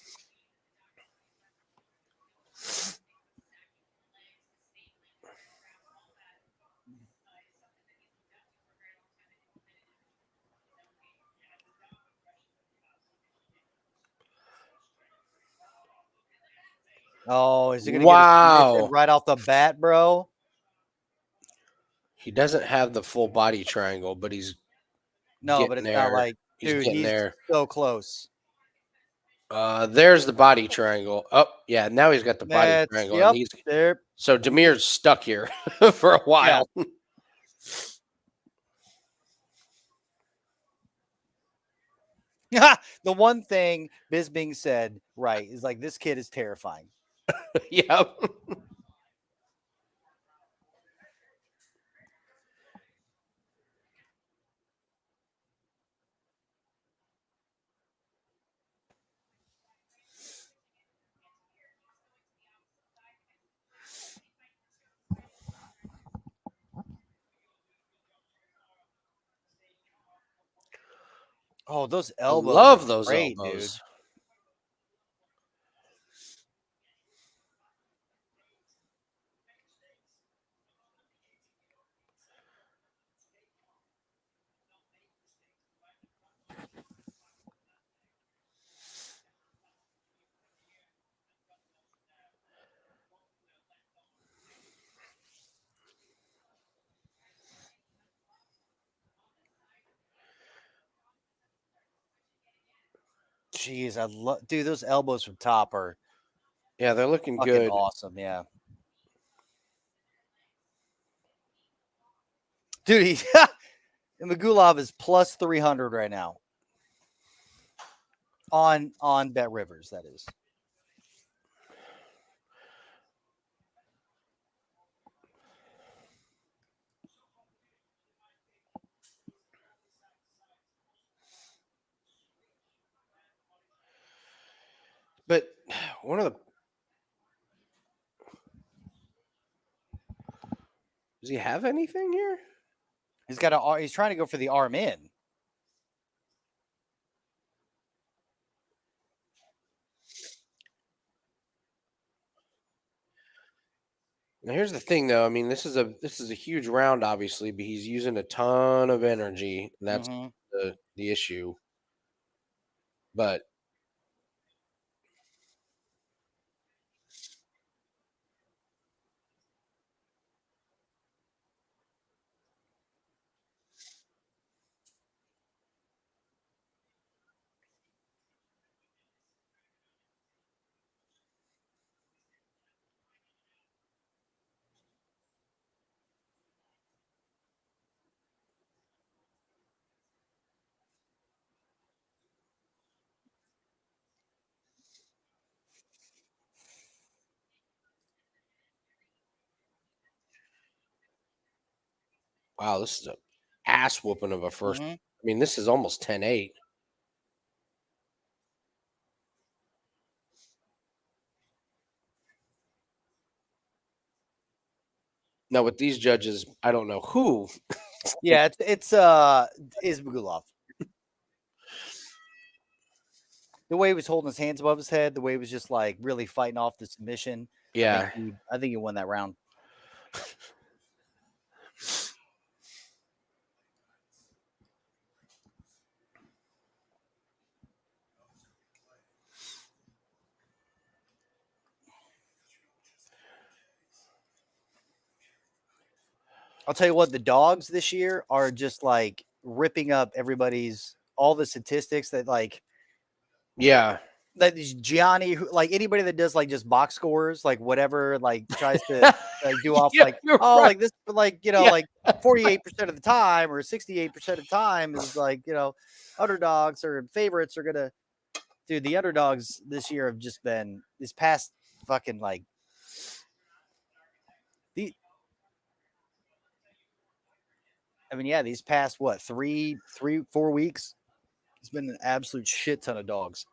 Oh, is he gonna Wow. get a submission right off the bat, bro? He doesn't have the full body triangle, but he's No, but getting it's not there. like, He's dude, getting he's there. so close. There's the body triangle. Oh, yeah. Now he's got the body That's triangle. yep. And he's There. so Damir's stuck here for a while. The one thing Bisbing said right is like, this kid is terrifying. Yep. Oh, those I elbows. love are those great, elbows. dude. Jeez, I love, dude. Those elbows from top are Yeah, they're looking fucking good. awesome. Yeah, dude. He Ismagulov is plus 300 right now on Bet Rivers. That is. But one of the does he have anything here? He's got a. He's trying to go for the arm in. Now here's the thing, though. I mean, this is a huge round, obviously, but he's using a ton of energy. And that's Mhm. the issue. But Wow, this is a ass whooping of a first. Mhm. I mean, this is almost 10-8. Now with these judges, I don't know who. Yeah, it's Ismagulov. The way he was holding his hands above his head, the way he was just like really fighting off the submission. Yeah. I think he won that round. I'll tell you what, the dogs this year are just like ripping up all the statistics that like Yeah. that is Gianni, who like anybody that does like just box scores, like whatever, like tries to like do off Yeah, like, you're oh, right. like this, like, you know, Yeah. like 48% of the time or 68% of the time is like, you know, underdogs or favorites are gonna, dude, the underdogs this year have just been this past fucking like the I mean, yeah, these past what 4 weeks, it's been an absolute shit ton of dogs.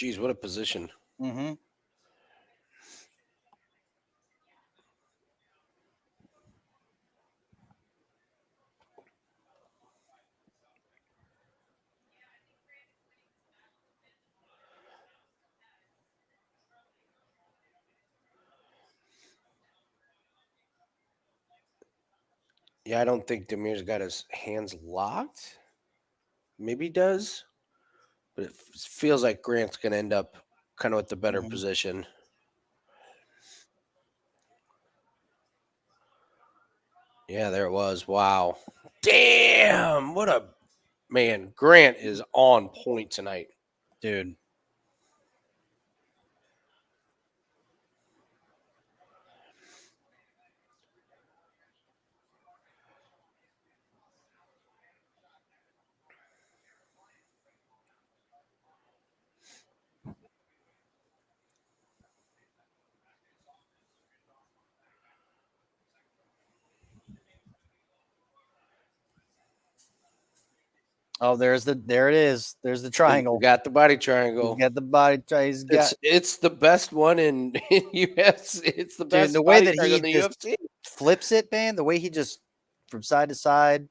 Geez, what a position. Mm-hmm. Yeah, I don't think Damir's got his hands locked. Maybe he does, but it feels like Grant's going to end up kind of with the better Mhm. position. Yeah, there it was. Wow. Damn. What a man. Grant is on point tonight. Dude. Oh, there it is. There's the triangle. We got the body triangle. He's got the body. He's got It's the best one in UFC. It's the dude. best The way body that triangle he in the just UFC. flips it, man. The way he just from side to side.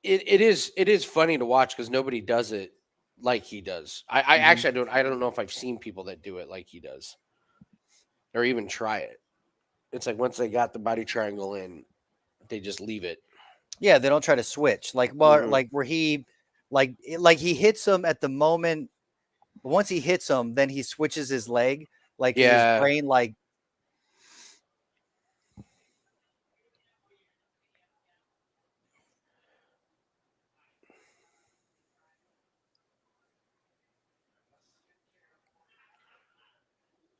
It is funny to watch because nobody does it like he does. I Mhm. actually I don't know if I've seen people that do it like he does, or even try it. It's like once they got the body triangle in, they just leave it. Yeah, they don't try to switch. Like like where he like he hits him at the moment. Once he hits him, then he switches his leg. Like in his Yeah. brain, like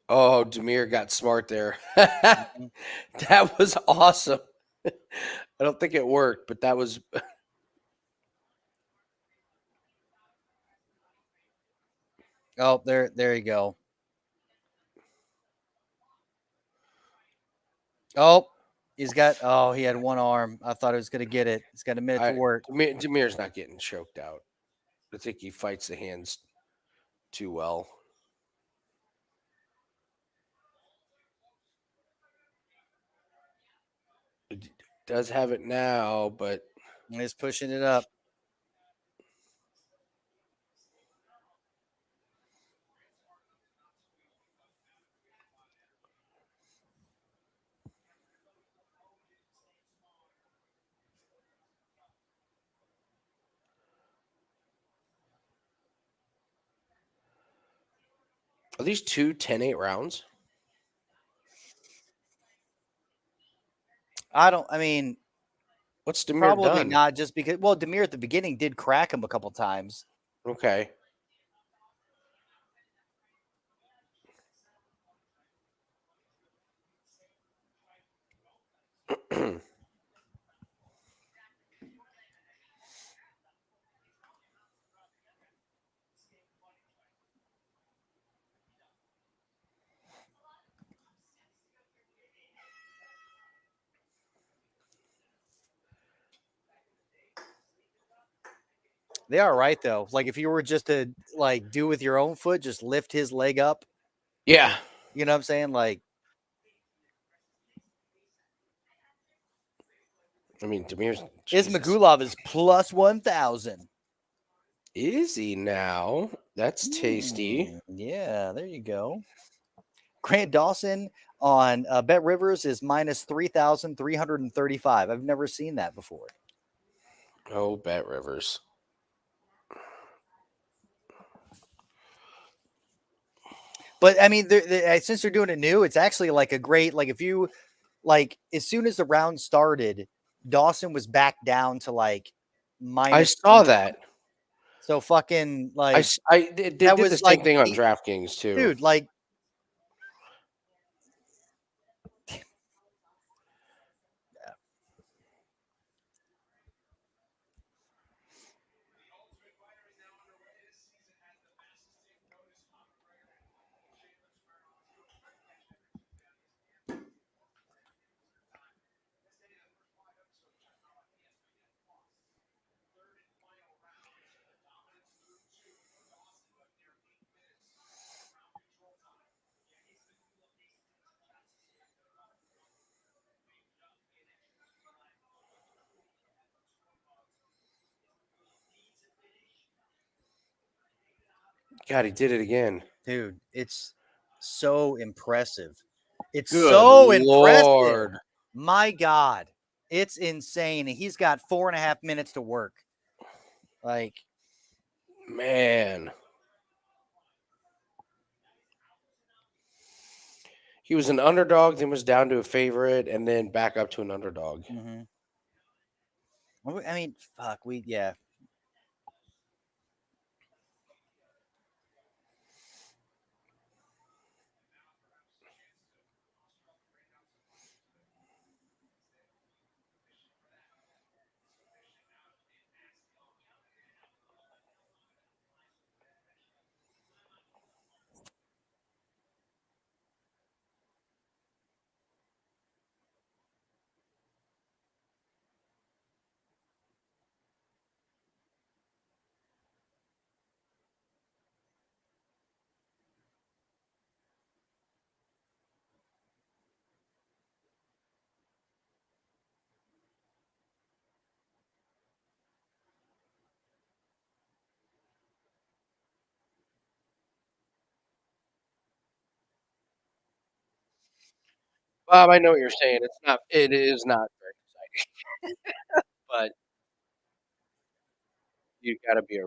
Oh, Damir got smart there. Mhm. That was awesome. I don't think it worked, but that was. Oh, there you go. Oh, he's got. Oh, he had one arm. I thought he was going to get it. He's got a minute to work. Damir's not getting choked out. I think he fights the hands too well. It does have it now, but He's pushing it up. are these two 10-8 rounds? I mean, What's Damir probably done? not just because. Well, Damir at the beginning did crack him a couple times. Okay. They are right though. Like if you were just to like do with your own foot, just lift his leg up. Yeah. You know what I'm saying? Like I mean, Damir's. Ismagulov is plus 1,000. Is he now? That's tasty. Yeah, there you go. Grant Dawson on Bet Rivers is minus 3,335. I've never seen that before. Oh, Bet Rivers. But I mean, since they're doing it new, it's actually like a great, like if you like, as soon as the round started, Dawson was back down to like minus. I saw that. So fucking like they did that the was same like thing on DraftKings too. dude, like God, he did it again. dude, it's so impressive. It's Good so impressive. Lord. My God, it's insane. He's got 4.5 minutes to work. Like, Man. He was an underdog, then was down to a favorite, and then back up to an underdog. I mean, fuck, yeah. Bob, I know what you're saying. It is not very exciting. But you just gotta be a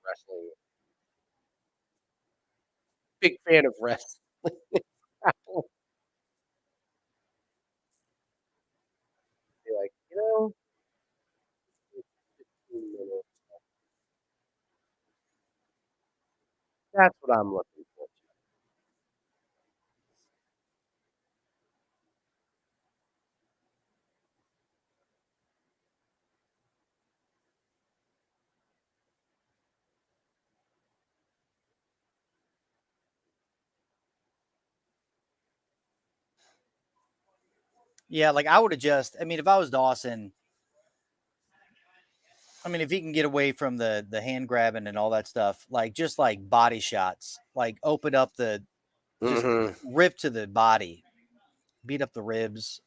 wrestling big fan of wrestling. Be like, 15 minutes. That's what I'm looking for. Yeah, like I would adjust. I mean, if I was Dawson, I mean, if he can get away from the hand grabbing and all that stuff, like just like body shots, like open up just rip to the body, beat up the ribs.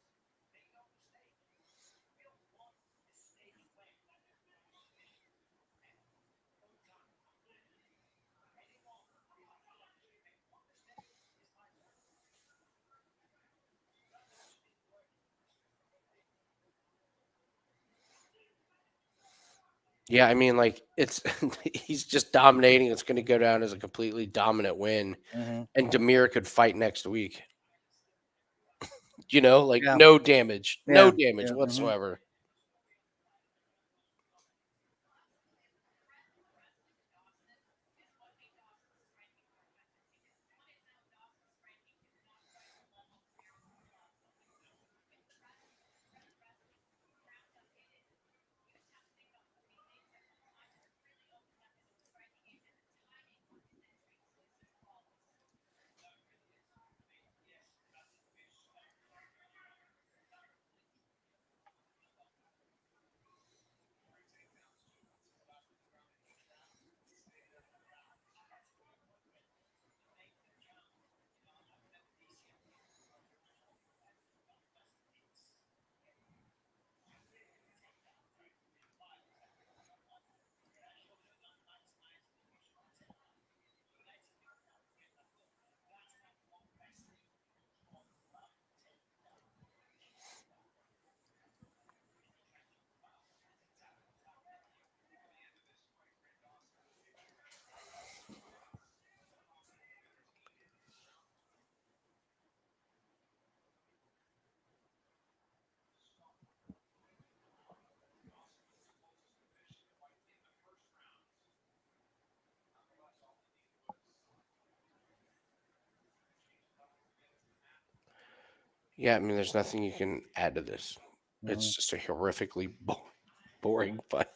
Yeah, I mean, like it's he's just dominating. It's going to go down as a completely dominant win, Mm-hmm. and Damir could fight next week. Like Yeah. no damage, Yeah. damage Yeah. whatsoever. Yeah, I mean, there's nothing you can add to this. Mm-hmm. It's just a horrifically boring fight.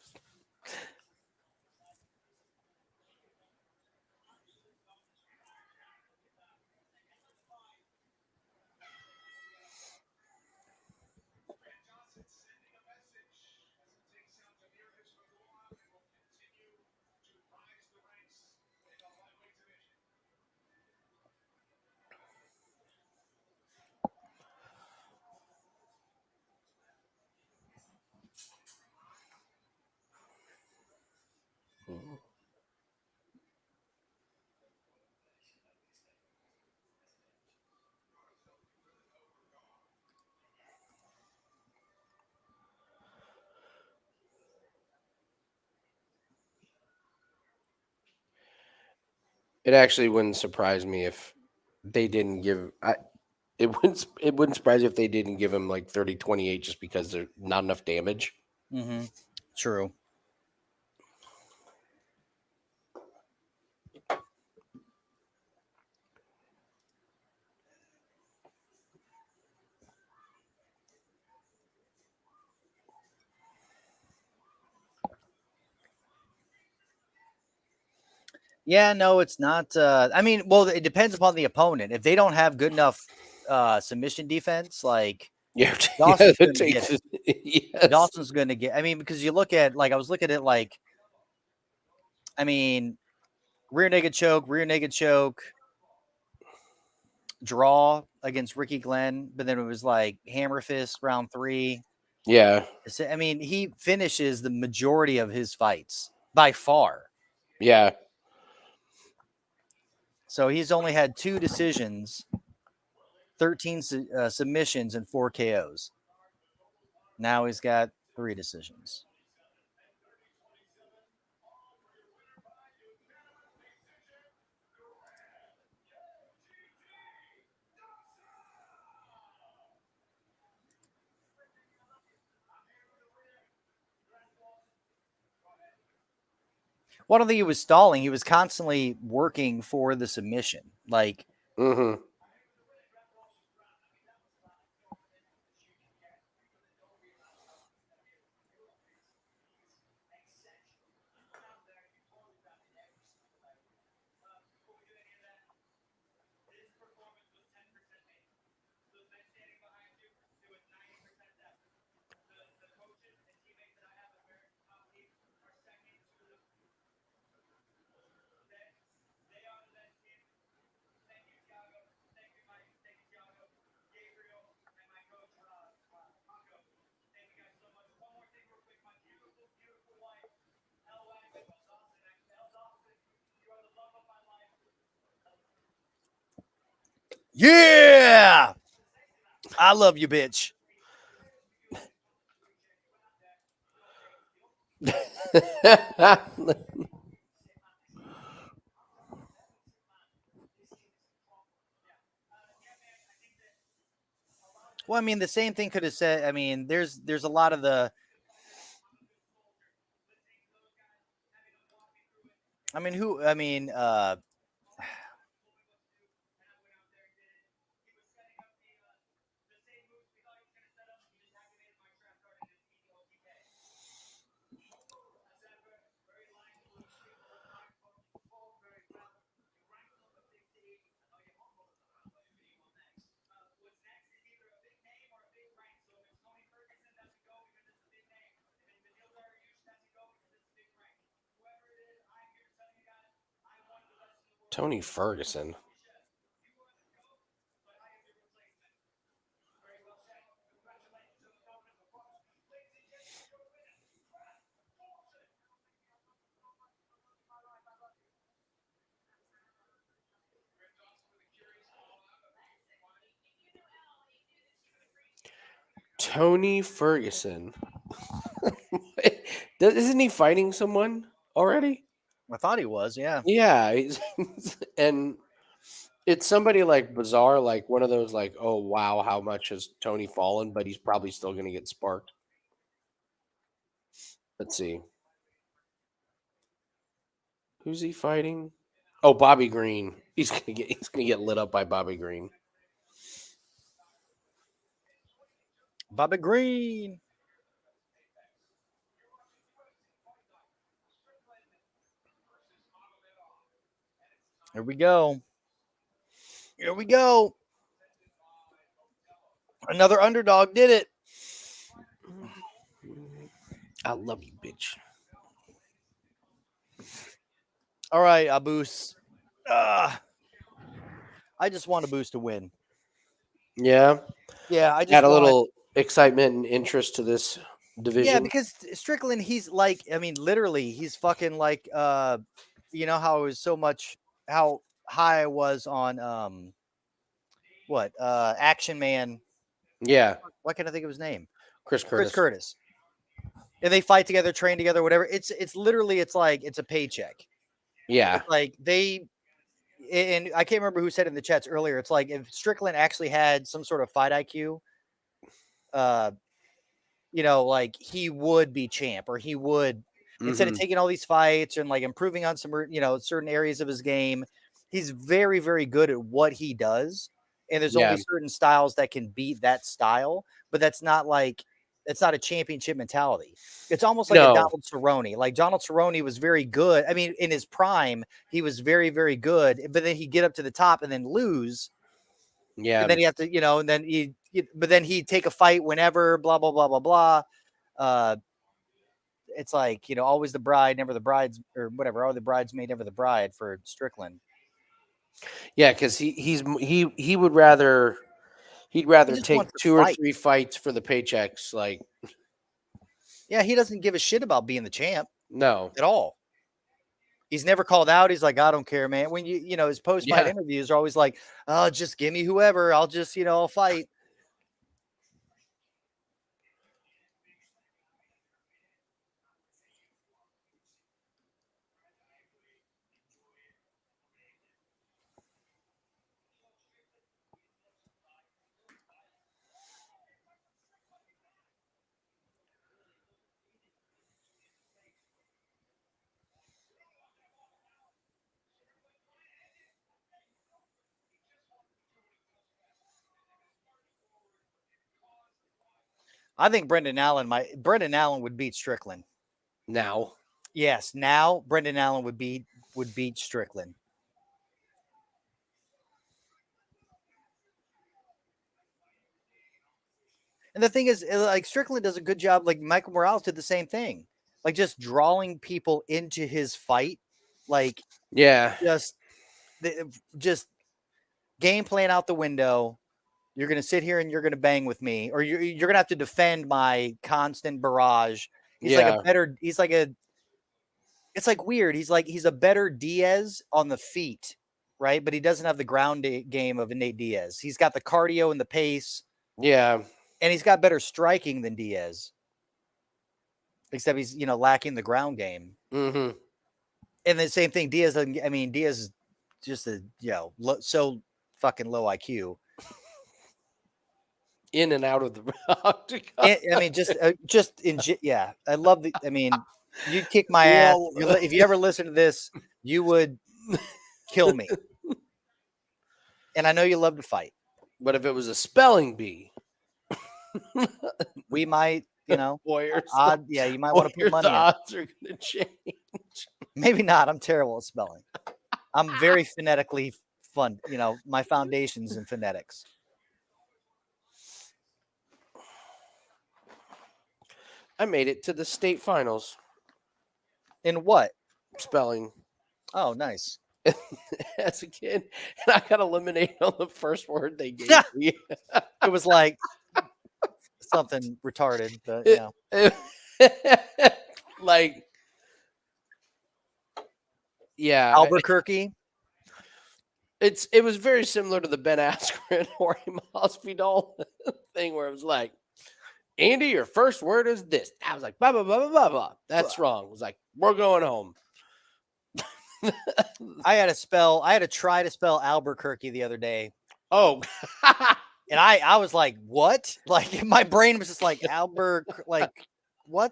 It actually wouldn't surprise me if they didn't give. It wouldn't surprise you if they didn't give him like 30-28 just because there's not enough damage. Mm-hmm. True. Yeah, no, it's not. I mean, well, it depends upon the opponent. If they don't have good enough submission defense, like Yeah, Dawson's yeah, going to get it. yes. Dawson's going to get. I mean, because you look at I was looking at I mean, rear naked choke, draw against Ricky Glenn, but then it was like hammer fist round 3. Yeah, I mean, he finishes the majority of his fights by far. yeah. So he's only had 2 decisions, 13 submissions, and 4 KOs. Now he's got 3 decisions. Well, I don't think he was stalling. He was constantly working for the submission. Like, Mm-hmm. Yeah. I love you, bitch. Well, I mean, the same thing could have said. I mean, there's a lot of the. I mean, who? I mean, Tony Ferguson. Tony Ferguson. Isn't he fighting someone already? I thought he was. Yeah. Yeah, and it's somebody like bizarre, like one of those, like, oh wow, how much has Tony fallen? But he's probably still going to get sparked. Let's see, who's he fighting? Oh, Bobby Green. He's gonna get lit up by Bobby Green. Bobby Green. Here we go. Here we go. Another underdog did it. I love you, bitch. All right, Abus. I just want Abus to win. Yeah, Yeah, I just add a want, little excitement and interest to this division. Yeah, because Strickland, he's like, I mean, literally, he's fucking like, you know how it was so much, how high I was on, Action Man. Yeah, Why can't I think of his name? Chris Curtis. Chris Curtis. And they fight together, train together, whatever. It's literally, it's like, it's a paycheck. Yeah, It's like and I can't remember who said in the chats earlier. It's like if Strickland actually had some sort of fight IQ, like he would be champ, or he would, instead of taking all these fights and like improving on some, certain areas of his game, he's very, very good at what he does. And there's only certain styles that can beat that style, but that's not like, it's not a championship mentality. It's almost like a Donald Cerrone. Like Donald Cerrone was very good. I mean, in his prime, he was very, very good, but then he'd get up to the top and then lose. Yeah. And then he have to, and then but then he'd take a fight whenever, blah, blah, blah, blah, blah. It's like, always the bride, never the brides, or whatever. All the bridesmaid, never the bride for Strickland. Yeah, because he would rather take 2 or 3 fights for the paychecks. Like, yeah, he doesn't give a shit about being the champ. No, at all. He's never called out. He's like, I don't care, man. When his post-fight interviews are always like, oh, just give me whoever. I'll just, I'll fight. I think Brendan Allen would beat Strickland. Now. Yes, now Brendan Allen would beat Strickland. And the thing is, like, Strickland does a good job. Like Michael Morales did the same thing, like just drawing people into his fight. Like, just game plan out the window. You're going to sit here and you're going to bang with me, or you're going to have to defend my constant barrage. It's like weird. He's a better Diaz on the feet right? But he doesn't have the ground game of Nate Diaz. He's got the cardio and the pace. Yeah. And he's got better striking than Diaz. Except he's, lacking the ground game. Mm-hmm. And the same thing, Diaz is just so fucking low IQ. In and out of the octagon. I love you'd kick my ass. If you ever listen to this, you would kill me. And I know you love to fight. But if it was a spelling bee, we might, Warriors. You might want to put money the odds are going to change. Maybe not. I'm terrible at spelling. I'm very phonetically fun. My foundation's in phonetics. I made it to the state finals. In what? Spelling. Oh, nice. As a kid, and I got eliminated on the first word they gave me. It was like something retarded, but Albuquerque. It was very similar to the Ben Askren or Hospital thing where it was like, Andy, your first word is this. I was like, blah, blah, blah, blah, blah, blah. That's wrong. It was like, we're going home. I had to try to spell Albuquerque the other day. Oh. And I was like, what? Like my brain was just like Albuquerque, like what?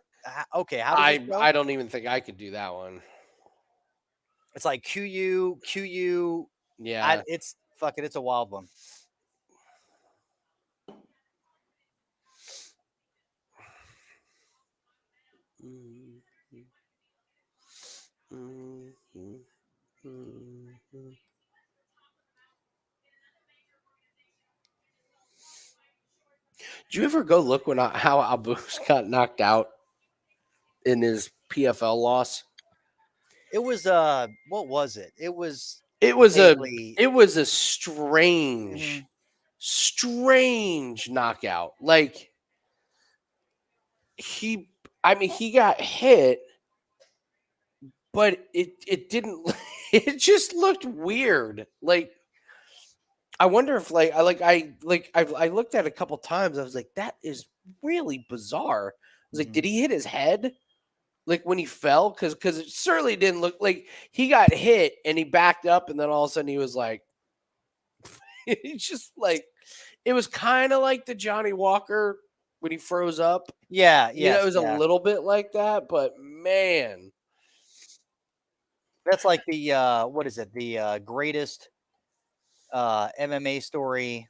Okay. How does it spell? I don't even think I could do that one. It's like QU. Yeah. It's a wild one. Did you ever go look how Abus got knocked out in his PFL loss? It was what was it? It was a strange knockout. Like he got hit, but it didn't. It just looked weird. Like I wonder if I looked at it a couple times. I was like, that is really bizarre. I was like, did he hit his head? Like when he fell, because it certainly didn't look like he got hit and he backed up, and then all of a sudden he was like, it's just like it was kind of like the Johnny Walker when he froze up. Yeah, it was a little bit like that, but man, that's like the what is it? The greatest MMA story.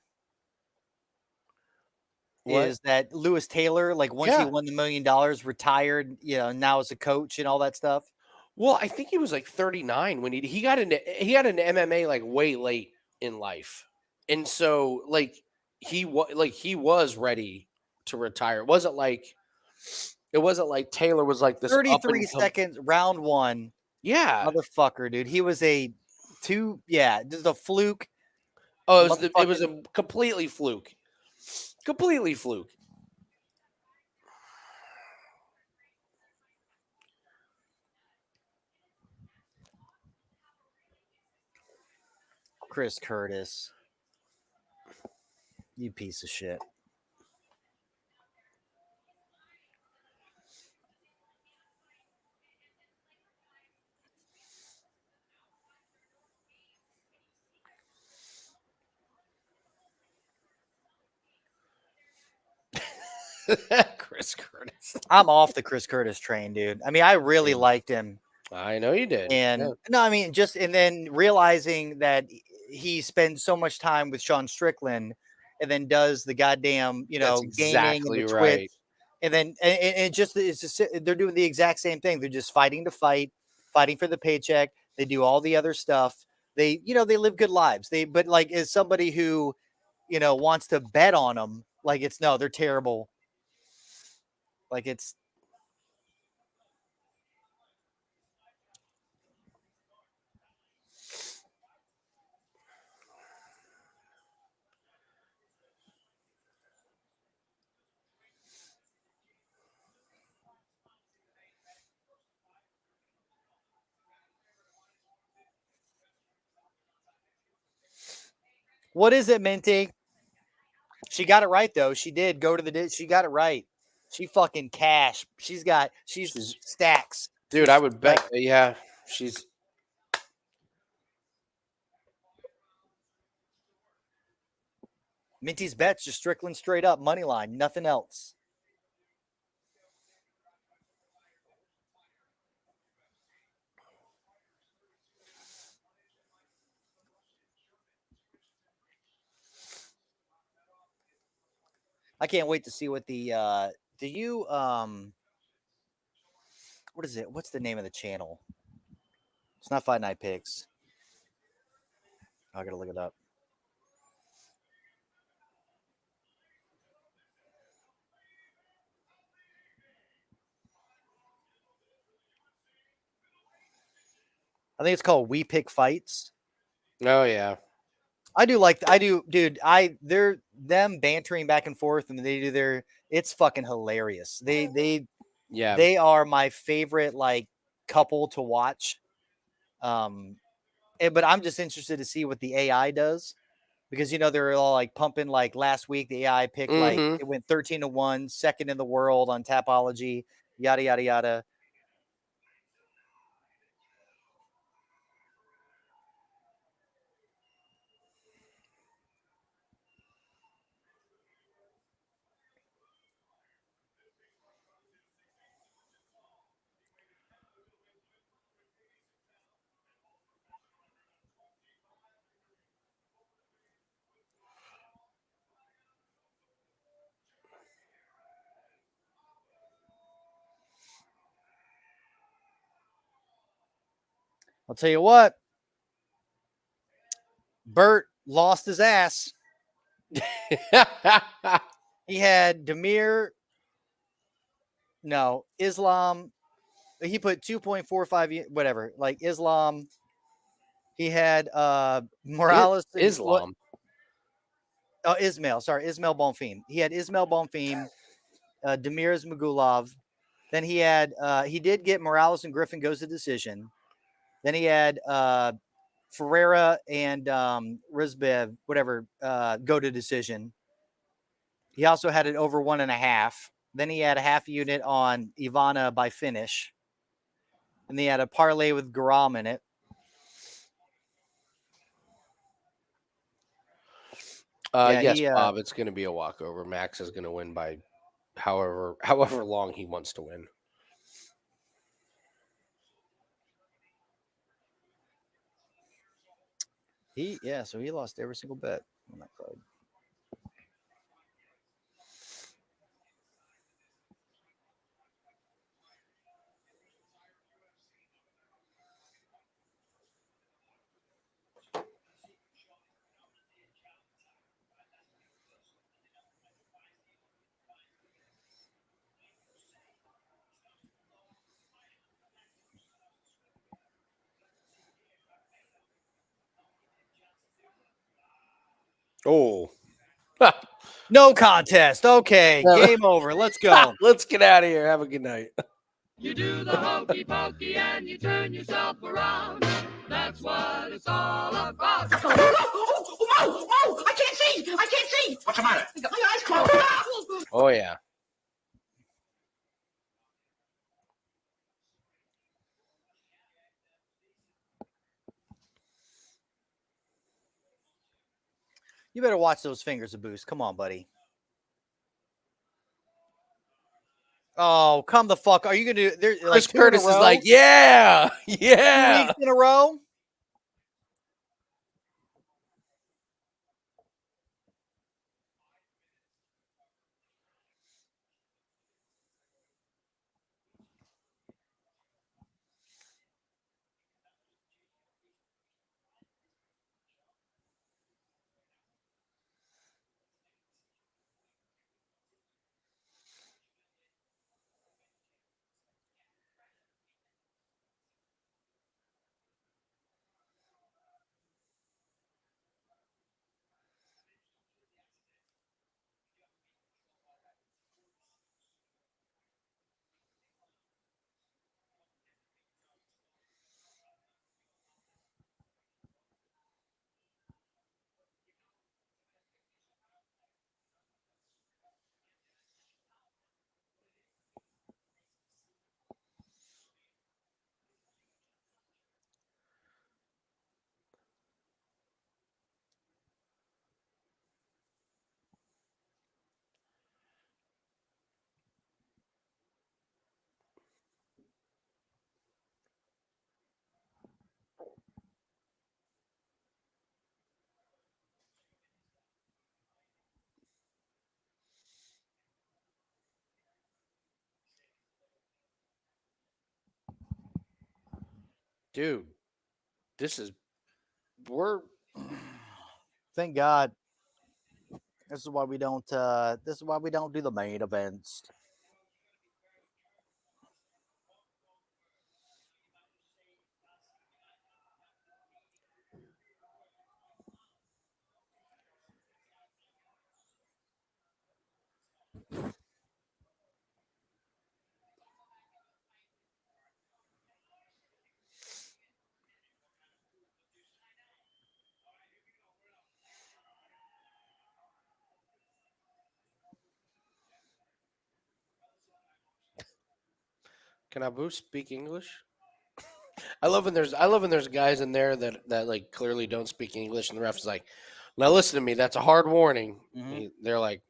What? Is that Lewis Taylor, like once he won the $1 million, retired, now as a coach and all that stuff? Well, I think he was like 39 when he got into MMA like way late in life. And so like he was ready to retire. It wasn't like Taylor was like this 33 seconds, round one. Yeah. Motherfucker, dude. He was just a fluke. Oh, it was a completely fluke. Completely fluke. Chris Curtis. You piece of shit. Chris Curtis. I'm off the Chris Curtis train, dude. I mean, I really liked him. I know you did. And and then realizing that he spends so much time with Sean Strickland and then does the goddamn, That's gaming and the right. Twitch. And then it's just they're doing the exact same thing. They're just fighting to fight, fighting for the paycheck. They do all the other stuff. They they live good lives. But like as somebody who, wants to bet on them, like they're terrible. Like it's What is it, Minty? She got it right though. She did go to the. She got it right. She fucking cash. She's stacks. Dude, I would bet. Yeah, she's. Minty's bets just Strickland straight up money line, nothing else. I can't wait to see what the do you what is it? What's the name of the channel? It's not Fight Night Picks. I gotta look it up. I think it's called We Pick Fights. Oh yeah. Dude. They're them bantering back and forth, and they do their. It's fucking hilarious. They are my favorite like couple to watch. But I'm just interested to see what the AI does because they're all like pumping like last week the AI picked like it went 13-1, second in the world on Tapology, yada yada yada. I'll tell you what, Bert lost his ass. He had Damir. No, Islam. He put 2.45, whatever, like Islam. He had Morales. Islam. Oh, Ismael. Sorry, Ismael Bonfim. He had Ismael Bonfim, Damir Ismagulov. Then he had he did get Morales and Griffin goes to decision. Then he had Ferreira and Ruziboev, whatever, go to decision. He also had it over 1.5. Then he had a half unit on Ivana by finish. And he had a parlay with Guram in it. Yes, Bob, it's going to be a walkover. Max is going to win by however long he wants to win. So he lost every single bet on that card. Oh. No contest. Okay, game over. Let's go. Let's get out of here. Have a good night. You do the hokey pokey and you turn yourself around. That's what it's all about. Oh, I can't see. I can't see. What's the matter? I got my eyes closed. Oh, yeah. You better watch those fingers, Abus. Come on, buddy. Oh, come the fuck. Are you going to do Chris Curtis is like, yeah. 2 weeks in a row? Dude, we're Thank God. This is why we don't. This is why we don't do the main events. Can Abus speak English? I love when there's guys in there that like clearly don't speak English, and the ref's like, "Now listen to me. That's a hard warning." They're like,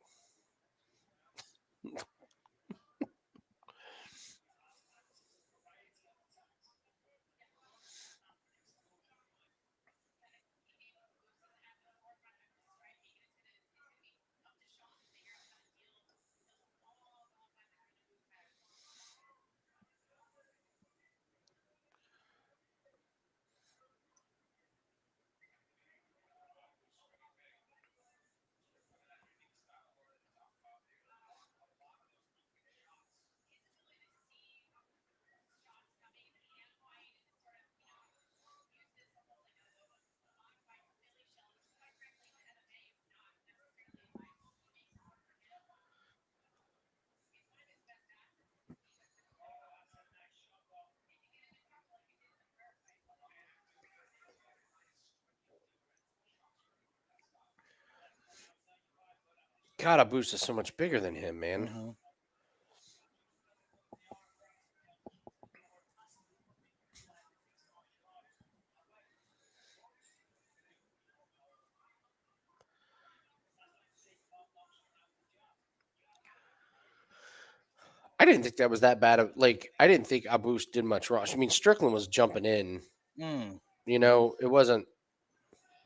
"God, Abus is so much bigger than him, man." I didn't think that was that bad. I didn't think Abus did much wrong. I mean, Strickland was jumping in. You know, it wasn't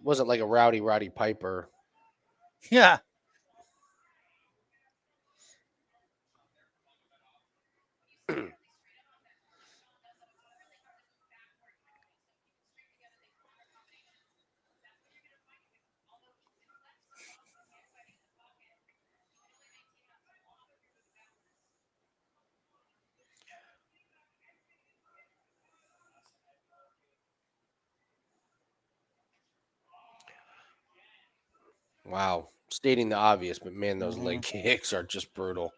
like a Roddy Piper. Yeah. Wow, stating the obvious, but man, those leg kicks are just brutal.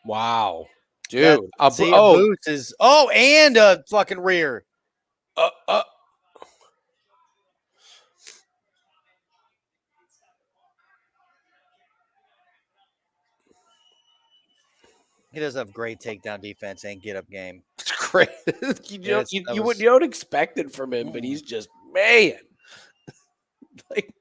Wow, dude. See, Abus is. Oh, and a fucking rear. He does have great takedown defense and get up game. It's great. You don't expect it from him, but he's just man. Like,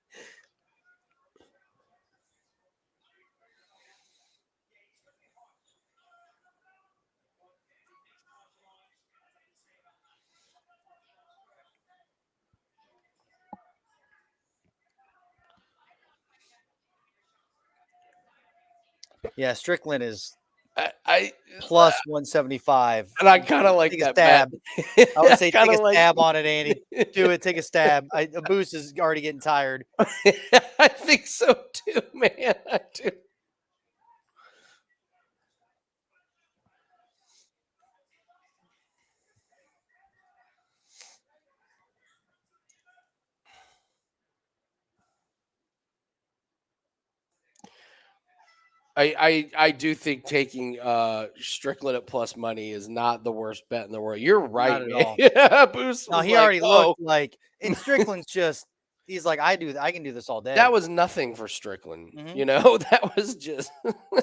yeah, Strickland is. plus 175. And I kind of like Take a that stab. bet. I would say take a Kinda stab on it, Andy. Do it. Take a stab. Abus is already getting tired. I think so too, man. I do. I do think taking Strickland at plus money is not the worst bet in the world. You're right, at man. all. Yeah, Boost No, was he like, already "Whoa." looked like, and Strickland's just, he's like, I can do this all day. That was nothing for Strickland. Mhm. You know, that was just.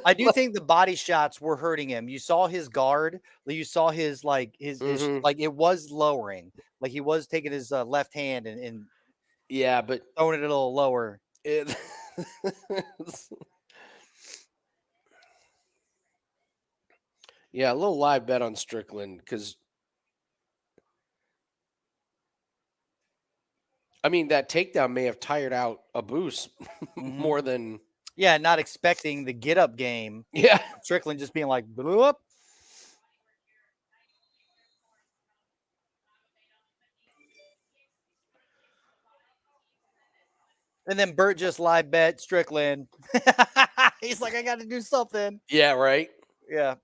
I do think the body shots were hurting him. You saw his guard, you saw his his Mhm. like it was lowering, like he was taking his left hand and Yeah, but throwing it a little lower. it. Yeah, a little live bet on Strickland because. I mean, that takedown may have tired out Abus Mhm. more than. Yeah, not expecting the get up game. Yeah. Strickland just being like, blew up. And then Bert just live bet Strickland. He's like, I got to do something. Yeah, right. Yeah.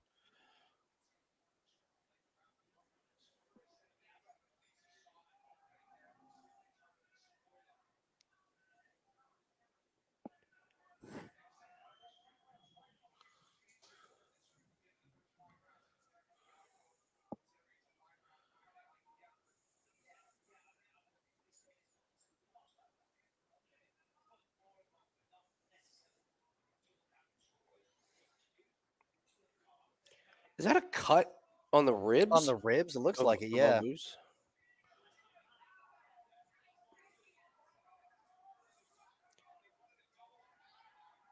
Is that a cut on the ribs? On the ribs, it looks like it. Yeah. Abus?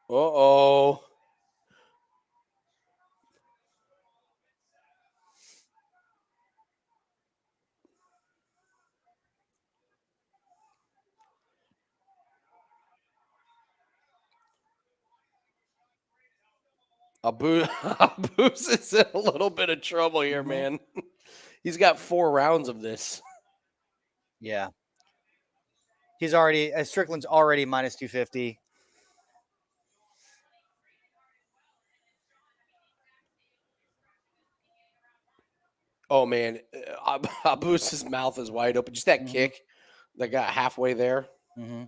Uh-oh. Abus is in a little bit of trouble here, Mhm. man. He's got 4 rounds of this. Yeah. He's already, Strickland's already minus 250. Oh, man. Abus's mouth is wide open. Just that Mhm. kick that got halfway there. Mm-hmm.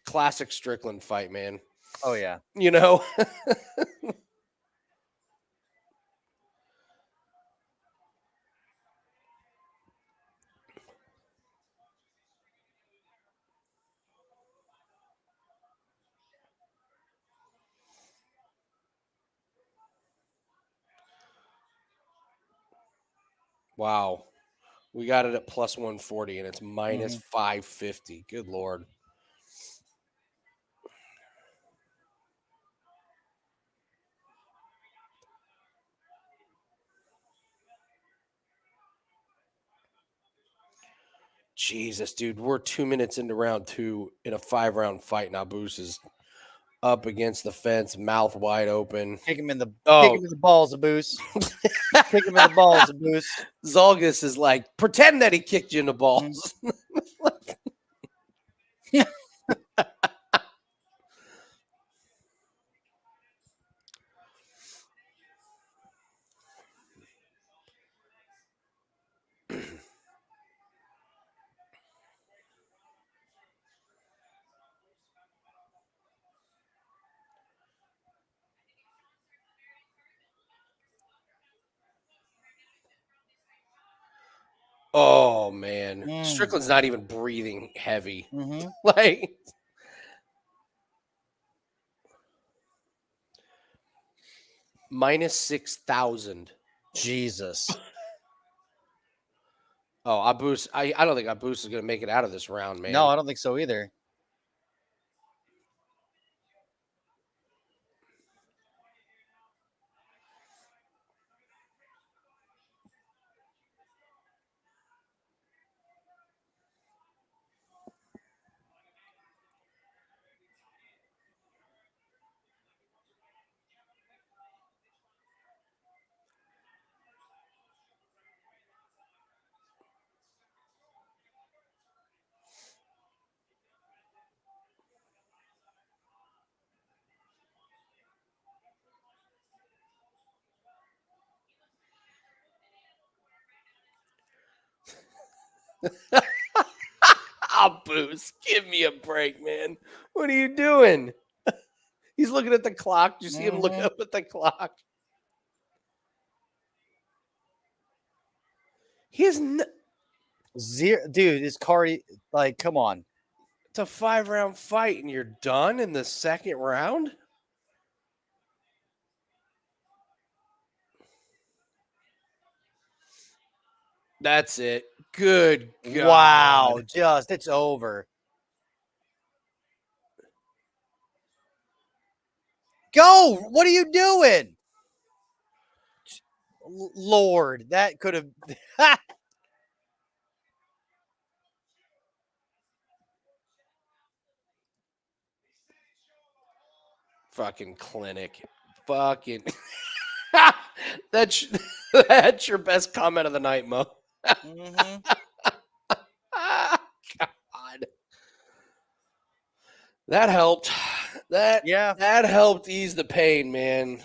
Classic Strickland fight, man. Oh, yeah. You know? Wow. We got it at plus 140, and it's minus 550. Good Lord. Jesus, dude. We're 2 minutes into round 2 in a 5-round fight, and Abus is up against the fence, mouth wide open. Kick him in the Oh, balls, Abus. Kick him in the balls, Abus. Zalgus is like, pretend that he kicked you in the balls. Oh, man. Mm. Strickland's not even breathing heavy. Mm-hmm. Like, minus 6,000. Jesus. Oh, Abus. I don't think Abus is going to make it out of this round, man. No, I don't think so either. Abus, give me a break, man. What are you doing? He's looking at the clock. Do you see him look up at the clock? He is Zero, dude. His cardio, like, come on. It's a 5-round fight, and you're done in the second round? That's it. Good God. Wow, just it's over. Go! What are you doing? Lord, that could have. Fucking clinic. Fucking. that's your best comment of the night, Mo. Mhm. God. That helped. That helped ease the pain, man.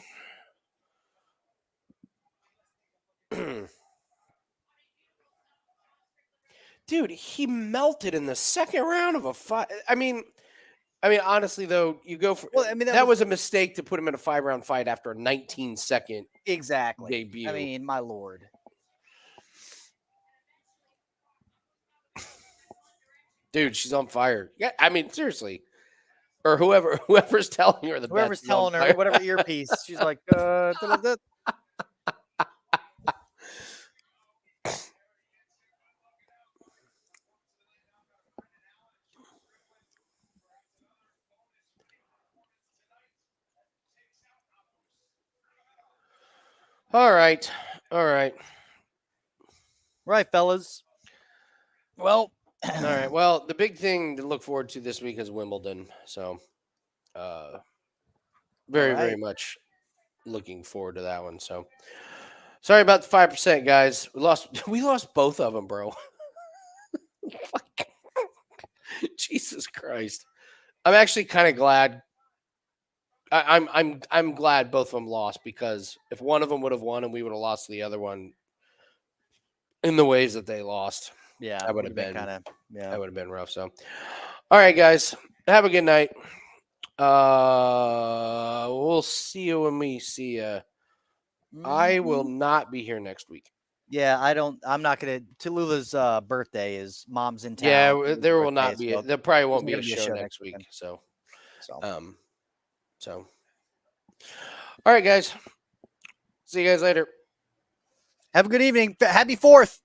Dude, he melted in the second round of a fight. I mean, honestly, though, you go for that was a mistake to put him in a 5-round fight after a 19-second Exactly. debut. I mean, my lord. Dude, she's on fire. Yeah, I mean, seriously. Or whoever's telling her Whoever's telling her, whatever earpiece, she's like, da-da-da. All right. Right, fellas. Well, all right. Well, the big thing to look forward to this week is Wimbledon. So, very much looking forward to that one. So, sorry about the 5%, guys. We lost both of them, bro. Jesus Christ. I'm actually kind of glad. I'm glad both of them lost, because if one of them would have won and we would have lost the other one in the ways that they lost, that would have been that would have been rough. So, all right, guys, have a good night. We'll see you when we see you. I will not be here next week. Yeah, I'm not gonna. Tallulah's birthday is mom's in town. Yeah, there will not be. There probably won't be a show next week. So. All right, guys. See you guys later. Have a good evening. Happy 4th.